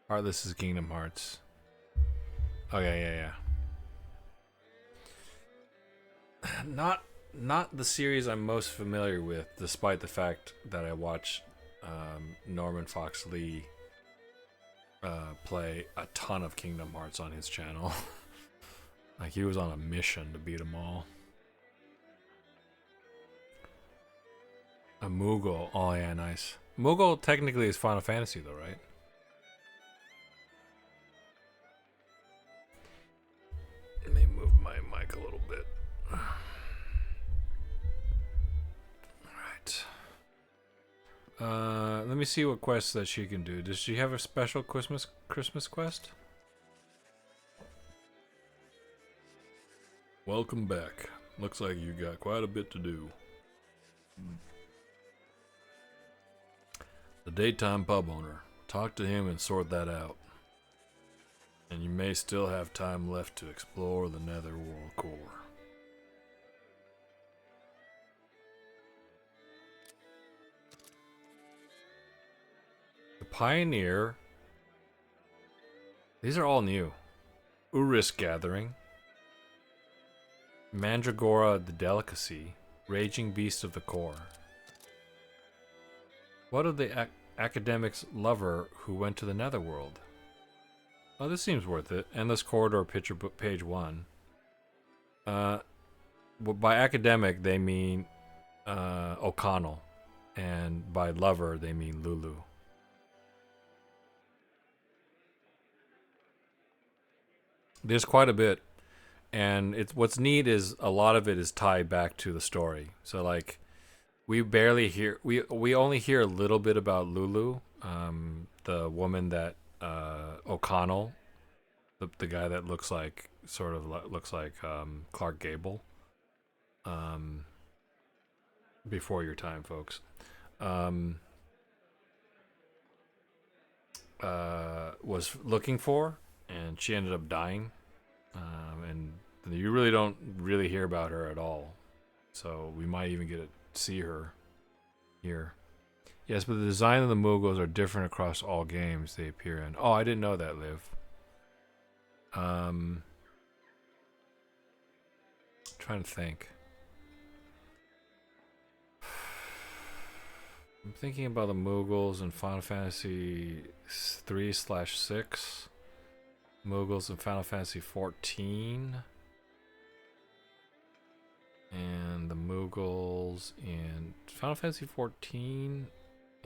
Heartless is Kingdom Hearts. Okay, yeah. Not the series I'm most familiar with, despite the fact that I watched Norman Fox Lee play a ton of Kingdom Hearts on his channel. Like he was on a mission to beat them all. A Moogle. Oh yeah, nice. Moogle technically is Final Fantasy though, right? Let me move my mic a little bit. Alright. Let me see what quests that she can do. Does she have a special Christmas quest? Welcome back. Looks like you got quite a bit to do. The daytime pub owner. Talk to him and sort that out. And you may still have time left to explore the Netherworld core. The Pioneer. These are all new. Urisk Gathering. Mandragora the Delicacy. Raging Beast of the Core. What of the academic's lover who went to the Netherworld? Oh, this seems worth it. Endless Corridor picture book page 1. Well, by academic they mean O'Connell, and by lover they mean Lulu. There's quite a bit, and it's what's neat is a lot of it is tied back to the story. So like, we barely hear we only hear a little bit about Lulu, the woman that O'Connell, the guy that looks like Clark Gable. Before your time, folks. Was looking for, and she ended up dying. And you really don't really hear about her at all. So we might even get to see her here. Yes, but the design of the Moogles are different across all games they appear in. Oh, I didn't know that, Liv. Trying to think. I'm thinking about the Moogles in Final Fantasy 3/6. Moogles in Final Fantasy 14. And the Moogles in Final Fantasy 14.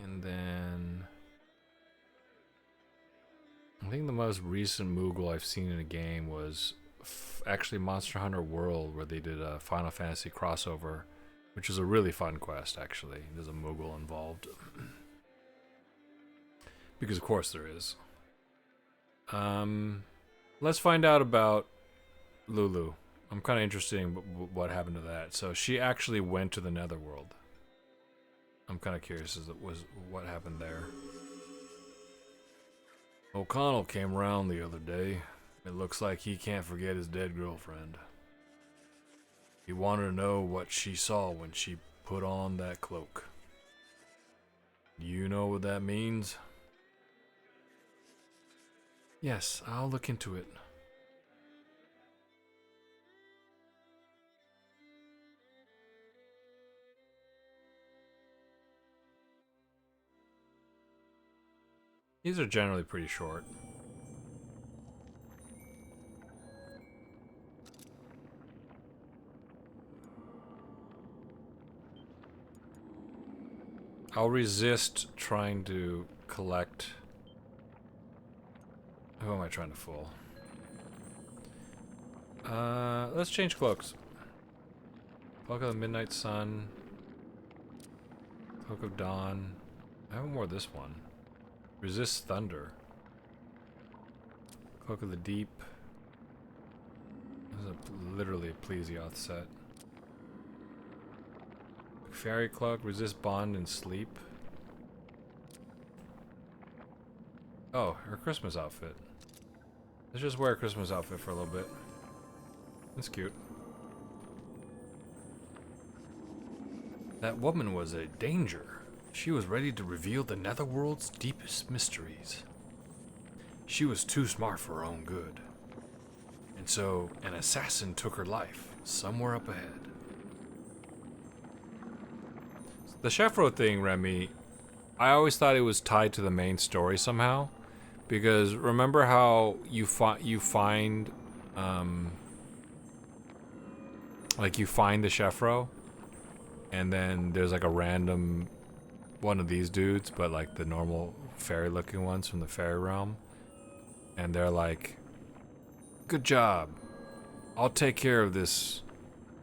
And then I think the most recent Moogle I've seen in a game was actually Monster Hunter World, where they did a Final Fantasy crossover, which is a really fun quest, actually. There's a Moogle involved. Because of course there is. Let's find out about Lulu. I'm kind of interested in what happened to that. So she actually went to the Netherworld. I'm kind of curious as what happened there. O'Connell came around the other day. It looks like he can't forget his dead girlfriend. He wanted to know what she saw when she put on that cloak. You know what that means? Yes, I'll look into it. These are generally pretty short. I'll resist trying to collect. Who am I trying to fool? Let's change cloaks. Cloak of the Midnight Sun. Cloak of Dawn. I haven't worn this one. Resist Thunder. Cloak of the Deep. This is literally a Plesioth set. Fairy Cloak. Resist Bond and Sleep. Oh, her Christmas outfit. Let's just wear a Christmas outfit for a little bit. That's cute. That woman was a danger. She was ready to reveal the Netherworld's deepest mysteries. She was too smart for her own good. And so, an assassin took her life, somewhere up ahead. The Chefro thing, Remy, I always thought it was tied to the main story somehow. Because remember how you find like you find the Chefro, and then there's like a random one of these dudes, but like the normal fairy looking ones from the fairy realm. And they're like, good job. I'll take care of this.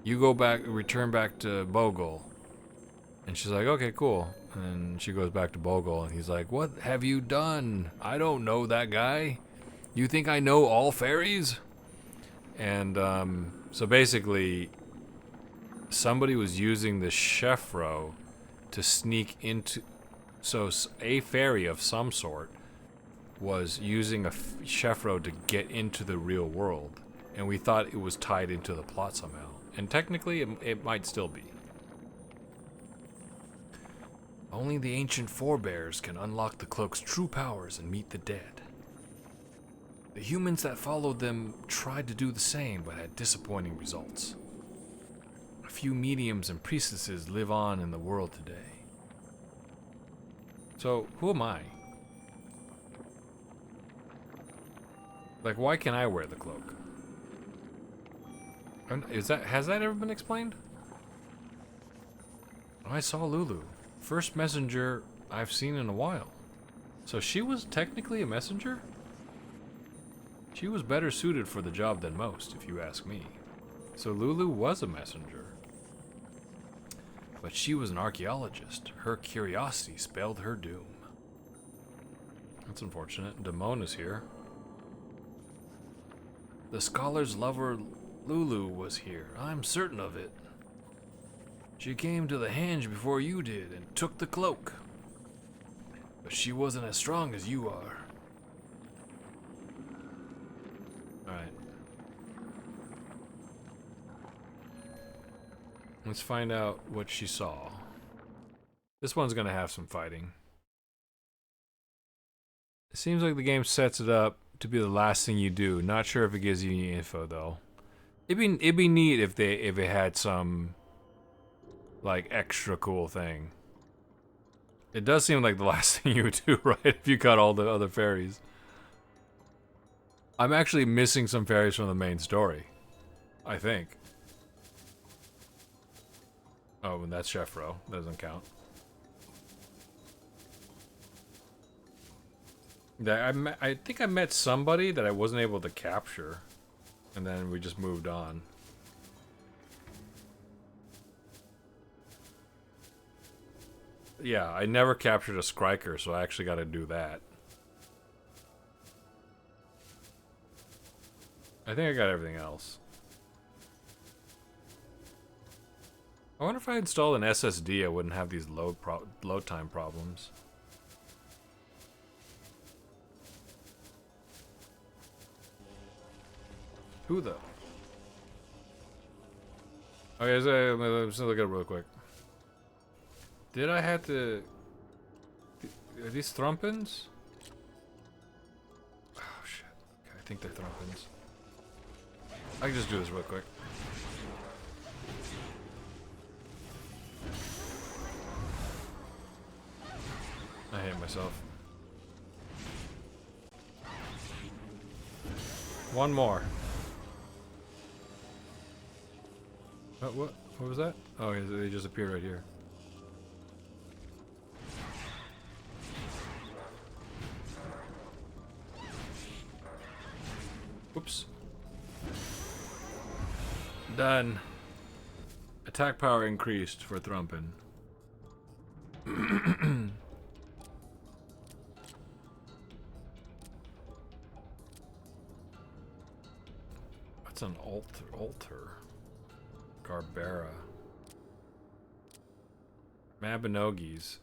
You go back, return back to Bogle. And she's like, okay, cool. And she goes back to Bogle, and he's like, what have you done? I don't know that guy. You think I know all fairies? And so basically, somebody was using the Chefro to sneak into... So a fairy of some sort was using a Chefro to get into the real world. And we thought it was tied into the plot somehow. And technically, it might still be. Only the ancient forebears can unlock the cloak's true powers and meet the dead. The humans that followed them tried to do the same, but had disappointing results. A few mediums and priestesses live on in the world today. So, who am I? Like, why can't I wear the cloak? Has that ever been explained? I saw Lulu. First messenger I've seen in a while. So she was technically a messenger? She was better suited for the job than most, if you ask me. So Lulu was a messenger. But she was an archaeologist. Her curiosity spelled her doom. That's unfortunate. Damon is here. The scholar's lover, Lulu, was here. I'm certain of it. She came to the henge before you did and took the cloak. But she wasn't as strong as you are. Alright. Let's find out what she saw. This one's gonna have some fighting. It seems like the game sets it up to be the last thing you do. Not sure if it gives you any info though. It'd be neat if it had some like extra cool thing. It does seem like the last thing you would do, right? If you got all the other fairies. I'm actually missing some fairies from the main story. I think. Oh, and that's Chefro. That doesn't count. I think I met somebody that I wasn't able to capture. And then we just moved on. Yeah, I never captured a Skriker, so I actually got to do that. I think I got everything else. I wonder if I installed an SSD, I wouldn't have these load time problems. Who the? Okay, so I'm just gonna look at it real quick. Did I have to... Are these Thrumpins? Oh shit. Okay, I think they're Thrumpins. I can just do this real quick. I hate myself. One more. What was that? Oh, they just appeared right here. Whoops. Done. Attack power increased for Thrumpin. That's an altar. Garbera. Mabinogies.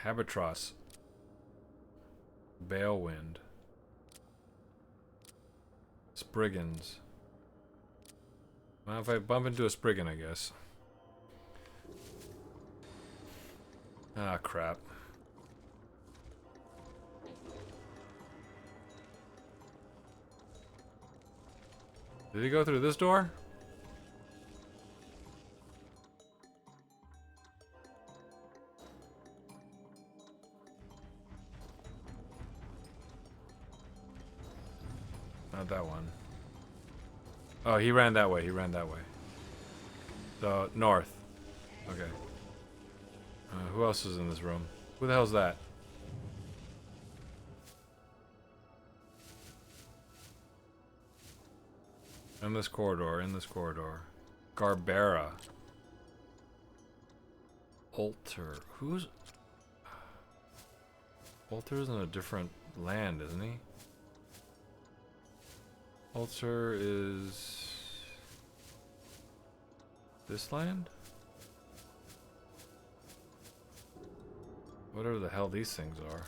Habatros. Balewind. Spriggans. Well, if I bump into a Spriggan, I guess. Ah, crap. Did he go through this door? Not that one. Oh, he ran that way. He ran that way. So, north. Okay. Who else is in this room? Who the hell's that? In this corridor, in this corridor. Garbera. Alter. Who's... Alter's in a different land, isn't he? Alter is... this land? Whatever the hell these things are.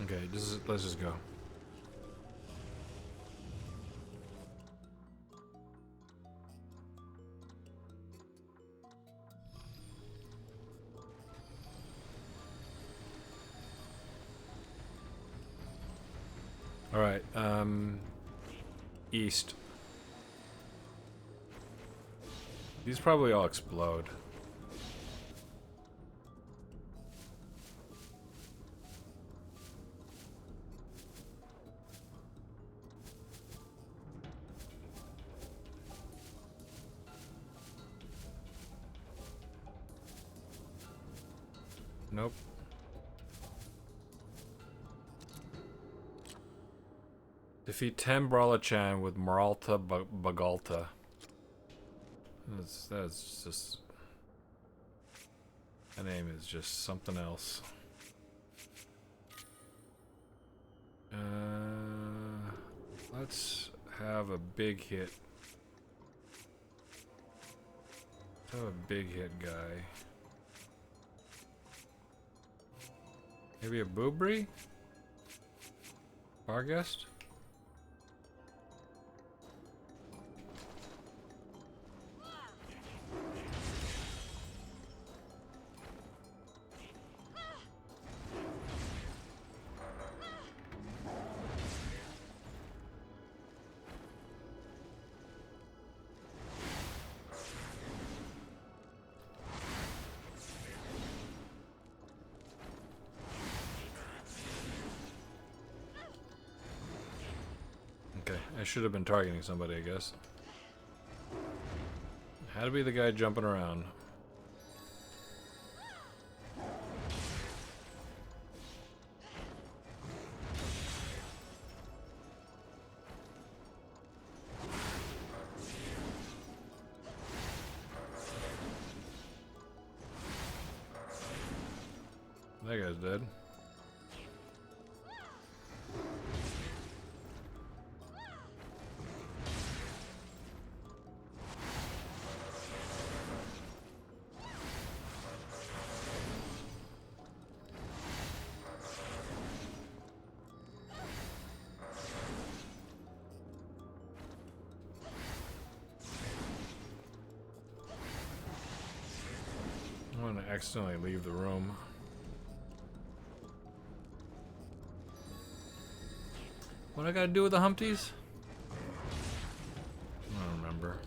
Okay, let's just go. All right, east. These probably all explode. Nope. Defeat 10 Brawler-chan with Maralta Bagalta. That's just... that name is just something else. Let's have a big hit. Let's have a big hit guy. Maybe a Boobry? Barguest? I should have been targeting somebody, I guess. Had to be the guy jumping around. That guy's dead. I'm gonna accidentally leave the room. What I gotta do with the Humpties? I don't remember.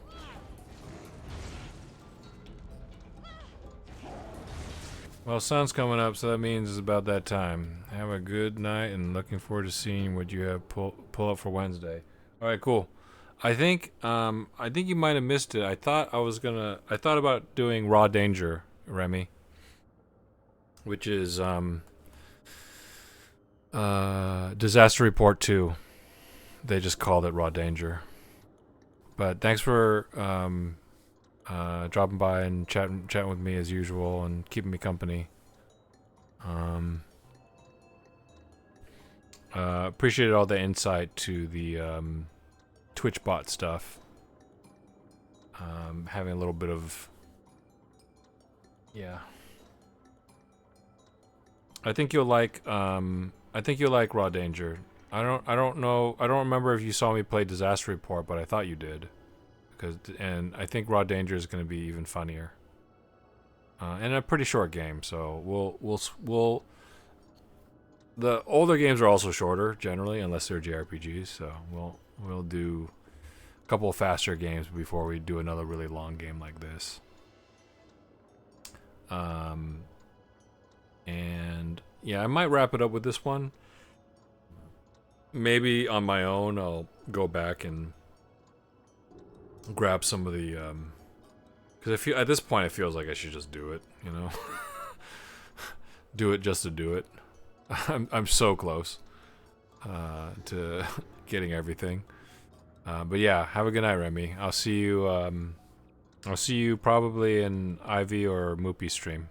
Well, sun's coming up, so that means it's about that time. Have a good night, and looking forward to seeing what you have pull up for Wednesday. All right, cool. I think you might have missed it. I thought about doing Raw Danger, Remy, which is Disaster Report 2. They just called it Raw Danger. But thanks for dropping by and chatting with me as usual and keeping me company. Appreciated all the insight to the Twitch bot stuff. Having a little bit of... yeah. I think you'll like Raw Danger. I don't know. I don't remember if you saw me play Disaster Report, but I thought you did. And I think Raw Danger is going to be even funnier. And a pretty short game, so we'll. The older games are also shorter generally, unless they're JRPGs. So we'll do a couple of faster games before we do another really long game like this. And yeah, I might wrap it up with this one. Maybe on my own, I'll go back and grab some of the because I feel at this point it feels like I should just do it, you know. Do it just to do it. I'm so close to getting everything. But yeah, have a good night, Remy. I'll see you probably in Ivy or Moopy stream.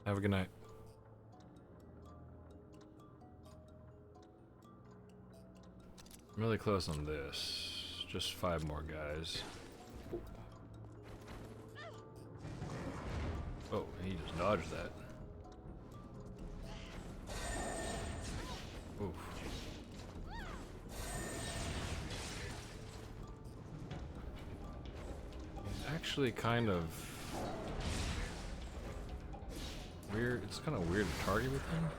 Have a good night. I'm really close on this. Just 5 more guys. Oh, he just dodged that. Oof. He's actually kind of weird. It's kind of weird to target with him.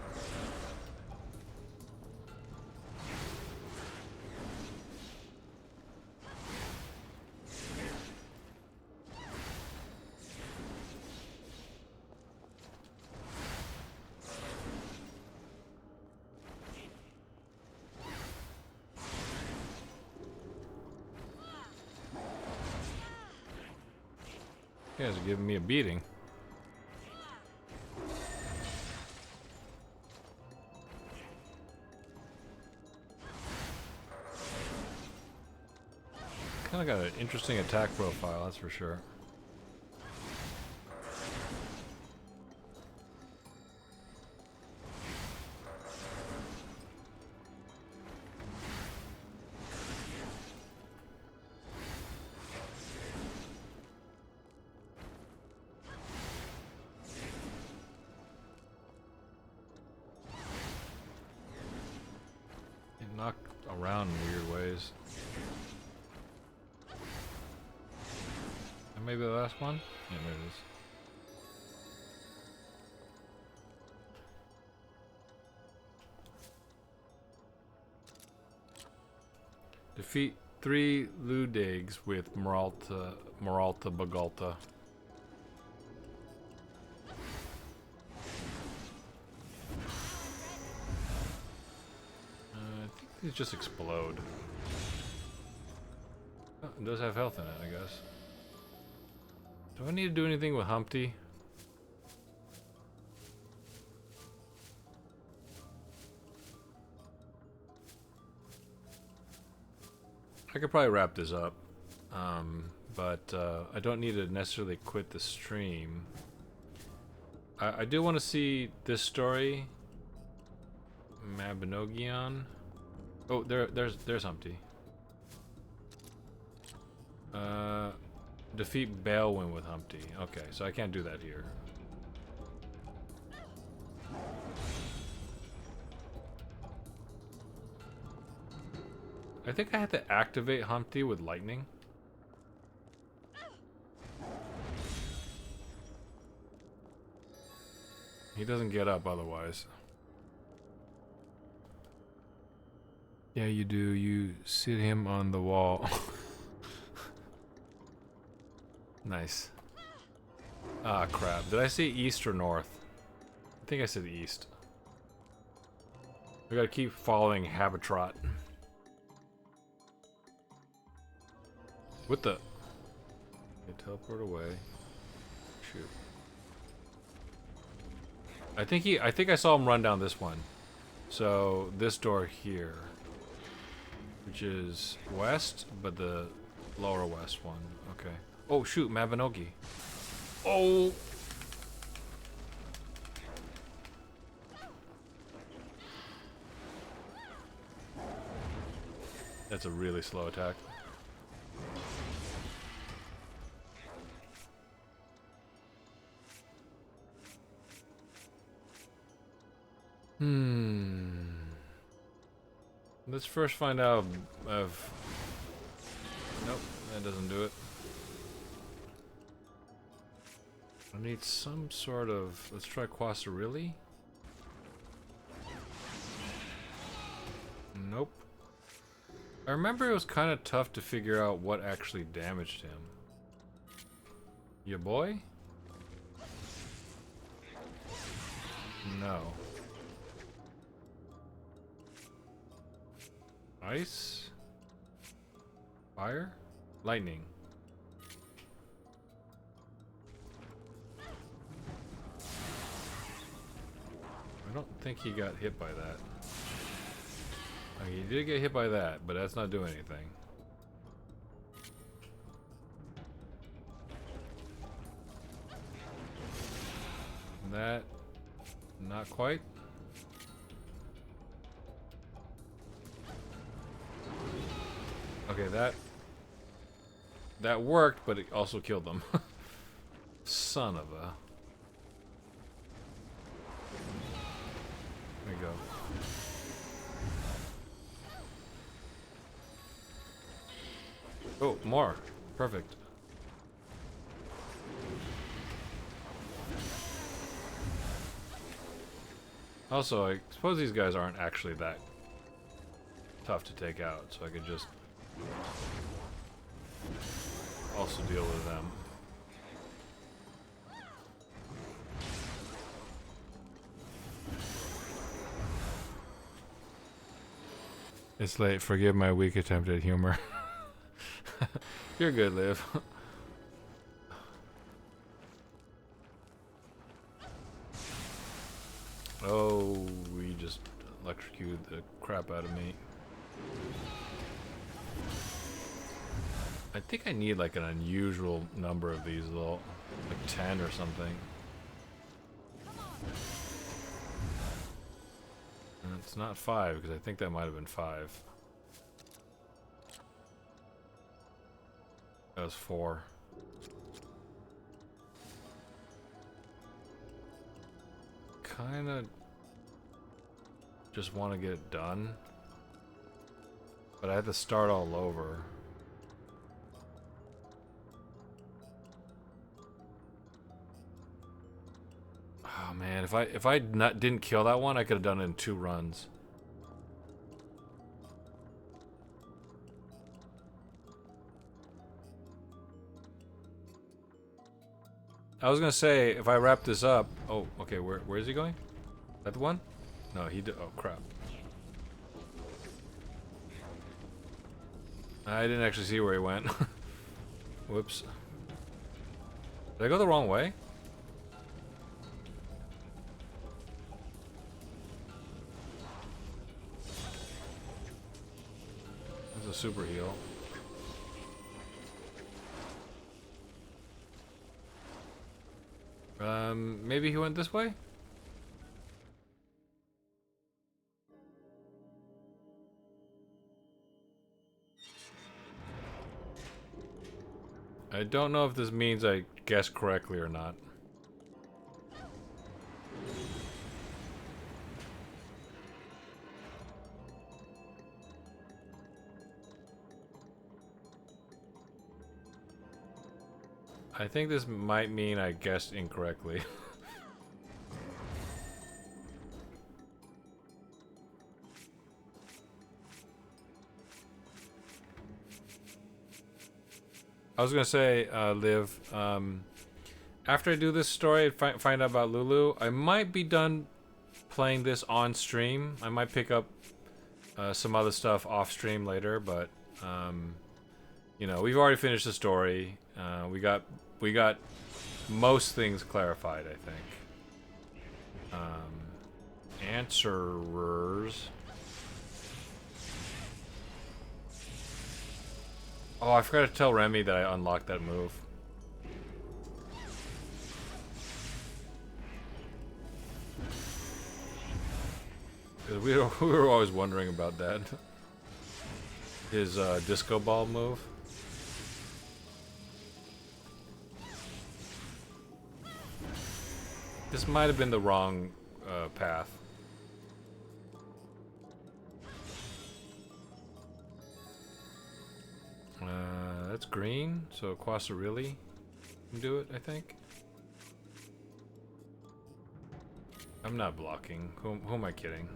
You guys are giving me a beating. Kind of got an interesting attack profile, that's for sure. Knock around in weird ways. And maybe the last one? Yeah, there it is. Defeat 3 Ludigs with Maralta Bagalta. These just explode. Oh, it does have health in it, I guess. Do I need to do anything with Humpty? I could probably wrap this up. But I don't need to necessarily quit the stream. I do want to see this story. Mabinogion. Oh, there's Humpty. Defeat Balewin with Humpty. Okay, so I can't do that here. I think I have to activate Humpty with lightning. He doesn't get up otherwise. Yeah, you do. You sit him on the wall. Nice. Ah, crap. Did I say east or north? I think I said east. We gotta keep following Habitrot. What the? Okay, teleport away. Shoot. I think I saw him run down this one. So this door here, which is west, but the lower west one. Okay. Oh shoot, Mabinogi. Oh. That's a really slow attack. Let's first find out if... Nope, that doesn't do it. I need some sort of... Let's try Quasarili. Nope. I remember it was kind of tough to figure out what actually damaged him. Ya boy? No. Ice? Fire? Lightning. I don't think he got hit by that. He did get hit by that, but that's not doing anything. That... not quite. Okay, that worked, but it also killed them. Son of a... There we go. Oh, more. Perfect. Also, I suppose these guys aren't actually that tough to take out, so I could just also deal with them. It's late. Forgive my weak attempt at humor. You're good, Liv. Oh, we just electrocuted the crap out of me. I think I need like an unusual number of these, though, like 10 or something. And it's not 5, because I think that might have been 5. That was 4. Kinda just want to get it done, but I had to start all over. Oh man, if I didn't kill that one, I could have done it in 2 runs. I was gonna say, if I wrap this up... Oh, okay, where is he going? That the one? No, he did... Oh, crap. I didn't actually see where he went. Whoops. Did I go the wrong way? That's a super heal. Maybe he went this way? I don't know if this means I guessed correctly or not. I think this might mean I guessed incorrectly. I was gonna say, Liv, after I do this story, find out about Lulu, I might be done playing this on stream. I might pick up some other stuff off stream later, but you know, we've already finished the story. We got most things clarified, I think. Answerers. Oh, I forgot to tell Remy that I unlocked that move. Because we were always wondering about that. His disco ball move. This might have been the wrong path. green, so Quasarili can do it, I think. I'm not blocking. Who am I kidding?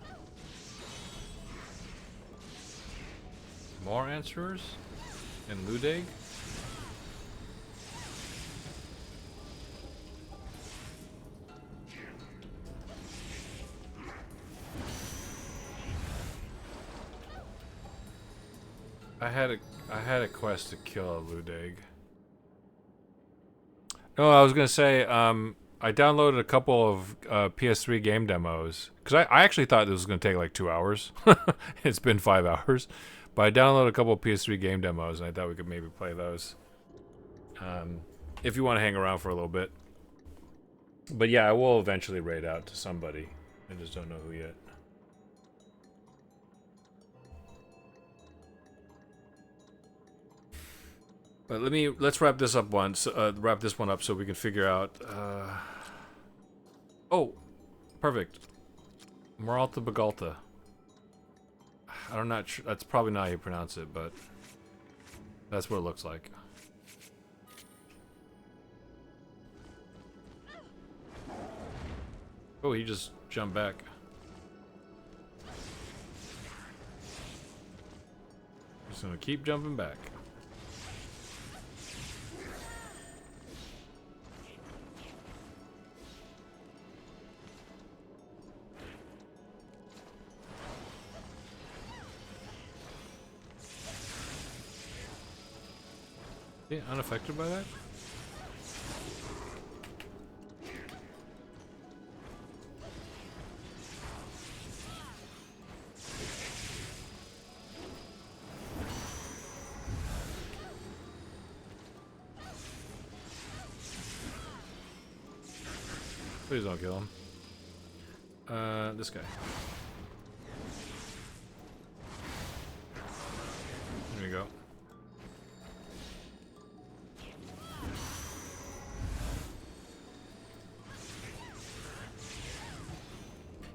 More answers? And Ludeg? I had a quest to kill a Ludeg. No, I was gonna say, I downloaded a couple of PS3 game demos because I actually thought this was gonna take like 2 hours. It's been 5 hours, but I downloaded a couple of PS3 game demos and I thought we could maybe play those. If you want to hang around for a little bit. But yeah, I will eventually raid out to somebody. I just don't know who yet. But let's wrap this up once. Wrap this one up so we can figure out. Oh, perfect. Moralta Bagalta. I'm not sure. That's probably not how you pronounce it, but that's what it looks like. Oh, he just jumped back. Just gonna keep jumping back. Yeah, unaffected by that? Please don't kill him. This guy. There we go.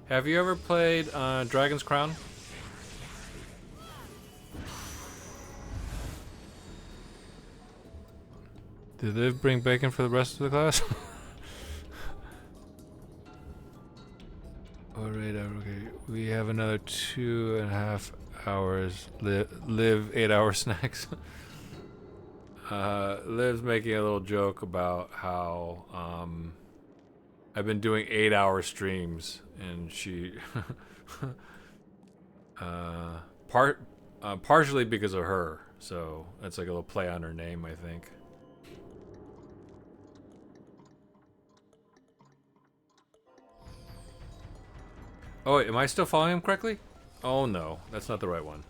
Have you ever played Dragon's Crown? Did they bring bacon for the rest of the class? Alright, okay. We have another 2.5 hours. Live 8-hour snacks. Liv's making a little joke about how I've been doing 8-hour streams, and she partially because of her. So that's like a little play on her name, I think. Oh wait, am I still following him correctly? Oh no, that's not the right one.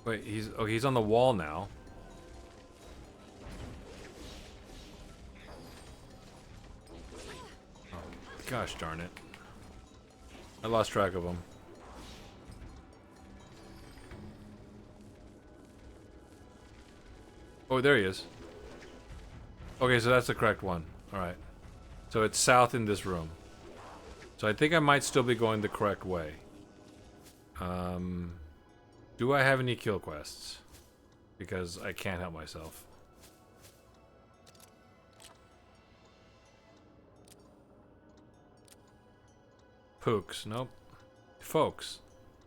Wait, he's on the wall now. Oh, gosh darn it. I lost track of him. Oh, there he is. Okay, so that's the correct one. Alright. So it's south in this room. So I think I might still be going the correct way. Do I have any kill quests? Because I can't help myself. Pooks, nope. Folks.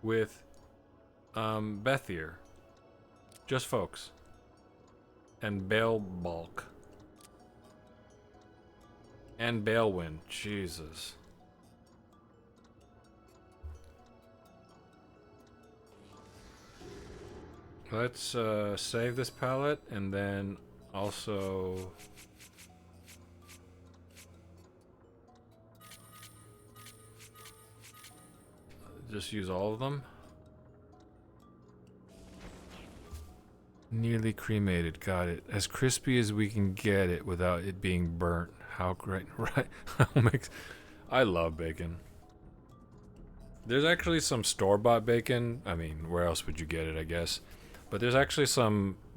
With, Bethier. Just folks. And Balebalk. And Balewind. Jesus. Let's save this palette and then also just use all of them. Nearly cremated, got it. As crispy as we can get it without it being burnt. How great, right? I love bacon. There's actually some store-bought bacon. I mean, where else would you get it, I guess? But there's actually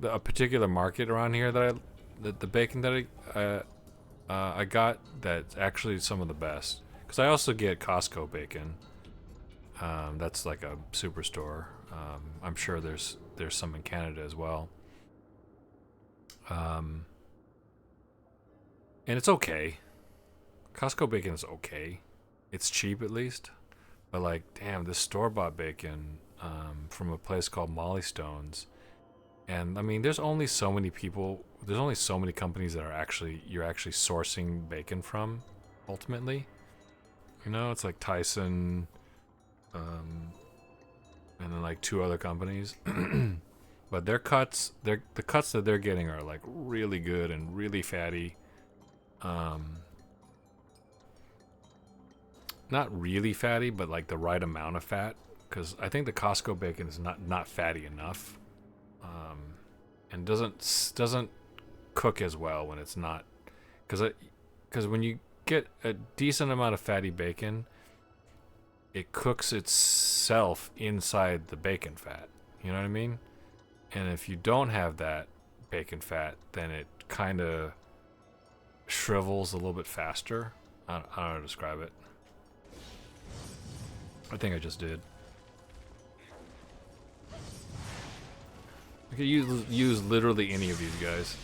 a particular market around here that the bacon that I got that's actually some of the best. Because I also get Costco bacon. That's like a superstore. I'm sure there's some in Canada as well. And it's okay. Costco bacon is okay. It's cheap at least. But like, damn, this store-bought bacon from a place called Molly Stone's. And I mean, there's only so many people. There's only so many companies that you're actually sourcing bacon from. Ultimately, you know, it's like Tyson, and then like 2 other companies. But their cuts, the cuts that they're getting are like really good and really fatty. Not really fatty, but like the right amount of fat. Because I think the Costco bacon is not fatty enough, and doesn't cook as well when it's not. Because when you get a decent amount of fatty bacon, it cooks itself inside the bacon fat. You know what I mean? And if you don't have that bacon fat, then it kind of shrivels a little bit faster. I don't know how to describe it. I think I just did. I could use literally any of these guys.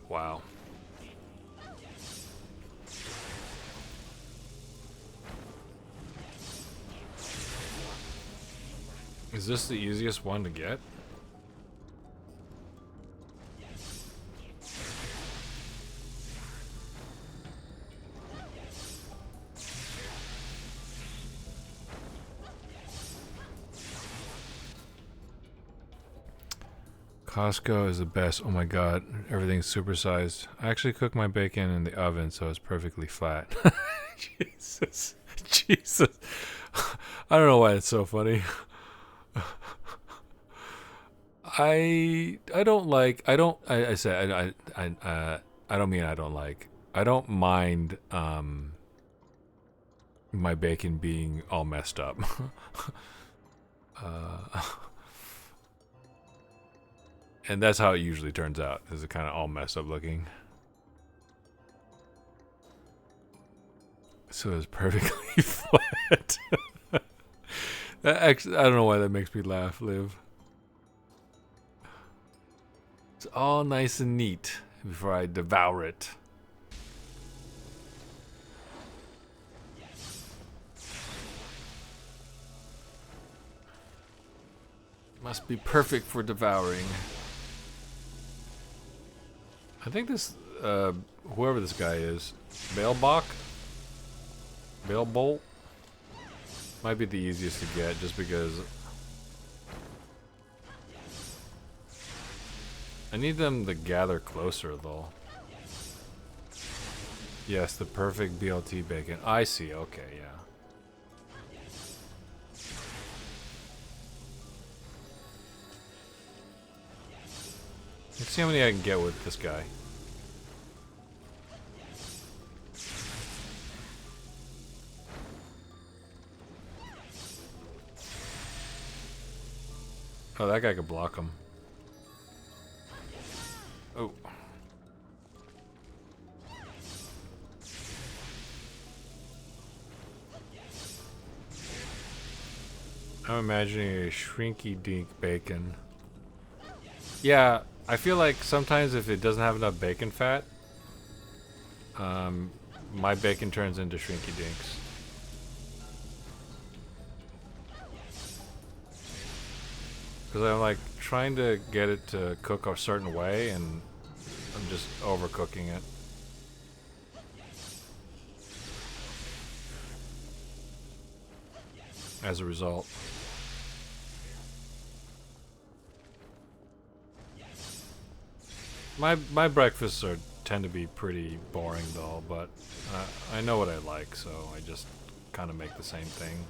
Wow. Is this the easiest one to get? Costco is the best. Oh my god, everything's supersized. I actually cook my bacon in the oven so it's perfectly flat. Jesus. Jesus. I don't know why it's so funny. I don't like I said I don't mean I don't like. I don't mind my bacon being all messed up. uh And that's how it usually turns out. Is it kind of all messed up looking? So it's perfectly flat. Actually, I don't know why that makes me laugh, Liv. It's all nice and neat before I devour it. Must be perfect for devouring. I think this, whoever this guy is, Balebolt, might be the easiest to get just because I need them to gather closer though. Yes, the perfect BLT bacon. I see, okay, yeah. Let's see how many I can get with this guy. Oh, that guy could block him. Oh. I'm imagining a shrinky dink bacon. Yeah, I feel like sometimes if it doesn't have enough bacon fat, my bacon turns into shrinky dinks. Because I'm like trying to get it to cook a certain way and I'm just overcooking it. As a result. My breakfasts tend to be pretty boring though, but I know what I like, so I just kind of make the same thing.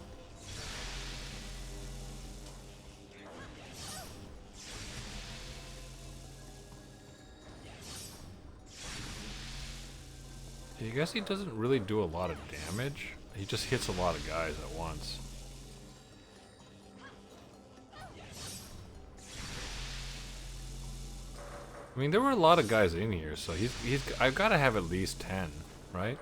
I guess he doesn't really do a lot of damage. He just hits a lot of guys at once. I mean, there were a lot of guys in here, so I've got to have at least 10, right?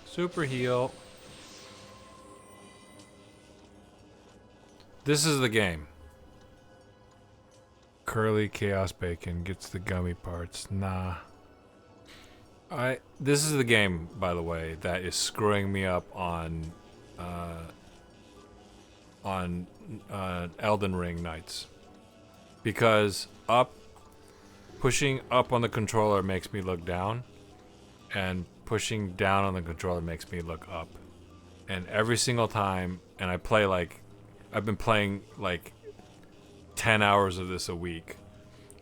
Super heal. This is the game. Curly Chaos Bacon gets the gummy parts. Nah. This is the game, by the way, that is screwing me up on Elden Ring nights. Because pushing up on the controller makes me look down, and pushing down on the controller makes me look up. And every single time, and I've been playing like 10 hours of this a week,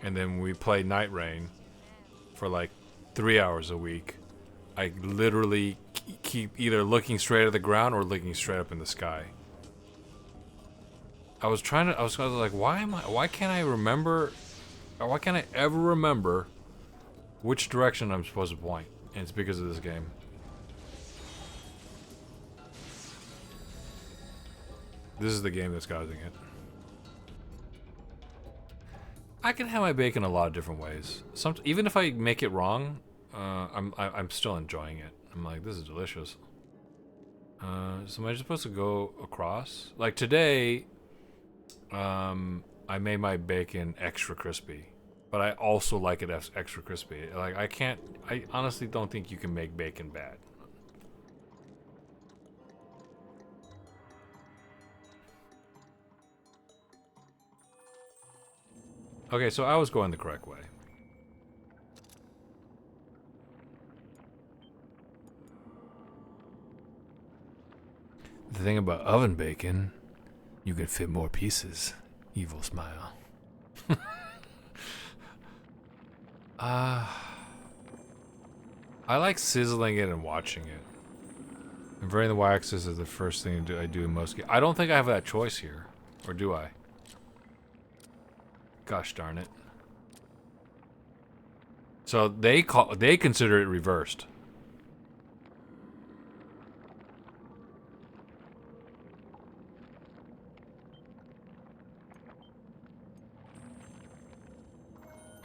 and then we play Night Rain for like 3 hours a week. I literally keep either looking straight at the ground or looking straight up in the sky. I was like, why can't I ever remember which direction I'm supposed to point? And it's because of this game. This is the game that's causing it. I can have my bacon a lot of different ways. Even if I make it wrong, I'm still enjoying it. I'm like, this is delicious. So am I just supposed to go across? Like today, I made my bacon extra crispy, but I also like it extra crispy. Like I honestly don't think you can make bacon bad. Okay, so I was going the correct way. The thing about oven bacon, you can fit more pieces. Evil smile. I like sizzling it and watching it. Inverting the y-axis is the first thing I do in most games. I don't think I have that choice here. Or do I? Gosh darn it. So they consider it reversed.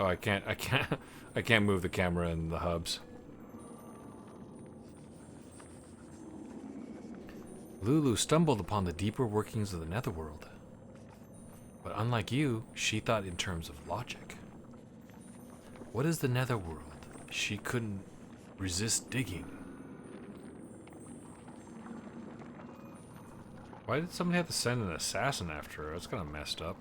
Oh, I can't move the camera and the hubs. Lulu stumbled upon the deeper workings of the netherworld. But unlike you, she thought in terms of logic. What is the netherworld? She couldn't resist digging. Why did somebody have to send an assassin after her? That's kind of messed up.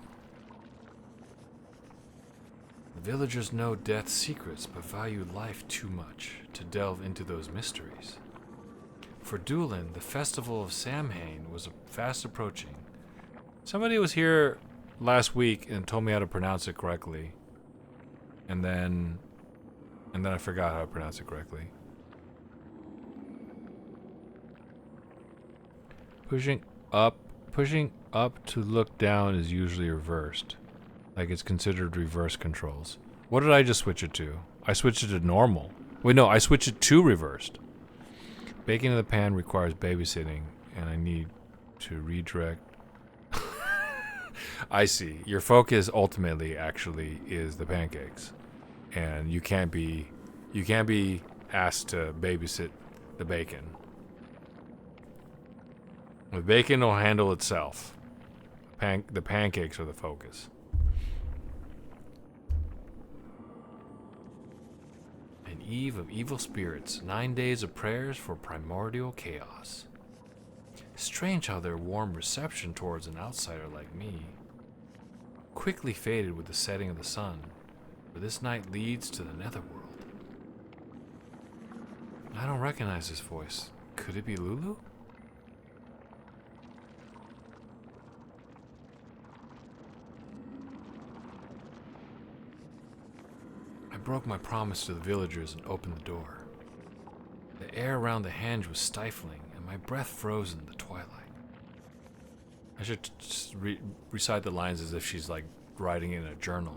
The villagers know death's secrets, but value life too much to delve into those mysteries. For Doolin, the festival of Samhain was fast approaching. Somebody was here last week and told me how to pronounce it correctly. And then I forgot how to pronounce it correctly. Pushing up to look down is usually reversed. Like it's considered reverse controls. What did I just switch it to? I switched it to normal. Wait, no, I switched it to reversed. Baking in the pan requires babysitting, and I need to redirect. I see. Your focus ultimately actually is the pancakes, and you can't be asked to babysit the bacon. The bacon will handle itself. The pancakes are the focus. An eve of evil spirits, 9 days of prayers for primordial chaos. Strange how their warm reception towards an outsider like me quickly faded with the setting of the sun, for this night leads to the netherworld. I don't recognize this voice. Could it be Lulu? broke my promise to the villagers and opened the door. The air around the henge was stifling, and my breath froze in the twilight. I should just recite the lines as if she's like writing in a journal.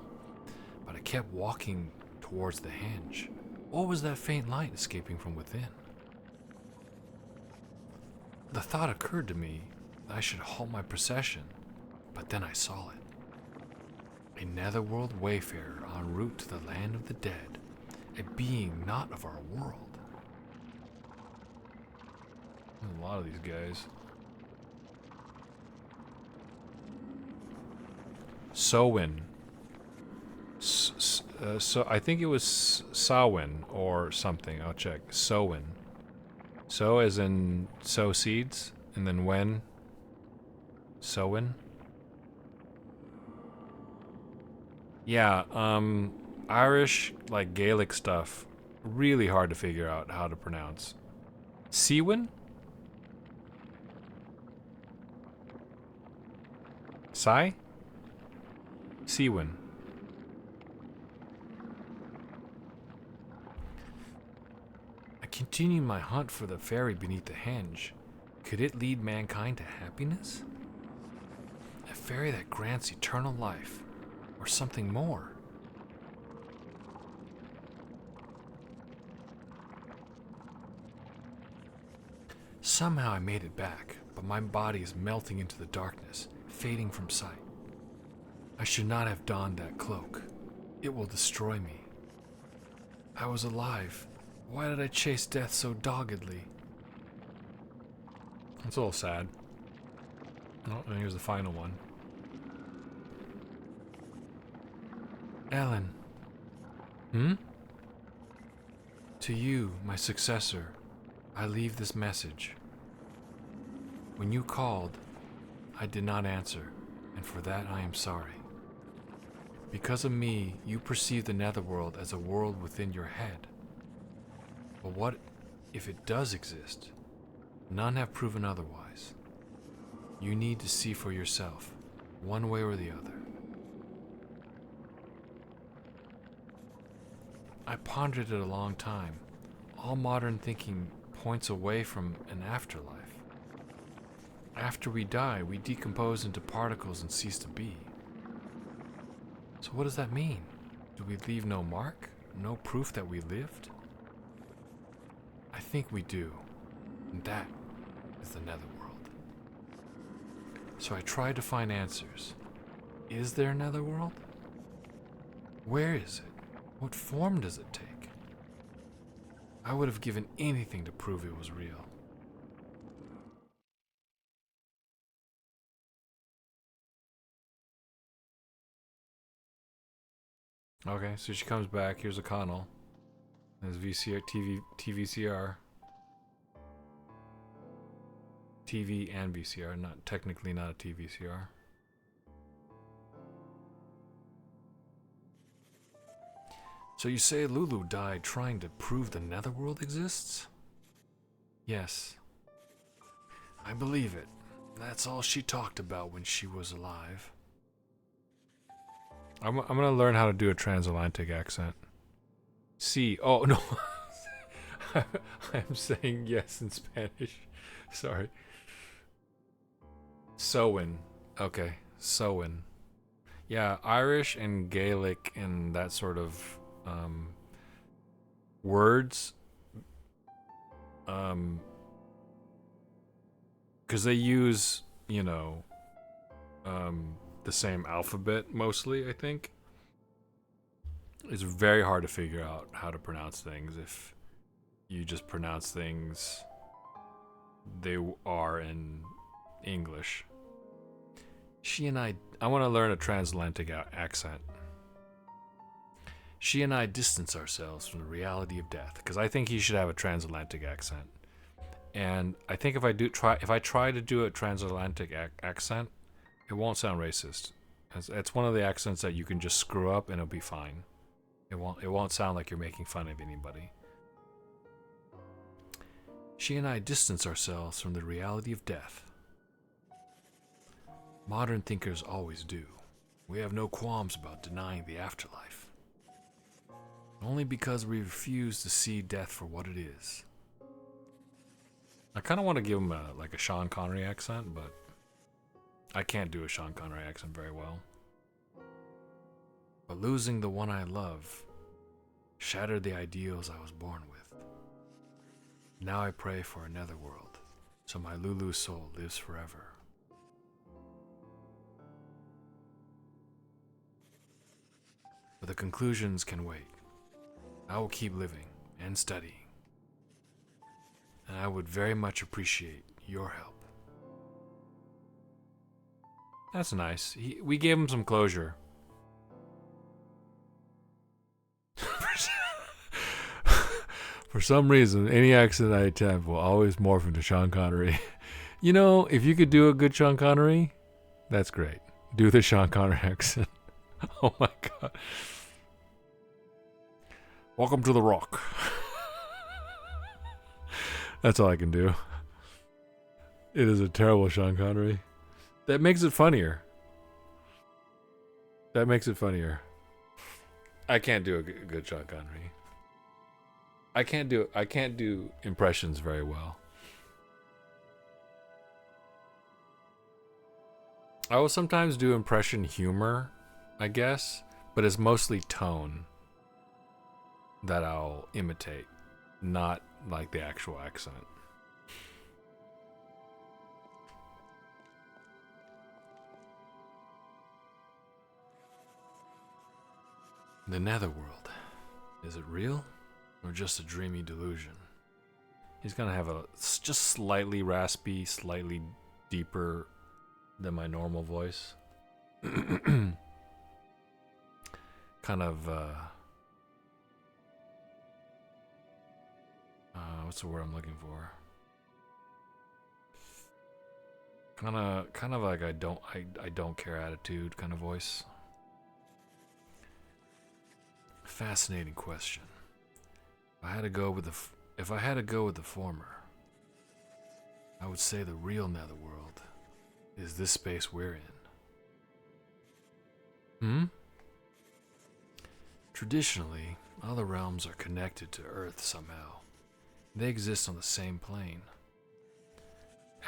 But I kept walking towards the henge. What was that faint light escaping from within? The thought occurred to me that I should halt my procession, but then I saw it. A netherworld wayfarer en route to the land of the dead, a being not of our world. There's a lot of these guys. Sowin. So I think it was Sawin or something. I'll check. Sowin. So as in sow seeds, and then when. Sowin. Yeah, Irish, like Gaelic stuff, really hard to figure out how to pronounce. Siwin? Sai? Siwin. I continue my hunt for the fairy beneath the henge. Could it lead mankind to happiness? A fairy that grants eternal life, or something more? Somehow I made it back, but my body is melting into the darkness, fading from sight. I should not have donned that cloak. It will destroy me. I was alive. Why did I chase death so doggedly? That's a little sad. Oh, and here's the final one. Ellen. To you, my successor, I leave this message. When you called, I did not answer, and for that I am sorry. Because of me, you perceive the netherworld as a world within your head. But what if it does exist? None have proven otherwise. You need to see for yourself, one way or the other. I pondered it a long time. All modern thinking points away from an afterlife. After we die, we decompose into particles and cease to be. So what does that mean? Do we leave no mark? No proof that we lived? I think we do. And that is the netherworld. So I tried to find answers. Is there a netherworld? Where is it? What form does it take? I would have given anything to prove it was real. Okay, so she comes back. Here's a Connell. There's VCR, TVCR. TV and VCR, not technically not a TVCR. So you say Lulu died trying to prove the netherworld exists? Yes. I believe it. That's all she talked about when she was alive. I'm gonna learn how to do a transatlantic accent. See, oh no. I'm saying yes in Spanish. Sorry. Sowin. Okay, Sowin. Yeah, Irish and Gaelic and that sort of words. Because they use, you know, the same alphabet mostly, I think. It's very hard to figure out how to pronounce things if you just pronounce things they are in English. She and I want to learn a transatlantic accent. She and I distance ourselves from the reality of death, because I think he should have a transatlantic accent. And I think if I try to do a transatlantic accent, it won't sound racist. It's one of the accents that you can just screw up and it'll be fine. It won't sound like you're making fun of anybody. She and I distance ourselves from the reality of death. Modern thinkers always do. We have no qualms about denying the afterlife. Only because we refuse to see death for what it is. I kind of want to give him like a Sean Connery accent, but I can't do a Sean Connery accent very well. But losing the one I love shattered the ideals I was born with. Now I pray for another world, so my Lulu soul lives forever. But the conclusions can wait. I will keep living and studying. And I would very much appreciate your help. That's nice. We gave him some closure. For some reason, any accent I attempt will always morph into Sean Connery. You know, if you could do a good Sean Connery, that's great. Do the Sean Connery accent. Oh my god. Welcome to the Rock. That's all I can do. It is a terrible Sean Connery. That makes it funnier. That makes it funnier. I can't do a good Sean Connery. I can't do impressions very well. I will sometimes do impression humor, I guess, but it's mostly tone that I'll imitate, not like the actual accent. The netherworld. Is it real? Or just a dreamy delusion? He's gonna have a just slightly raspy, slightly deeper than my normal voice. Kind of, what's the word I'm looking for? Kind of like I don't care attitude kind of voice. Fascinating question. If I had to go with the former, I would say the real netherworld is this space we're in. Traditionally, other realms are connected to Earth somehow. They exist on the same plane.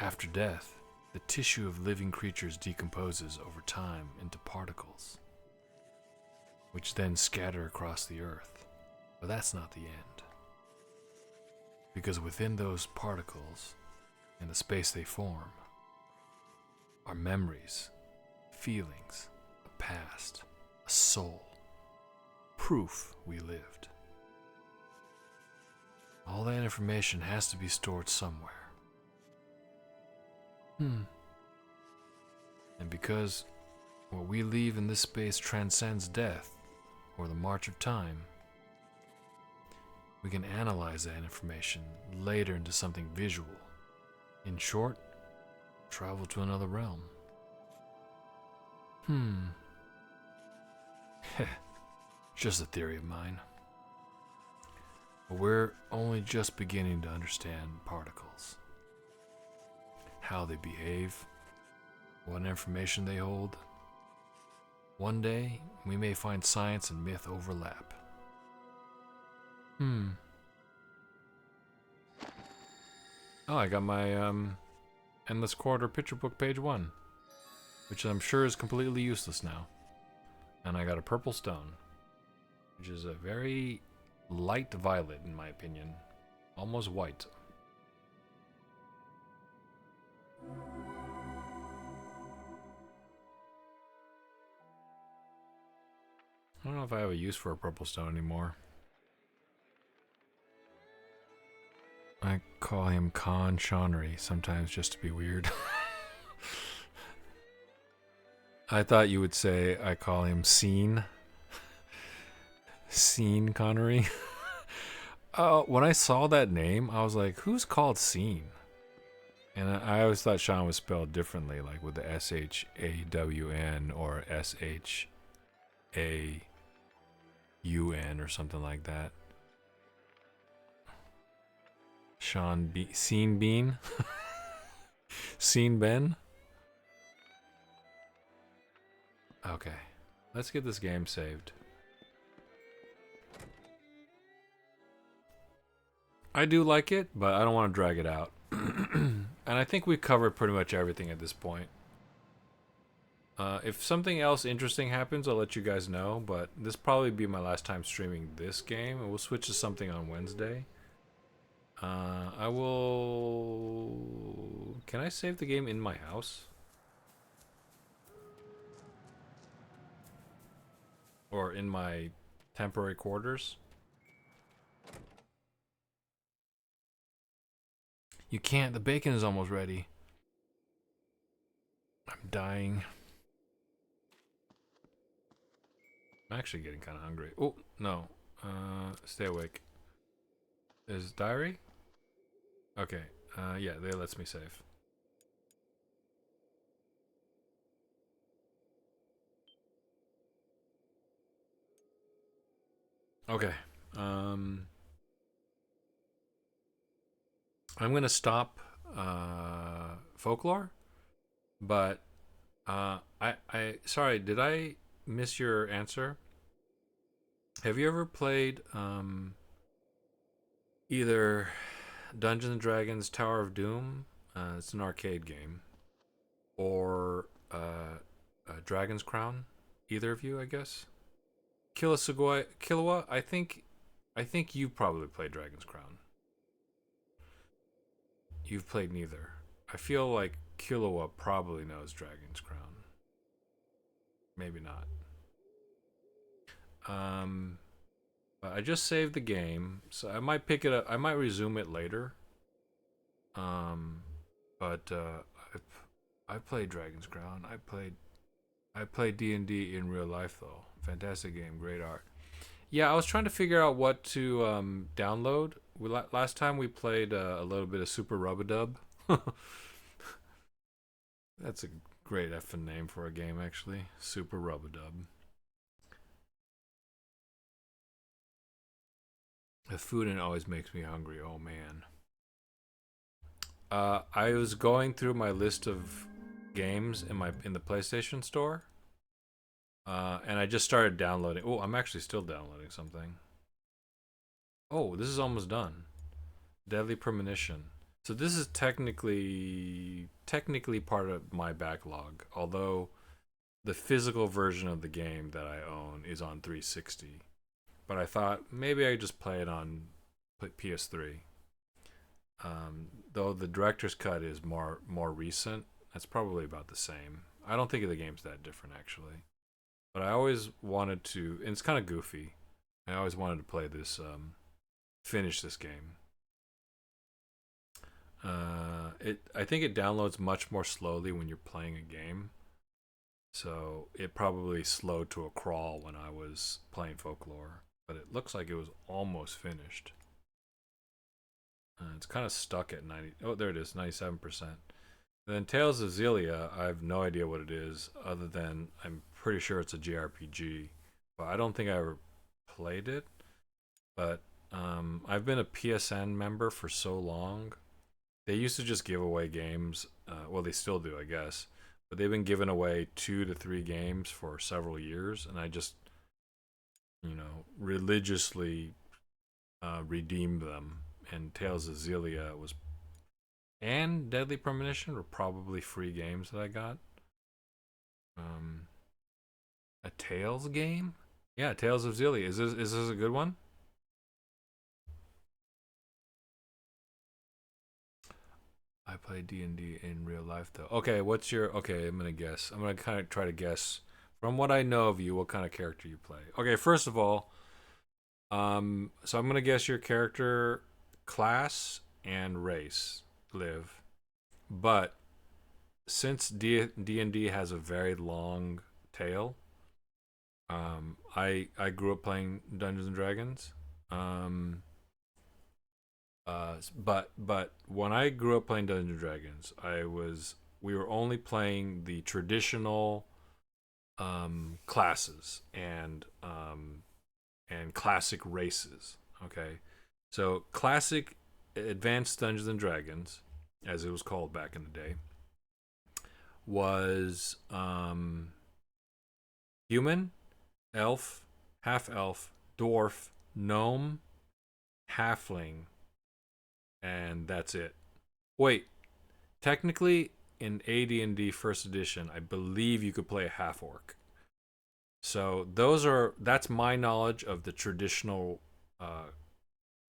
After death, the tissue of living creatures decomposes over time into particles, which then scatter across the Earth. But that's not the end. Because within those particles, in the space they form, are memories, feelings, a past, a soul, proof we lived. All that information has to be stored somewhere. And because what we leave in this space transcends death, or the march of time, we can analyze that information later into something visual. In short, travel to another realm. Just a theory of mine. But we're only just beginning to understand particles. How they behave, what information they hold. One day, we may find science and myth overlap. Oh, I got my Endless Corridor picture book page 1, which I'm sure is completely useless now. And I got a purple stone, which is a very light violet in my opinion, almost white. I don't know if I have a use for a purple stone anymore. I call him Con Shawnery sometimes just to be weird. I thought you would say I call him Scene. Scene Connery. When I saw that name, I was like, who's called Scene? And I always thought Sean was spelled differently, like with the S-H-A-W-N or S-H-A-U-N or something like that. Sean Scene Bean? Scene Ben? Okay. Let's get this game saved. I do like it, but I don't want to drag it out. And I think we've covered pretty much everything at this point. If something else interesting happens, I'll let you guys know. But this probably be my last time streaming this game, and we'll switch to something on Wednesday. I will. Can I save the game in my house or in my temporary quarters? You can't. The bacon is almost ready. I'm dying. I'm actually getting kind of hungry. Oh no. Stay awake. Is diary? Okay. Yeah, they lets me save. Okay. Um, I'm gonna stop folklore, but sorry, did I miss your answer? Have you ever played either Dungeons and Dragons Tower of Doom? It's an arcade game, or Dragon's Crown. Either of you, I guess. Killua. I think you probably played Dragon's Crown. You've played neither. I feel like Killua probably knows Dragon's Crown. Maybe not. Um, I just saved the game, so I might pick it up. I might resume it later. Um, but I played Dragon's Crown. I played D&D in real life though. Fantastic game, great art. Yeah, I was trying to figure out what to download. Last time we played a little bit of Super Rub-a-Dub. That's a great effing name for a game, actually. Super Rub-a-Dub. The food in it always makes me hungry. Oh man. I was going through my list of games in the PlayStation Store, and I just started downloading. Oh, I'm actually still downloading something. Oh, this is almost done. Deadly Premonition. So this is technically part of my backlog, although the physical version of the game that I own is on 360. But I thought maybe I just play it on PS3. Though the director's cut is more recent, that's probably about the same. I don't think the game's that different actually. But I always wanted to, and it's kind of goofy. I always wanted to play this, finish this game. I think it downloads much more slowly when you're playing a game. So it probably slowed to a crawl when I was playing Folklore. But it looks like it was almost finished. It's kind of stuck at 90. Oh, there it is, 97%. Then Tales of Xillia, I have no idea what it is, other than I'm pretty sure it's a JRPG. But I don't think I ever played it. But I've been a PSN member for so long. They used to just give away games. Well, they still do, I guess. But they've been giving away 2 to 3 games for several years, and I just, religiously redeemed them. And Tales of Xillia was, and Deadly Premonition were probably free games that I got. Um, a Tales game? Yeah, Tales of Xillia. Is this a good one? I play D&D in real life though. Okay, what's your okay, I'm going to guess. I'm going to kind of try to guess from what I know of you what kind of character you play. Okay, first of all, so I'm going to guess your character class and race live. But since D&D has a very long tail, I grew up playing Dungeons and Dragons. Um, but when I grew up playing Dungeons and Dragons, we were only playing the traditional classes and classic races. Okay, so classic advanced Dungeons and Dragons, as it was called back in the day, was human, elf, half elf, dwarf, gnome, halfling, and that's it. Wait, technically in AD&D First Edition, I believe you could play a half orc. So that's my knowledge of the traditional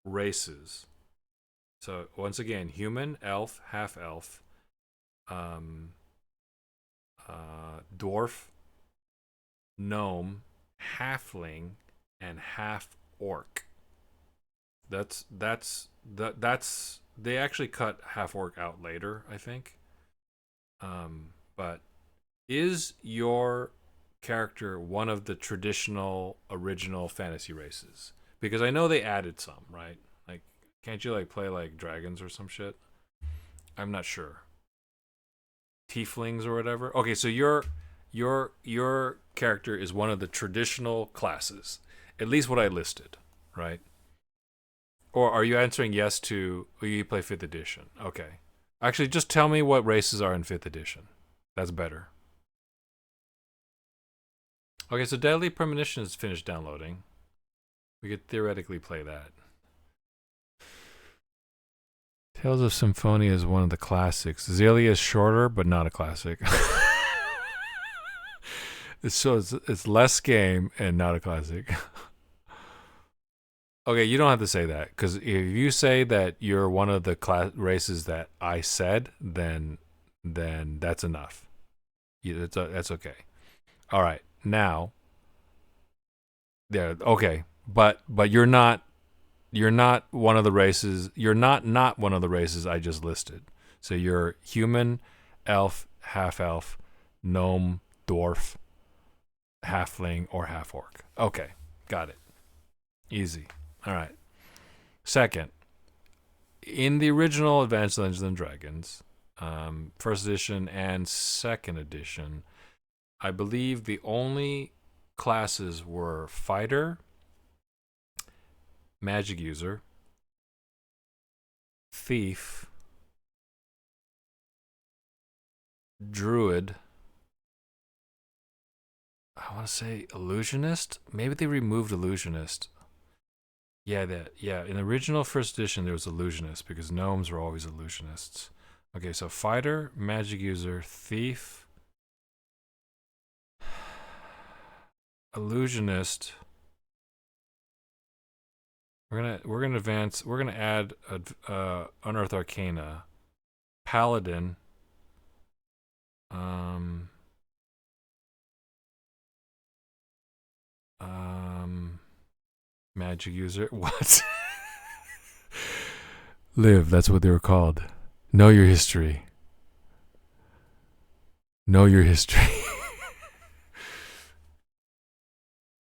races. So once again, human, elf, half elf, um, dwarf, gnome, halfling, and half orc. That's they actually cut half orc out later, I think. But is your character one of the traditional original fantasy races? Because I know they added some, right? Like, can't you like play like dragons or some shit? I'm not sure. Tieflings or whatever. Okay, so your character is one of the traditional classes, at least what I listed, right? Or are you answering yes to you play fifth edition? Okay, actually, just tell me what races are in fifth edition. That's better. Okay, so Deadly Premonition is finished downloading. We could theoretically play that. Tales of Symphonia is one of the classics. Xillia is shorter, but not a classic. It's less game and not a classic. Okay, you don't have to say that because if you say that you're one of the races that I said, then that's enough. That's okay. All right, now, yeah, okay, but you're not one of the races. You're not one of the races I just listed. So you're human, elf, half elf, gnome, dwarf, halfling, or half orc. Okay, got it. Easy. All right. Second, in the original Advanced Dungeons and Dragons, first edition and second edition, I believe the only classes were fighter, magic user, thief, druid. I want to say illusionist. Maybe they removed illusionist. Yeah. In the original first edition, there was illusionist because gnomes were always illusionists. Okay, so fighter, magic user, thief, illusionist. We're gonna advance. We're gonna add unearth arcana, paladin, um, magic user. What? Live. That's what they were called. Know your history. Know your history.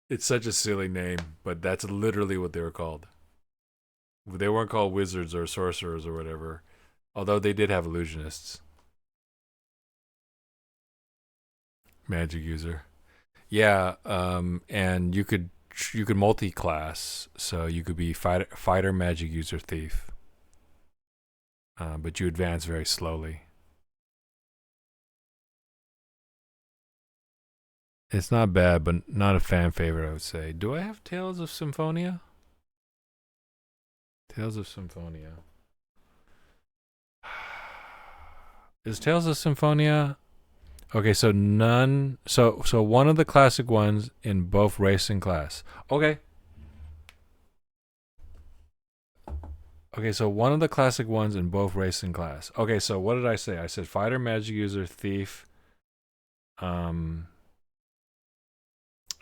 It's such a silly name, but that's literally what they were called. They weren't called wizards or sorcerers or whatever, although they did have illusionists. Magic user. Yeah, and you could multi-class, so you could be fighter, magic user, thief, but you advance very slowly. It's not bad, but not a fan favorite, I would say. Do I have Tales of Symphonia? Tales of Symphonia. Is Tales of Symphonia okay? So none. So one of the classic ones in both race and class. Okay. Okay, so one of the classic ones in both race and class. Okay, so what did I say? I said fighter, magic user, thief, um,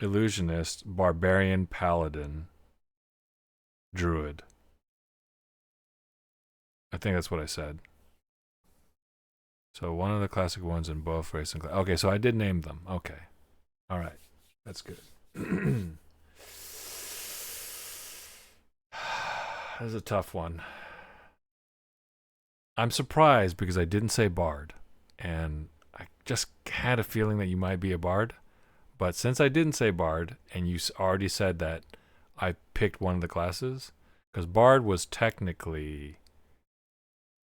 illusionist, barbarian, paladin, druid. I think that's what I said. So one of the classic ones in both race and class. Okay, so I did name them. Okay. All right. That's good. This is a tough one. I'm surprised because I didn't say bard. And I just had a feeling that you might be a bard. But since I didn't say bard and you already said that I picked one of the classes, because bard was technically,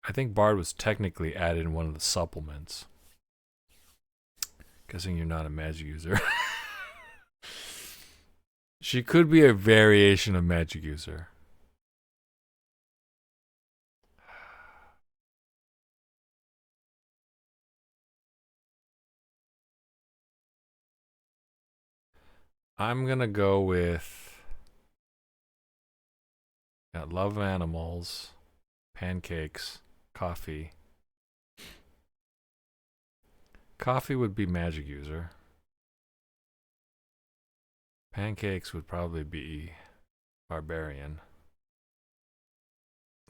I think bard was technically added in one of the supplements. Guessing you're not a magic user. She could be a variation of magic user. I'm gonna go with got love animals, pancakes, coffee. Coffee would be magic user. Pancakes would probably be barbarian.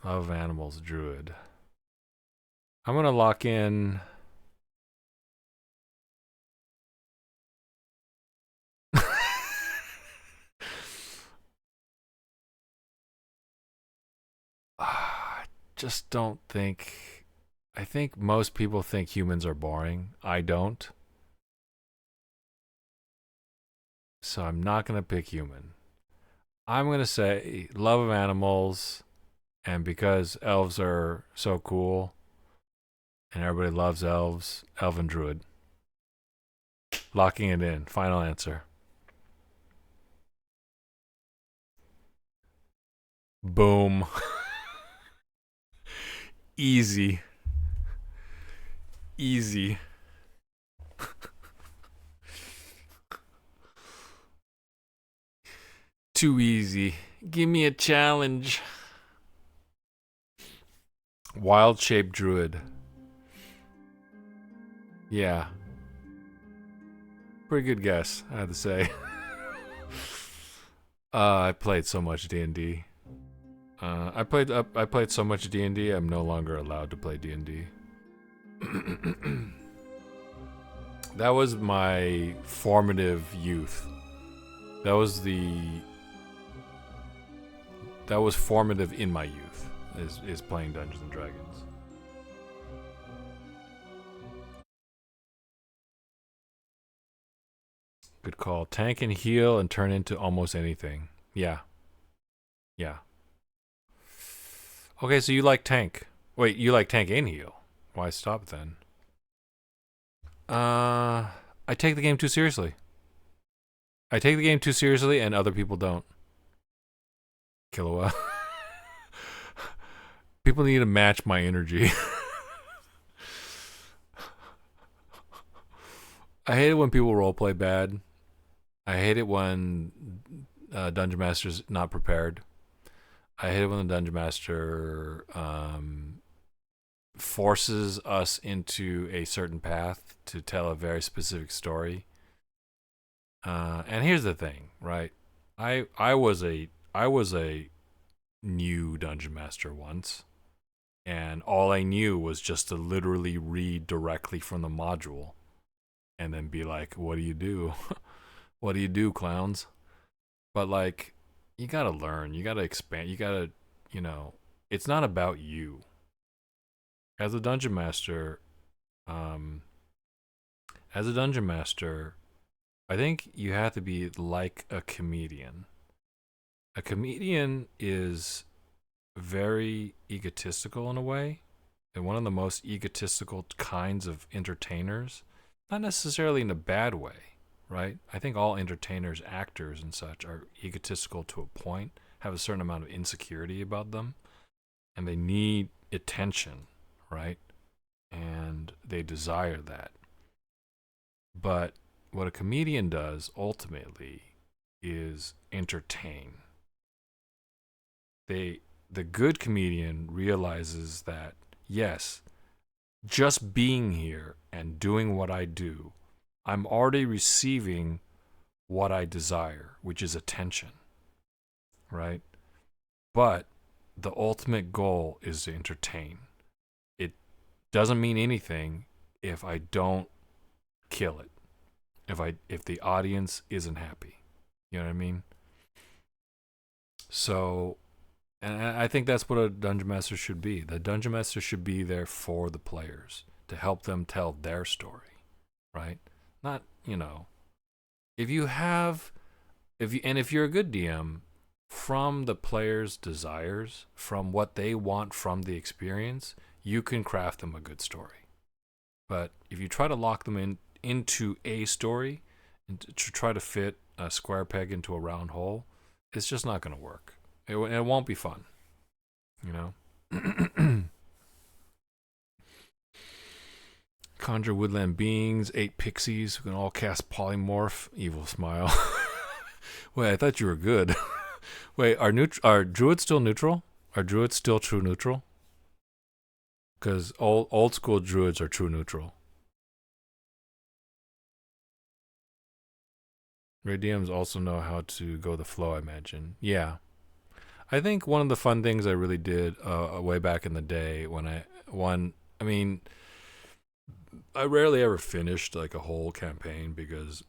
Love animals, druid. I'm gonna lock in. I just don't think. I think most people think humans are boring. I don't. So I'm not going to pick human. I'm going to say love of animals. And because elves are so cool and everybody loves elves, elven druid. Locking it in. Final answer. Boom. Easy. Easy. Too easy. Give me a challenge. Wild shaped druid. Yeah. Pretty good guess, I have to say. I played so much D&D. I played so much D&D. I'm no longer allowed to play D&D. That was my formative youth. That was formative in my youth. Is playing Dungeons and Dragons. Good call. Tank and heal and turn into almost anything. Yeah. Yeah. Okay, so you like tank. Wait, you like tank and heal. Why stop then? I take the game too seriously. I take the game too seriously and other people don't. Killua. People need to match my energy. I hate it when people roleplay bad. I hate it when Dungeon Master's not prepared. I hate it when the Dungeon Master forces us into a certain path to tell a very specific story. And here's the thing, right? I was a new Dungeon Master once, and all I knew was just to literally read directly from the module, and then be like, "What do you do? What do you do, clowns?" But like, you gotta learn. You gotta expand. You gotta, it's not about you. As a dungeon master, um, I think you have to be like a comedian. A comedian is very egotistical in a way. They're one of the most egotistical kinds of entertainers. Not necessarily in a bad way, right? I think all entertainers, actors, and such are egotistical to a point, have a certain amount of insecurity about them, and they need attention, right? And they desire that. But what a comedian does ultimately is entertain. The good comedian realizes that, yes, just being here and doing what I do, I'm already receiving what I desire, which is attention, right? But the ultimate goal is to entertain. It doesn't mean anything if I don't kill it. If the audience isn't happy. You know what I mean? So, and I think that's what a dungeon master should be. The dungeon master should be there for the players to help them tell their story, right? Not, if you have if you're a good DM, from the players' desires, from what they want from the experience, you can craft them a good story. But if you try to lock them into a story and to try to fit a square peg into a round hole, it's just not going to work. It won't be fun, Conjure woodland beings, 8 pixies who can all cast polymorph. Evil smile. Wait, I thought you were good. Wait, are druids still neutral? Are druids still true neutral? Because old school druids are true neutral. Radiums also know how to go the flow, I imagine. Yeah. I think one of the fun things I really did way back in the day when I mean, I rarely ever finished like a whole campaign because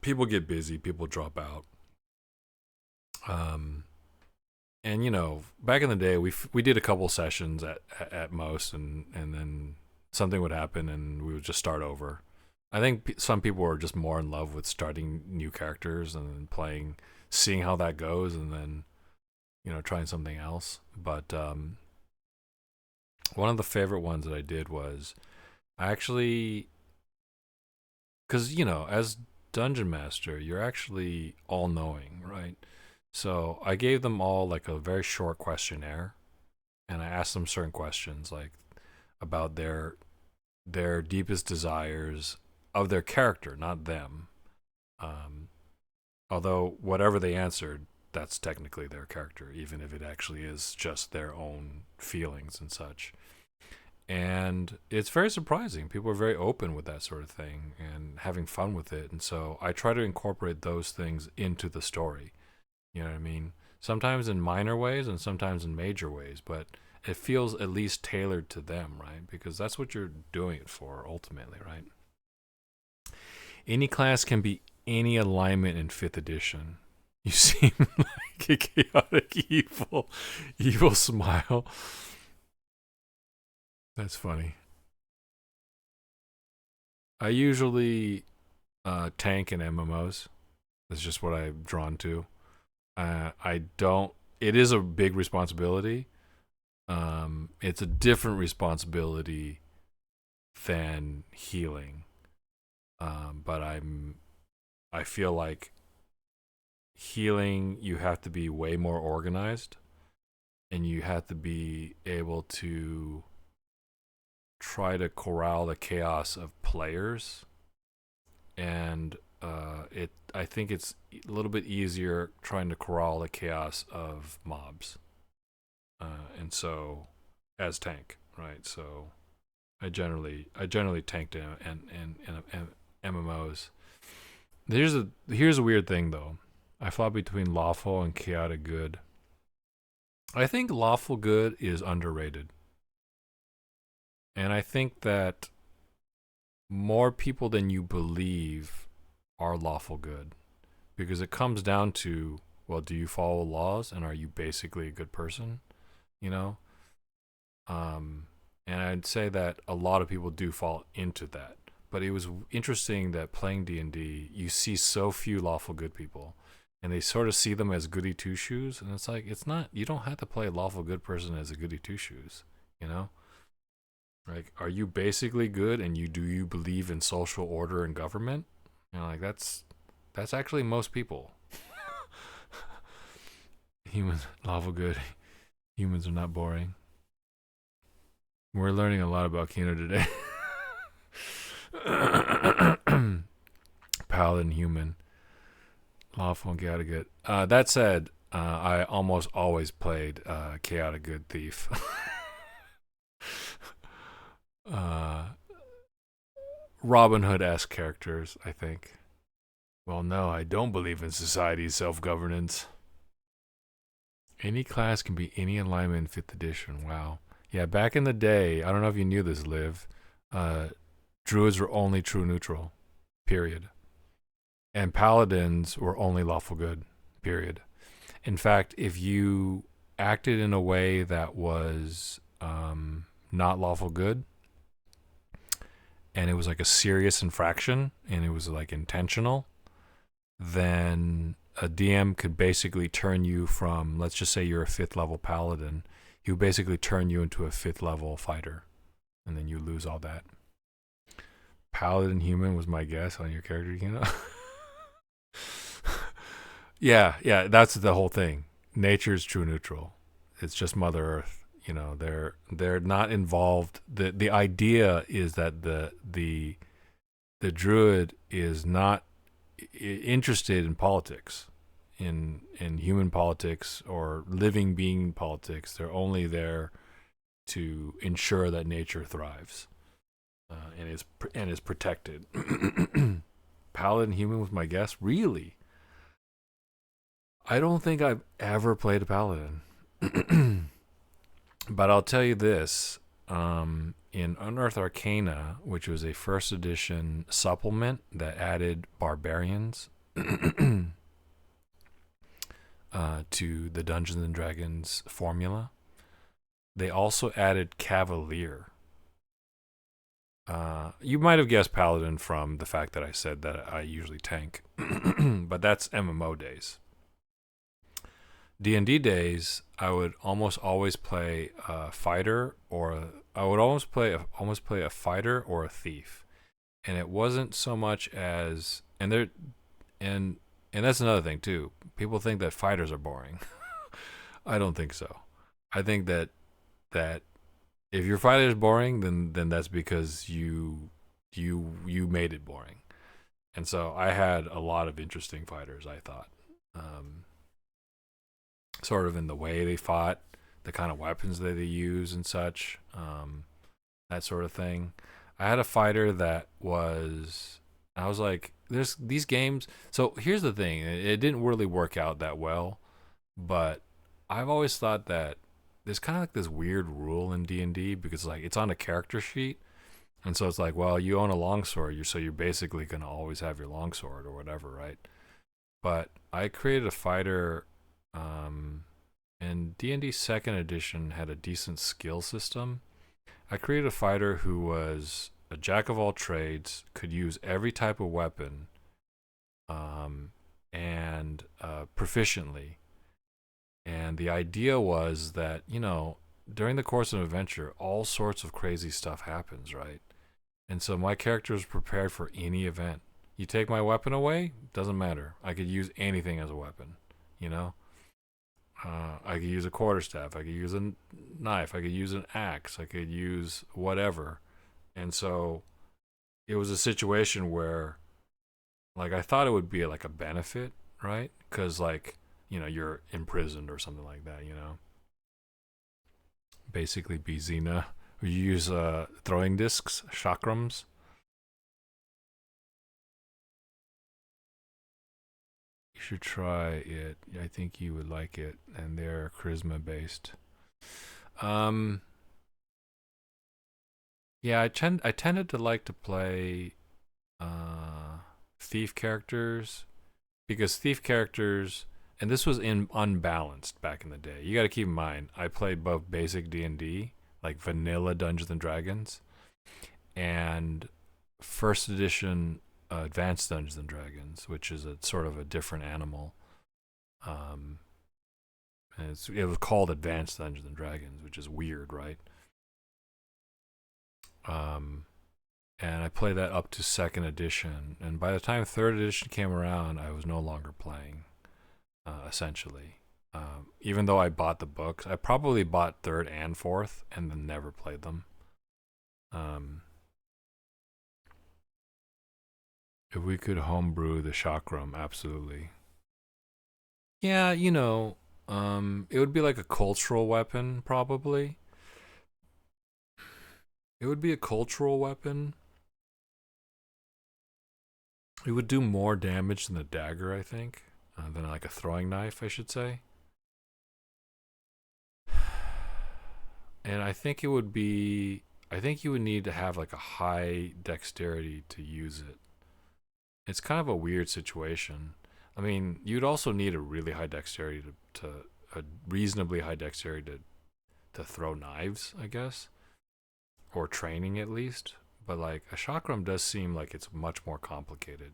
people get busy, people drop out. Um, and back in the day, we did a couple sessions at most, and then something would happen, and we would just start over. I think some people were just more in love with starting new characters and then playing, seeing how that goes, and then trying something else. But one of the favorite ones that I did was I actually, because as dungeon master, you're actually all knowing, right? So I gave them all like a very short questionnaire, and I asked them certain questions like about their deepest desires of their character, not them. Um, Although whatever they answered, that's technically their character, even if it actually is just their own feelings and such. And it's very surprising. People are very open with that sort of thing and having fun with it. And so I try to incorporate those things into the story. You know what I mean? Sometimes in minor ways and sometimes in major ways, but it feels at least tailored to them, right? Because that's what you're doing it for ultimately, right? Any class can be any alignment in 5th edition. You seem like a chaotic evil smile. That's funny. I usually tank in MMOs. That's just what I'm drawn to. I don't. It is a big responsibility. It's a different responsibility than healing. But I feel like healing, you have to be way more organized, and you have to be able to try to corral the chaos of players. And I think it's a little bit easier trying to corral the chaos of mobs. And so, as tank, right? So I generally tanked in MMOs. Here's a weird thing though. I flop between lawful and chaotic good. I think lawful good is underrated. And I think that more people than you believe are lawful good. Because it comes down to, well, do you follow laws and are you basically a good person? You know? And I'd say that a lot of people do fall into that. But it was interesting that playing D&D, you see so few lawful good people. And they sort of see them as goody two shoes. And it's like, it's not, you don't have to play a lawful good person as a goody two shoes, you know? Like, are you basically good and do you believe in social order and government? Like that's actually most people. Humans, lawful good. Humans are not boring. We're learning a lot about Kino today. Paladin, human, lawful and chaotic good. That said, I almost always played chaotic good thief. Robin Hood-esque characters, I think. Well, no, I don't believe in society's self-governance. Any class can be any alignment in 5th edition. Wow. Yeah, back in the day, I don't know if you knew this, Liv. Druids were only true neutral. Period. And paladins were only lawful good. Period. In fact, if you acted in a way that was not lawful good, and it was like a serious infraction, and it was like intentional, then a DM could basically turn you from, let's just say you're a 5th level paladin, he would basically turn you into a 5th level fighter, and then you lose all that. Paladin human was my guess on your character, yeah, that's the whole thing. Nature's true neutral. It's just Mother Earth. They're not involved. The idea is that the druid is not interested in politics. in human politics or living being politics. They're only there to ensure that nature thrives and is protected. Paladin human was my guess. Really, I don't think I've ever played a paladin. But I'll tell you this: in Unearthed Arcana, which was a first edition supplement that added barbarians to the Dungeons and Dragons formula, they also added Cavalier. You might have guessed Paladin from the fact that I said that I usually tank, but that's MMO days. D&D days, I would almost always play a fighter I would almost play a fighter or a thief, and it wasn't so much as and that's another thing too. People think that fighters are boring. I don't think so. I think that if your fighter is boring, then that's because you made it boring. And so I had a lot of interesting fighters. I thought, sort of in the way they fought, the kind of weapons that they use and such, that sort of thing. I had a fighter that was. I was like, there's these games. So here's the thing: it didn't really work out that well, but I've always thought that there's kind of like this weird rule in D&D because like it's on a character sheet, and so it's like, well, you own a longsword, so you're basically gonna always have your longsword or whatever, right? But I created a fighter, and D&D Second Edition had a decent skill system. I created a fighter who was a jack of all trades, could use every type of weapon, and proficiently. And the idea was that, during the course of an adventure, all sorts of crazy stuff happens, right? And so my character is prepared for any event. You take my weapon away, doesn't matter. I could use anything as a weapon, you know? I could use a quarterstaff. I could use a knife. I could use an axe. I could use whatever. And so it was a situation where, like, I thought it would be like a benefit, right? Because, like, you're imprisoned or something like that, Basically, be Xena. You use throwing discs, chakrams. You should try it. I think you would like it, and they're charisma based. Yeah, I tended to like to play thief characters because thief characters, and this was in unbalanced back in the day. You got to keep in mind, I played both basic D&D, like vanilla Dungeons and Dragons, and first edition advanced Dungeons and Dragons, which is a sort of a different animal. And it was called Advanced Dungeons and Dragons, which is weird, right? And I played that up to second edition, and by the time third edition came around, I was no longer playing. Essentially, even though I bought the books, I probably bought third and fourth, and then never played them. If we could homebrew the chakram, absolutely. Yeah, it would be like a cultural weapon, probably. It would be a cultural weapon. It would do more damage than a dagger, I think, than like a throwing knife, I should say. And I think it would be. I think you would need to have like a high dexterity to use it. It's kind of a weird situation. I mean, you'd also need a really high dexterity to a reasonably high dexterity to throw knives, I guess, or training at least. But like a chakram does seem like it's much more complicated.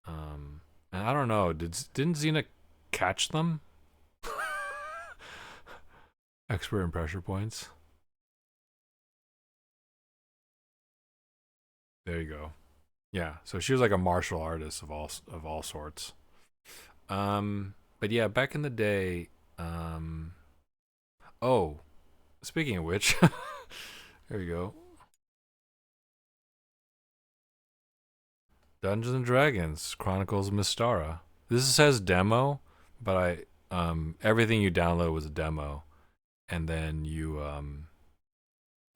And I don't know. Didn't Xena catch them? Expert in pressure points. There you go. Yeah. So she was like a martial artist of all sorts. But yeah, back in the day. Oh, speaking of which, there you go. Dungeons and Dragons Chronicles of Mystara. This says demo, but everything you download was a demo, and then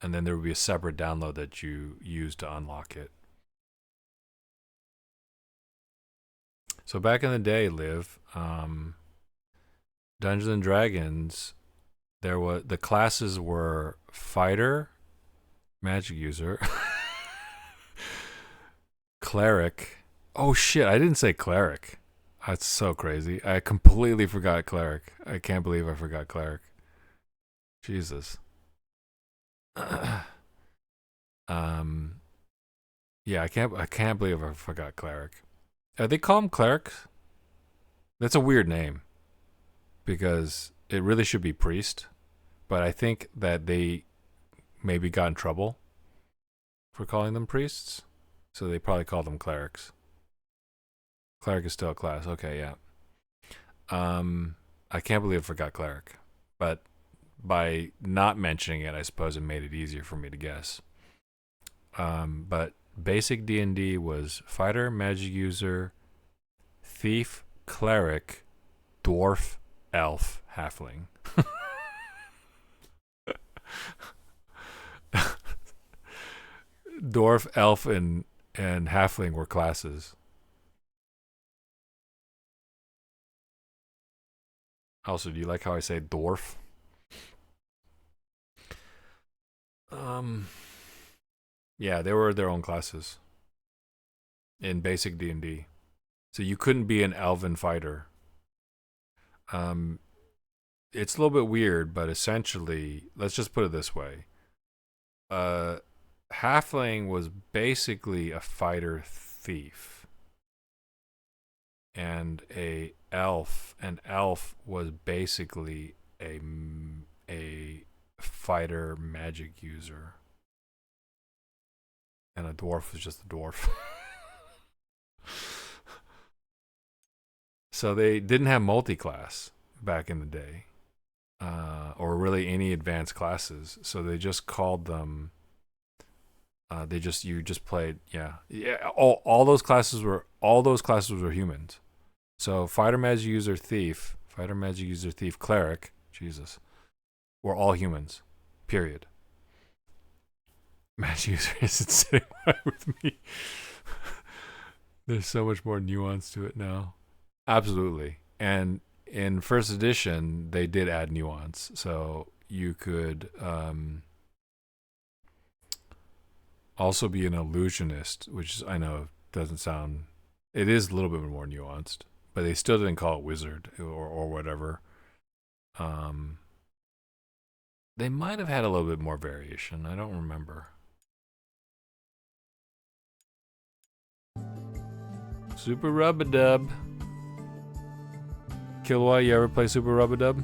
and then there would be a separate download that you use to unlock it. So back in the day, Liv, Dungeons and Dragons, the classes were fighter, magic user, cleric. Oh shit, I didn't say cleric. That's so crazy. I completely forgot cleric. I can't believe I forgot cleric. Jesus. Yeah, I can't believe I forgot cleric. They call them clerics. That's a weird name because it really should be priest, but I think that they maybe got in trouble for calling them priests, so they probably call them clerics. Cleric is still a class. Okay, yeah. I can't believe I forgot cleric, but by not mentioning it, I suppose it made it easier for me to guess. But basic D&D was fighter, magic user, thief, cleric, dwarf, elf, halfling. Dwarf, elf, and halfling were classes. Also, do you like how I say dwarf? Yeah, they were their own classes in basic D&D. So you couldn't be an elven fighter. It's a little bit weird, but essentially, let's just put it this way. Halfling was basically a fighter thief. And an elf was basically a fighter magic user. And a dwarf was just a dwarf. So they didn't have multi-class back in the day, or really any advanced classes. So they just called them. You just played, yeah. All those classes were humans. So fighter, magic user, thief, cleric, Jesus, were all humans. Period. Magic user isn't sitting right with me. There's so much more nuance to it now. Absolutely. And in first edition, they did add nuance. So you could also be an illusionist, which I know doesn't sound... It is a little bit more nuanced, but they still didn't call it wizard or whatever. They might have had a little bit more variation. I don't remember. Super Rub-a-Dub. Killua, you ever play Super Rub-a-Dub?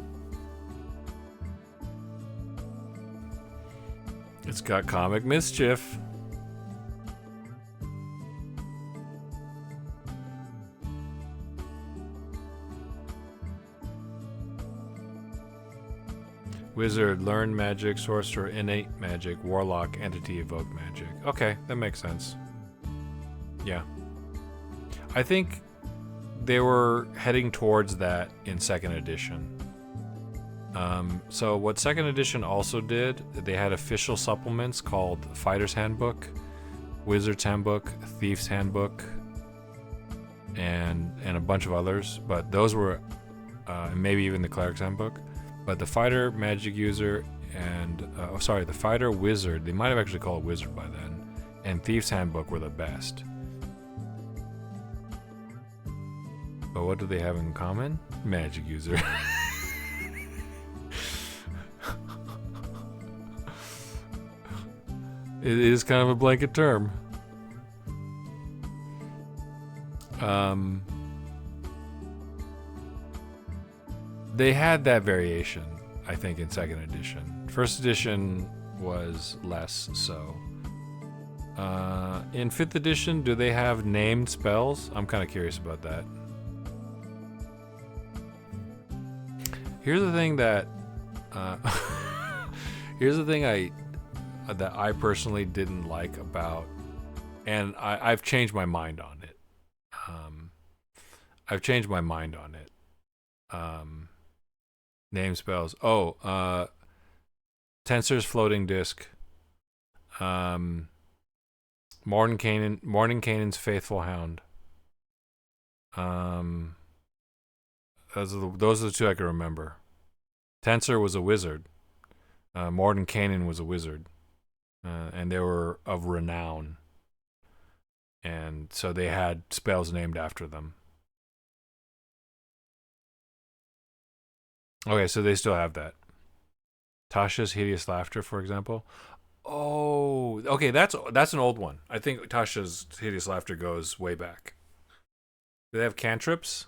It's got comic mischief. Wizard, learn magic. Sorcerer, innate magic. Warlock, entity, evoke magic. Okay, that makes sense. Yeah. I think they were heading towards that in second edition. So what second edition also did, they had official supplements called Fighter's Handbook, Wizard's Handbook, Thief's Handbook, and a bunch of others. But those were, maybe even the Cleric's Handbook. But the Fighter, Magic User, and the Fighter, Wizard, they might have actually called it Wizard by then, and Thief's Handbook were the best. But what do they have in common? Magic user. It is kind of a blanket term. They had that variation, I think, in second edition. First edition was less so. In fifth edition, do they have named spells? I'm kind of curious about that. Here's the thing that that I personally didn't like about, and I've changed my mind on it. I've changed my mind on it. Name spells. Oh, Tensor's floating disk. Mordenkainen's faithful hound. Those are the two I can remember. Tensor was a wizard. Mordenkainen was a wizard, and they were of renown, and so they had spells named after them. Okay, so they still have that. Tasha's hideous laughter, for example. Oh, okay, that's an old one. I think Tasha's hideous laughter goes way back. Do they have cantrips?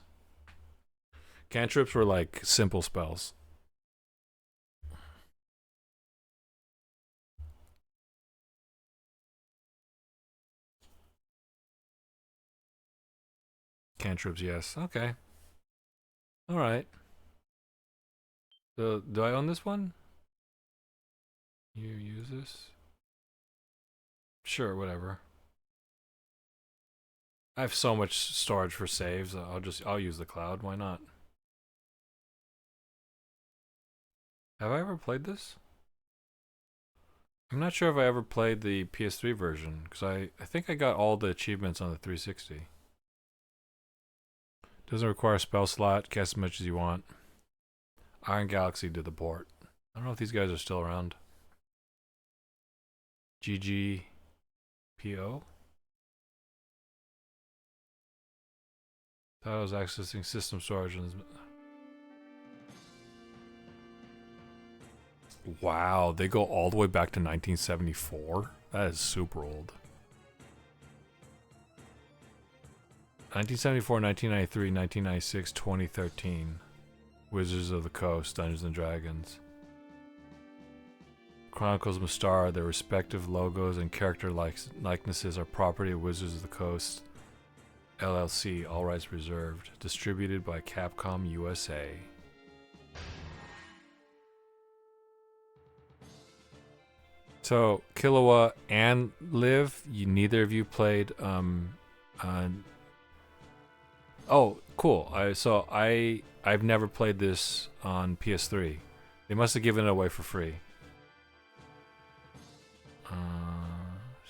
Cantrips were like simple spells. Cantrips, yes. Okay. All right. So, do I own this one? You use this? Sure, whatever. I have so much storage for saves. I'll use the cloud. Why not? Have I ever played this? I'm not sure if I ever played the PS3 version because I think I got all the achievements on the 360. Doesn't require a spell slot. Cast as much as you want. Iron Galaxy did the port. I don't know if these guys are still around. GGPO? Thought I was accessing system storage. Wow, they go all the way back to 1974? That is super old. 1974, 1993, 1996, 2013. Wizards of the Coast, Dungeons and Dragons. Chronicles Mystara, their respective logos and character likenesses are property of Wizards of the Coast, LLC, all rights reserved. Distributed by Capcom USA. So, Killua and Liv, neither of you played, oh, cool. I've never played this on PS3. They must have given it away for free.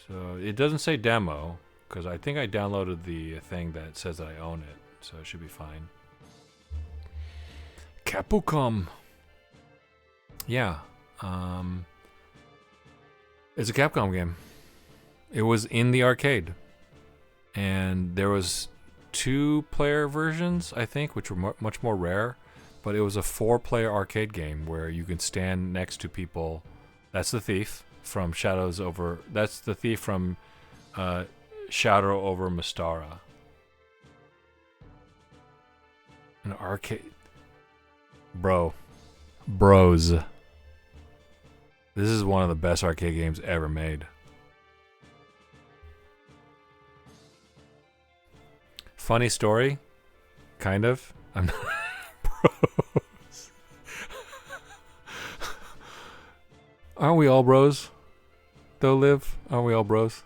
So it doesn't say demo because I think I downloaded the thing that says that I own it, so it should be fine. Capcom. Yeah. It's a Capcom game. It was in the arcade, and there was 2-player versions, I think, which were much more rare. But it was a 4-player arcade game where you can stand next to people. That's the thief from Shadows over. That's the thief from Shadow over Mystara. An arcade, bros. This is one of the best arcade games ever made. Funny story, kind of. I'm not bros. Aren't we all bros? Though, Liv? Aren't we all bros?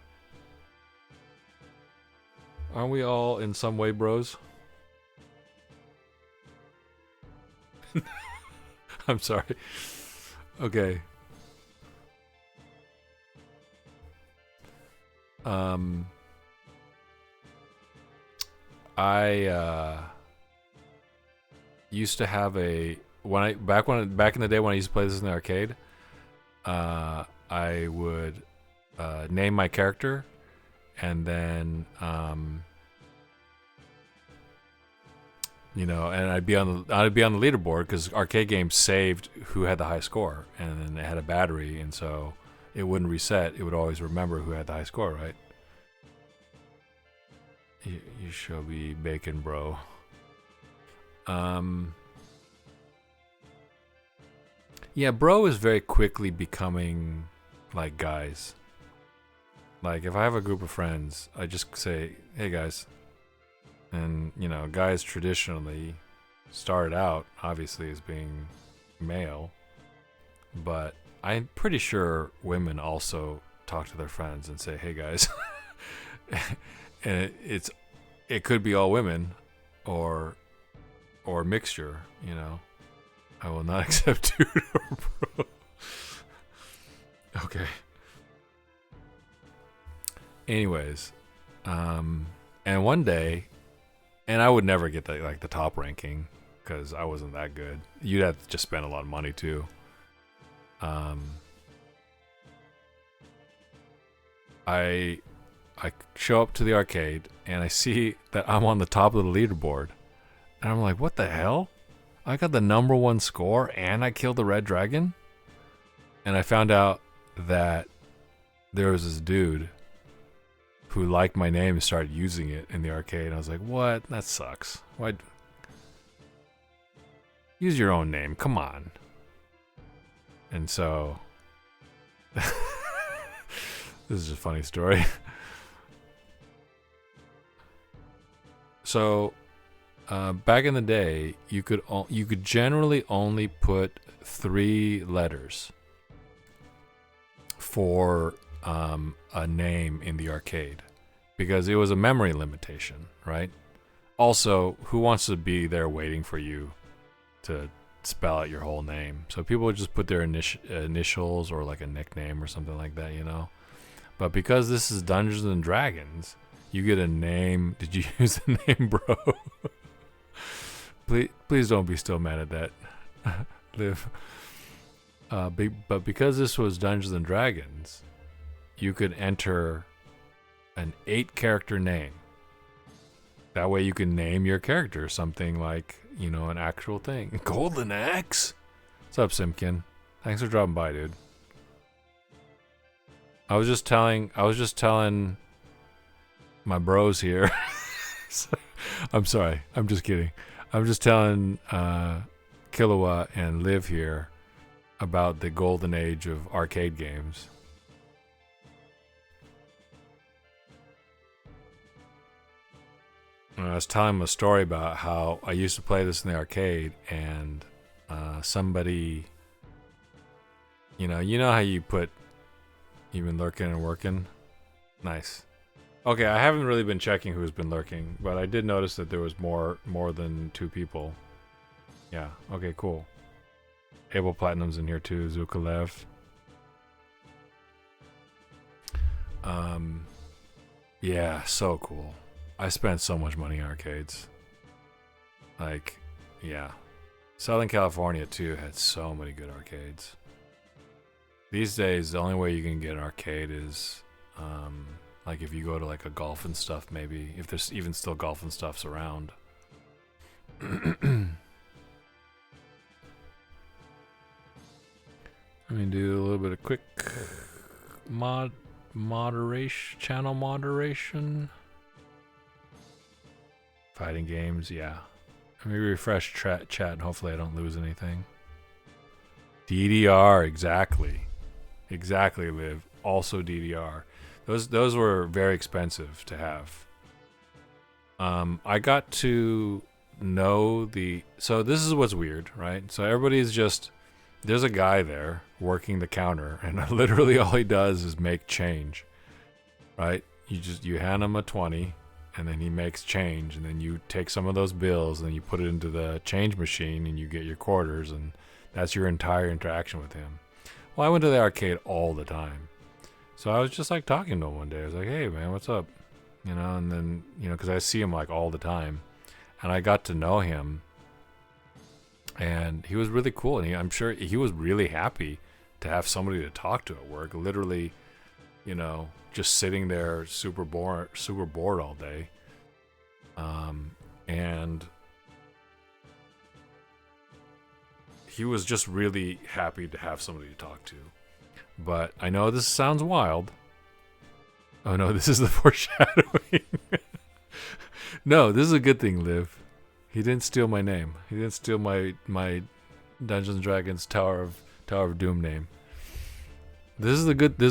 Aren't we all in some way bros? I'm sorry. Okay. I used to have back in the day when I used to play this in the arcade. I would name my character, and then and I'd be on the leaderboard because arcade games saved who had the high score, and then it had a battery, and so it wouldn't reset. It would always remember who had the high score, right? You shall be bacon, bro. Yeah, bro is very quickly becoming like guys. Like if I have a group of friends, I just say, "Hey guys," and guys traditionally started out obviously as being male, but I'm pretty sure women also talk to their friends and say, "Hey guys," and it could be all women, or mixture, you know. I will not accept dude or bro. Okay. Anyways, and one day, and I would never get the top ranking because I wasn't that good. You'd have to just spend a lot of money too. I show up to the arcade and I see that I'm on the top of the leaderboard, and I'm like, what the hell? I got the #1 score and I killed the red dragon? And I found out that there was this dude who liked my name and started using it in the arcade. I was like, what? That sucks. Why? Use your own name. Come on. And so, this is a funny story. So, back in the day, you could generally only put 3 letters for a name in the arcade because it was a memory limitation, right? Also, who wants to be there waiting for you to spell out your whole name? So people would just put their initials or like a nickname or something like that, you know? But because this is Dungeons and Dragons, you get a name. Did you use the name, bro? Please don't be still mad at that, Liv. But because this was Dungeons and Dragons, you could enter an 8-character name. That way you can name your character something like, you know, an actual thing. Golden Axe? What's up, Simkin? Thanks for dropping by, dude. I was just telling my bros here. I'm sorry. I'm just kidding. I'm just telling Kilowatt and Liv here about the golden age of arcade games. And I was telling him a story about how I used to play this in the arcade, and somebody, you know how you put you've been lurking and working? Nice. Okay, I haven't really been checking who's been lurking, but I did notice that there was more than 2 people. Yeah, okay, cool. Abel Platinum's in here too, Zukalev. Yeah, so cool. I spent so much money on arcades. Like, yeah. Southern California too had so many good arcades. These days, the only way you can get an arcade is like if you go to like a golf and stuff, maybe, if there's even still golf and stuffs around. Let me do a little bit of quick channel moderation. Fighting games, yeah. Let me refresh chat and hopefully I don't lose anything. DDR, exactly, Liv. Also DDR. Those were very expensive to have. I got to know so this is what's weird, right? So everybody's just, there's a guy there working the counter, and literally all he does is make change, right? You hand him a 20, and then he makes change, and then you take some of those bills and then you put it into the change machine and you get your quarters, and that's your entire interaction with him. Well, I went to the arcade all the time. So I was just like talking to him one day. I was like, hey man, what's up? You know, and then, you know, because I see him like all the time. And I got to know him. And he was really cool. And I'm sure he was really happy to have somebody to talk to at work. Literally, you know, just sitting there super bored all day. And he was just really happy to have somebody to talk to. But I know this sounds wild. Oh no, this is the foreshadowing. No, this is a good thing, Liv. He didn't steal my name. He didn't steal my Dungeons & Dragons Tower of Doom name. This is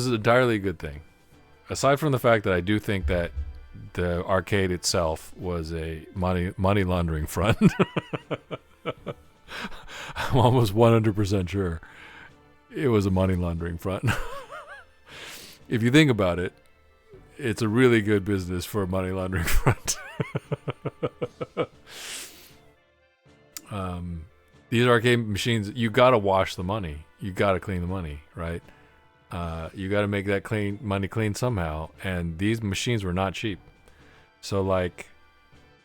entirely a good thing. Aside from the fact that I do think that the arcade itself was a money laundering front. I'm almost 100% sure it was a money laundering front. If you think about it, it's a really good business for a money laundering front. These arcade machines, you gotta wash the money. You gotta clean the money, right? You gotta make that money clean somehow. And these machines were not cheap. So like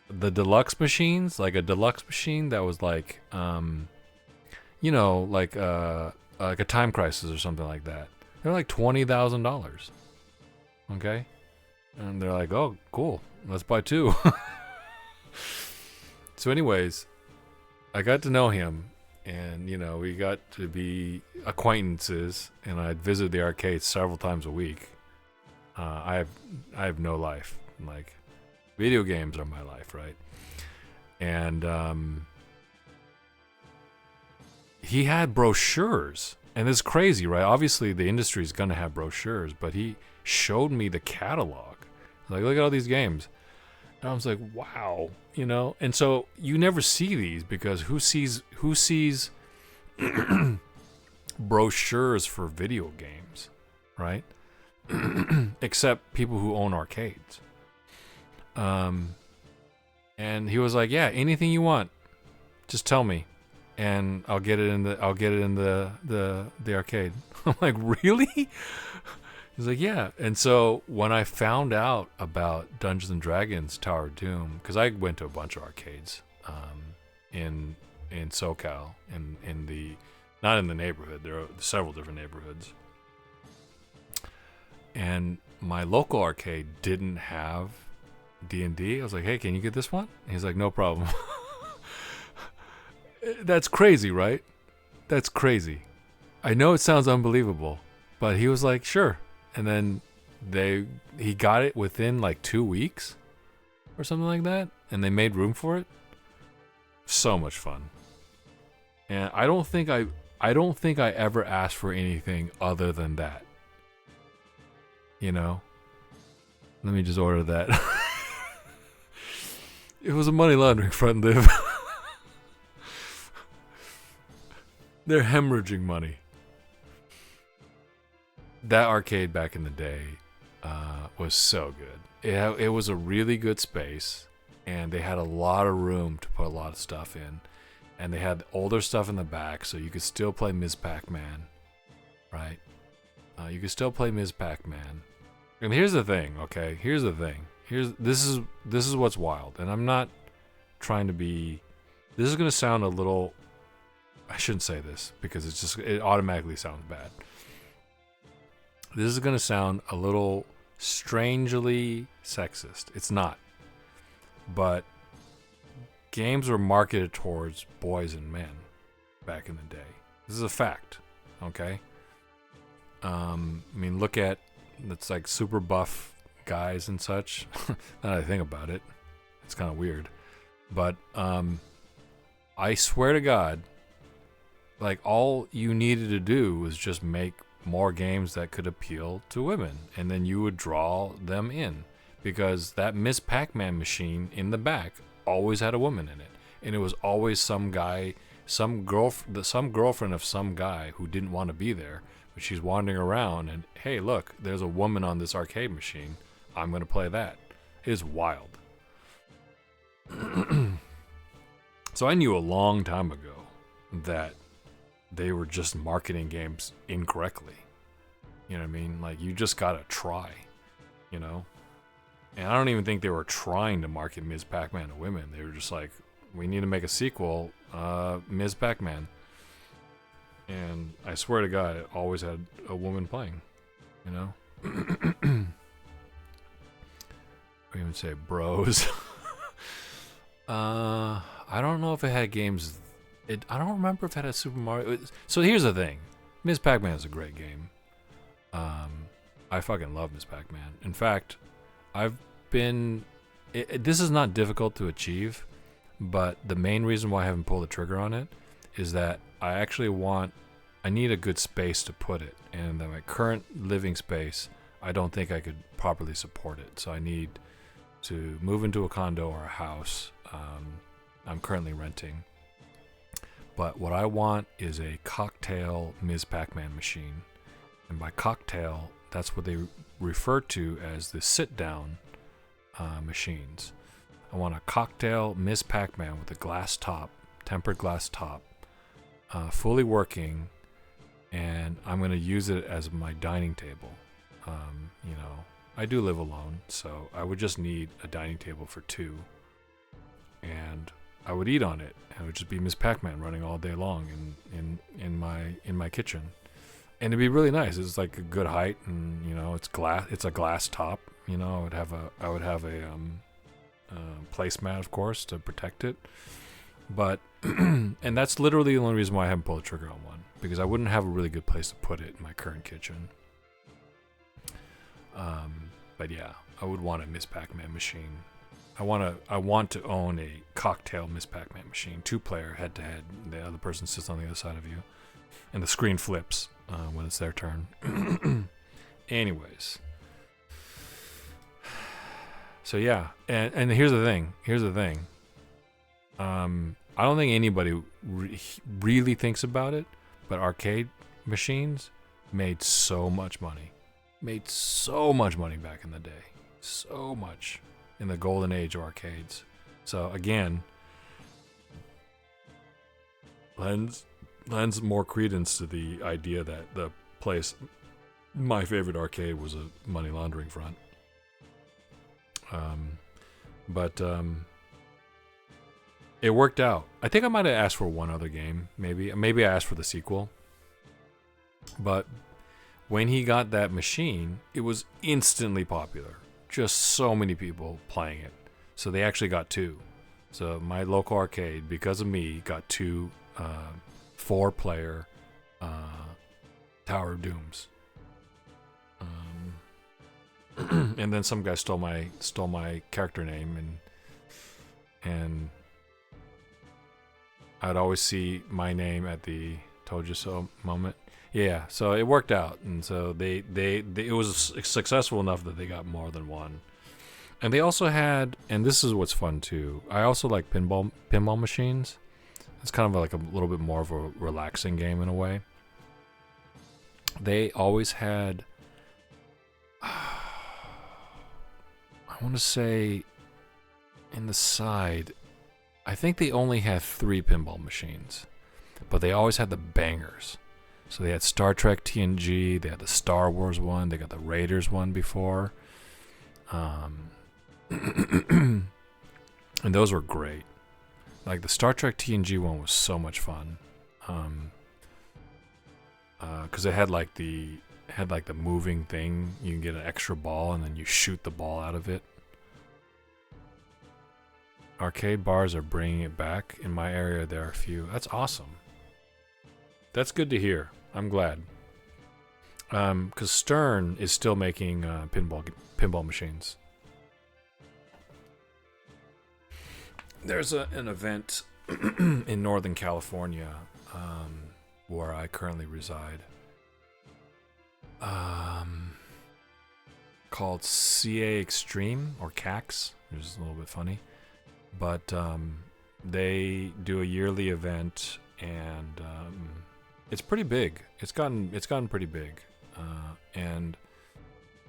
the deluxe machines, like a deluxe machine that was like, like a Time Crisis or something like that. They're like $20,000. Okay, and they're like, oh, cool, let's buy two. So, anyways, I got to know him, and we got to be acquaintances, and I'd visit the arcade several times a week. I have no life. Like, video games are my life, right? And he had brochures, and it's crazy, right? Obviously, the industry is gonna have brochures, but he showed me the catalog. Like, look at all these games. And I was like, wow, And so you never see these because who sees brochures for video games, right? Except people who own arcades. And he was like, yeah, anything you want, just tell me, and I'll get it in the arcade. I'm like, really? He's like, yeah. And so when I found out about Dungeons and Dragons Tower of Doom, because I went to a bunch of arcades in SoCal, not in the neighborhood. There are several different neighborhoods. And my local arcade didn't have D&D. I was like, hey, can you get this one? He's like, no problem. That's crazy, right? That's crazy. I know it sounds unbelievable, but he was like, sure. And then he got it within like 2 weeks or something like that, and they made room for it. So much fun. And I don't think I ever asked for anything other than that. Let me just order that. It was a money laundering front, Liv. They're hemorrhaging money. That arcade back in the day was so good. It was a really good space, and they had a lot of room to put a lot of stuff in. And they had older stuff in the back, so you could still play Ms. Pac-Man, right? You could still play Ms. Pac-Man. And here's the thing, okay? Here's the thing. This is what's wild, and I'm not trying to be. This is gonna sound a little. I shouldn't say this because it automatically sounds bad. This is going to sound a little strangely sexist. It's not. But games were marketed towards boys and men back in the day. This is a fact, okay? Look at, it's like super buff guys and such. Now that I think about it, it's kind of weird. But I swear to God, like, all you needed to do was just make more games that could appeal to women, and then you would draw them in, because that Miss Pac-Man machine in the back always had a woman in it, and it was always some guy, some girlfriend of some guy who didn't want to be there, but she's wandering around, and hey, look, there's a woman on this arcade machine. I'm gonna play that. It is wild. So I knew a long time ago that they were just marketing games incorrectly. You know what I mean? Like, you just gotta try, And I don't even think they were trying to market Ms. Pac-Man to women. They were just like, we need to make a sequel, Ms. Pac-Man. And I swear to God, it always had a woman playing, I even say bros. I don't know if it had games. I don't remember if it had Super Mario. So here's the thing. Ms. Pac-Man is a great game. I fucking love Ms. Pac-Man. In fact, this is not difficult to achieve, but the main reason why I haven't pulled the trigger on it is that I need a good space to put it. And in my current living space, I don't think I could properly support it. So I need to move into a condo or a house. I'm currently renting. But what I want is a cocktail Ms. Pac-Man machine. And by cocktail, that's what they refer to as the sit-down machines. I want a cocktail Ms. Pac-Man with a glass top tempered glass top, fully working, and I'm going to use it as my dining table. You know, I do live alone, so I would just need a dining table for two, and I would eat on it. It would just be Miss Pac-Man running all day long in my kitchen, and it'd be really nice. It's like a good height, and you know, it's glass. It's a glass top. You know, I would have a placemat, of course, to protect it. But and that's literally the only reason why I haven't pulled the trigger on one, because I wouldn't have a really good place to put it in my current kitchen. But yeah, I would want a Miss Pac-Man machine. I want to own a cocktail Miss Pac-Man machine, 2-player head-to-head. The other person sits on the other side of you, and the screen flips when it's their turn. Anyways, so yeah, and here's the thing. I don't think anybody really thinks about it, but arcade machines made so much money. Made so much money back in the day. So much in the golden age of arcades. So again, lends more credence to the idea that the place, my favorite arcade, was a money laundering front. But it worked out. I think I might have asked for one other game. Maybe I asked for the sequel. But when he got that machine, it was instantly popular. Just so many people playing it. So they actually got two. So my local arcade, because of me, got two 4-player Tower of Dooms. And then some guy stole my character name, and I'd always see my name at the "told you so" moment. Yeah, so it worked out, and so they it was successful enough that they got more than one. And they also had, and this is what's fun too, I also like pinball machines. It's kind of like a little bit more of a relaxing game in a way. They always had, I want to say, in the side, I think they only had 3 pinball machines, but they always had the bangers. So they had Star Trek TNG, they had the Star Wars one, they got the Raiders one before. And those were great. Like the Star Trek TNG one was so much fun. Because it had like the moving thing. You can get an extra ball and then you shoot the ball out of it. Arcade bars are bringing it back. In my area, there are a few. That's awesome. That's good to hear. I'm glad. Because Stern is still making pinball machines. There's an event in Northern California where I currently reside called CA Extreme, or CAX, which is a little bit funny. But they do a yearly event, and it's pretty big. It's gotten pretty big. And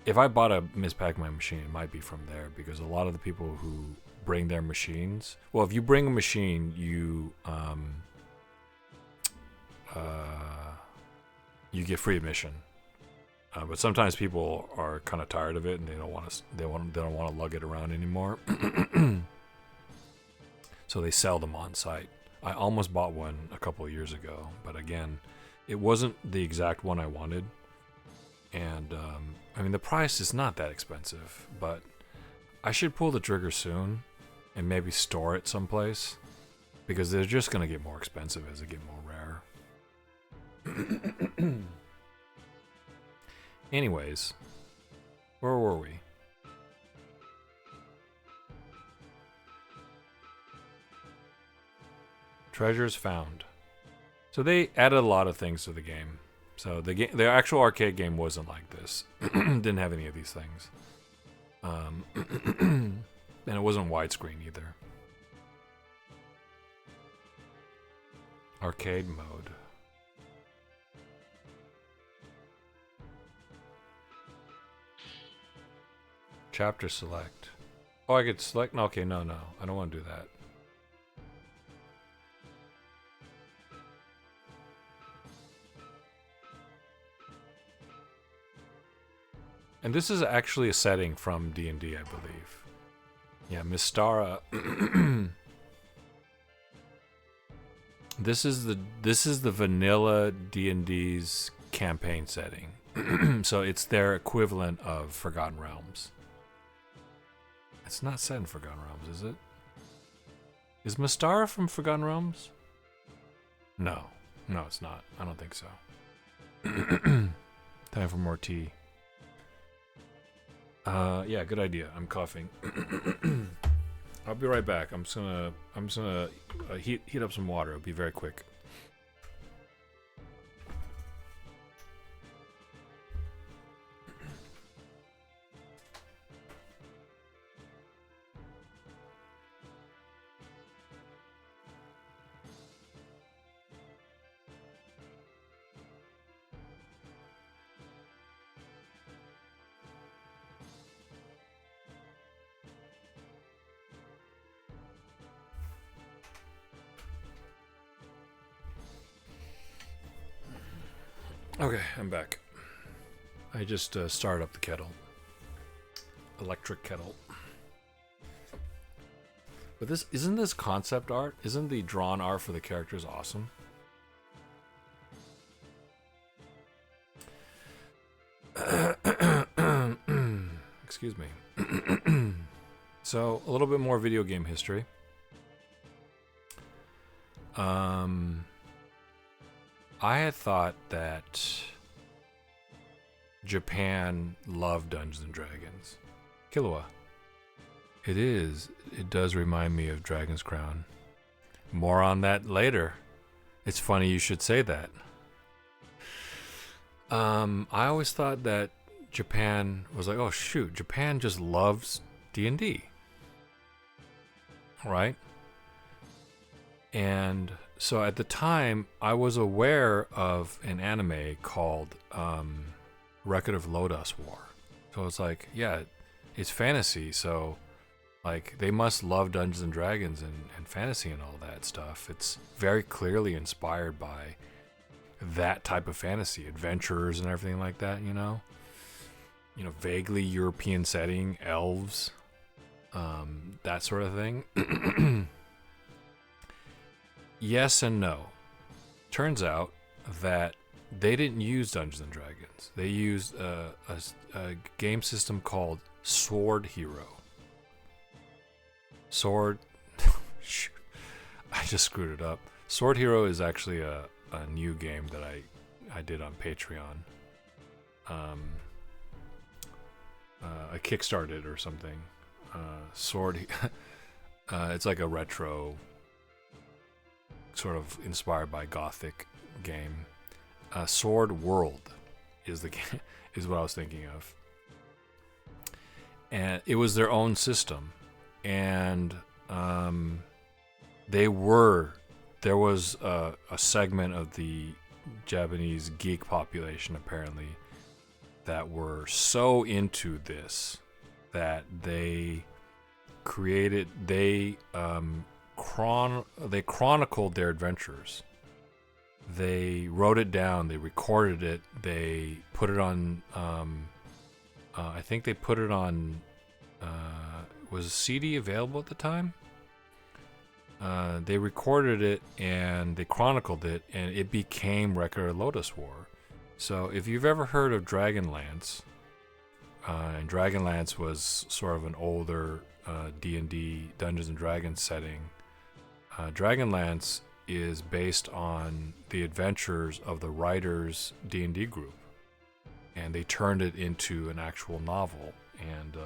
if I bought a Miss Pac-Man machine, it might be from there, because a lot of the people who bring their machines, well, if you bring a machine, you get free admission. But sometimes people are kind of tired of it, and they don't want to lug it around anymore. So they sell them on site. I almost bought one a couple of years ago, but again, it wasn't the exact one I wanted. And I mean, the price is not that expensive, but I should pull the trigger soon and maybe store it someplace, because they're just going to get more expensive as they get more rare. Anyways, where were we? Treasures found. So they added a lot of things to the game. So the actual arcade game wasn't like this. Didn't have any of these things. And it wasn't widescreen either. Arcade mode. Chapter select. Oh, I could select? Okay, no. I don't want to do that. And this is actually a setting from D&D, I believe. Yeah, Mystara. This is the vanilla D&D's campaign setting. So it's their equivalent of Forgotten Realms. It's not set in Forgotten Realms, is it? Is Mystara from Forgotten Realms? No. No, it's not. I don't think so. Time for more tea. Yeah, good idea. I'm coughing. I'll be right back. I'm just gonna heat up some water. It'll be very quick. Okay, I'm back. I just started up the kettle. Electric kettle. But isn't this concept art? Isn't the drawn art for the characters awesome? Excuse me. So, a little bit more video game history. I had thought that Japan loved Dungeons and Dragons. Killua. It does remind me of Dragon's Crown. More on that later. It's funny you should say that. I always thought that Japan was like, oh shoot, Japan just loves D&D. Right? And so at the time, I was aware of an anime called Record of Lodoss War. So it's like, yeah, it's fantasy, so like they must love Dungeons and Dragons and fantasy and all that stuff. It's very clearly inspired by that type of fantasy, adventurers and everything like that, you know? You know, vaguely European setting, elves, that sort of thing. Yes and no. Turns out that they didn't use Dungeons and Dragons. They used a game system called Sword Hero. Shoot, I just screwed it up. Sword Hero is actually a new game that I did on Patreon. I kickstarted or something. It's like a retro, sort of inspired by Gothic game. Sword World is the game, is what I was thinking of. And it was their own system, and there was a segment of the Japanese geek population apparently that were so into this that they chronicled their adventures. They wrote it down, they recorded it, they put it on I think they put it on was CD available at the time? They recorded it and they chronicled it, and it became Record of Lodoss War. So if you've ever heard of Dragonlance, and Dragonlance was sort of an older D&D Dungeons and Dragons setting, Dragonlance is based on the adventures of the writers' D&D group, and they turned it into an actual novel, and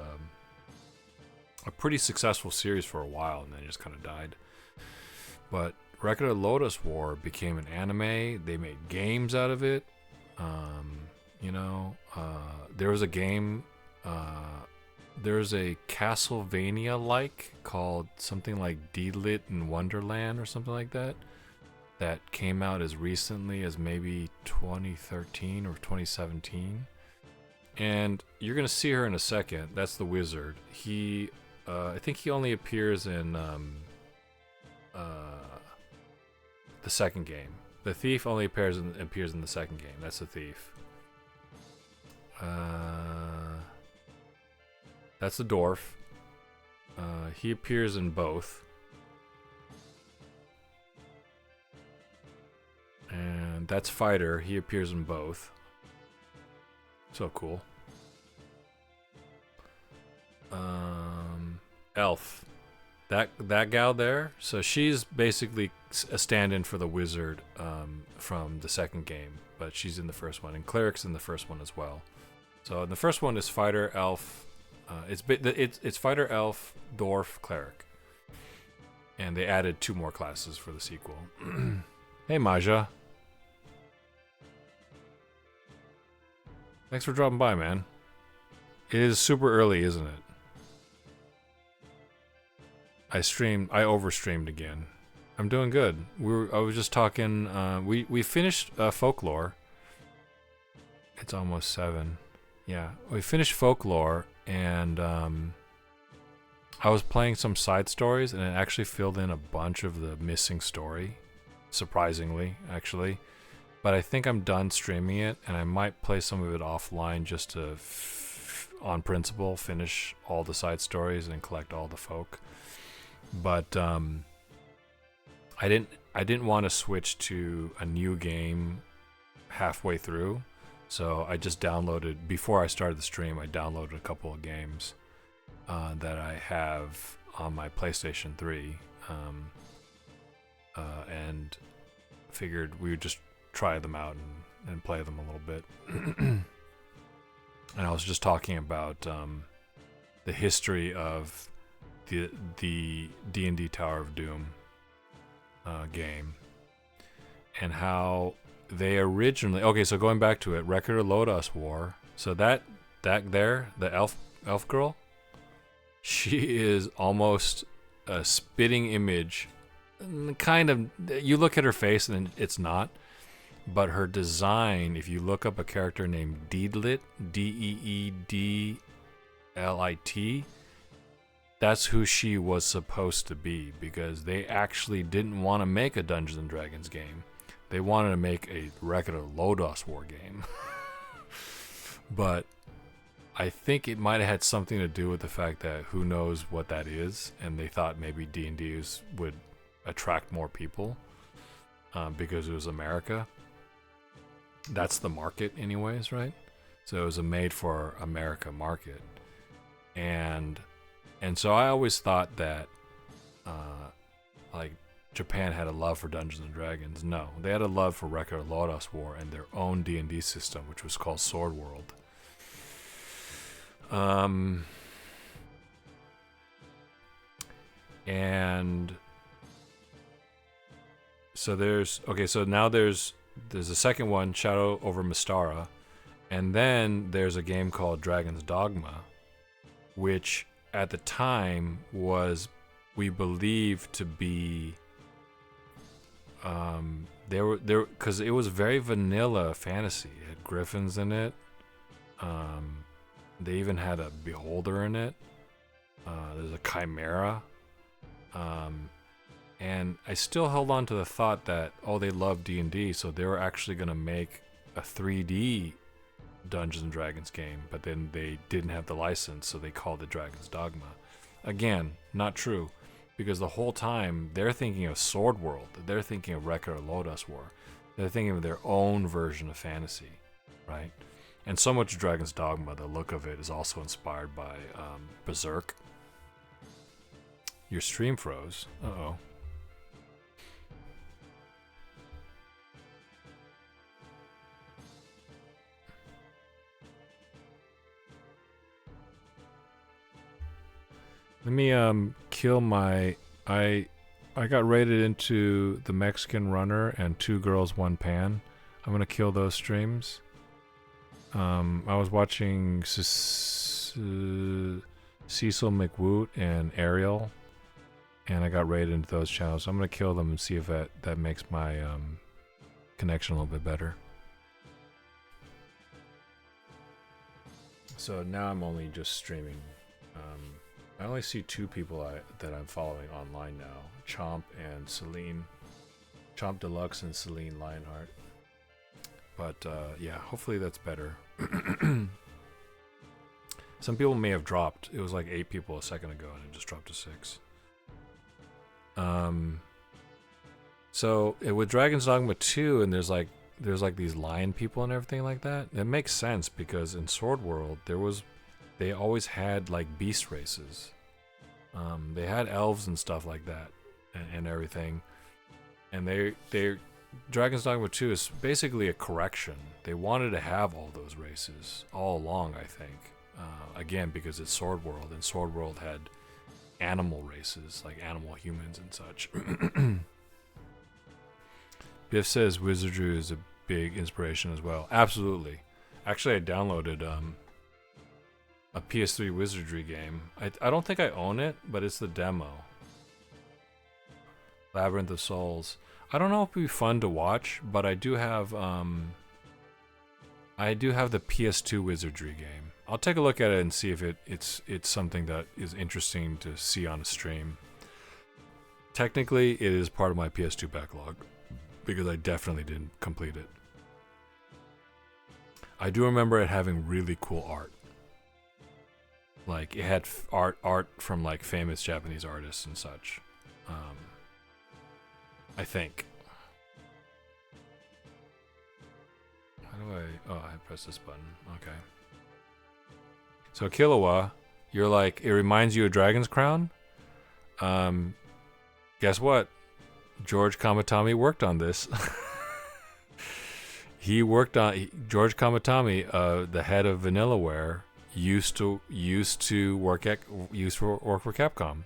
a pretty successful series for a while, and then it just kind of died. But Record of Lodoss War became an anime. They made games out of it. There was a game, there's a Castlevania-like called something like D-Lit in Wonderland or something like that came out as recently as maybe 2013 or 2017. And you're going to see her in a second. That's the wizard. I think he only appears in the second game. The thief only appears in the second game. That's the thief. That's the dwarf. He appears in both. And that's Fighter. He appears in both. So cool. Elf. That gal there. So she's basically a stand-in for the wizard from the second game, but she's in the first one, and Cleric's in the first one as well. So the first one is Fighter, Elf. It's Fighter, Elf, Dwarf, Cleric, and they added 2 more classes for the sequel. Hey, Maja. Thanks for dropping by, man. It is super early, isn't it? I overstreamed again. I'm doing good. I was just talking. We finished Folklore. It's almost 7. Yeah, we finished Folklore, and I was playing some side stories, and it actually filled in a bunch of the missing story. Surprisingly, actually. But I think I'm done streaming it, and I might play some of it offline just to, on principle, finish all the side stories and collect all the folk. But I didn't want to switch to a new game halfway through, so I just downloaded, before I started the stream, I downloaded a couple of games that I have on my PlayStation 3, and figured we would just try them out and play them a little bit. And I was just talking about the history of the D&D Tower of Doom game, and how they originally, okay, so going back to it, Record of Lodoss War, so that there, the elf girl, she is almost a spitting image, kind of. You look at her face and it's not, but her design, if you look up a character named Deedlit, Deedlit, that's who she was supposed to be, because they actually didn't want to make a Dungeons and Dragons game. They wanted to make a Record of Lodoss War game. But I think it might have had something to do with the fact that who knows what that is, and they thought maybe D&D would attract more people because it was America. That's the market anyways, right? So it was a made for America market. And so I always thought that like Japan had a love for Dungeons and Dragons. No, they had a love for Record of Lodoss War and their own D&D system, which was called Sword World. And so so now there's a second one, Shadow over Mystara, and then there's a game called Dragon's Dogma, which at the time was, we believe, to be there because it was very vanilla fantasy. It had griffins in it. They even had a beholder in it. There's a chimera. And I still held on to the thought that, they love D&D, so they were actually going to make a 3D Dungeons and Dragons game, but then they didn't have the license, so they called it Dragon's Dogma. Again, not true, because the whole time they're thinking of Sword World, they're thinking of Record of Lodoss War, they're thinking of their own version of fantasy, right? And so much Dragon's Dogma, the look of it is also inspired by Berserk. Your stream froze. Uh-oh. Let me kill my... I got raided into the Mexican Runner and 2 Girls 1 Pan. I'm gonna kill those streams. I was watching Cecil McWoot and Ariel, and I got raided into those channels. So I'm gonna kill them and see if that makes my connection a little bit better. So now I'm only just streaming. I only see 2 people that I'm following online now: Chomp and Celine. Chomp Deluxe and Celine Lionheart. But yeah, hopefully that's better. Some people may have dropped. It was like 8 people a second ago, and it just dropped to 6. So with Dragon's Dogma 2, and there's like these lion people and everything like that. It makes sense because in Sword World they always had like beast races. They had elves and stuff like that, and everything. And Dragon's Dogma 2 is basically a correction. They wanted to have all those races all along, I think. Again, because it's Sword World, and Sword World had animal races, like animal humans and such. Biff says wizardry is a big inspiration as well. Absolutely. Actually, I downloaded a PS3 wizardry game. I don't think I own it, but it's the demo. Labyrinth of Souls. I don't know if it'd be fun to watch, but I do have the PS2 wizardry game. I'll take a look at it and see if it's something that is interesting to see on a stream. Technically, it is part of my PS2 backlog because I definitely didn't complete it. I do remember it having really cool art. Like, it had art from like famous Japanese artists and such. I think. How do I... Oh, I press this button. Okay. So, Killua, you're like, it reminds you of Dragon's Crown? Guess what? George Kamatami worked on this. George Kamatami, the head of Vanillaware, used to work for Capcom.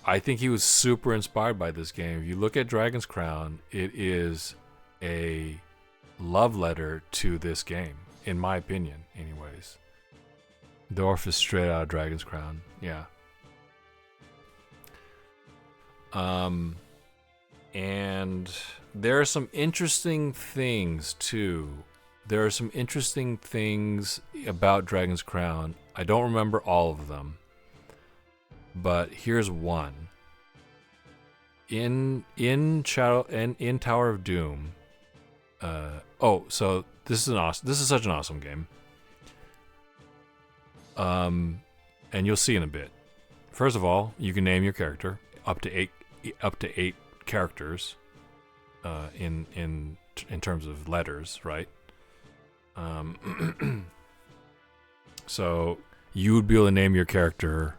I think he was super inspired by this game. If you look at Dragon's Crown, it is a love letter to this game, in my opinion, anyways. The Orph is straight out of Dragon's Crown, yeah. And there are some interesting things too. There are some interesting things about Dragon's Crown. I don't remember all of them, but here's one. In Tower of Doom. So this is such an awesome game. And you'll see in a bit. First of all, you can name your character up to eight characters. In terms of letters, right? So you would be able to name your character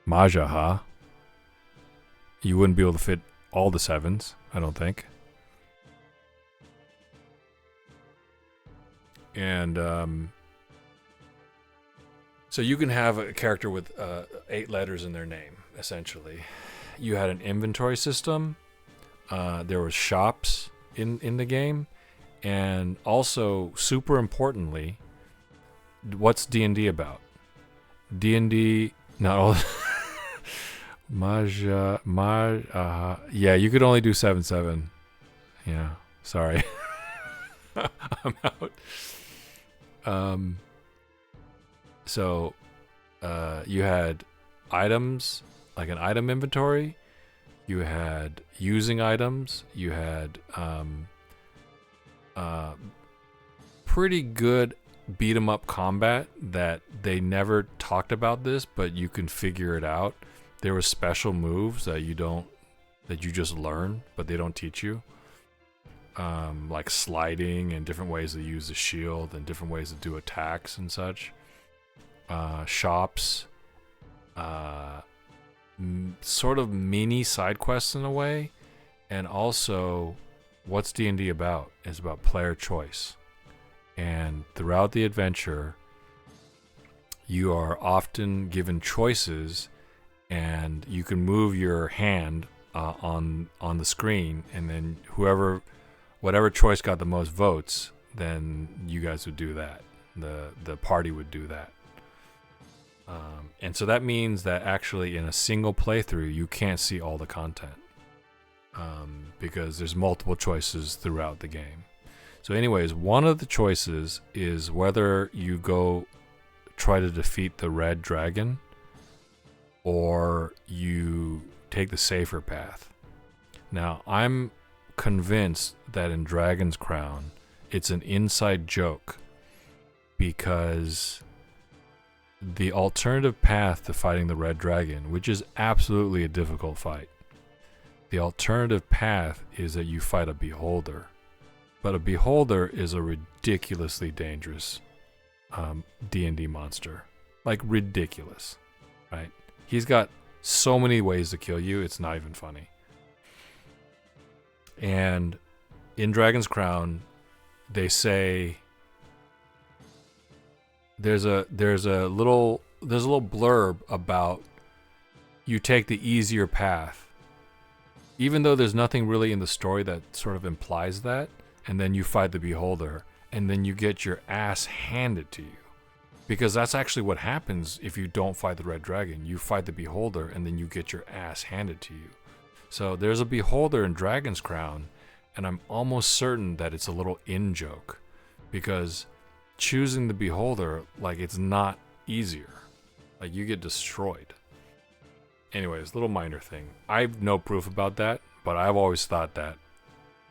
Majaha. You wouldn't be able to fit all the 7s, I don't think. And so you can have a character with 8 letters in their name, essentially. You had an inventory system. There was shops in the game, and also, super importantly, what's D&D about? D&D, not all. Yeah, you could only do 7/7. Yeah, sorry. I'm out. So, you had items, like an item inventory. You had using items. You had pretty good beat 'em up combat that they never talked about this, but you can figure it out. There were special moves that you just learn, but they don't teach you. Like sliding and different ways to use the shield and different ways to do attacks and such. Shops. Sort of mini side quests in a way. And also, what's D&D about? It's about player choice. And throughout the adventure, you are often given choices, and you can move your hand on the screen, and then whatever choice got the most votes, then you guys would do that. The party would do that. And so that means that actually in a single playthrough, you can't see all the content. Because there's multiple choices throughout the game. So anyways, one of the choices is whether you go try to defeat the red dragon or you take the safer path. Now, I'm convinced that in Dragon's Crown, it's an inside joke because the alternative path to fighting the Red Dragon, which is absolutely a difficult fight, the alternative path is that you fight a Beholder. But a Beholder is a ridiculously dangerous D&D monster. Like, ridiculous, right? He's got so many ways to kill you, it's not even funny. And in Dragon's Crown, they say there's a little blurb about you take the easier path, even though there's nothing really in the story that sort of implies that. And then you fight the Beholder, and then you get your ass handed to you, because that's actually what happens if you don't fight the Red Dragon. You fight the Beholder, and then you get your ass handed to you. So there's a Beholder in Dragon's Crown, and I'm almost certain that it's a little in-joke, because choosing the Beholder, like, it's not easier. Like, you get destroyed. Anyways, little minor thing. I have no proof about that, but I've always thought that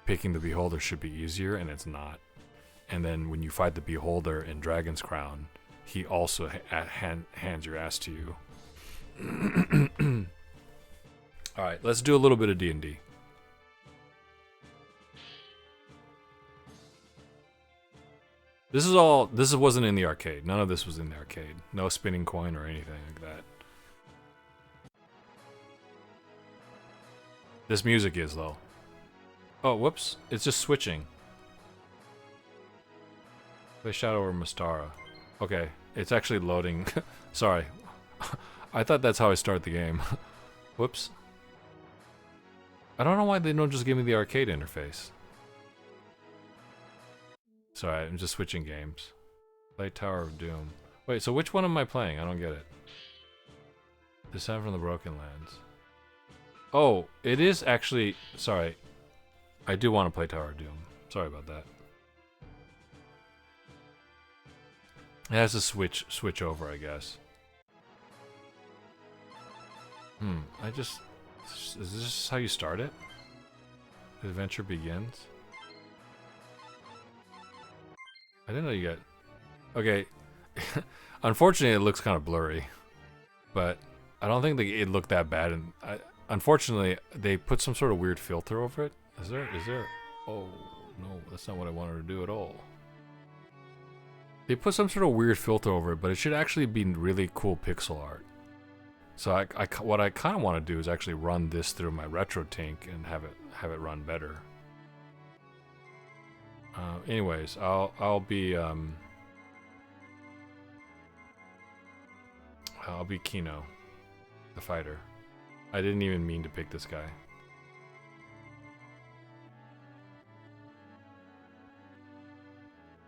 picking the Beholder should be easier, and it's not. And then when you fight the Beholder in Dragon's Crown, he also hands your ass to you. Alright, let's do a little bit of D&D. This wasn't in the arcade. None of this was in the arcade. No spinning coin or anything like that. This music is, though. Oh, whoops. It's just switching. Play Shadow or Mystara. Okay, it's actually loading. Sorry. I thought that's how I start the game. Whoops. I don't know why they don't just give me the arcade interface. Sorry, I'm just switching games. Play Tower of Doom. Wait, so which one am I playing? I don't get it. Descent from the Broken Lands. Oh, it is actually... Sorry. I do want to play Tower of Doom. Sorry about that. It has to switch over, I guess. Is this how you start it? The adventure begins? I didn't know you got... Okay. Unfortunately, it looks kind of blurry. But I don't think it looked that bad. And unfortunately, they put some sort of weird filter over it. Is there? Oh, no, that's not what I wanted to do at all. They put some sort of weird filter over it, but it should actually be really cool pixel art. So what I kind of want to do is actually run this through my RetroTink and have it run better. Anyways, I'll be Kino, the fighter. I didn't even mean to pick this guy.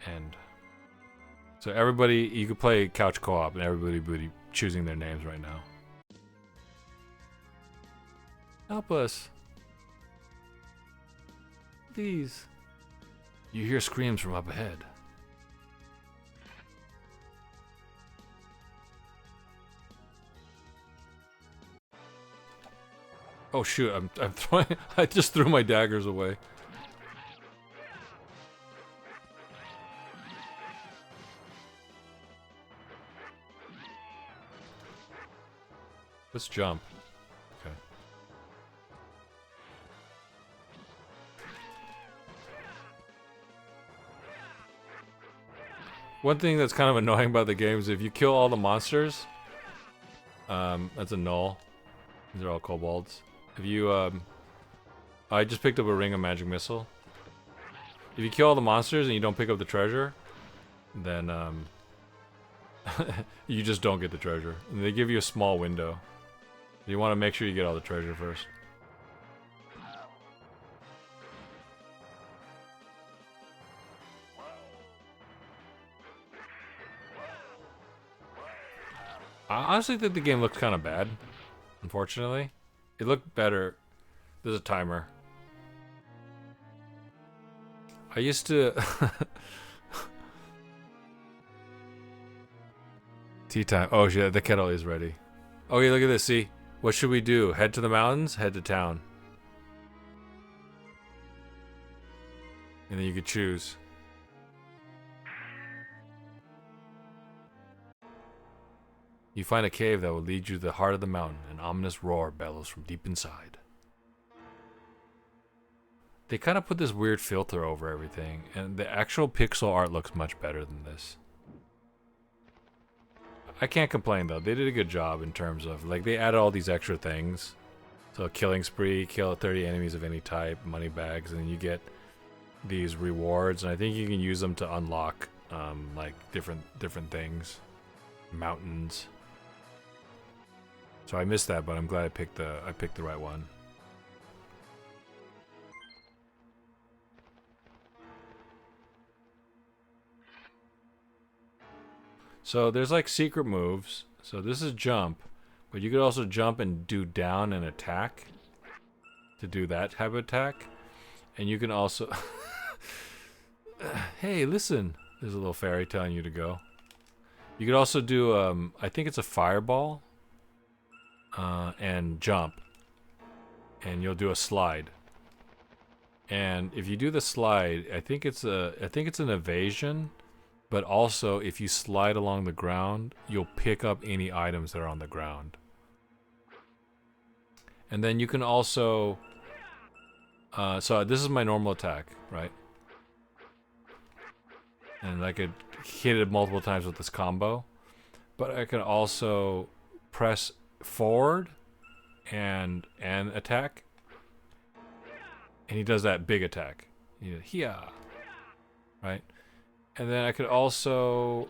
And so everybody, you could play couch co-op, and everybody would be choosing their names right now. Help us. Please. You hear screams from up ahead. Oh shoot, I'm throwing... I just threw my daggers away. Let's jump. Okay. One thing that's kind of annoying about the game is if you kill all the monsters, that's a null. These are all kobolds. If you, I just picked up a ring of magic missile. If you kill all the monsters and you don't pick up the treasure, then, you just don't get the treasure. And they give you a small window. You want to make sure you get all the treasure first. I honestly think the game looked kind of bad, unfortunately. It looked better. There's a timer. I used to... Tea time. Oh shit, the kettle is ready. Okay, look at this, see? What should we do? Head to the mountains? Head to town. And then you could choose. You find a cave that will lead you to the heart of the mountain. An ominous roar bellows from deep inside. They kind of put this weird filter over everything, and the actual pixel art looks much better than this. I can't complain though. They did a good job in terms of, like, they added all these extra things. So killing spree, kill 30 enemies of any type, money bags, and then you get these rewards, and I think you can use them to unlock like different things, mountains. So I missed that, but I'm glad I picked the right one. So there's like secret moves. So this is jump, but you could also jump and do down and attack to do that type of attack. And you can also hey, listen. There's a little fairy telling you to go. You could also do I think it's a fireball and jump. And you'll do a slide. And if you do the slide, I think it's an evasion. But also, if you slide along the ground, you'll pick up any items that are on the ground. And then you can also... so this is my normal attack, right? And I could hit it multiple times with this combo. But I can also press forward and attack. And he does that big attack. Hia! Right? And then I could also,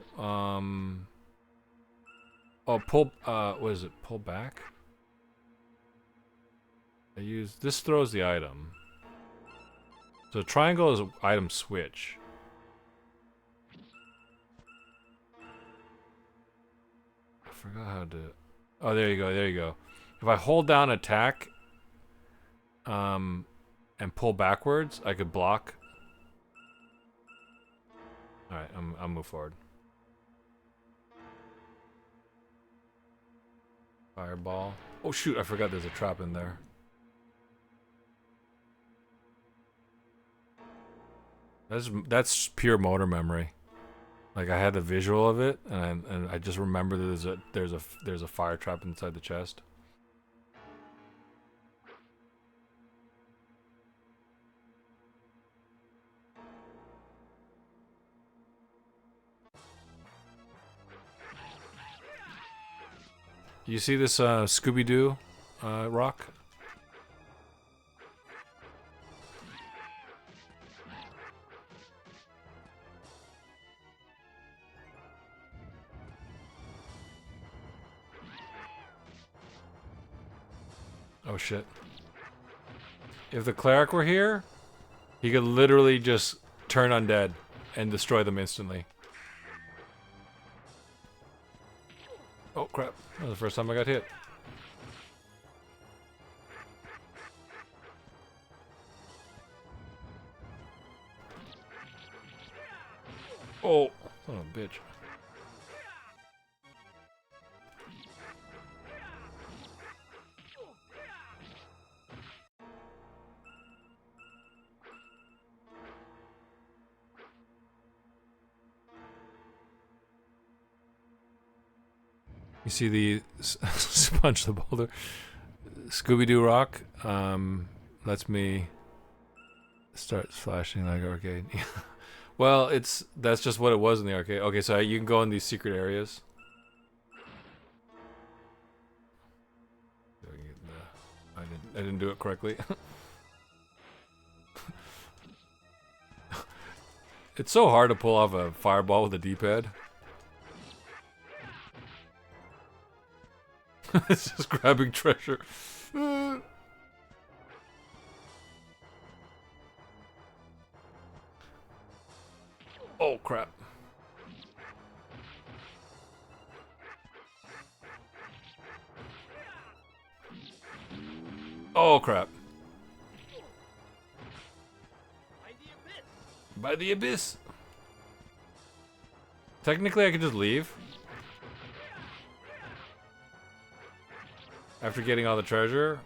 pull, what is it, pull back? This throws the item. So triangle is item switch. I forgot how to, oh, there you go. If I hold down attack, and pull backwards, I could block. Alright, I'll move forward. Fireball. Oh shoot, I forgot there's a trap in there. That's pure motor memory. Like, I had the visual of it, and I just remember that there's a fire trap inside the chest. You see this Scooby-Doo rock? Oh shit. If the cleric were here, he could literally just turn undead and destroy them instantly. Oh crap. That was the first time I got hit. Oh, son of a bitch. You see the Sponge the Boulder Scooby-Doo rock lets me start flashing like arcade. Well, that's just what it was in the arcade. Okay, so you can go in these secret areas. I didn't do it correctly. It's so hard to pull off a fireball with a D-pad. It's just grabbing treasure. Oh crap. Oh crap. By the abyss. Technically I could just leave. After getting all the treasure.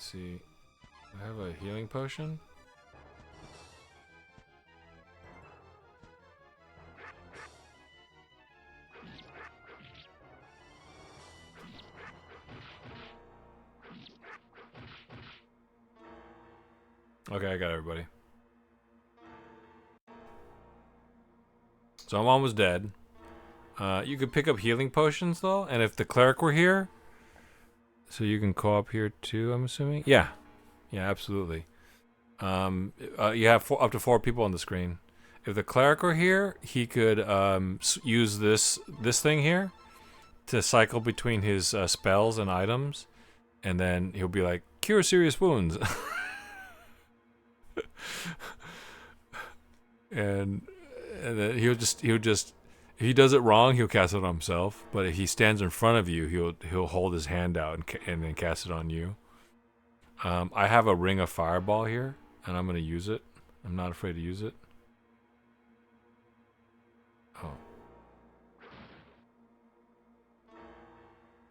see. I have a healing potion. Okay, I got everybody. So I'm almost dead. You could pick up healing potions though, and if the cleric were here, so you can co-op here too. I'm assuming. Yeah, absolutely. You have up to 4 people on the screen. If the cleric were here, he could use this thing here to cycle between his spells and items, and then he'll be like, cure serious wounds. and then he'll just if he does it wrong, he'll cast it on himself. But if he stands in front of you, he'll hold his hand out and then cast it on you. I have a ring of fireball here, and I'm gonna use it. I'm not afraid to use it. Oh.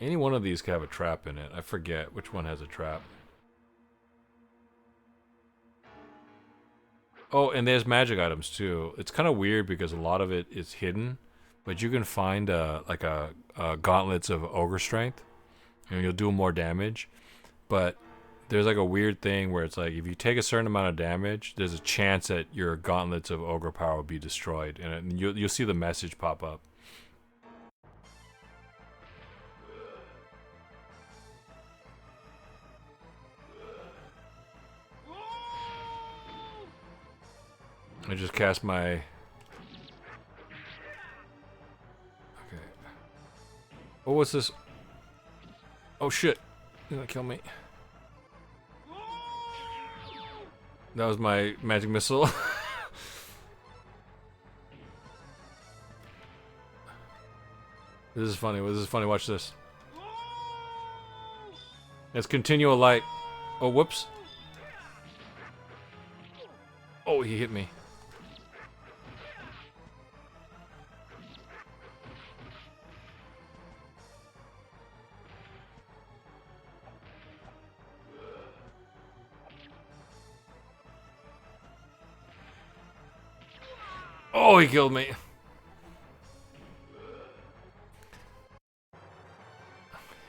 Any one of these could have a trap in it. I forget which one has a trap. Oh, and there's magic items too. It's kind of weird because a lot of it is hidden, but you can find like a gauntlets of ogre strength, and you'll do more damage. But there's like a weird thing where it's like if you take a certain amount of damage, there's a chance that your gauntlets of ogre power will be destroyed, and you'll see the message pop up. I just cast my... Okay. Oh, what's this? Oh shit! You're gonna kill me. That was my magic missile. This is funny. This is funny. Watch this. Let's continue a light. Oh, whoops. Oh, he hit me. Oh, he killed me.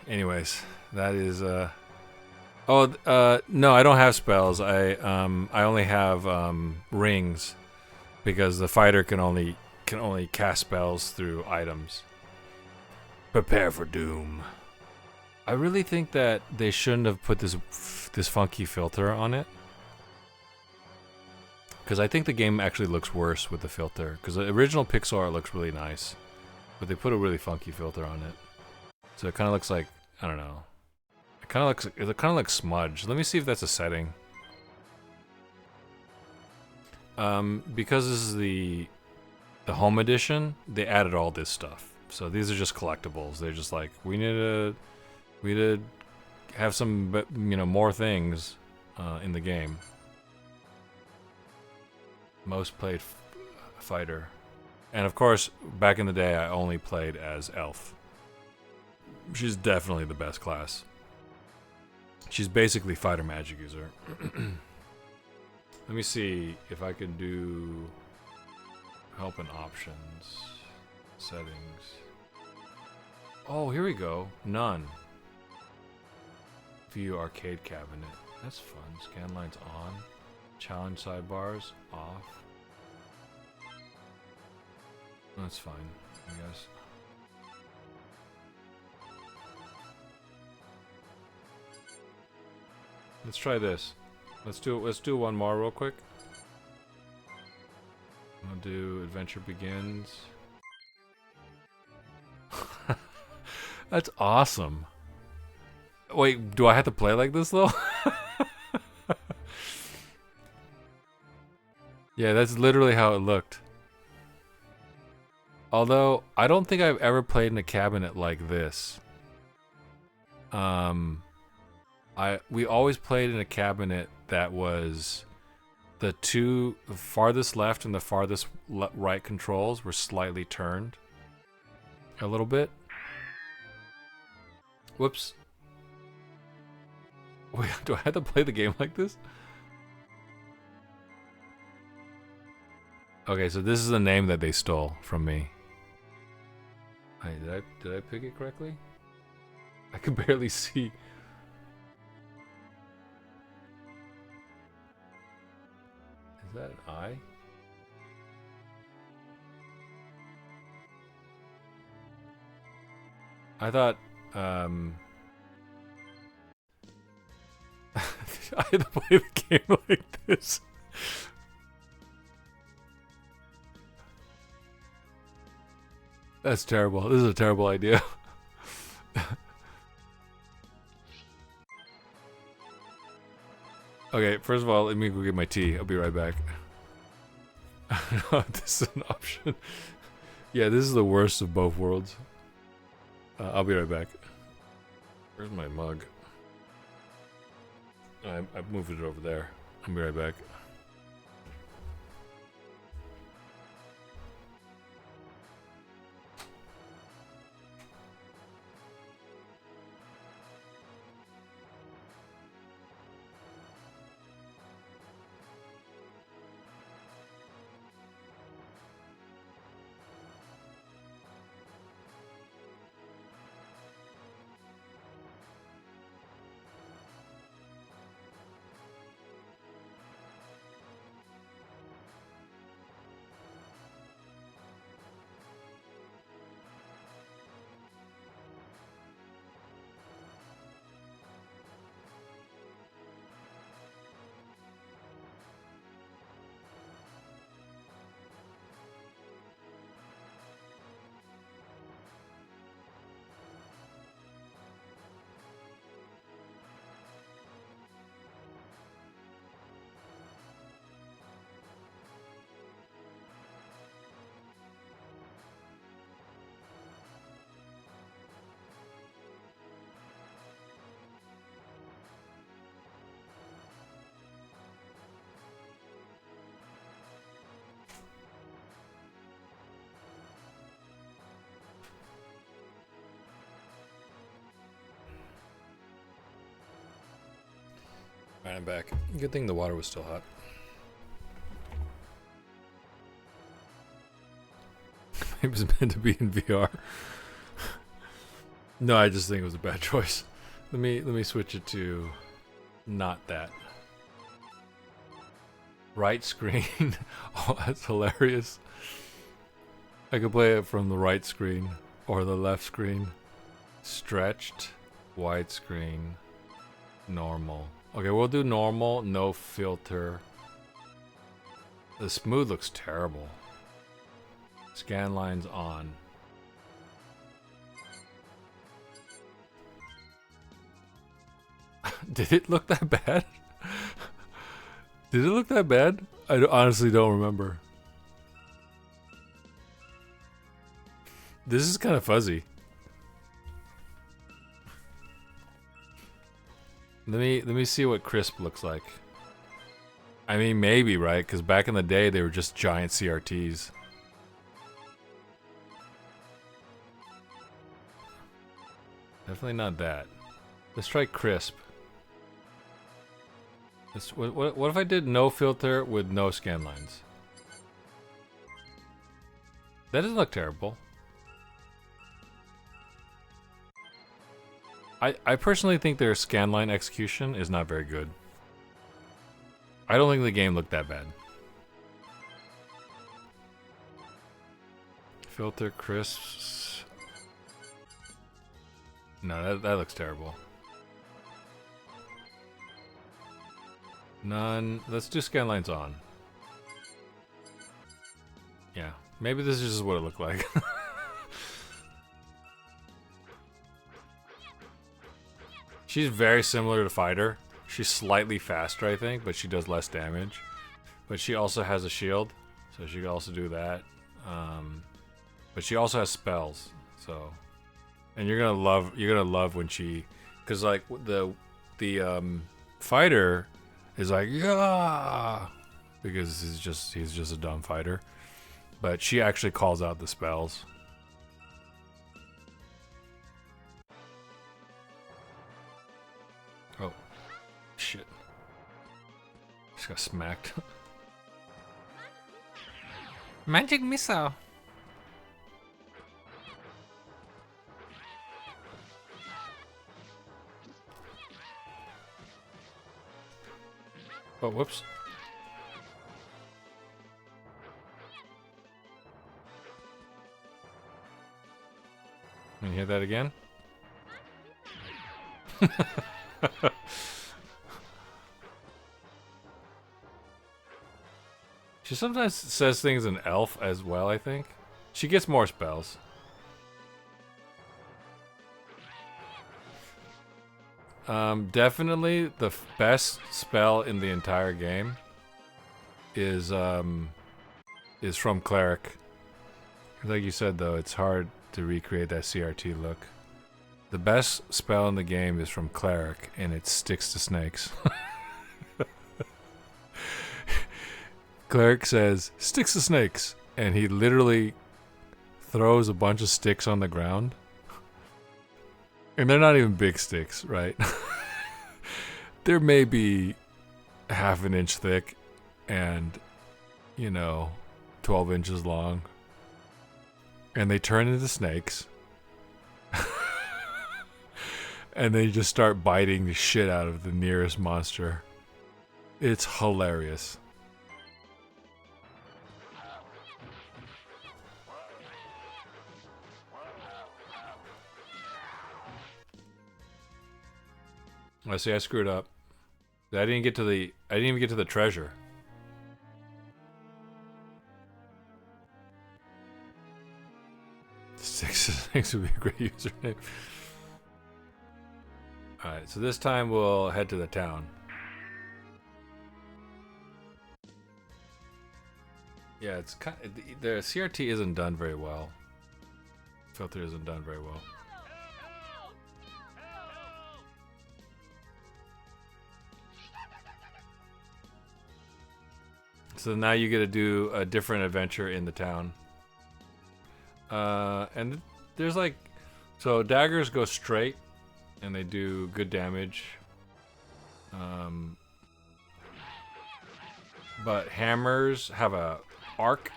Anyways, that is no, I don't have spells. I only have rings because the fighter can only cast spells through items. Prepare for doom. I really think that they shouldn't have put this funky filter on it. Because I think the game actually looks worse with the filter. Because the original pixel art looks really nice, but they put a really funky filter on it, so it kind of looks like, I don't know. It kind of looks smudged. Let me see if that's a setting. Because this is the home edition, they added all this stuff. So these are just collectibles. They're just like, we need to have some, more things in the game. Most played fighter. And of course, back in the day, I only played as Elf. She's definitely the best class. She's basically fighter magic user. Let me see if I can do help and options. Settings. Oh, here we go. None. View arcade cabinet. That's fun. Scan lines on. Challenge sidebars off. That's fine, I guess. Let's try this. Let's do one more real quick. I'll do Adventure Begins. That's awesome. Wait, do I have to play like this though? Yeah, that's literally how it looked. Although, I don't think I've ever played in a cabinet like this. We always played in a cabinet that was the farthest left and the farthest right controls were slightly turned a little bit. Whoops. Wait, do I have to play the game like this? Okay, so this is the name that they stole from me. Hey, did I pick it correctly? I can barely see. Is that an I? I thought, I had to play the game like this. That's terrible. This is a terrible idea. Okay, first of all, let me go get my tea. I'll be right back. I don't know if this is an option. Yeah, this is the worst of both worlds. I'll be right back. Where's my mug? I moved it over there. I'll be right back. Alright, I'm back. Good thing the water was still hot. Maybe it was meant to be in VR. No, I just think it was a bad choice. Let me switch it to not that. Right screen. Oh, that's hilarious. I could play it from the right screen or the left screen. Stretched, widescreen, normal. Okay, we'll do normal, no filter. The smooth looks terrible. Scan lines on. Did it look that bad? Did it look that bad? I honestly don't remember. This is kind of fuzzy. Let me see what crisp looks like. I mean, maybe, right? Because back in the day, they were just giant CRTs. Definitely not that. Let's try crisp. What if I did no filter with no scan lines? That doesn't look terrible. I personally think their scanline execution is not very good. I don't think the game looked that bad. Filter crisps. No, that looks terrible. None. Let's do scanlines on. Yeah, maybe this is just what it looked like. She's very similar to Fighter. She's slightly faster, I think, but she does less damage. But she also has a shield, so she can also do that. But she also has spells, so. And you're gonna love when she, cause like the Fighter is like yeah, because he's just a dumb fighter. But she actually calls out the spells. Oh, Just got smacked. Magic missile. Oh, whoops. Can you hear that again? She sometimes says things in elf as well, I think. She gets more spells. Definitely the best spell in the entire game is from Cleric. Like you said, though, it's hard to recreate that CRT look. The best spell in the game is from Cleric, and it sticks to snakes. Cleric says, "Sticks to snakes," and he literally throws a bunch of sticks on the ground. And they're not even big sticks, right? There may be half an inch thick and, 12 inches long. And they turn into snakes. And they just start biting the shit out of the nearest monster. It's hilarious. I see. I screwed up. I didn't even get to the treasure. Six would be a great username. All right, so this time we'll head to the town. Yeah, it's the CRT isn't done very well. Filter isn't done very well. So now you get to do a different adventure in the town. And there's so daggers go straight and they do good damage. But hammers have a arc.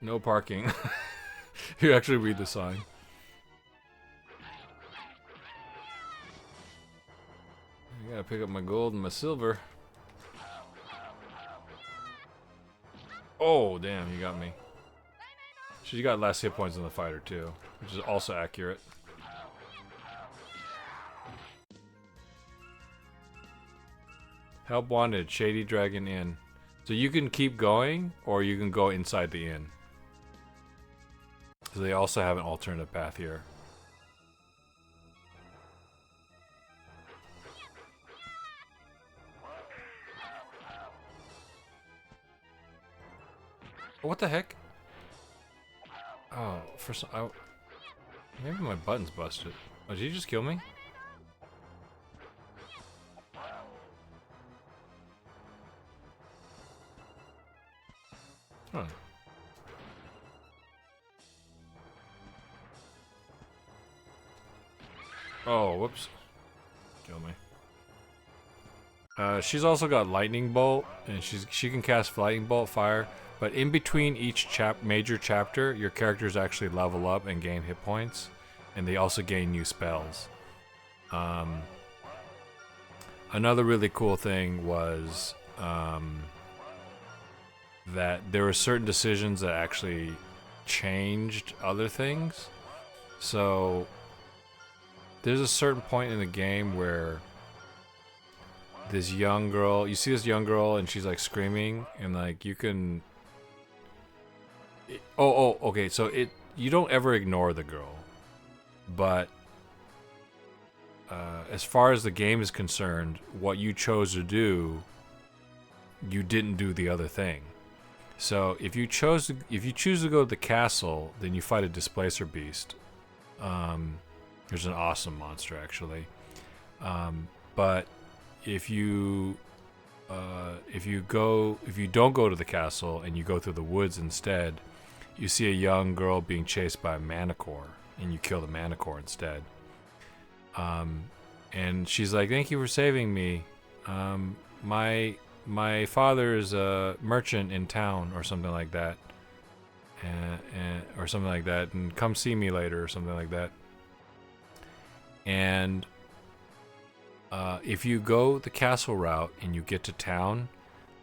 No parking. You actually read the sign. I gotta pick up my gold and my silver. Oh, damn, you got me. She got less hit points than the fighter, too, which is also accurate. Help wanted, Shady Dragon Inn. So you can keep going, or you can go inside the inn. So they also have an alternative path here. What the heck? Oh, maybe my button's busted. Oh, did you just kill me? Huh. Oh, whoops. Kill me. She's also got Lightning Bolt, and she can cast Lightning Bolt fire. But in between each major chapter, your characters actually level up and gain hit points, and they also gain new spells. Another really cool thing was that there were certain decisions that actually changed other things. So there's a certain point in the game where you see this young girl, and she's like screaming, and like you can. Okay. So you don't ever ignore the girl, but as far as the game is concerned, what you chose to do, you didn't do the other thing. So if you choose to go to the castle, then you fight a displacer beast. There's an awesome monster actually, but if you don't go to the castle and you go through the woods instead, you see a young girl being chased by a manicore, and you kill the manicore instead. And she's like, "Thank you for saving me," My my father is a merchant in town or something like that, or something like that, and come see me later or something like that. And if you go the castle route and you get to town,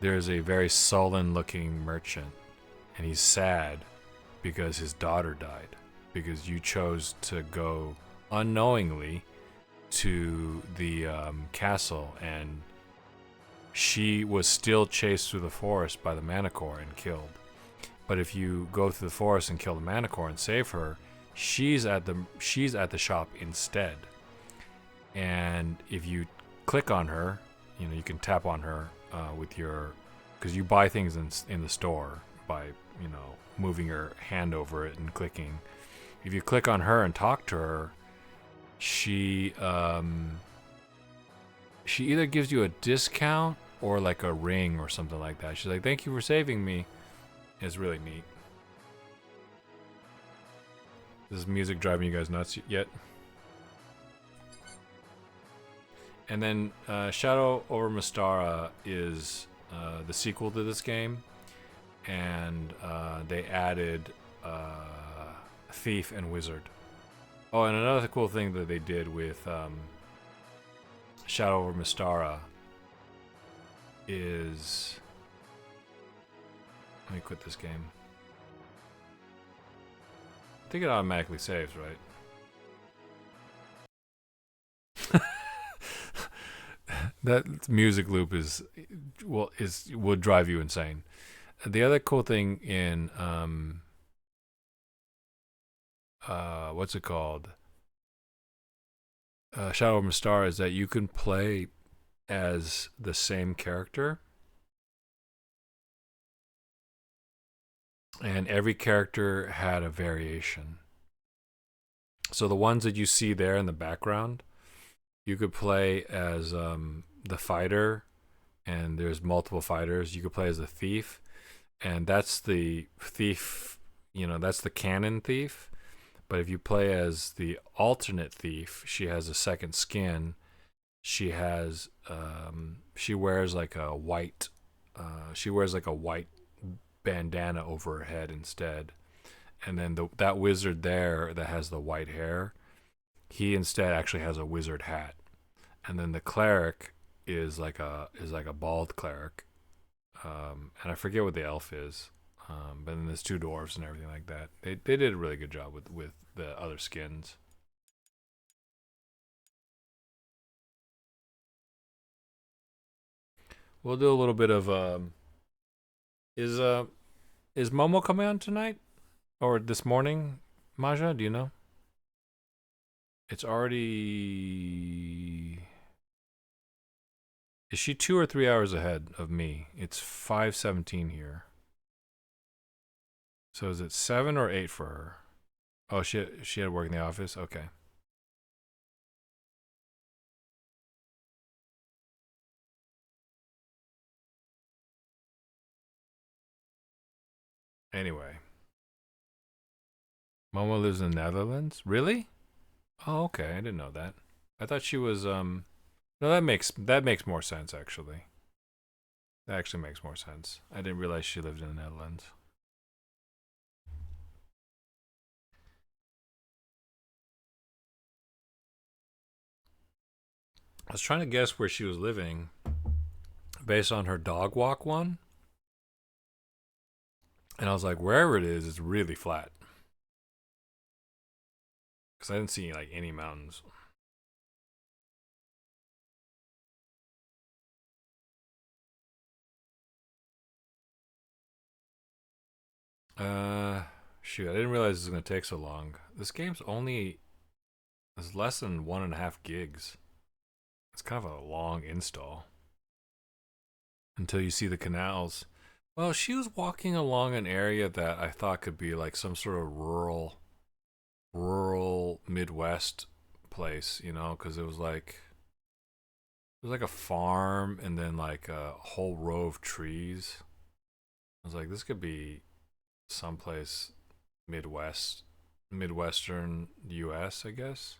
there's a very sullen-looking merchant, and he's sad because his daughter died because you chose to go unknowingly to the castle, and she was still chased through the forest by the Manicore and killed. But if you go through the forest and kill the Manicore and save her, she's at the shop instead. And if you click on her, you can tap on her with your, because you buy things in the store by moving your hand over it and clicking. If you click on her and talk to her, she either gives you a discount or like a ring or something like that. She's like, "Thank you for saving me." It's really neat. Is music driving you guys nuts yet? And then Shadow over Mystara is the sequel to this game, and they added Thief and Wizard. Oh, and another cool thing that they did with Shadow over Mystara is... Let me quit this game. I think it automatically saves, right? That music loop would drive you insane. The other cool thing in what's it called? Shadow of Mystara is that you can play as the same character, and every character had a variation. So the ones that you see there in the background, you could play as the fighter, and there's multiple fighters. You could play as the thief, and that's the thief. That's the canon thief. But if you play as the alternate thief, she has a second skin. She has she wears like a white bandana over her head instead. And then that wizard there that has the white hair, he instead actually has a wizard hat. And then the cleric is like a bald cleric, and I forget what the elf is. But then there's two dwarves and everything like that. They did a really good job with the other skins. We'll do a little bit of is Momo coming on tonight or this morning? Maja, do you know? It's already... Is she 2 or 3 hours ahead of me? It's 5:17 here. So is it 7 or 8 for her? Oh, she had work in the office? Okay. Anyway. Momo lives in the Netherlands? Really? Oh, okay. I didn't know that. I thought she was no, that makes more sense actually. That actually makes more sense. I didn't realize she lived in the Netherlands. I was trying to guess where she was living based on her dog walk one. And I was like, wherever it is, it's really flat. Because I didn't see like any mountains. Shoot, I didn't realize it was gonna take so long. This game's only is less than 1.5 gigs. It's kind of a long install until you see the canals. Well, she was walking along an area that I thought could be like some sort of rural Midwest place, because it was like a farm and then like a whole row of trees. I was like, this could be someplace Midwestern U.S., I guess.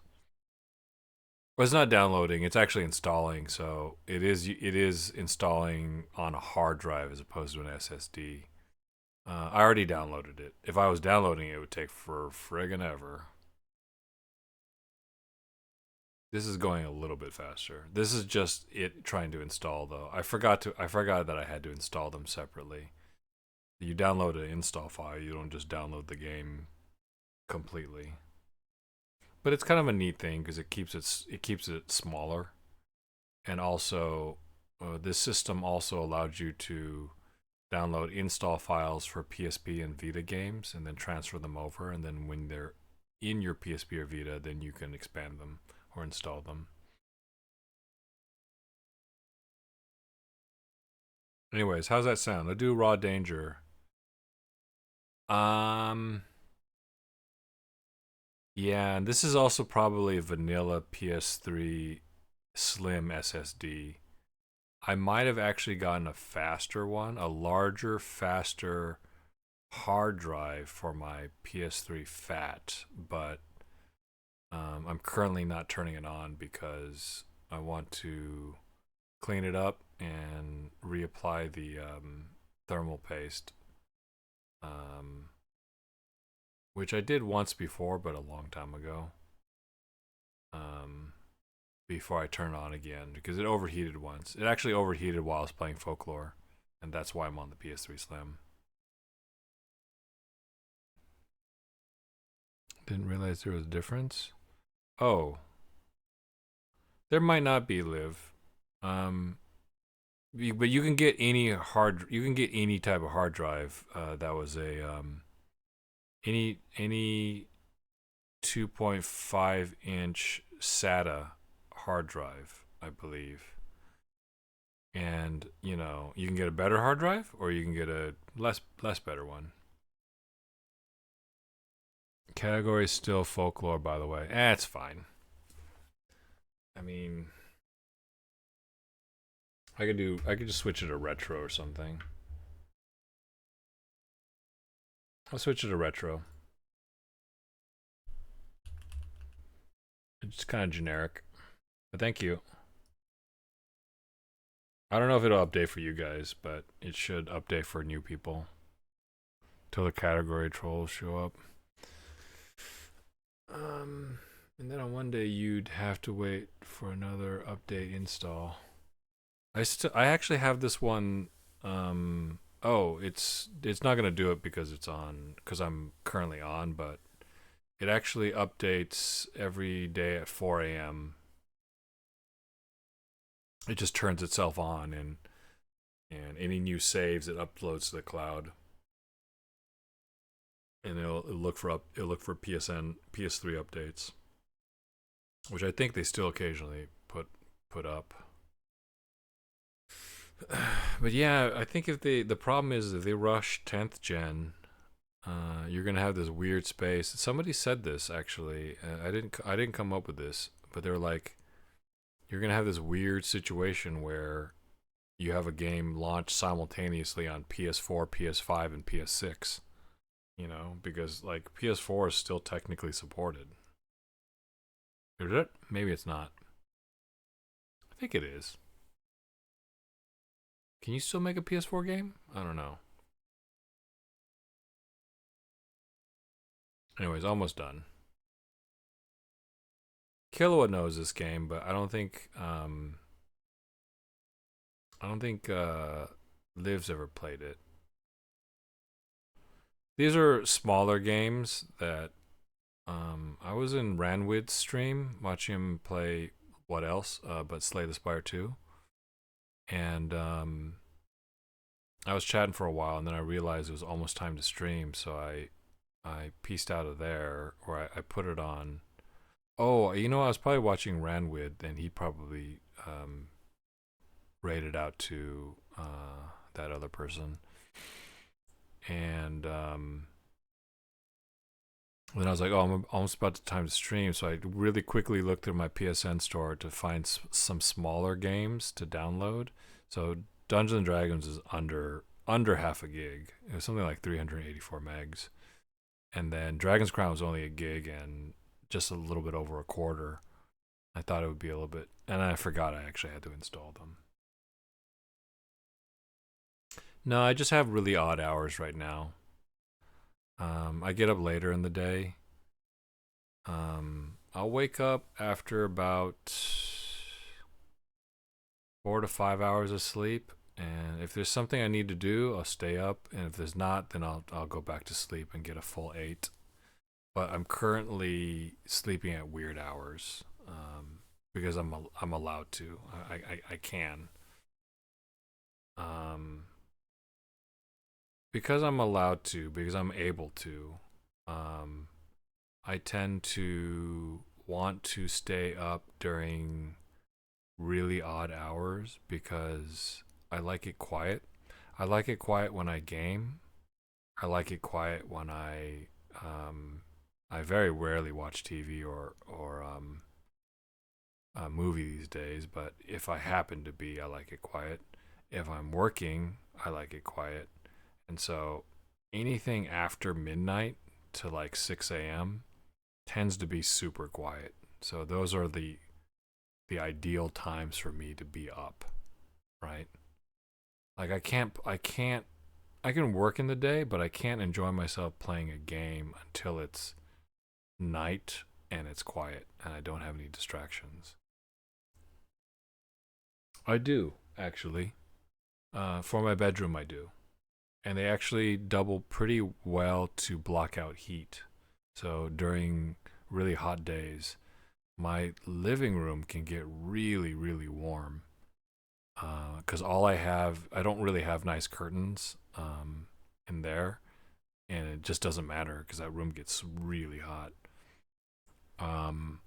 Well, it's not downloading; it's actually installing. So it is installing on a hard drive as opposed to an SSD. I already downloaded it. If I was downloading it, it would take for friggin' ever. This is going a little bit faster. This is just it trying to install though. I forgot that I had to install them separately. You download an install file, you don't just download the game completely. But it's kind of a neat thing because it keeps it smaller, and also this system also allowed you to download install files for PSP and Vita games and then transfer them over, and then when they're in your PSP or Vita, then you can expand them or install them. Anyways, how's that sound? I do Raw Danger. Um, yeah, and this is also probably a vanilla PS3 Slim SSD. I might have actually gotten a faster one, a larger, faster hard drive for my PS3 Fat, but I'm currently not turning it on because I want to clean it up and reapply the thermal paste, um, which I did once before, but a long time ago. Um, Before I turn it on again because it overheated once. It actually overheated while I was playing Folklore, and that's why I'm on the PS3 Slim. Didn't realize there was a difference. Oh, there might not be live. Um, but you can get any hard. You can get any type of hard drive. That was a any 2.5-inch SATA hard drive, I believe. And you can get a better hard drive, or you can get a less better one. Category is still folklore, by the way. It's fine. I mean, I could just switch it to retro or something. I'll switch it to retro. It's kind of generic, but thank you. I don't know if it'll update for you guys, but it should update for new people till the category trolls show up. And then on one day you'd have to wait for another update install. I actually have this one. Oh, it's not gonna do it because it's on because I'm currently on, but it actually updates every day at 4 a.m. It just turns itself on, and any new saves it uploads to the cloud, and it'll look for PS3 updates, which I think they still occasionally put up. But yeah, I think if the problem is if they rush 10th gen, you're gonna have this weird space. Somebody said this actually. I didn't come up with this, but they're like, you're gonna have this weird situation where you have a game launched simultaneously on PS4, PS5, and PS6. Because like PS4 is still technically supported. Is it? Maybe it's not. I think it is. Can you still make a PS4 game? I don't know. Anyways, almost done. Kilowatt knows this game, but I don't think Liv's ever played it. These are smaller games that I was in Ranwid's stream watching him play what else but Slay the Spire 2. And I was chatting for a while, and then I realized it was almost time to stream, so I pieced out of there, or I put it on. Oh, I was probably watching Ranwid, and he probably rated out to that other person. And then I was like, oh, I'm almost about the time to stream, so I really quickly looked through my PSN store to find some smaller games to download. So Dungeons and Dragons is under half a gig. It was something like 384 megs, and then Dragon's Crown was only a gig and just a little bit over a quarter. I thought it would be a little bit, and I forgot I actually had to install them. No, I just have really odd hours right now. I get up later in the day. I'll wake up after about 4 to 5 hours of sleep, and if there's something I need to do, I'll stay up, and if there's not, then I'll go back to sleep and get a full 8. But I'm currently sleeping at weird hours because I'm allowed to. I can. Um, because I'm allowed to, because I'm able to. Um, I tend to want to stay up during really odd hours because I like it quiet. I like it quiet when I game. I like it quiet when I very rarely watch TV or a movie these days, but if I happen to be, I like it quiet. If I'm working, I like it quiet. And so anything after midnight to like 6 a.m. tends to be super quiet. So those are the ideal times for me to be up, right? Like I can work in the day, but I can't enjoy myself playing a game until it's night and it's quiet and I don't have any distractions. I do, actually. For my bedroom, I do. And they actually double pretty well to block out heat. So during really hot days, my living room can get really, really warm. Because I don't really have nice curtains in there. And it just doesn't matter because that room gets really hot. Um,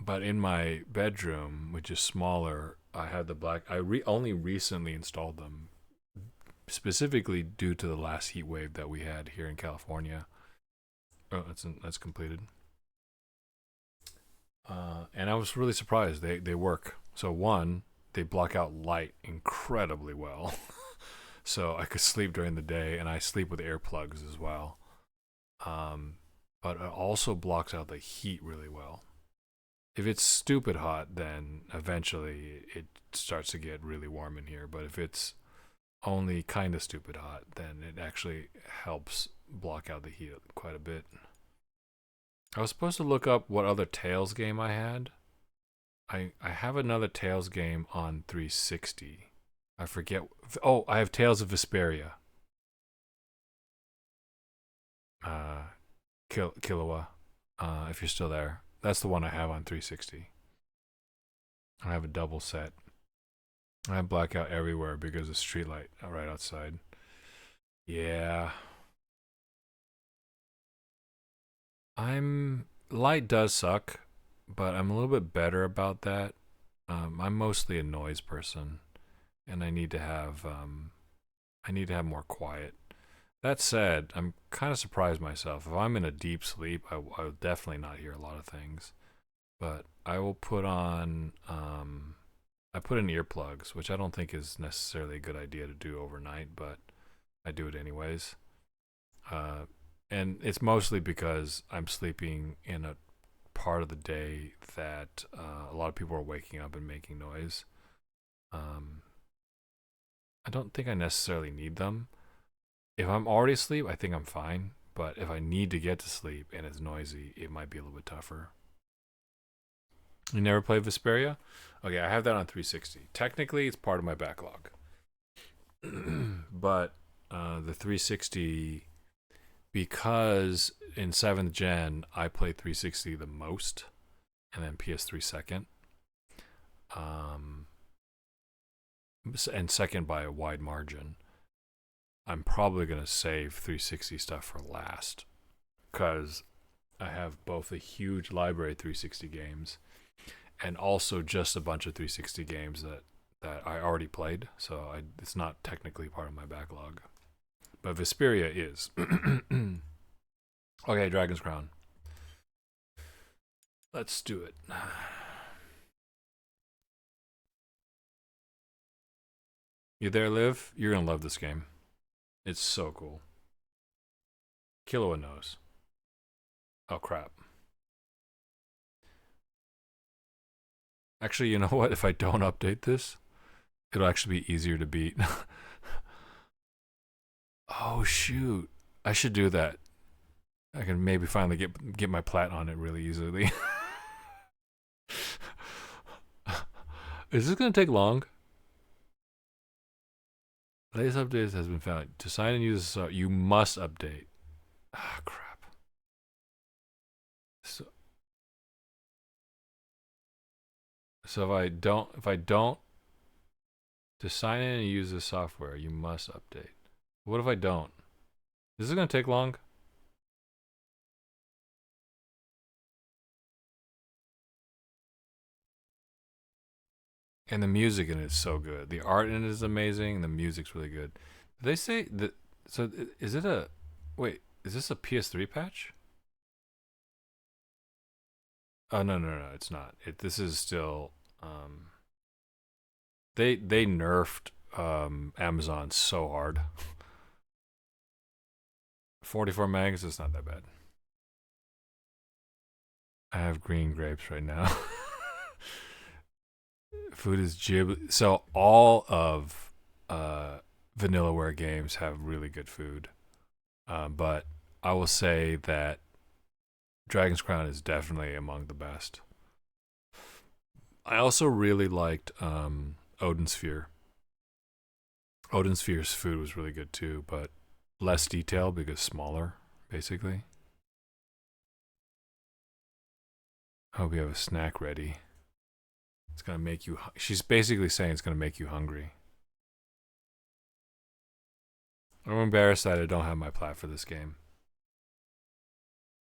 but in my bedroom, which is smaller, I have the black. Only recently installed them, specifically due to the last heat wave that we had here in California. Oh, that's completed. And I was really surprised. They work. So one, they block out light incredibly well. So I could sleep during the day, and I sleep with earplugs as well. Um, but it also blocks out the heat really well. If it's stupid hot, then eventually it starts to get really warm in here. But if it's only kind of stupid hot, then it actually helps block out the heat quite a bit. I was supposed to look up what other Tales game I had. I have another Tales game on 360. I forget. Oh, I have Tales of Vesperia. Uh, Killua. If you're still there, that's the one I have on 360. I have a double set. I have blackout everywhere because of street light right outside. Yeah, I'm light does suck, but I'm a little bit better about that. I'm mostly a noise person, and I need to have more quiet. That said, I'm kind of surprised myself. If I'm in a deep sleep, I will definitely not hear a lot of things. But I will put on I put in earplugs, which I don't think is necessarily a good idea to do overnight, but I do it anyways. Uh, and it's mostly because I'm sleeping in a part of the day that a lot of people are waking up and making noise. Um, I don't think I necessarily need them. If I'm already asleep, I think I'm fine. But if I need to get to sleep and it's noisy, it might be a little bit tougher. You never played Vesperia? Okay, I have that on 360. Technically, it's part of my backlog. But the 360, because in 7th gen, I play 360 the most, and then PS3 second. Um, and second by a wide margin. I'm probably going to save 360 stuff for last because I have both a huge library of 360 games and also just a bunch of 360 games that I already played. So it's not technically part of my backlog. But Vesperia is. Okay, Dragon's Crown. Let's do it. You there, Liv? You're going to love this game. It's so cool. Killua knows. Oh, crap. Actually, you know what? If I don't update this, it'll actually be easier to beat. Oh shoot! I should do that. I can maybe finally get my plat on it really easily. Is this gonna take long? Latest updates has been found. To sign and use this, you must update. Ah, crap. So if I don't, to sign in and use this software, you must update. What if I don't? Is this gonna take long? And the music in it is so good. The art in it is amazing. And the music's really good. They say that. So is it a? Wait, is this a PS3 patch? Oh no, it's not. This is still. They nerfed Amazon so hard. 44 megs. It's not that bad. I have green grapes right now. Food is Ghibli. So all of Vanillaware games have really good food, but I will say that Dragon's Crown is definitely among the best. I also really liked Odin Sphere. Odin Sphere's food was really good too, but less detail because smaller, basically. I hope you have a snack ready. It's gonna make you. She's basically saying it's gonna make you hungry. I'm embarrassed that I don't have my plat for this game.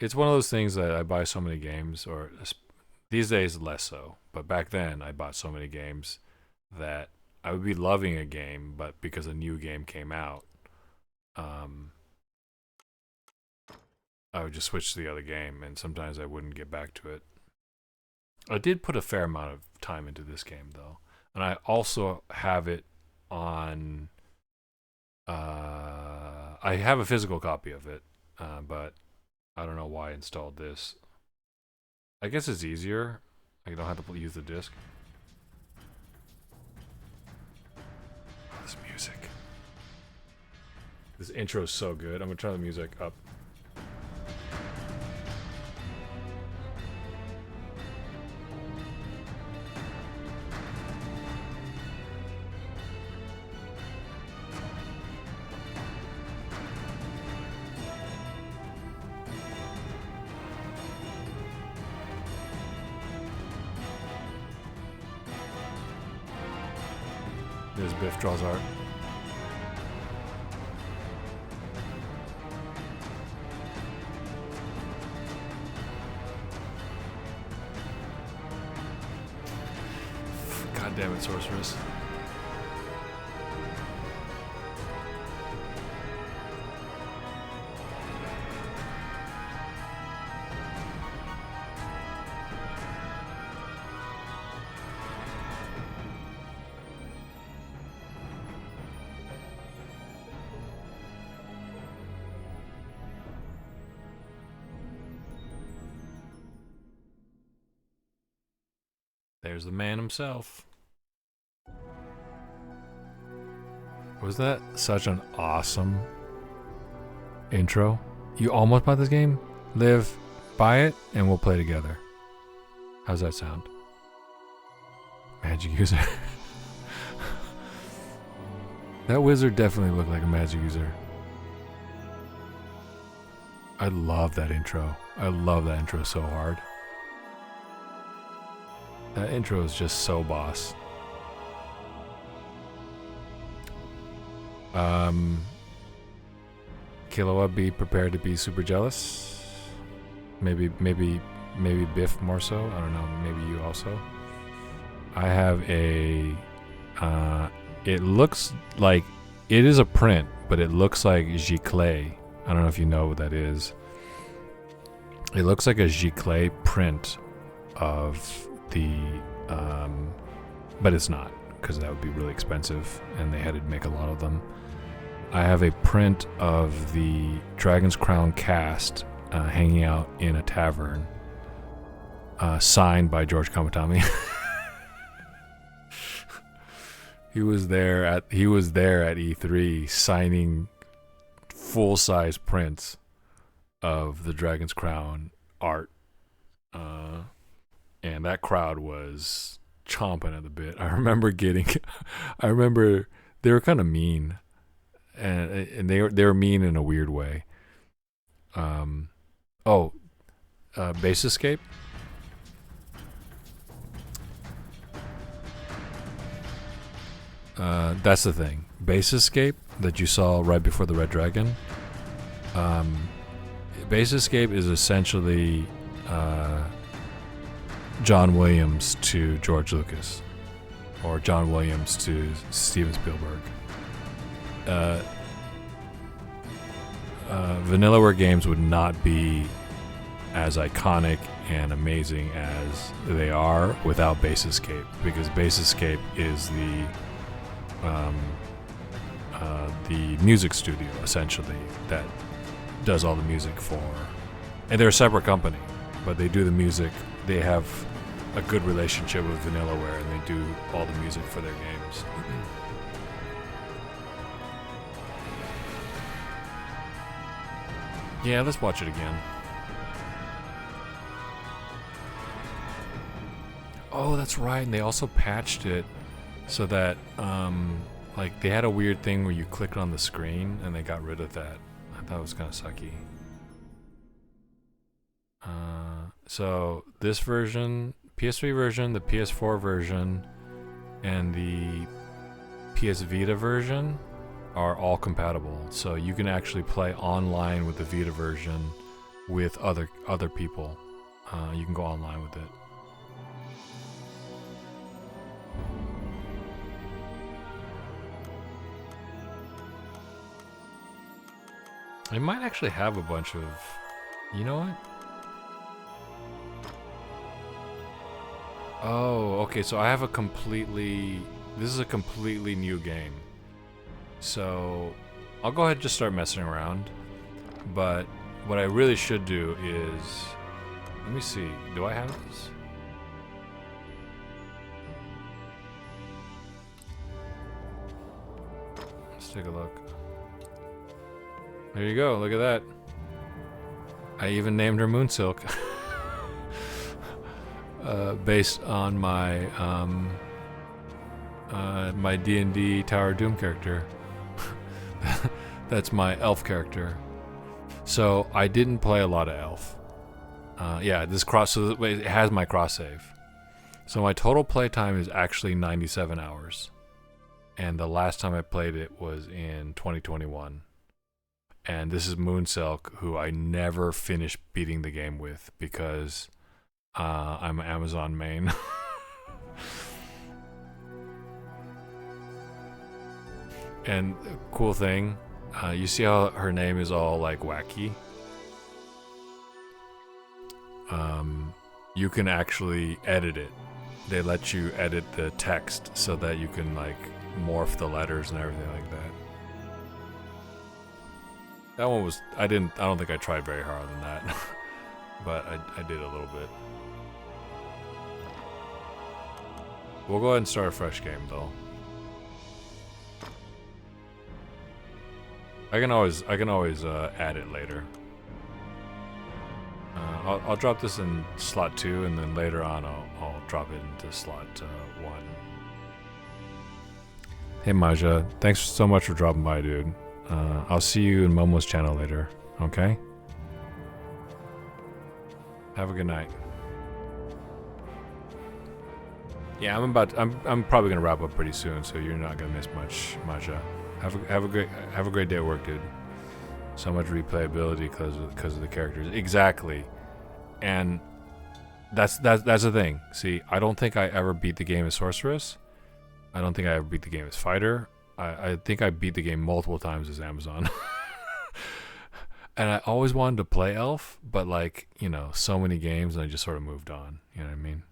It's one of those things that I buy so many games, or these days less so. But back then, I bought so many games that I would be loving a game, but because a new game came out, I would just switch to the other game, and sometimes I wouldn't get back to it. I did put a fair amount of time into this game, though, and I also have it on. I have a physical copy of it, but I don't know why I installed this. I guess it's easier. I don't have to use the disc. Oh, this music. This intro is so good. I'm gonna turn the music up. There's Biff draws art. God damn it, sorceress. There's the man himself. Was that such an awesome intro? You almost bought this game? Live, buy it, and we'll play together. How's that sound? Magic user. That wizard definitely looked like a magic user. I love that intro. I love that intro so hard. That intro is just so boss. Killua, be prepared to be super jealous. Maybe Biff more so. I don't know. Maybe you also. I have a. It looks like it is a print, but it looks like giclée. I don't know if you know what that is. It looks like a giclée print of the, but it's not, because that would be really expensive, and they had to make a lot of them. I have a print of the Dragon's Crown cast hanging out in a tavern, signed by George Kamatami. He was there at E3 signing full-size prints of the Dragon's Crown art. And that crowd was chomping at the bit. I remember they were kind of mean, and they were mean in a weird way. Base Escape. That's the thing. Base Escape that you saw right before the Red Dragon. Base Escape is essentially John Williams to George Lucas, or John Williams to Steven Spielberg. Vanillaware games would not be as iconic and amazing as they are without Base Escape, because Base Escape is the music studio essentially that does all the music for, and they're a separate company, but they do the music. They have a good relationship with Vanillaware, and they do all the music for their games. Yeah, let's watch it again. Oh, that's right, and they also patched it so that like they had a weird thing where you clicked on the screen, and they got rid of that. I thought it was kind of sucky. So this version, PS3 version, the PS4 version, and the PS Vita version are all compatible. So you can actually play online with the Vita version with other people. You can go online with it. I might actually have a bunch of... You know what? Oh, okay, so I have a completely... This is a completely new game. So, I'll go ahead and just start messing around. But what I really should do is... Let me see, do I have this? Let's take a look. There you go, look at that. I even named her Moonsilk. Based on my my D&D Tower of Doom character. That's my elf character. So I didn't play a lot of elf. Yeah, this so it has my cross save. So my total play time is actually 97 hours. And the last time I played it was in 2021. And this is Moonsilk, who I never finished beating the game with because I'm an Amazon main. And cool thing, you see how her name is all like wacky? You can actually edit it. They let you edit the text so that you can like morph the letters and everything like that. That one was, I don't think I tried very hard on that. But I did a little bit. We'll go ahead and start a fresh game though. I can always add it later. I'll drop this in slot 2, and then later on I'll drop it into slot 1. Hey Maja, thanks so much for dropping by, dude. I'll see you in Momo's channel later. Okay? Have a good night. Yeah, I'm probably gonna wrap up pretty soon, so you're not gonna miss much, Maja. Have a great day at work, dude. So much replayability because of the characters. Exactly. And that's the thing. See, I don't think I ever beat the game as Sorceress. I don't think I ever beat the game as Fighter. I think I beat the game multiple times as Amazon. And I always wanted to play Elf, but like, you know, so many games, and I just sort of moved on. You know what I mean?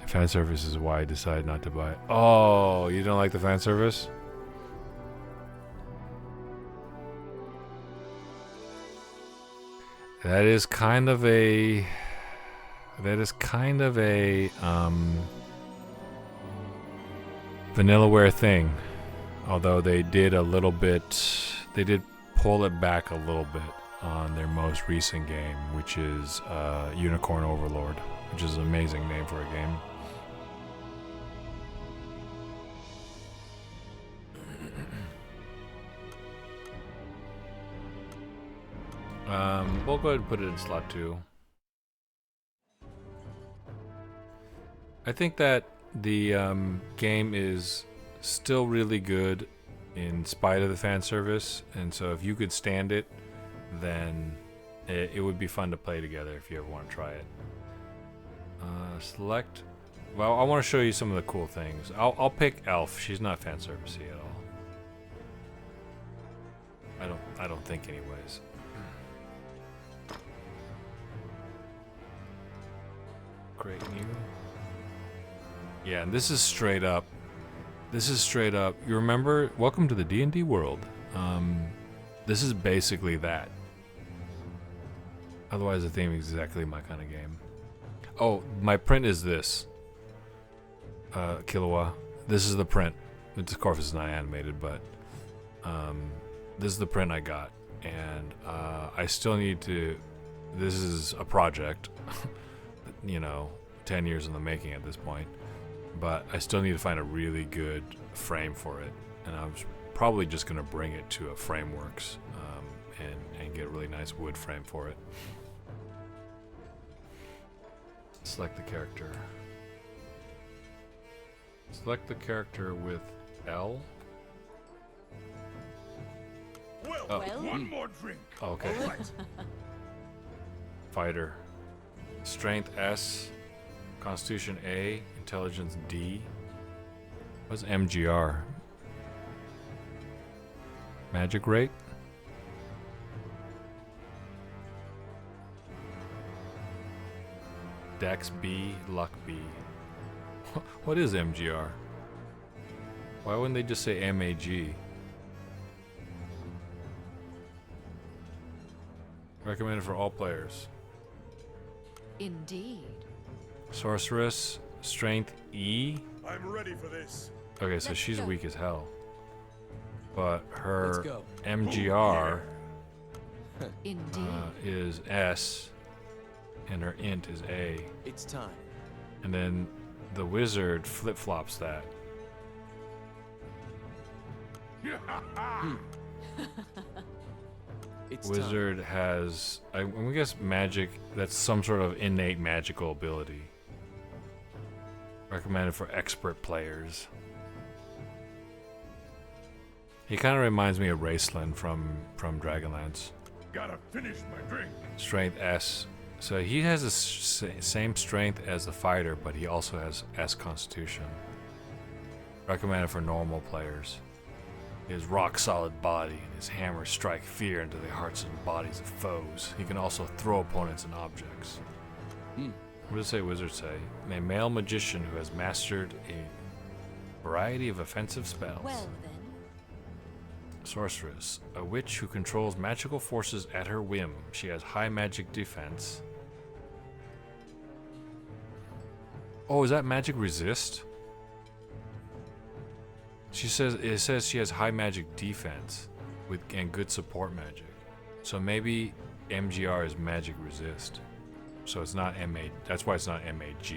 Fan service is why I decided not to buy it. Oh, you don't like the fan service? That is kind of a Vanillaware thing. Although they did a little bit, they did pull it back a little bit on their most recent game, which is Unicorn Overlord, which is an amazing name for a game. We'll go ahead and put it in slot 2. I think that the game is still really good in spite of the fan service, and so if you could stand it, then it would be fun to play together if you ever want to try it. Select. Well, I want to show you some of the cool things. I'll pick Elf. She's not fan servicey at all. I don't think, anyways. Create new. Yeah, and this is straight up. This is straight up. You remember? Welcome to the D&D world. This is basically that. Otherwise, the theme is exactly my kind of game. Oh, my print is this. Killua. This is the print. It's, of course, it's not animated, but this is the print I got, and I still need to. This is a project. 10 years in the making at this point. But I still need to find a really good frame for it, and I was probably just going to bring it to a Frameworks and get a really nice wood frame for it. Select the character. Select the character with L. Well, one more drink. Okay. All right. Fighter. Strength S. Constitution A. Intelligence D. What's MGR? Magic rate? Dex B. Luck B. What is MGR? Why wouldn't they just say MAG? Recommended for all players. Indeed. Sorceress, Strength E. I'm ready for this. Okay, so Let's she's go. weak as hell. But Let's her go. MGR Indeed. is S, and her int is A. It's time. And then the wizard flip-flops that. It's Wizard has, I'm gonna guess magic, that's some sort of innate magical ability. Recommended for expert players. He kind of reminds me of Raceland from Dragonlance. Gotta finish my drink. Strength S. So he has the same strength as the fighter, but he also has S Constitution. Recommended for normal players. His rock-solid body and his hammers strike fear into the hearts and bodies of foes. He can also throw opponents and objects. What does Wizard say? A male magician who has mastered a variety of offensive spells. Well then. Sorceress, a witch who controls magical forces at her whim. She has high magic defense. Oh, is that magic resist? It says she has high magic defense and good support magic. So maybe MGR is magic resist. So it's not MA. That's why it's not MAG.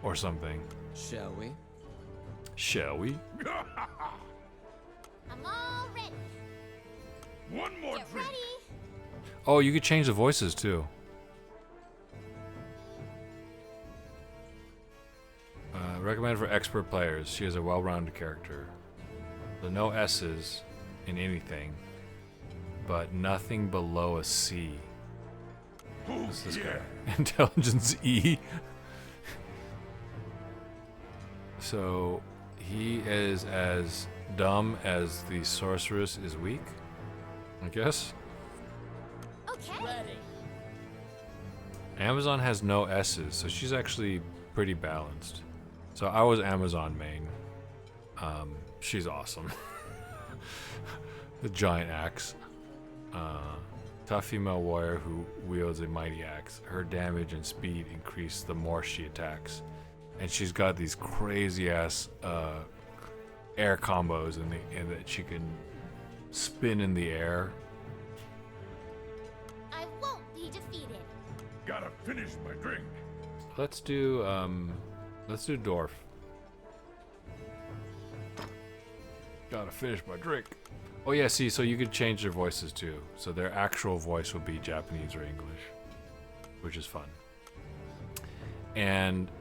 Or something. Shall we? Shall we? I'm all ready. One more Get drink. ready. Oh, you could change the voices too. Recommended for expert players. She has a well-rounded character. So no S's in anything, but nothing below a C. Who's this guy? Intelligence E. So he is as dumb as the sorceress is weak, I guess. Okay. Ready. Amazon has no S's, so she's actually pretty balanced. So I was Amazon main. She's awesome. The giant axe. Tough female warrior who wields a mighty axe. Her damage and speed increase the more she attacks. and she's got these crazy ass air combos, and that she can spin in the air. I won't be defeated. Gotta finish my drink. Let's do dwarf. Gotta finish my drink. Oh yeah, see, so you could change their voices too. So their actual voice will be Japanese or English, which is fun. And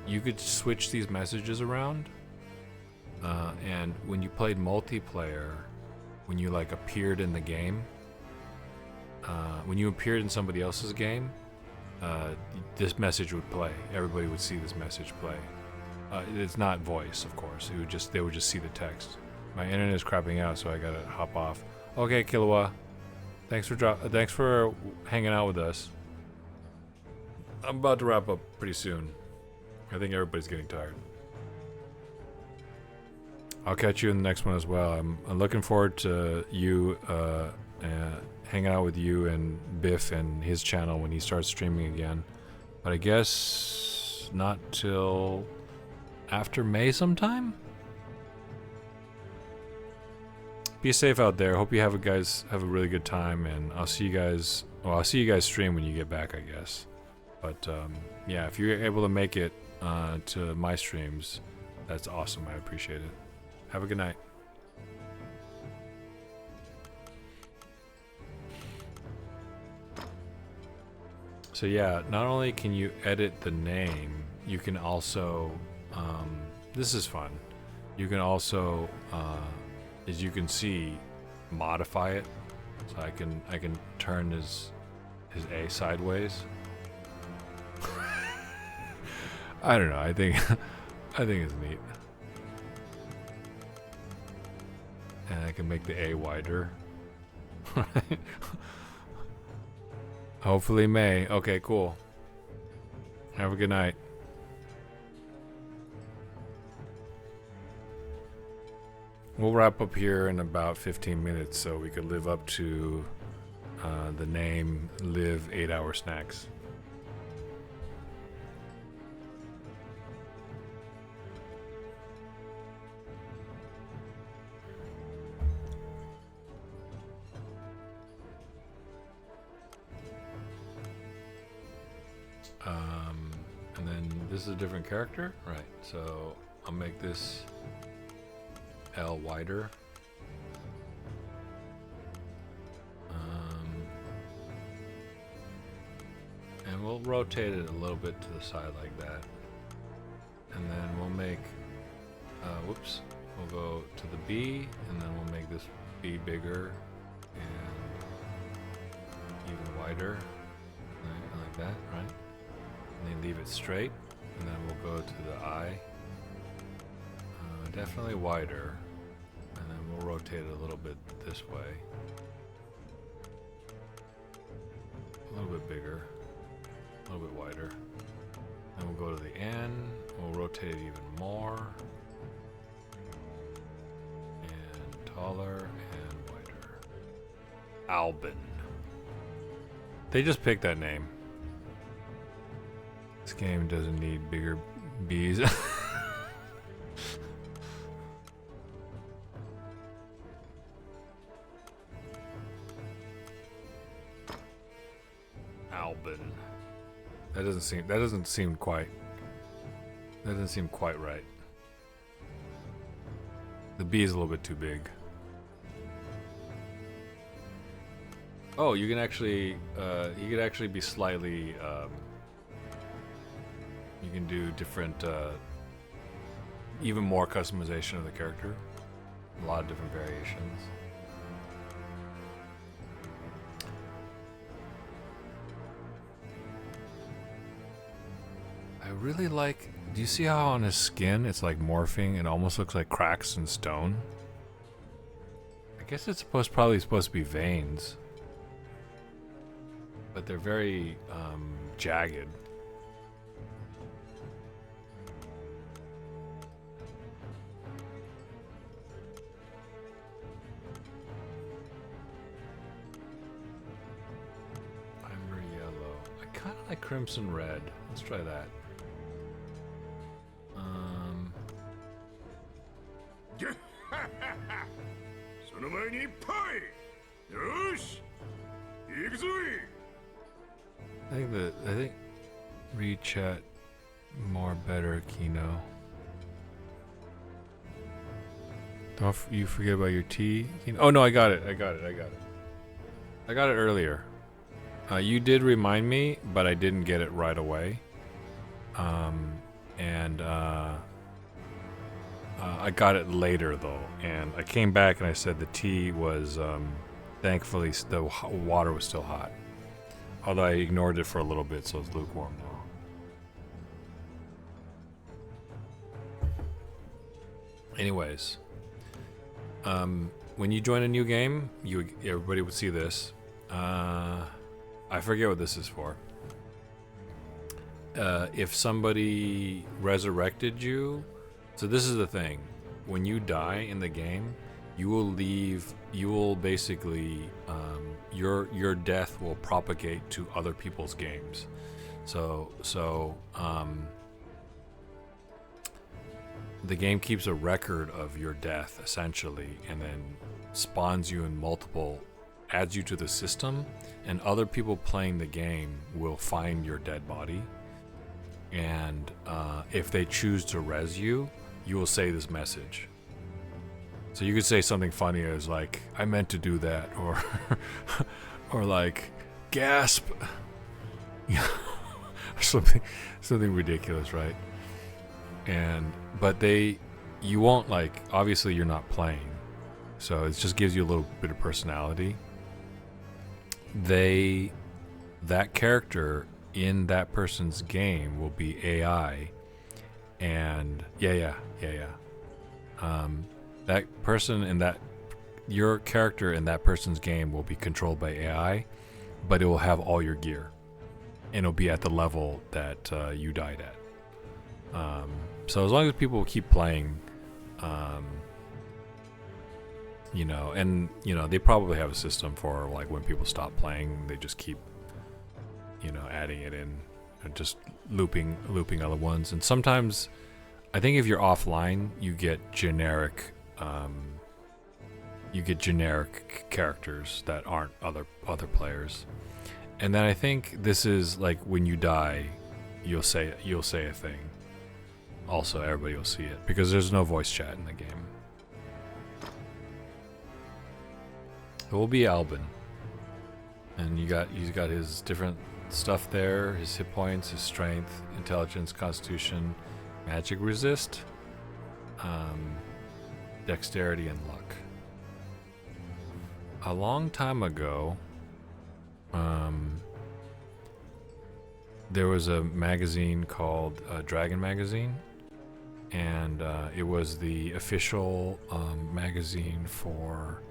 you could switch these messages around. And when you played multiplayer, when you like appeared in the game, when you appeared in somebody else's game, this message would play. Everybody would see this message play. It's not voice, of course. They would just see the text. My internet is crapping out, so I gotta hop off. Okay, Killua, thanks for hanging out with us. I'm about to wrap up pretty soon. I think everybody's getting tired. I'll catch you in the next one as well. I'm looking forward to you hanging out with you and Biff and his channel when he starts streaming again. But I guess not till after May sometime? Be safe out there. Hope you guys have a really good time, and I'll see you guys. Well, I'll see you guys stream when you get back, I guess. But yeah, if you're able to make it to my streams, that's awesome. I appreciate it. Have a good night. So yeah, not only can you edit the name, you can also, this is fun. You can also, as you can see, modify it. So I can turn his A sideways. I don't know. I think it's neat. And I can make the A wider. Hopefully May. Okay, cool. Have a good night. We'll wrap up here in about 15 minutes so we could live up to the name Live 8 Hour Snacks. And then this is a different character, right? So I'll make this L wider. And we'll rotate it a little bit to the side like that. And then we'll make, whoops, we'll go to the B, and then we'll make this B bigger and even wider, like that, right? And then leave it straight, and then we'll go to the I. Definitely wider, and then we'll rotate it a little bit this way. A little bit bigger, a little bit wider. Then we'll go to the N, we'll rotate it even more. And taller and wider. Albin. They just picked that name. This game doesn't need bigger bees. Albin. That doesn't seem quite right. The B is a little bit too big. Oh, you can actually he could actually be slightly you can do different even more customization of the character. A lot of different variations. I really like, do you see how on his skin it's like morphing? It almost looks like cracks in stone. I guess it's probably supposed to be veins, but they're very jagged. Primary yellow. I kind of like crimson red. Let's try that. その前にいっぱい。よし、行くぞい。I think read chat more better, Kino. Don't you forget about your tea? Oh no, I got it. I got it earlier. You did remind me, but I didn't get it right away. I got it later though, and I came back and I said the tea was, thankfully, the water was still hot. Although I ignored it for a little bit, so it's lukewarm now. Anyways, when you join a new game, everybody would see this. I forget what this is for. If somebody resurrected you, so this is the thing. When you die in the game, you will basically, your death will propagate to other people's games. So the game keeps a record of your death essentially, and then spawns you in multiple, adds you to the system, and other people playing the game will find your dead body. And if they choose to res you, you will say this message. So you could say something funny as like, I meant to do that, or or like, gasp. something ridiculous, right? But you won't, like, obviously you're not playing, so it just gives you a little bit of personality. That character in that person's game will be AI, and that person in your character in that person's game will be controlled by AI, but it will have all your gear, and it'll be at the level that you died at. So as long as people keep playing, they probably have a system for, like, when people stop playing, they just keep, adding it in, and just looping other ones. And sometimes, I think if you're offline, you get generic characters that aren't other players. And then I think this is like when you die, you'll say a thing. Also, everybody will see it because there's no voice chat in the game. It will be Albin, and he's got his different stuff there: his hit points, his strength, intelligence, constitution, magic resist, dexterity, and luck. A long time ago, there was a magazine called Dragon Magazine, and it was the official magazine for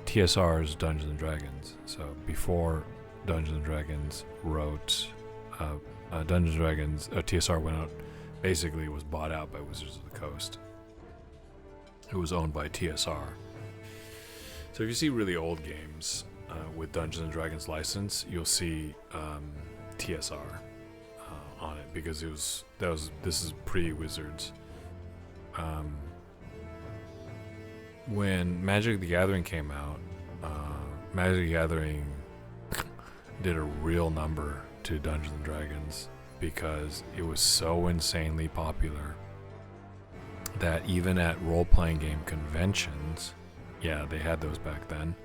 TSR's Dungeons and Dragons. So before Dungeons and Dragons wrote Dungeons and Dragons, TSR went out. Basically, it was bought out by Wizards of the Coast. It was owned by TSR. So if you see really old games with Dungeons and Dragons license, you'll see TSR on it, because this is pre-Wizards. When Magic the Gathering came out, Magic the Gathering did a real number to Dungeons and Dragons because it was so insanely popular that even at role-playing game conventions, yeah, they had those back then,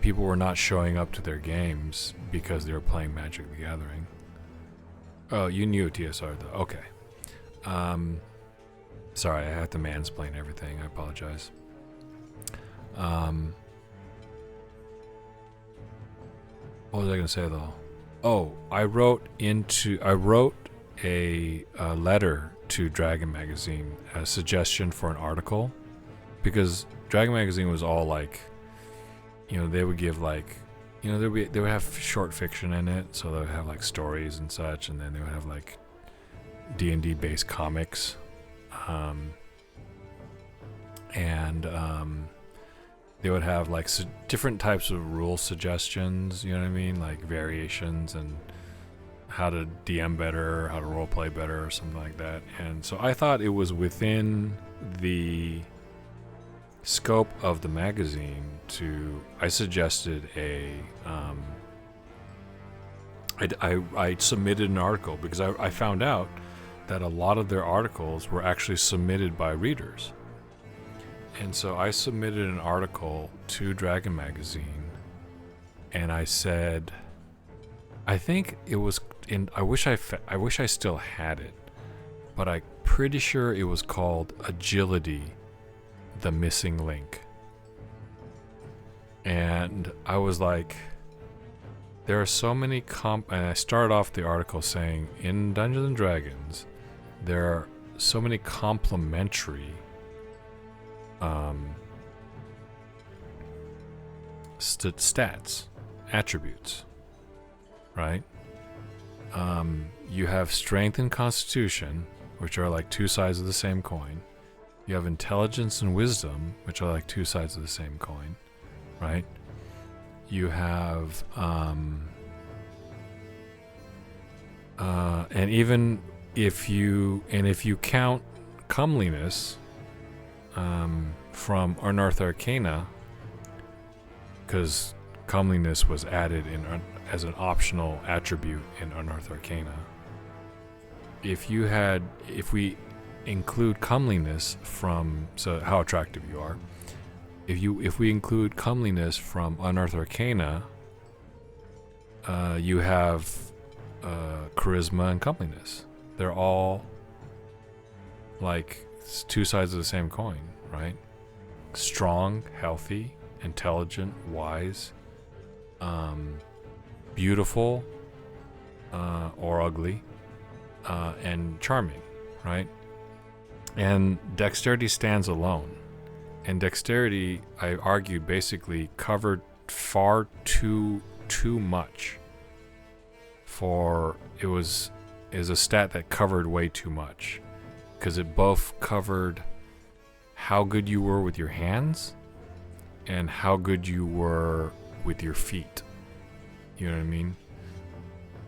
people were not showing up to their games because they were playing Magic the Gathering. Oh, you knew TSR though. Okay. Sorry, I have to mansplain everything. I apologize. What was I going to say though? Oh, I wrote a letter to Dragon Magazine, a suggestion for an article, because Dragon Magazine was all like, they would give like, they would have short fiction in it, so they would have like stories and such, and then they would have like D&D based comics, they would have like different types of rule suggestions, you know what I mean, like variations, and how to DM better, how to roleplay better, or something like that. And so I thought it was within the scope of the magazine I suggested I submitted an article because I found out that a lot of their articles were actually submitted by readers. And so I submitted an article to Dragon Magazine, and I said, I think it was in. I wish I still had it, but I'm pretty sure it was called Agility, the Missing Link. And I was like, there are so many and I started off the article saying, in Dungeons and Dragons, there are so many complementary stats, attributes, right? You have strength and constitution, which are like two sides of the same coin. You have intelligence and wisdom, which are like two sides of the same coin, right? You have and even if you count comeliness from Unearthed Arcana, because comeliness was added as an optional attribute in Unearthed Arcana. If we include comeliness from, so how attractive you are, if we include comeliness from Unearthed Arcana, you have charisma and comeliness. They're all like two sides of the same coin, right? Strong, healthy, intelligent, wise, beautiful, or ugly, and charming, right? And dexterity stands alone. And dexterity, I argued, basically covered far too much. Is a stat that covered way too much, because it both covered how good you were with your hands and how good you were with your feet. You know what I mean?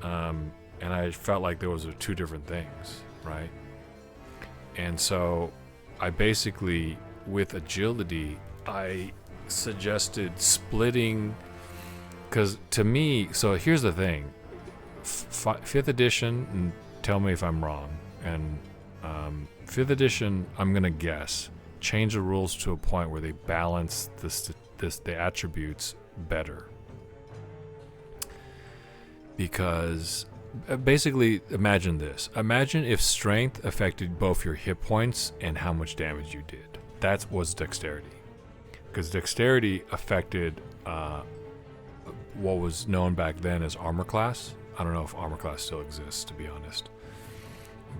And I felt like those were two different things, right? And so I basically, with agility, I suggested splitting, because to me, so here's the thing, 5th edition, and tell me if I'm wrong, and 5th edition, I'm gonna guess, change the rules to a point where they balance the attributes better. Because basically, imagine this. Imagine if strength affected both your hit points and how much damage you did. That was dexterity. Because dexterity affected what was known back then as armor class. I don't know if armor class still exists, to be honest.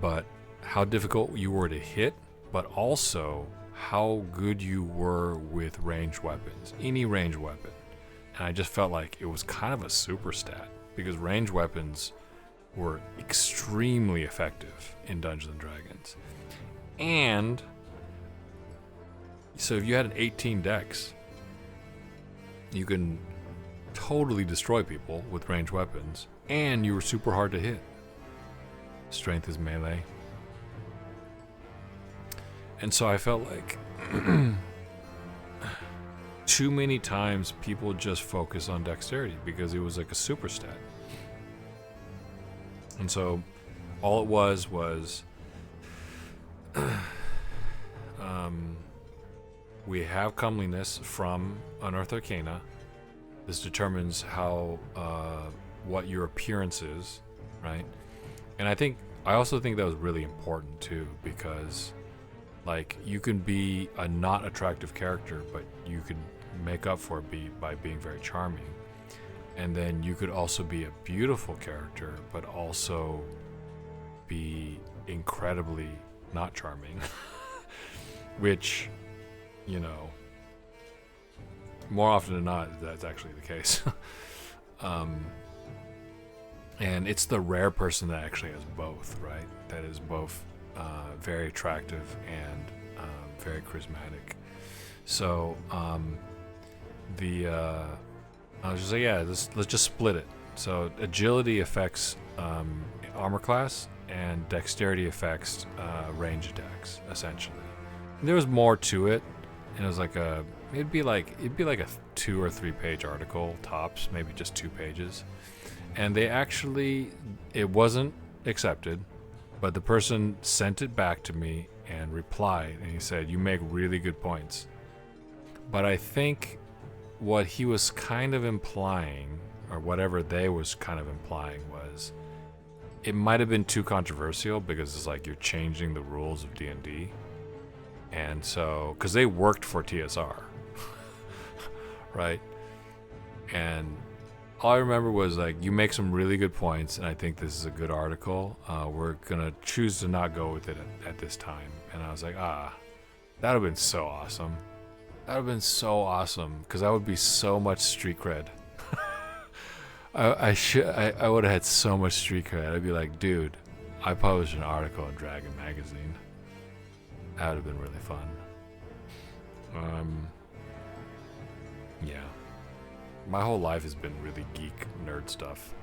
But how difficult you were to hit, but also how good you were with ranged weapons. Any ranged weapon. And I just felt like it was kind of a super stat, because ranged weapons were extremely effective in Dungeons and Dragons. And so if you had an 18 dex, you can totally destroy people with ranged weapons, and you were super hard to hit. Strength is melee. And so I felt like too many times people just focus on dexterity because it was like a super stat. And so all it was we have comeliness from Unearthed Arcana. This determines how what your appearance is, right? And I also think that was really important too, because like you can be a not attractive character, but you could make up for it by being very charming. And then you could also be a beautiful character, but also be incredibly not charming. Which, you know, more often than not, that's actually the case. And it's the rare person that actually has both, right? That is both very attractive and very charismatic. So I was just like, yeah, let's just split it. So agility affects armor class, and dexterity affects range attacks, essentially. And there was more to it, and it was like it'd be like a 2 or 3 page article tops, maybe just 2 pages. And it wasn't accepted, but the person sent it back to me and replied, and he said, "You make really good points." But I think what he was kind of implying, or whatever they was kind of implying, was it might have been too controversial, because it's like you're changing the rules of D&D. And so, because they worked for TSR, right? And all I remember was like, you make some really good points, and I think this is a good article. We're gonna choose to not go with it at this time. And I was like, that would have been so awesome. That would have been so awesome, because I would be so much street cred. I would have had so much street cred. I'd be like, dude, I published an article in Dragon Magazine. That would have been really fun. Yeah. My whole life has been really geek nerd stuff.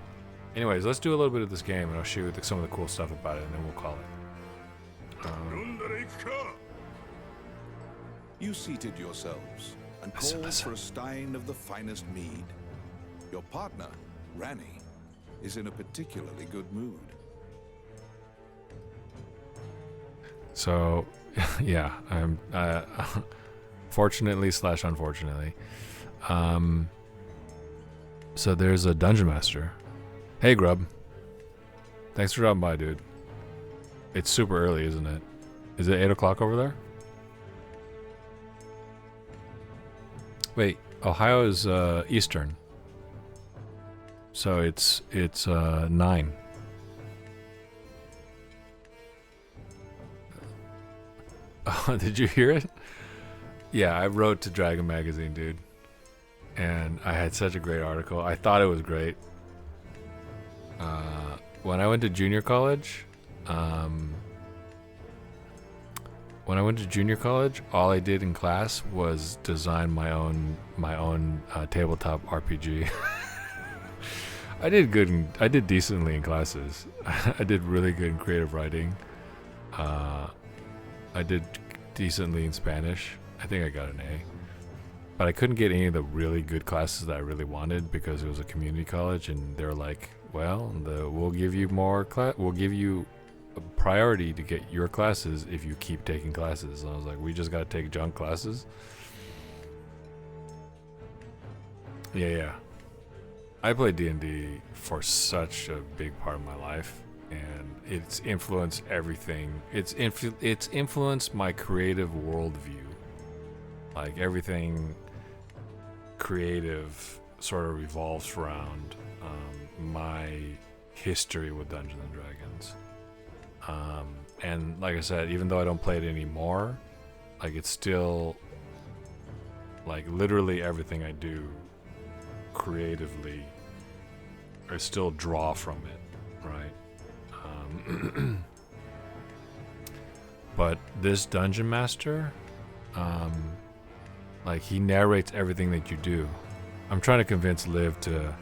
Anyways, let's do a little bit of this game, and I'll show you some of the cool stuff about it, and then we'll call it. You seated yourselves and called for a stein of the finest mead. Your partner, Rani, is in a particularly good mood. So, yeah, I'm fortunately / unfortunately. So there's a dungeon master. Hey, Grub. Thanks for dropping by, dude. It's super early, isn't it? Is it 8 o'clock over there? Wait, Ohio is Eastern. So it's 9. Oh, did you hear it? Yeah, I wrote to Dragon Magazine, dude. And I had such a great article. I thought it was great. When I went to junior college, all I did in class was design my own tabletop RPG. I did decently in classes. I did really good in creative writing. I did decently in Spanish. I think I got an A. But I couldn't get any of the really good classes that I really wanted, because it was a community college, and they were like, well, we'll give you we'll give you a priority to get your classes if you keep taking classes. And I was like, we just gotta take junk classes? Yeah. I played D&D for such a big part of my life, and it's influenced everything. It's influenced my creative worldview. Like, everything creative sort of revolves around my history with Dungeons and Dragons. And like I said, even though I don't play it anymore, like, it's still, like, literally everything I do creatively, I still draw from it, right? But this dungeon master, like, he narrates everything that you do. I'm trying to convince Liv to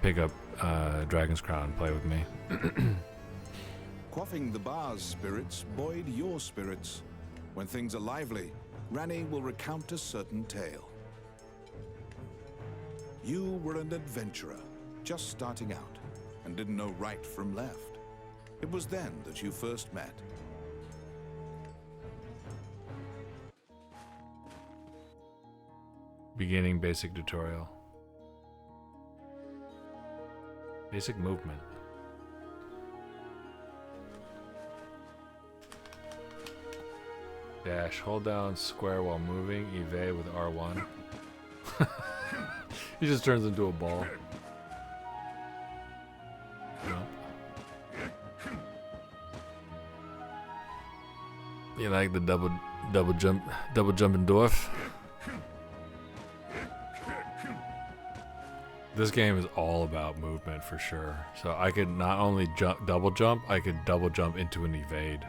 pick up Dragon's Crown and play with me. Quaffing the bar's spirits buoyed your spirits. When things are lively, Rani will recount a certain tale. You were an adventurer, just starting out, and didn't know right from left. It was then that you first met. Beginning basic tutorial. Basic movement. Dash. Hold down square while moving. Evade with R1. He just turns into a ball. You like the double jumping dwarf? This game is all about movement for sure. So I could not only double jump, I could double jump into an evade.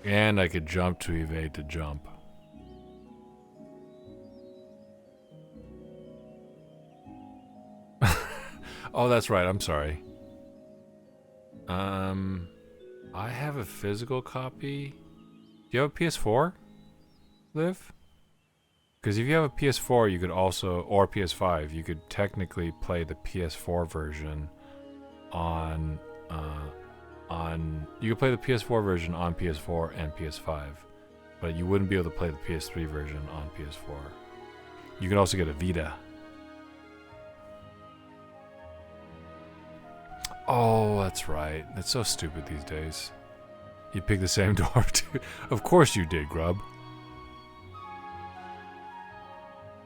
And I could jump to evade to jump. Oh, that's right. I'm sorry. I have a physical copy. Do you have a PS4, Liv? Because if you have a PS4, you could also, or PS5, you could technically play the PS4 version on, you could play the PS4 version on PS4 and PS5, but you wouldn't be able to play the PS3 version on PS4. You could also get a Vita. Oh, that's right. That's so stupid these days. You picked the same dwarf too. Of course you did, Grub.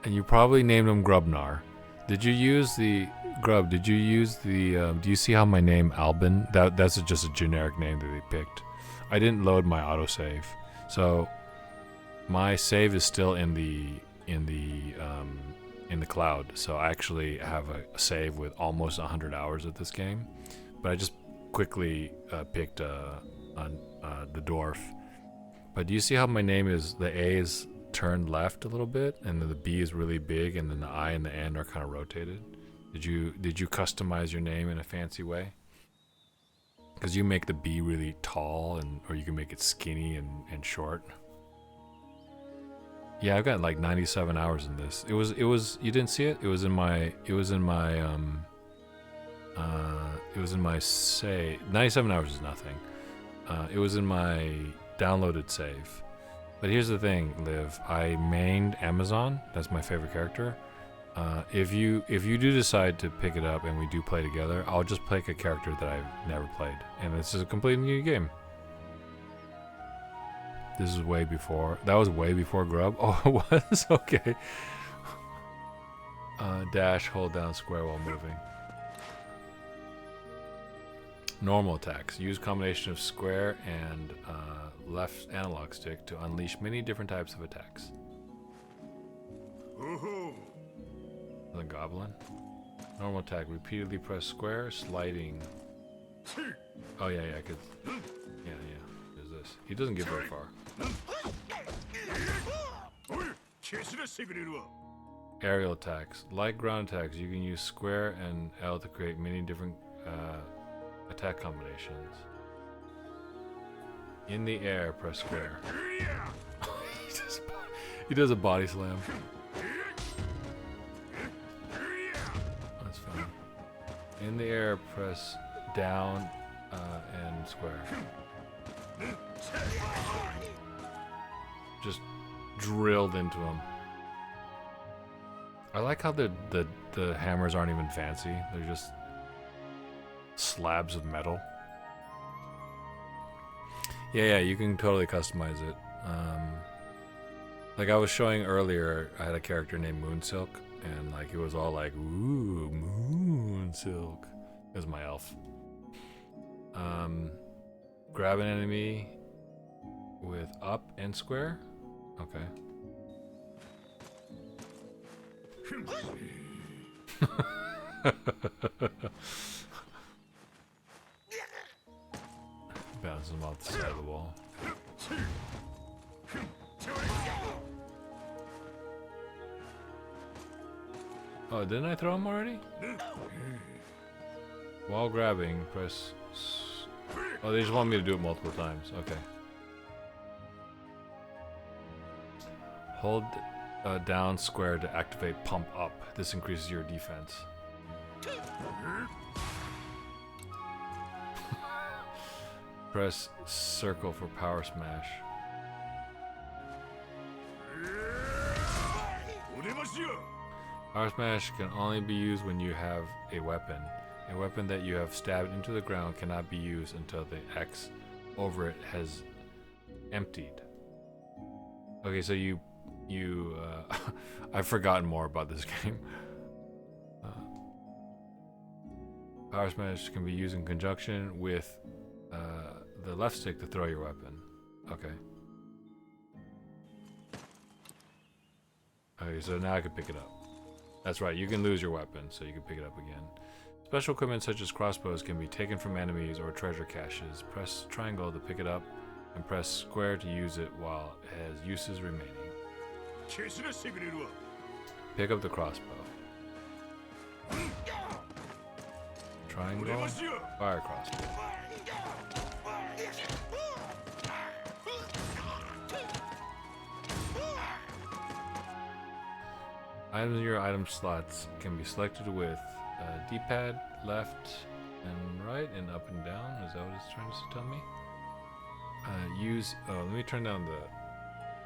And you probably named him Grubnar. Did you use the Grub? Did you use the? Do you see how my name Albin? That's just a generic name that they picked. I didn't load my autosave, so my save is still in the cloud. So I actually have a save with almost 100 hours of this game, but I just quickly picked the dwarf. But do you see how my name is? The A is turned left a little bit, and then the B is really big, and then the I and the N are kind of rotated. Did you customize your name in a fancy way? Because you make the B really tall, or you can make it skinny and short. Yeah, I've got like 97 hours in this. It was you didn't see it? It was in my save. 97 hours is nothing. It was in my downloaded save. But here's the thing, Liv. I mained Amazon. That's my favorite character. If you do decide to pick it up and we do play together, I'll just pick a character that I've never played, and this is a completely new game. This is way before. That was way before Grub. Oh, it was? Okay. Dash, hold down square while moving. Normal attacks. Use combination of square and left analog stick to unleash many different types of attacks. The goblin. Normal attack. Repeatedly press square, sliding. Oh yeah, I could. Yeah. There's this. He doesn't get very far. Aerial attacks. Like ground attacks, you can use square and L to create many different attack combinations. In the air, press square. He does a body slam. That's fun. In the air, press down and square. Just drilled into him. I like how the hammers aren't even fancy. They're just slabs of metal. Yeah, you can totally customize it. Like I was showing earlier, I had a character named Moonsilk, and like it was all like, ooh, Moonsilk. It was my elf. Grab an enemy with up and square. Okay. Bounces him off the side of the wall. Oh, didn't I throw him already? While grabbing, press... Oh, they just want me to do it multiple times. Okay. Hold down square to activate pump up. This increases your defense. Press circle for power smash. Power smash can only be used when you have a weapon. A weapon that you have stabbed into the ground cannot be used until the X over it has emptied. Okay, so you I've forgotten more about this game. Power smash can be used in conjunction with the left stick to throw your weapon. Okay. Okay, so now I can pick it up. That's right, you can lose your weapon, so you can pick it up again. Special equipment such as crossbows can be taken from enemies or treasure caches. Press triangle to pick it up and press square to use it while it has uses remaining. 消し出してくれるわ Pick up the crossbow. Triangle, fire crossbow. Items in your item slots can be selected with D-pad, left and right, and up and down. Is that what it's trying to tell me? Let me turn down the...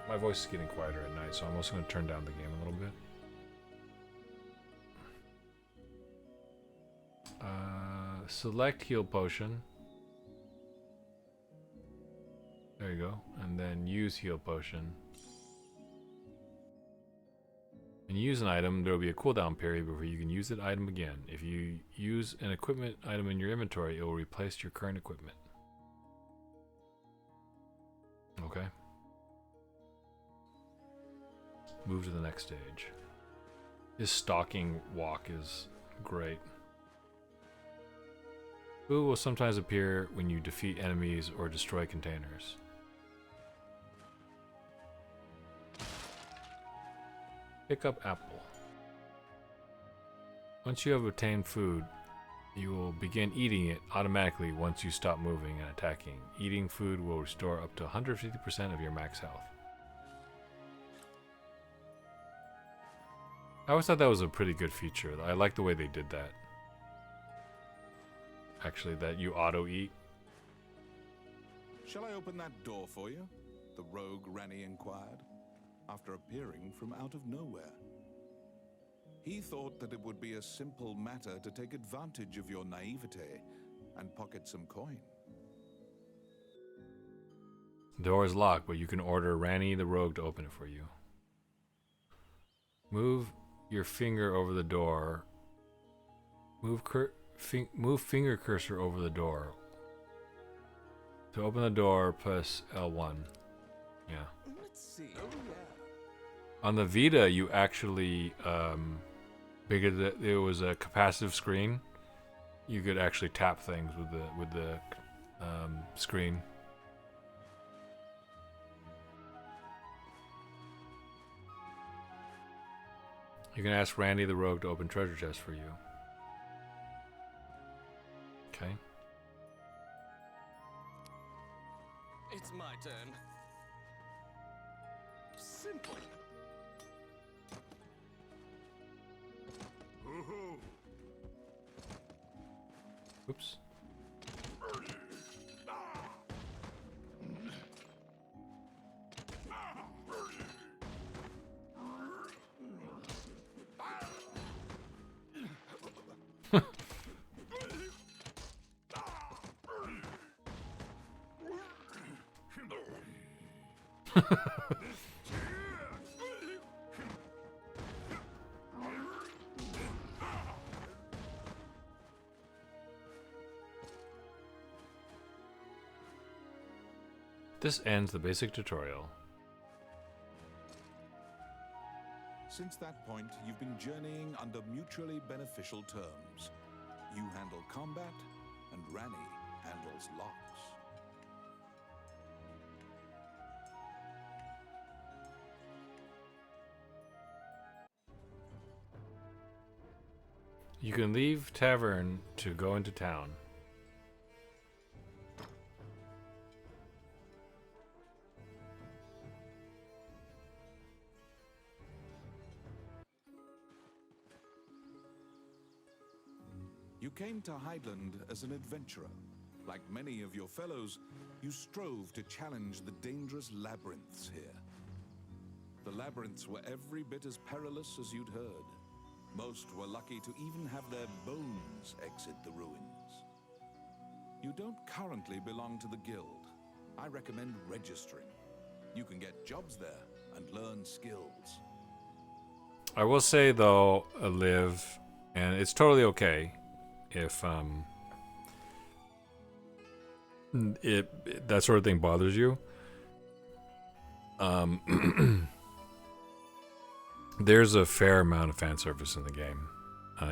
My voice is getting quieter at night, so I'm also going to turn down the game a little bit. Select heal potion. There you go. And then use heal potion. When you use an item, there will be a cooldown period before you can use that item again. If you use an equipment item in your inventory, it will replace your current equipment. Okay. Move to the next stage. His stalking walk is great. Food will sometimes appear when you defeat enemies or destroy containers. Pick up apple. Once you have obtained food, you will begin eating it automatically once you stop moving and attacking. Eating food will restore up to 150% of your max health. I always thought that was a pretty good feature. I like the way they did that. Actually, that you auto-eat. Shall I open that door for you? The rogue Ranny inquired, after appearing from out of nowhere. He thought that it would be a simple matter to take advantage of your naivete and pocket some coin. The door is locked, but you can order Ranny the Rogue to open it for you. Move your finger over the door. Move finger cursor over the door. To open the door, press L1. Yeah. Let's see. Oh, yeah. On the Vita, you actually, because it was a capacitive screen, you could actually tap things with the screen. You can ask Randy the Rogue to open treasure chests for you. Okay. It's my turn. Simple. Oops. This ends the basic tutorial. Since that point, you've been journeying under mutually beneficial terms. You handle combat, and Ranny handles locks. You can leave tavern to go into town. You came to Highland as an adventurer. Like many of your fellows, you strove to challenge the dangerous labyrinths here. The labyrinths were every bit as perilous as you'd heard. Most were lucky to even have their bones exit the ruins. You don't currently belong to the guild. I recommend registering. You can get jobs there and learn skills. I will say though, Liv, and it's totally okay if that sort of thing bothers you. There's a fair amount of fan service in the game,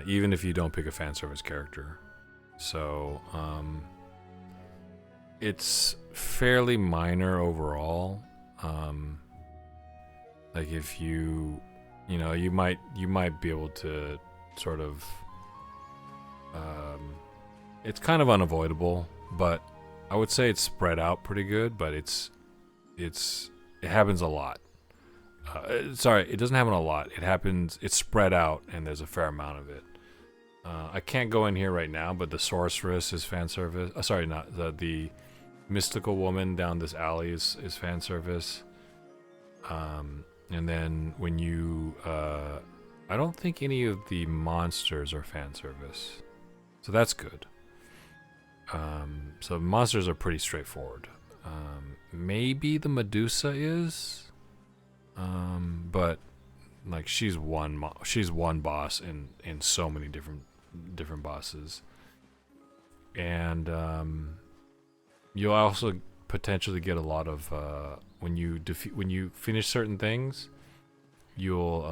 even if you don't pick a fan service character. So it's fairly minor overall. Like if you know, you might be able to sort of it's kind of unavoidable, but I would say it's spread out pretty good, but it happens a lot. Sorry, it doesn't happen a lot. It's spread out and there's a fair amount of it. I can't go in here right now, but the sorceress is fan service. Sorry, not the mystical woman down this alley is fan service. And then when you, I don't think any of the monsters are fan service, so that's good. So monsters are pretty straightforward. Maybe the Medusa is, but like she's one boss in so many different bosses, and you'll also potentially get a lot of when you finish certain things, you'll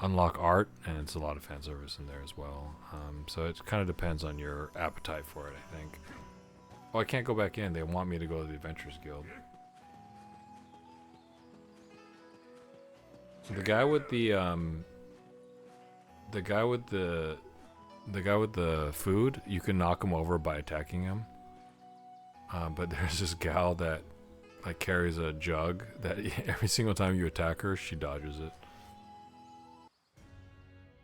unlock art, and it's a lot of fan service in there as well. So it kind of depends on your appetite for it, I think. Oh, I can't go back in. They want me to go to the Adventurers Guild. The guy with the food, you can knock him over by attacking him. But there's this gal that like carries a jug that every single time you attack her, she dodges it.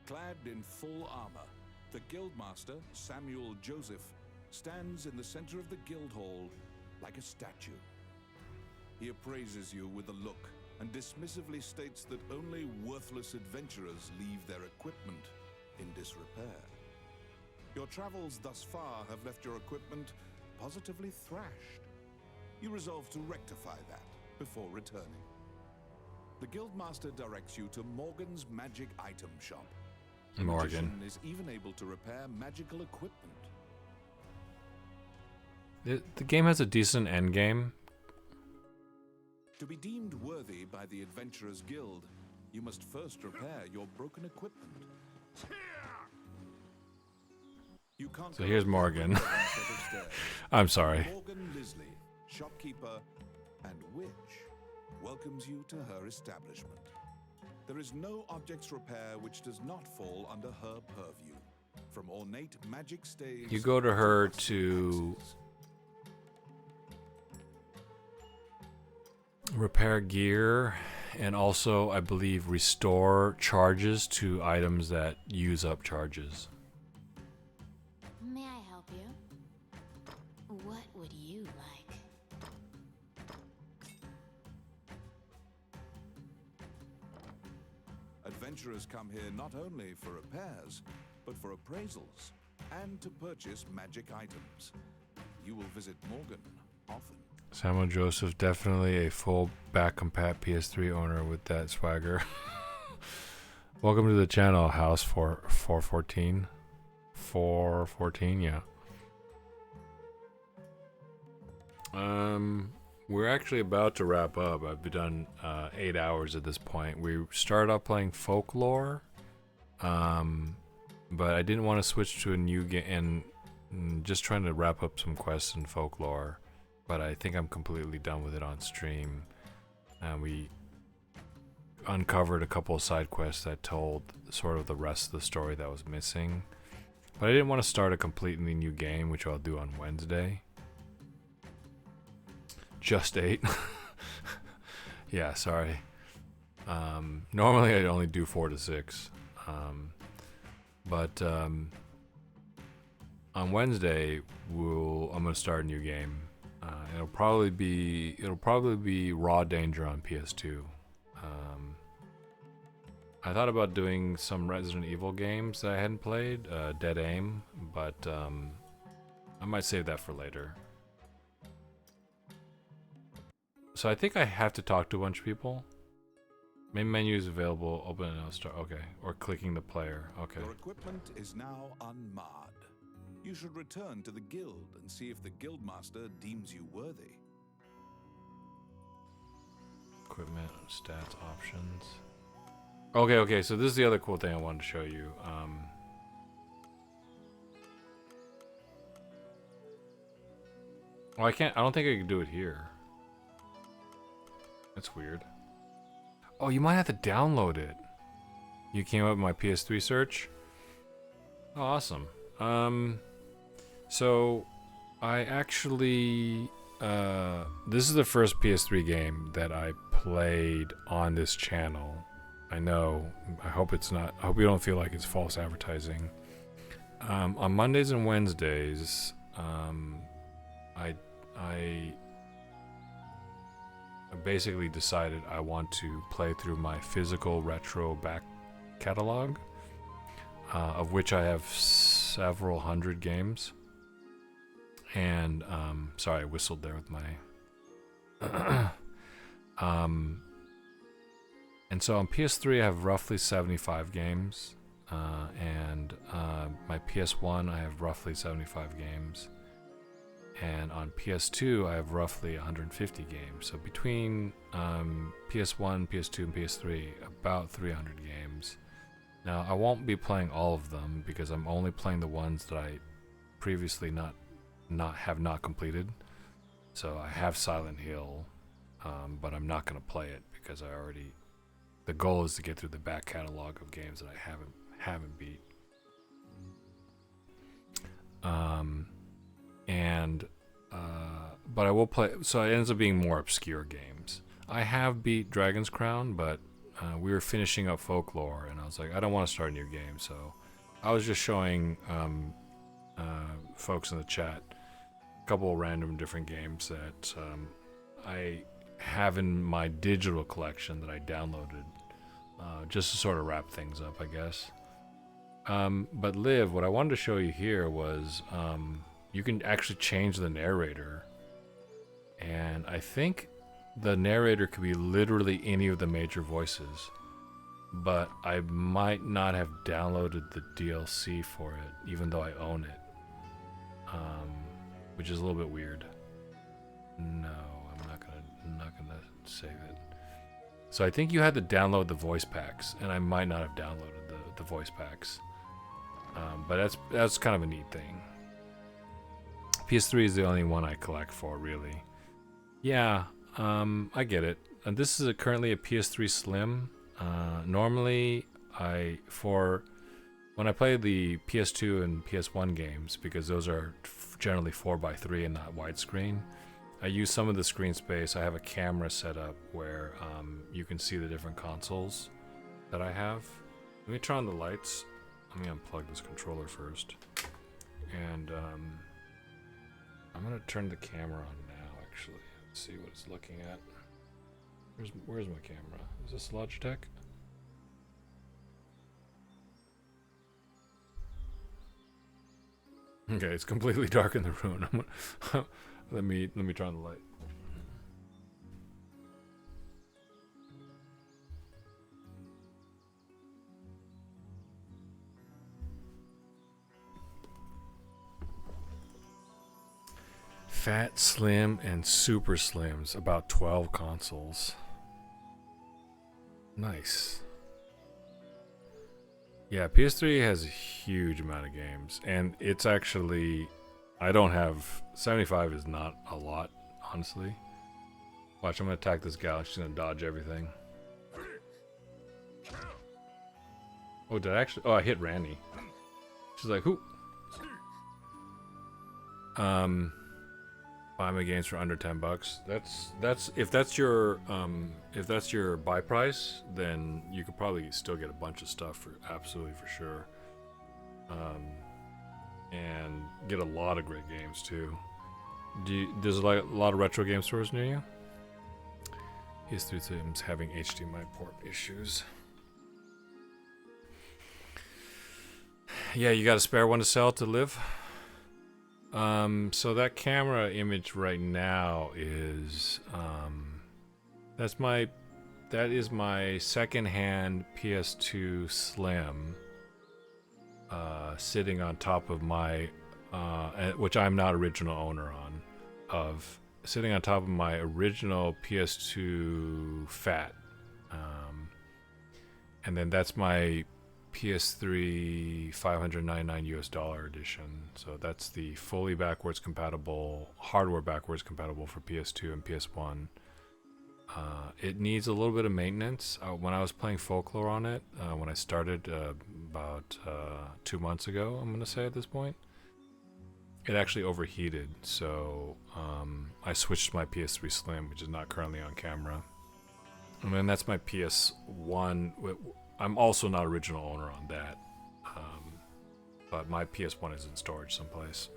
Clad in full armor, the Guildmaster, Samuel Joseph, stands in the center of the guild hall like a statue. He appraises you with a look and dismissively states that only worthless adventurers leave their equipment in disrepair. Your travels thus far have left your equipment positively thrashed. You resolve to rectify that before returning. The Guildmaster directs you to Morgan's Magic Item Shop. The Morgan magician is even able to repair magical equipment. The game has a decent end game. To be deemed worthy by the Adventurers Guild, you must first repair your broken equipment. You can't So here's Morgan. I'm sorry. Morgan Lisley, shopkeeper and witch, welcomes you to her establishment. There is no objects repair which does not fall under her purview. From ornate magic staves, You go to her to repair gear, and also, I believe, restore charges to items that use up charges. May I help you? What would you like? adventurers come here not only for repairs, but for appraisals and to purchase magic items. You will visit Morgan often. Samuel Joseph, definitely a full back compat PS3 owner with that swagger. Welcome to the channel, House 414. 414, yeah. We're actually about to wrap up. I've been done 8 hours at this point. We started off playing Folklore, but I didn't want to switch to a new game, and just trying to wrap up some quests in Folklore. But I think I'm completely done with it on stream. And we uncovered a couple of side quests that told sort of the rest of the story that was missing. But I didn't want to start a completely new game, which I'll do on Wednesday. Just 8. Yeah, sorry. Normally I'd only do 4 to 6. But on Wednesday I'm gonna start a new game. It'll probably be Raw Danger on PS2. I thought about doing some Resident Evil games that I hadn't played, Dead Aim, but I might save that for later. So I think I have to talk to a bunch of people. Main menu is available, open and start. Okay, or clicking the player. Okay. Your equipment is now unmarred. You should return to the guild and see if the guildmaster deems you worthy. Equipment, stats, options. Okay, so this is the other cool thing I wanted to show you. Oh, I can't. I don't think I can do it here. That's weird. Oh, you might have to download it. You came up with my PS3 search? Oh, awesome. So I actually this is the first PS3 game that I played on this channel. I know. I hope it's not. I hope you don't feel like it's false advertising. On Mondays and Wednesdays, I basically decided I want to play through my physical retro back catalog, of which I have several hundred games. And sorry, I whistled there with my and so on PS3 I have roughly 75 games, and my PS1 I have roughly 75 games, and on PS2 I have roughly 150 games. So between PS1, PS2, and PS3, about 300 games. Now I won't be playing all of them because I'm only playing the ones that I previously have not completed. So I have Silent Hill, but I'm not gonna play it because the goal is to get through the back catalog of games that I haven't beat. But I will play. So it ends up being more obscure games. I have beat Dragon's Crown, but we were finishing up Folklore, and I was like, I don't want to start a new game. So I was just showing folks in the chat a couple of random different games that I have in my digital collection that I downloaded, just to sort of wrap things up, I guess. But Liv, what I wanted to show you here was you can actually change the narrator, and I think the narrator could be literally any of the major voices, but I might not have downloaded the DLC for it, even though I own it, which is a little bit weird. No, I'm not gonna save it. So I think you had to download the voice packs, and I might not have downloaded the voice packs. But that's kind of a neat thing. PS3 is the only one I collect for, really. Yeah, I get it. And this is currently a PS3 Slim. Normally, when I play the PS2 and PS1 games, because those are generally 4:3 and not widescreen, I use some of the screen space. I have a camera set up where you can see the different consoles that I have. Let me turn on the lights. Let me unplug this controller first. And I'm gonna turn the camera on now, actually. Let's see what it's looking at. Where's my camera? Is this Logitech? Okay, it's completely dark in the room. Let me turn on the light. Fat, Slim, and Super Slims. About 12 consoles. Nice. Yeah, PS3 has a huge amount of games, and it's actually, I don't have 75 is not a lot, honestly. Watch, I'm gonna attack this gal. She's gonna dodge everything. Oh, did I actually? Oh, I hit Randy. She's like, who? Buy my games for under $10. That's if that's your buy price, then you could probably still get a bunch of stuff for absolutely for sure. And get a lot of great games too. There's a lot of retro game stores near you? PS3 Sims having HDMI port issues. Yeah, you got a spare one to sell to Live? So that camera image right now is that is my secondhand PS2 Slim, sitting on top of my which I'm not original owner of, sitting on top of my original PS2 Fat, and then that's my PS3 $599 US edition. So that's the fully backwards compatible, hardware backwards compatible for PS2 and PS1. It needs a little bit of maintenance. When I was playing Folklore on it, when I started about 2 months ago, I'm going to say at this point, it actually overheated. So I switched to my PS3 Slim, which is not currently on camera. And then that's my PS1. I'm also not original owner on that. But my PS1 is in storage someplace.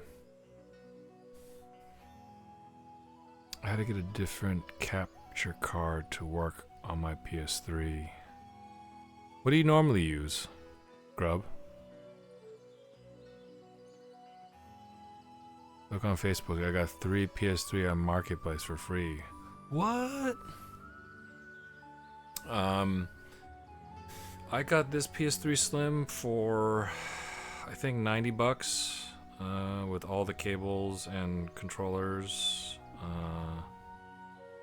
I had to get a different capture card to work on my PS3. What do you normally use, Grub? Look on Facebook. I got 3 PS3 on Marketplace for free. What? I got this PS3 Slim for I think $90 with all the cables and controllers.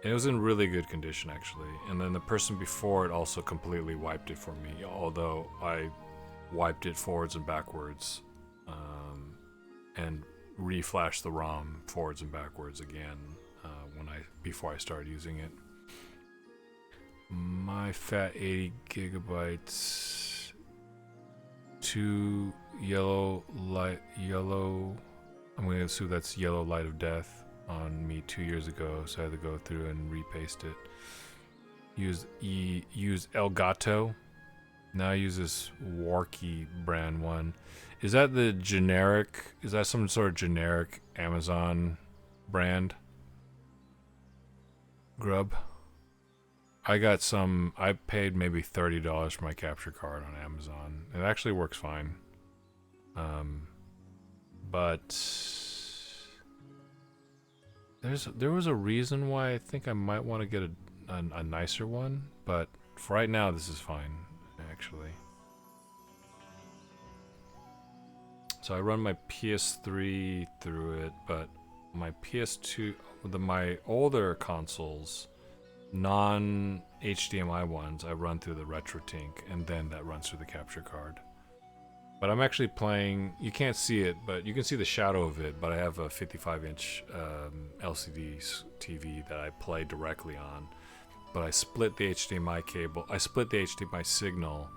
It was in really good condition actually. And then the person before it also completely wiped it for me, although I wiped it forwards and backwards and reflashed the ROM forwards and backwards again before I started using it. My fat 80 gigabytes, 2 yellow, I'm going to assume that's yellow light of death on me 2 years ago, so I had to go through and repaste it. Use Elgato. Now I use this Warkey brand one. Is that the generic, is that some sort of generic Amazon brand? Grub? I paid maybe $30 for my capture card on Amazon. It actually works fine. But there was a reason why I think I might want to get a nicer one, but for right now this is fine, actually. So I run my PS3 through it, but my PS2, my older consoles, non-HDMI ones, I run through the RetroTink, and then that runs through the capture card. But I'm actually playing, you can't see it, but you can see the shadow of it, but I have a 55-inch LCD TV that I play directly on. But I split the HDMI cable, I split the HDMI signal.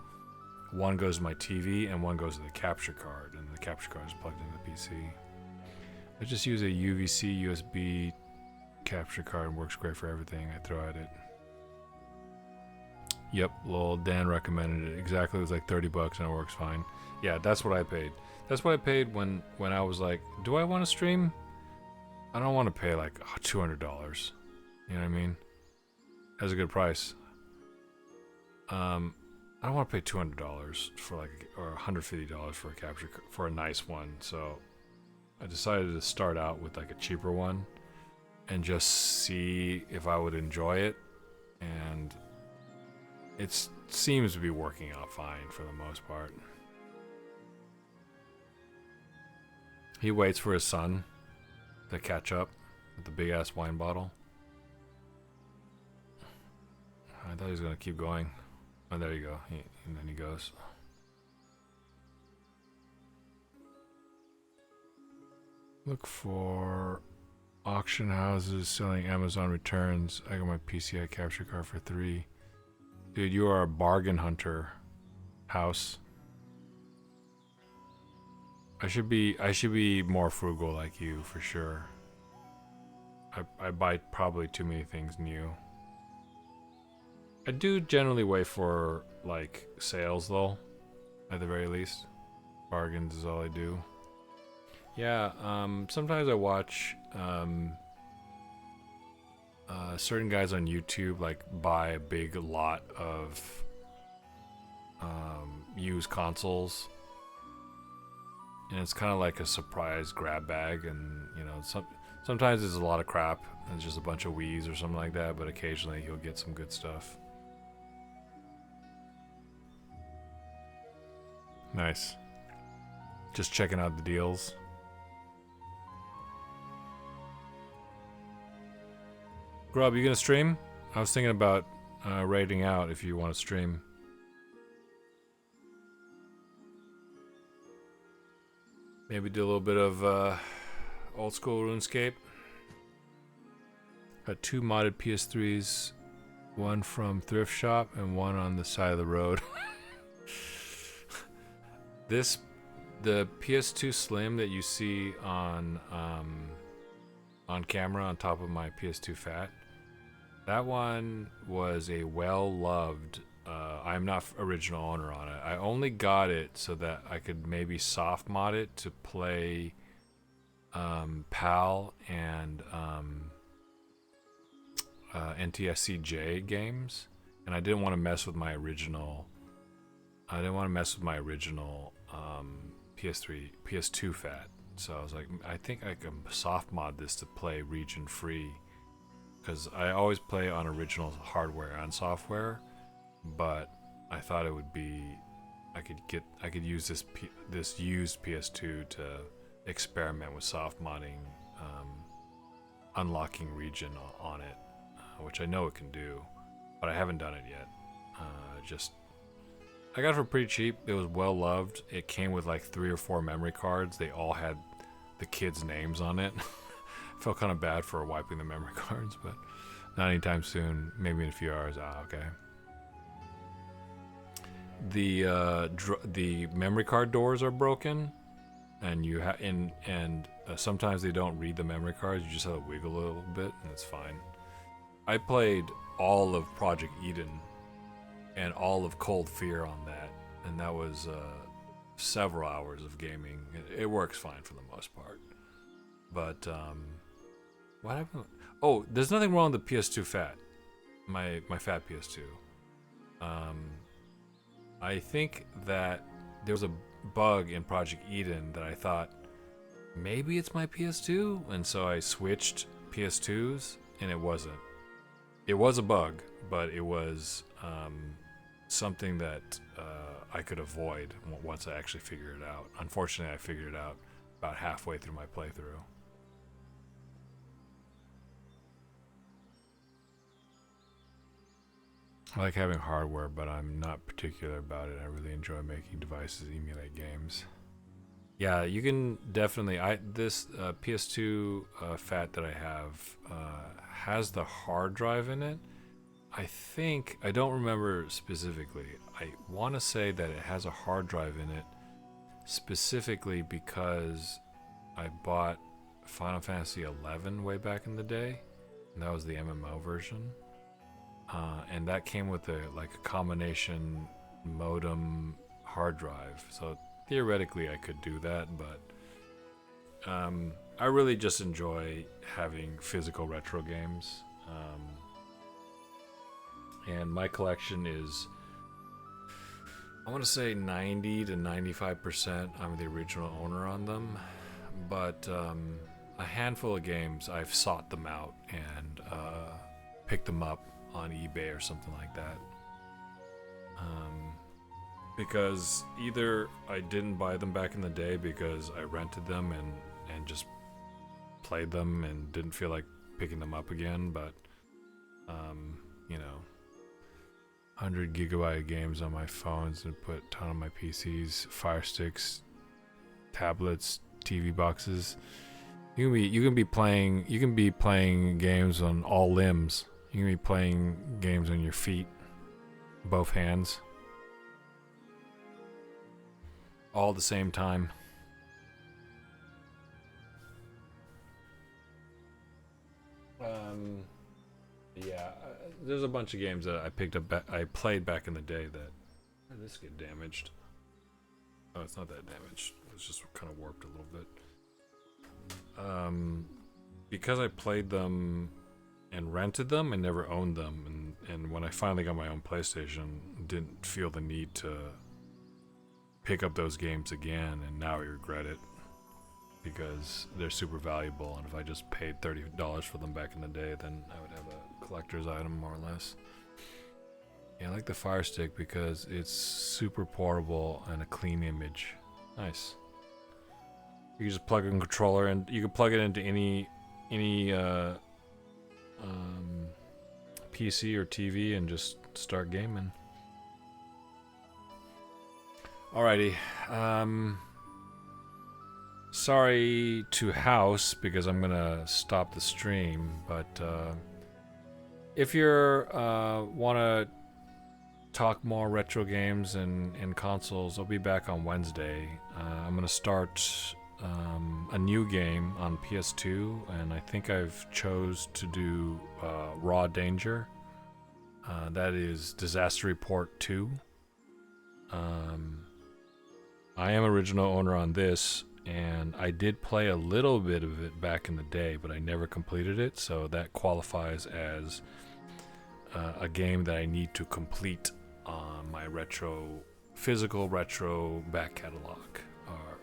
One goes to my TV and one goes to the capture card, and the capture card is plugged into the PC. I just use a UVC USB capture card and works great for everything I throw at it. Yep, lol, Dan recommended it. Exactly, it was like $30 and it works fine. Yeah, that's what I paid. That's what I paid when I was like, do I want to stream? I don't want to pay like $200. You know what I mean? That's a good price. I don't want to pay $200 for or $150 for a capture for a nice one. So I decided to start out with like a cheaper one and just see if I would enjoy it, and it seems to be working out fine for the most part. He waits for his son to catch up with the big ass wine bottle. I thought he was gonna keep going. Oh, there you go. And then he goes. Look for auction houses selling Amazon returns. I got my PCI capture card for $3. Dude, you are a bargain hunter, house. I should be more frugal like you for sure. I buy probably too many things new. I do generally wait for like sales though, at the very least. Bargains is all I do. Yeah, sometimes I watch certain guys on YouTube like buy a big lot of used consoles, and it's kind of like a surprise grab bag, and you know, sometimes it's a lot of crap and it's just a bunch of Wiis or something like that, but occasionally he'll get some good stuff. Nice. Just checking out the deals. Grub, you gonna stream? I was thinking about raiding out if you want to stream. Maybe do a little bit of old school RuneScape. Got 2 modded PS3s, one from thrift shop and one on the side of the road. The PS2 Slim that you see on camera on top of my PS2 Fat, that one was a well-loved. I'm not original owner on it. I only got it so that I could maybe soft mod it to play PAL and NTSCJ games, and I didn't want to mess with my original. PS2 Fat. So I was like, I think I can soft mod this to play region free, because I always play on original hardware and software, but I thought it would be, I could use this used PS2 to experiment with soft modding, unlocking region on it, which I know it can do, but I haven't done it yet. I got it for pretty cheap. It was well loved. It came with like 3 or 4 memory cards. They all had the kids' names on it. Felt kind of bad for wiping the memory cards, but not anytime soon. Maybe in a few hours. Okay. The memory card doors are broken, and sometimes they don't read the memory cards. You just have to wiggle a little bit, and it's fine. I played all of Project Eden and all of Cold Fear on that, and that was several hours of gaming. It works fine for the most part, but what happened? Oh, there's nothing wrong with the PS2 Fat, my Fat PS2. I think that there was a bug in Project Eden that I thought maybe it's my PS2, and so I switched PS2s, and it wasn't. It was a bug, but it was something that I could avoid once I actually figured it out. Unfortunately, I figured it out about halfway through my playthrough. I like having hardware, but I'm not particular about it. I really enjoy making devices emulate games. Yeah, you can definitely. This PS2 Fat that I have has the hard drive in it. I think, I don't remember specifically. I want to say that it has a hard drive in it specifically because I bought Final Fantasy XI way back in the day, and that was the MMO version. And that came with a combination modem hard drive. So theoretically I could do that, but I really just enjoy having physical retro games. And my collection is, I want to say 90 to 95% I'm the original owner on them, but a handful of games I've sought them out and picked them up on eBay or something like that, because either I didn't buy them back in the day because I rented them and just played them and didn't feel like picking them up again, but 100 gigabyte games on my phones and put a ton on my PCs, Fire Sticks, tablets, TV boxes. You can be playing games on all limbs. You can be playing games on your feet, both hands, all at the same time. Yeah, there's a bunch of games that I picked up, I played back in the day that, how did this get damaged? Oh, it's not that damaged. It's just kind of warped a little bit. Because I played them and rented them and never owned them, and when I finally got my own PlayStation, didn't feel the need to pick up those games again, and now I regret it because they're super valuable, and if I just paid $30 for them back in the day, then I would have a collector's item more or less. Yeah, I like the Fire Stick because it's super portable and a clean image. Nice. You can just plug a controller and you can plug it into any PC or TV and just start gaming. Alrighty. sorry to House because I'm gonna stop the stream, but if you're wanna talk more retro games and consoles, I'll be back on Wednesday. I'm gonna start a new game on PS2, and I think I've chose to do Raw Danger. That is Disaster Report 2. I am original owner on this, and I did play a little bit of it back in the day, but I never completed it, so that qualifies as a game that I need to complete on my physical retro back catalog, or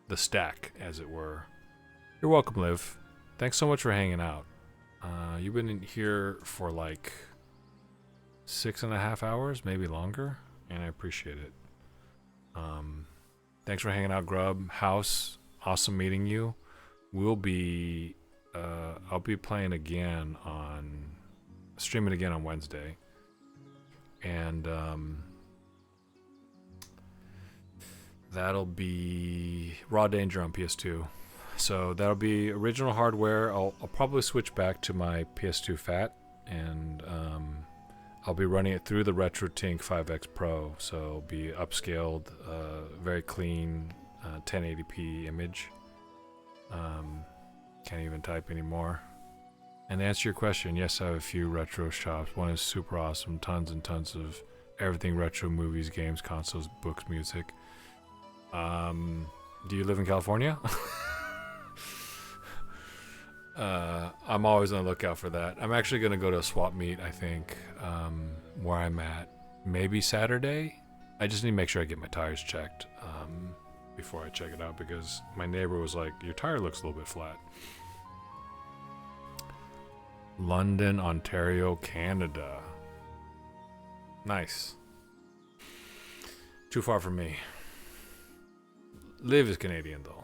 the stack, as it were. You're welcome, Liv. Thanks so much for hanging out. You've been in here for like 6.5 hours, maybe longer, and I appreciate it. Thanks for hanging out, Grub. House, awesome meeting you. I'll be playing again streaming again on Wednesday, and that'll be Raw Danger on PS2. So that'll be original hardware. I'll probably switch back to my PS2 Fat, and I'll be running it through the RetroTink 5X Pro. So it'll be upscaled, very clean, 1080p image. Can't even type anymore. And to answer your question, yes, I have a few retro shops. One is super awesome, tons and tons of everything retro: movies, games, consoles, books, music. Do you live in California? I'm always on the lookout for that. I'm actually going to go to a swap meet, I think, where I'm at. Maybe Saturday? I just need to make sure I get my tires checked before I check it out, because my neighbor was like, your tire looks a little bit flat. London, Ontario, Canada. Nice. Too far from me. Liv is Canadian, though.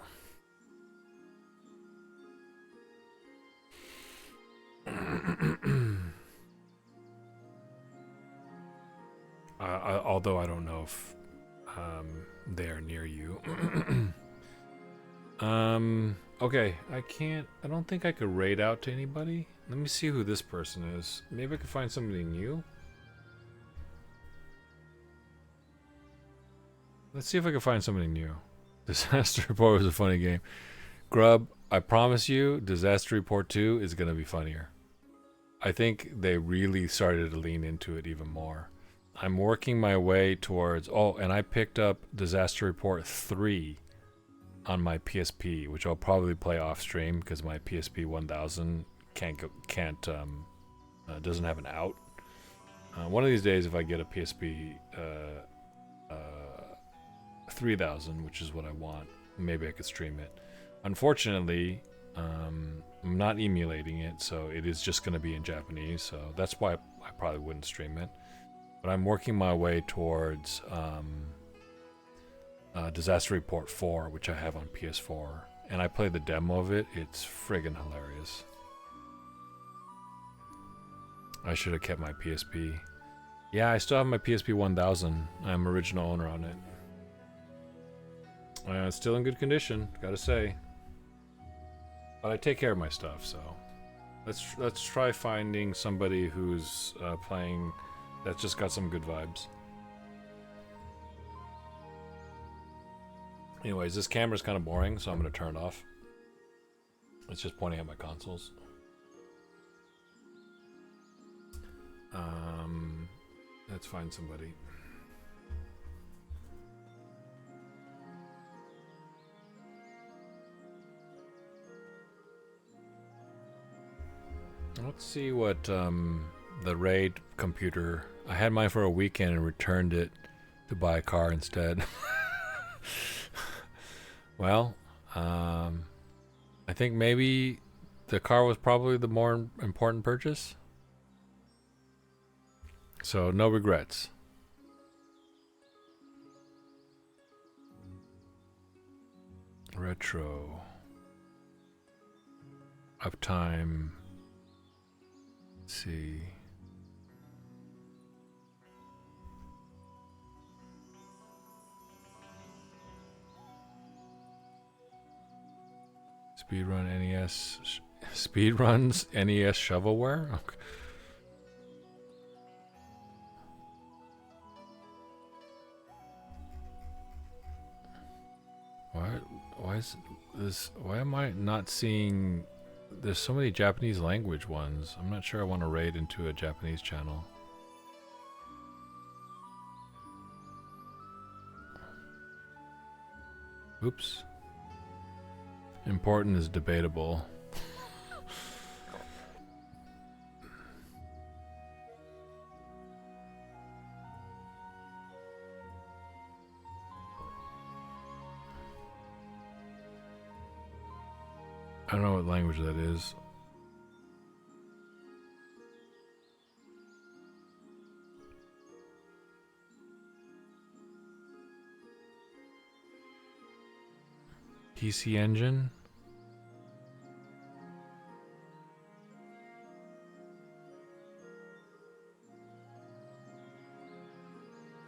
Although I don't know if they are near you. Okay, I don't think I could raid out to anybody. Let me see who this person is. Maybe I could find somebody new. Let's see if I can find somebody new. Disaster Report was a funny game. Grub, I promise you, Disaster Report 2 is going to be funnier. I think they really started to lean into it even more. I'm working my way towards... Oh, and I picked up Disaster Report 3 on my PSP, which I'll probably play off stream because my PSP 1000 doesn't have an out. One of these days, if I get a PSP 3000, which is what I want, maybe I could stream it. Unfortunately, I'm not emulating it, so it is just going to be in Japanese, so that's why I probably wouldn't stream it. But I'm working my way towards Disaster Report 4, which I have on PS4, and I played the demo of it. It's friggin' hilarious. I should have kept my PSP. Yeah, I still have my PSP 1000. I'm original owner on it. It's still in good condition, gotta say. But I take care of my stuff, so let's try finding somebody who's playing that's just got some good vibes. Anyways, this camera's kind of boring, so I'm gonna turn it off. It's just pointing at my consoles. Let's find somebody. Let's see what the RAID computer... I had mine for a weekend and returned it to buy a car instead. Well, I think maybe the car was probably the more important purchase. So, no regrets. Retro. Uptime. Let's see. Speedrun NES. Speedruns NES shovelware? Okay. Why is this? Why am I not seeing? There's so many Japanese language ones. I'm not sure I want to raid into a Japanese channel. Oops. Important is debatable. I don't know what language that is. PC Engine?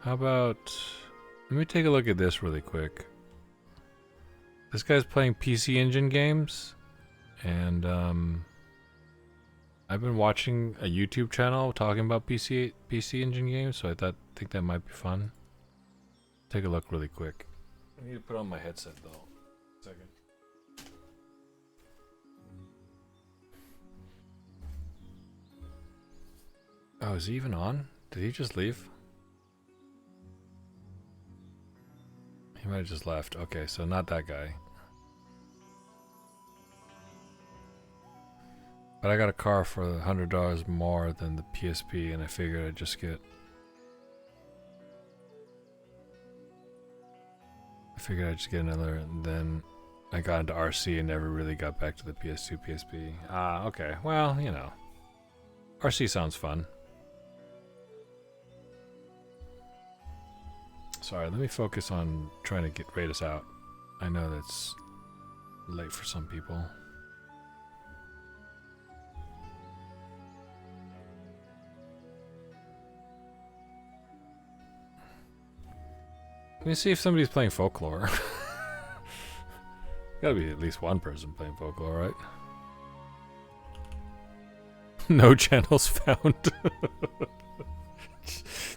How about... Let me take a look at this really quick. This guy's playing PC Engine games. And, I've been watching a YouTube channel talking about PC Engine games, so think that might be fun. Take a look really quick. I need to put on my headset though. Second. Oh, is he even on? Did he just leave? He might have just left. Okay, so not that guy. But I got a car for $100 more than the PSP, and I figured I'd just get... another, and then I got into RC and never really got back to the PS2, PSP. Ah, okay. Well, you know. RC sounds fun. Sorry, let me focus on trying to raid us out. I know that's late for some people. Let me see if somebody's playing Folklore. Gotta be at least one person playing Folklore, right? No channels found.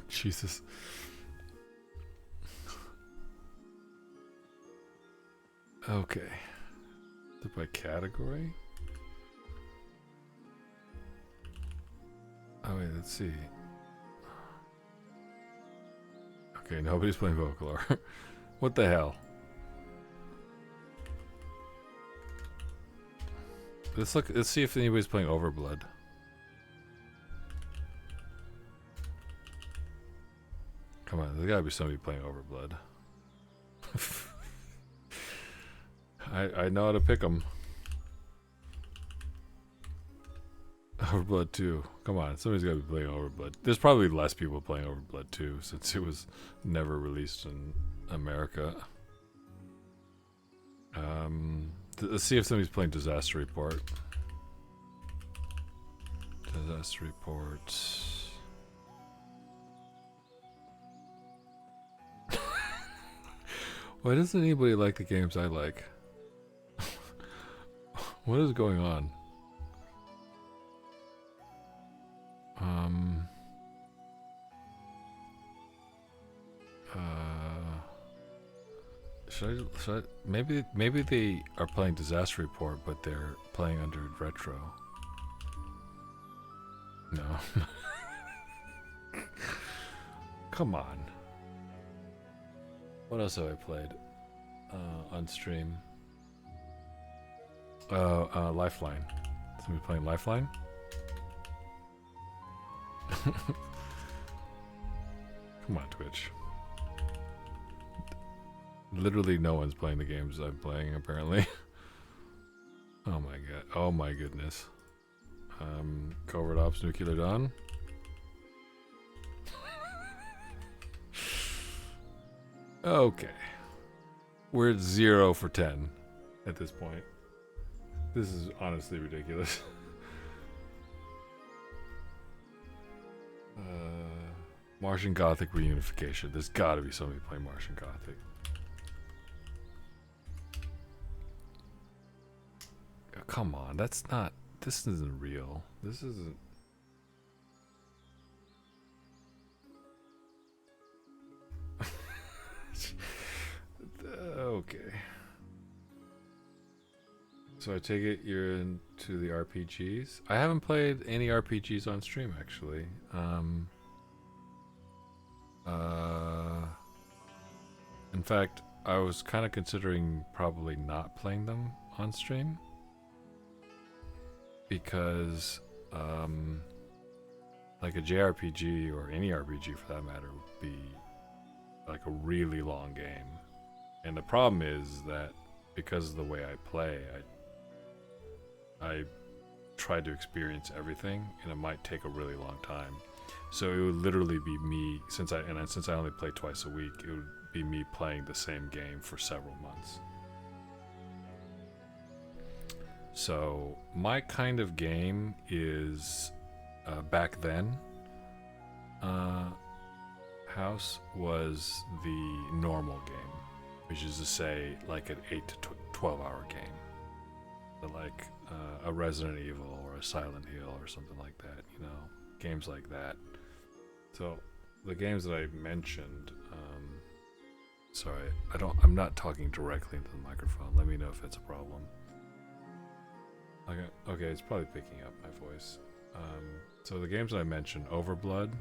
Jesus. Okay. By category? Oh wait, let's see. Okay, nobody's playing Folklore. What the hell? Let's see if anybody's playing Overblood. Come on, there's gotta be somebody playing Overblood. I know how to pick them. Overblood 2. Come on, somebody's got to be playing Overblood. There's probably less people playing Overblood 2 since it was never released in America. Let's see if somebody's playing Disaster Report. Disaster Report. Why doesn't anybody like the games I like? What is going on? Should I maybe they are playing Disaster Report, but they're playing under retro. No. Come on. What else have I played on stream? Lifeline. Somebody playing Lifeline? Come on, Twitch. Literally no one's playing the games I'm playing, apparently. Oh my god. Oh my goodness. Covert Ops Nuclear Dawn. Okay. We're at 0 for 10 at this point. This is honestly ridiculous. Martian Gothic Reunification. There's gotta be somebody playing Martian Gothic. come on, that's not. This isn't real. This isn't. Okay. So I take it you're into the RPGs? I haven't played any RPGs on stream actually. In fact, I was kind of considering probably not playing them on stream because like a JRPG or any RPG for that matter would be like a really long game. And the problem is that because of the way I play, I try to experience everything, and it might take a really long time. So it would literally be me, since I only play twice a week, it would be me playing the same game for several months. So my kind of game is back then. House was the normal game, which is to say like an 8 to 12 hour game. But like a Resident Evil or a Silent Hill or something like that, you know, games like that. So the games that I mentioned, sorry, I'm not talking directly into the microphone. Let me know if it's a problem. Okay, it's probably picking up my voice. So the games that I mentioned: Overblood,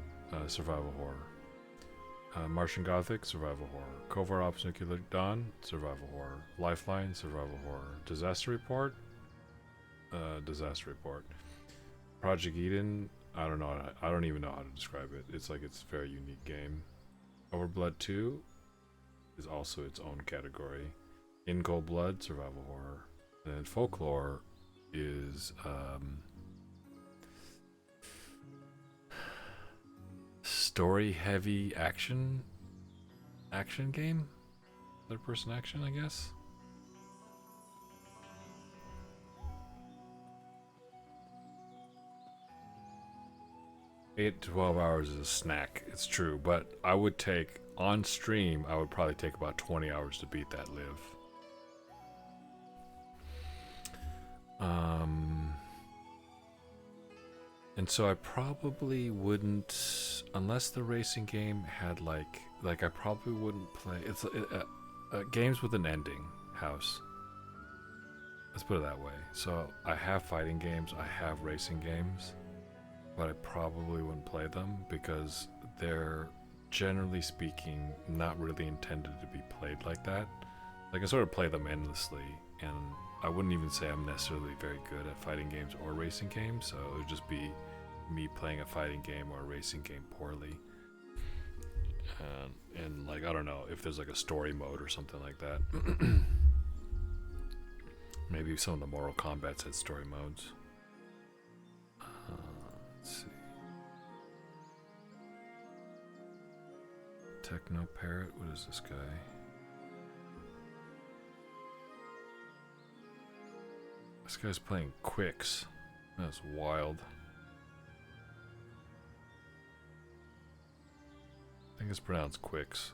survival horror; Martian Gothic, survival horror; Covert Ops Nuclear Dawn, survival horror; Lifeline, survival horror; Disaster Report, disaster report; Project Eden, I don't even know how to describe it. It's like it's a very unique game. Overblood 2 is also its own category. In Cold Blood, survival horror. And then Folklore is story heavy action game, third person action, I guess. Eight to 12 hours is a snack, it's true, but I would take on stream, I would probably take about 20 hours to beat that live. And so I probably wouldn't, unless the racing game had like I probably wouldn't play. It's games with an ending. House. Let's put it that way. So I have fighting games, I have racing games, but I probably wouldn't play them because they're, generally speaking, not really intended to be played like that. Like I sort of play them endlessly, and I wouldn't even say I'm necessarily very good at fighting games or racing games, so it would just be me playing a fighting game or a racing game poorly. And like, I don't know if there's like a story mode or something like that. Maybe some of the Mortal Kombat's had story modes. Let's see. Techno Parrot, what is this guy? This guy's playing Quicks. That's wild. I think it's pronounced Quicks.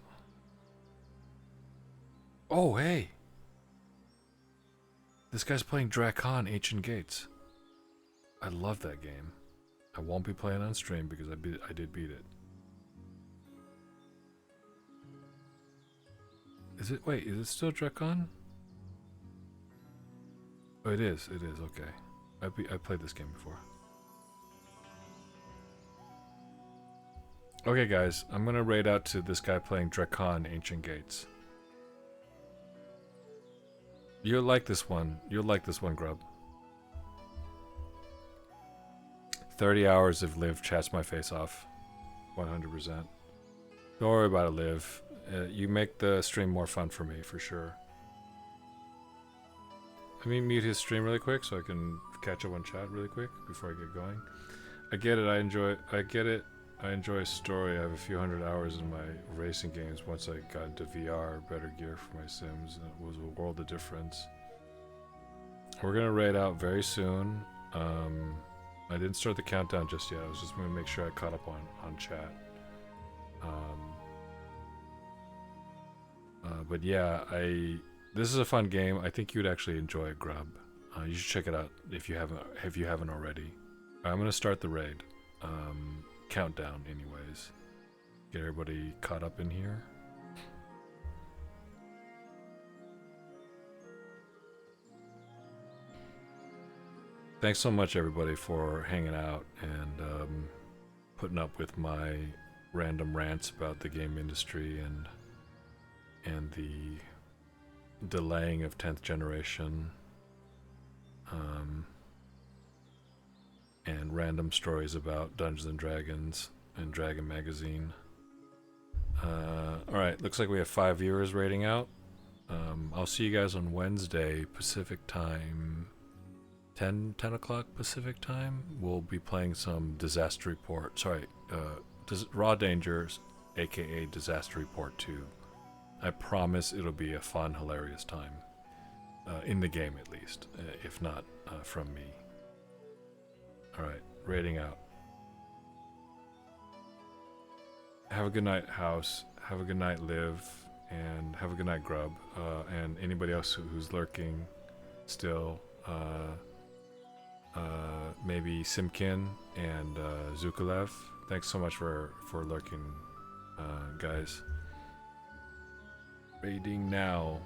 Oh, hey! This guy's playing Drakon Ancient Gates. I love that game. I won't be playing on stream because I did beat it. Is it? Wait, is it still Drakon? Oh, it is. It is. Okay. I played this game before. Okay, guys, I'm gonna raid out to this guy playing Drakon Ancient Gates. You'll like this one. You'll like this one, Grub. 30 hours of Liv chats my face off. 100%. Don't worry about it, Liv. You make the stream more fun for me, for sure. Let me mute his stream really quick so I can catch up on chat really quick before I get going. I get it. I get it. I enjoy story. I have a few hundred hours in my racing games. Once I got into VR, better gear for my Sims, and it was a world of difference. We're gonna raid out very soon. I didn't start the countdown just yet. I was just gonna make sure I caught up on chat. But yeah, this is a fun game. I think you'd actually enjoy it, Grub. You should check it out if you haven't already. I'm gonna start the raid. Countdown, anyways. Get everybody caught up in here. Thanks so much, everybody, for hanging out and putting up with my random rants about the game industry and the delaying of 10th generation. And random stories about Dungeons and Dragons and Dragon Magazine. Alright, looks like we have 5 viewers rating out. I'll see you guys on Wednesday, Pacific time. 10 o'clock Pacific time. We'll be playing some Disaster Report. Sorry, Raw Dangers, aka Disaster Report 2. I promise it'll be a fun, hilarious time. In the game, at least. If not, from me. Alright, rating out. Have a good night, House. Have a good night, Liv. And have a good night, Grub. And anybody else who's lurking still. Maybe Simkin and Zukulev. Thanks so much for lurking, guys. Rating now.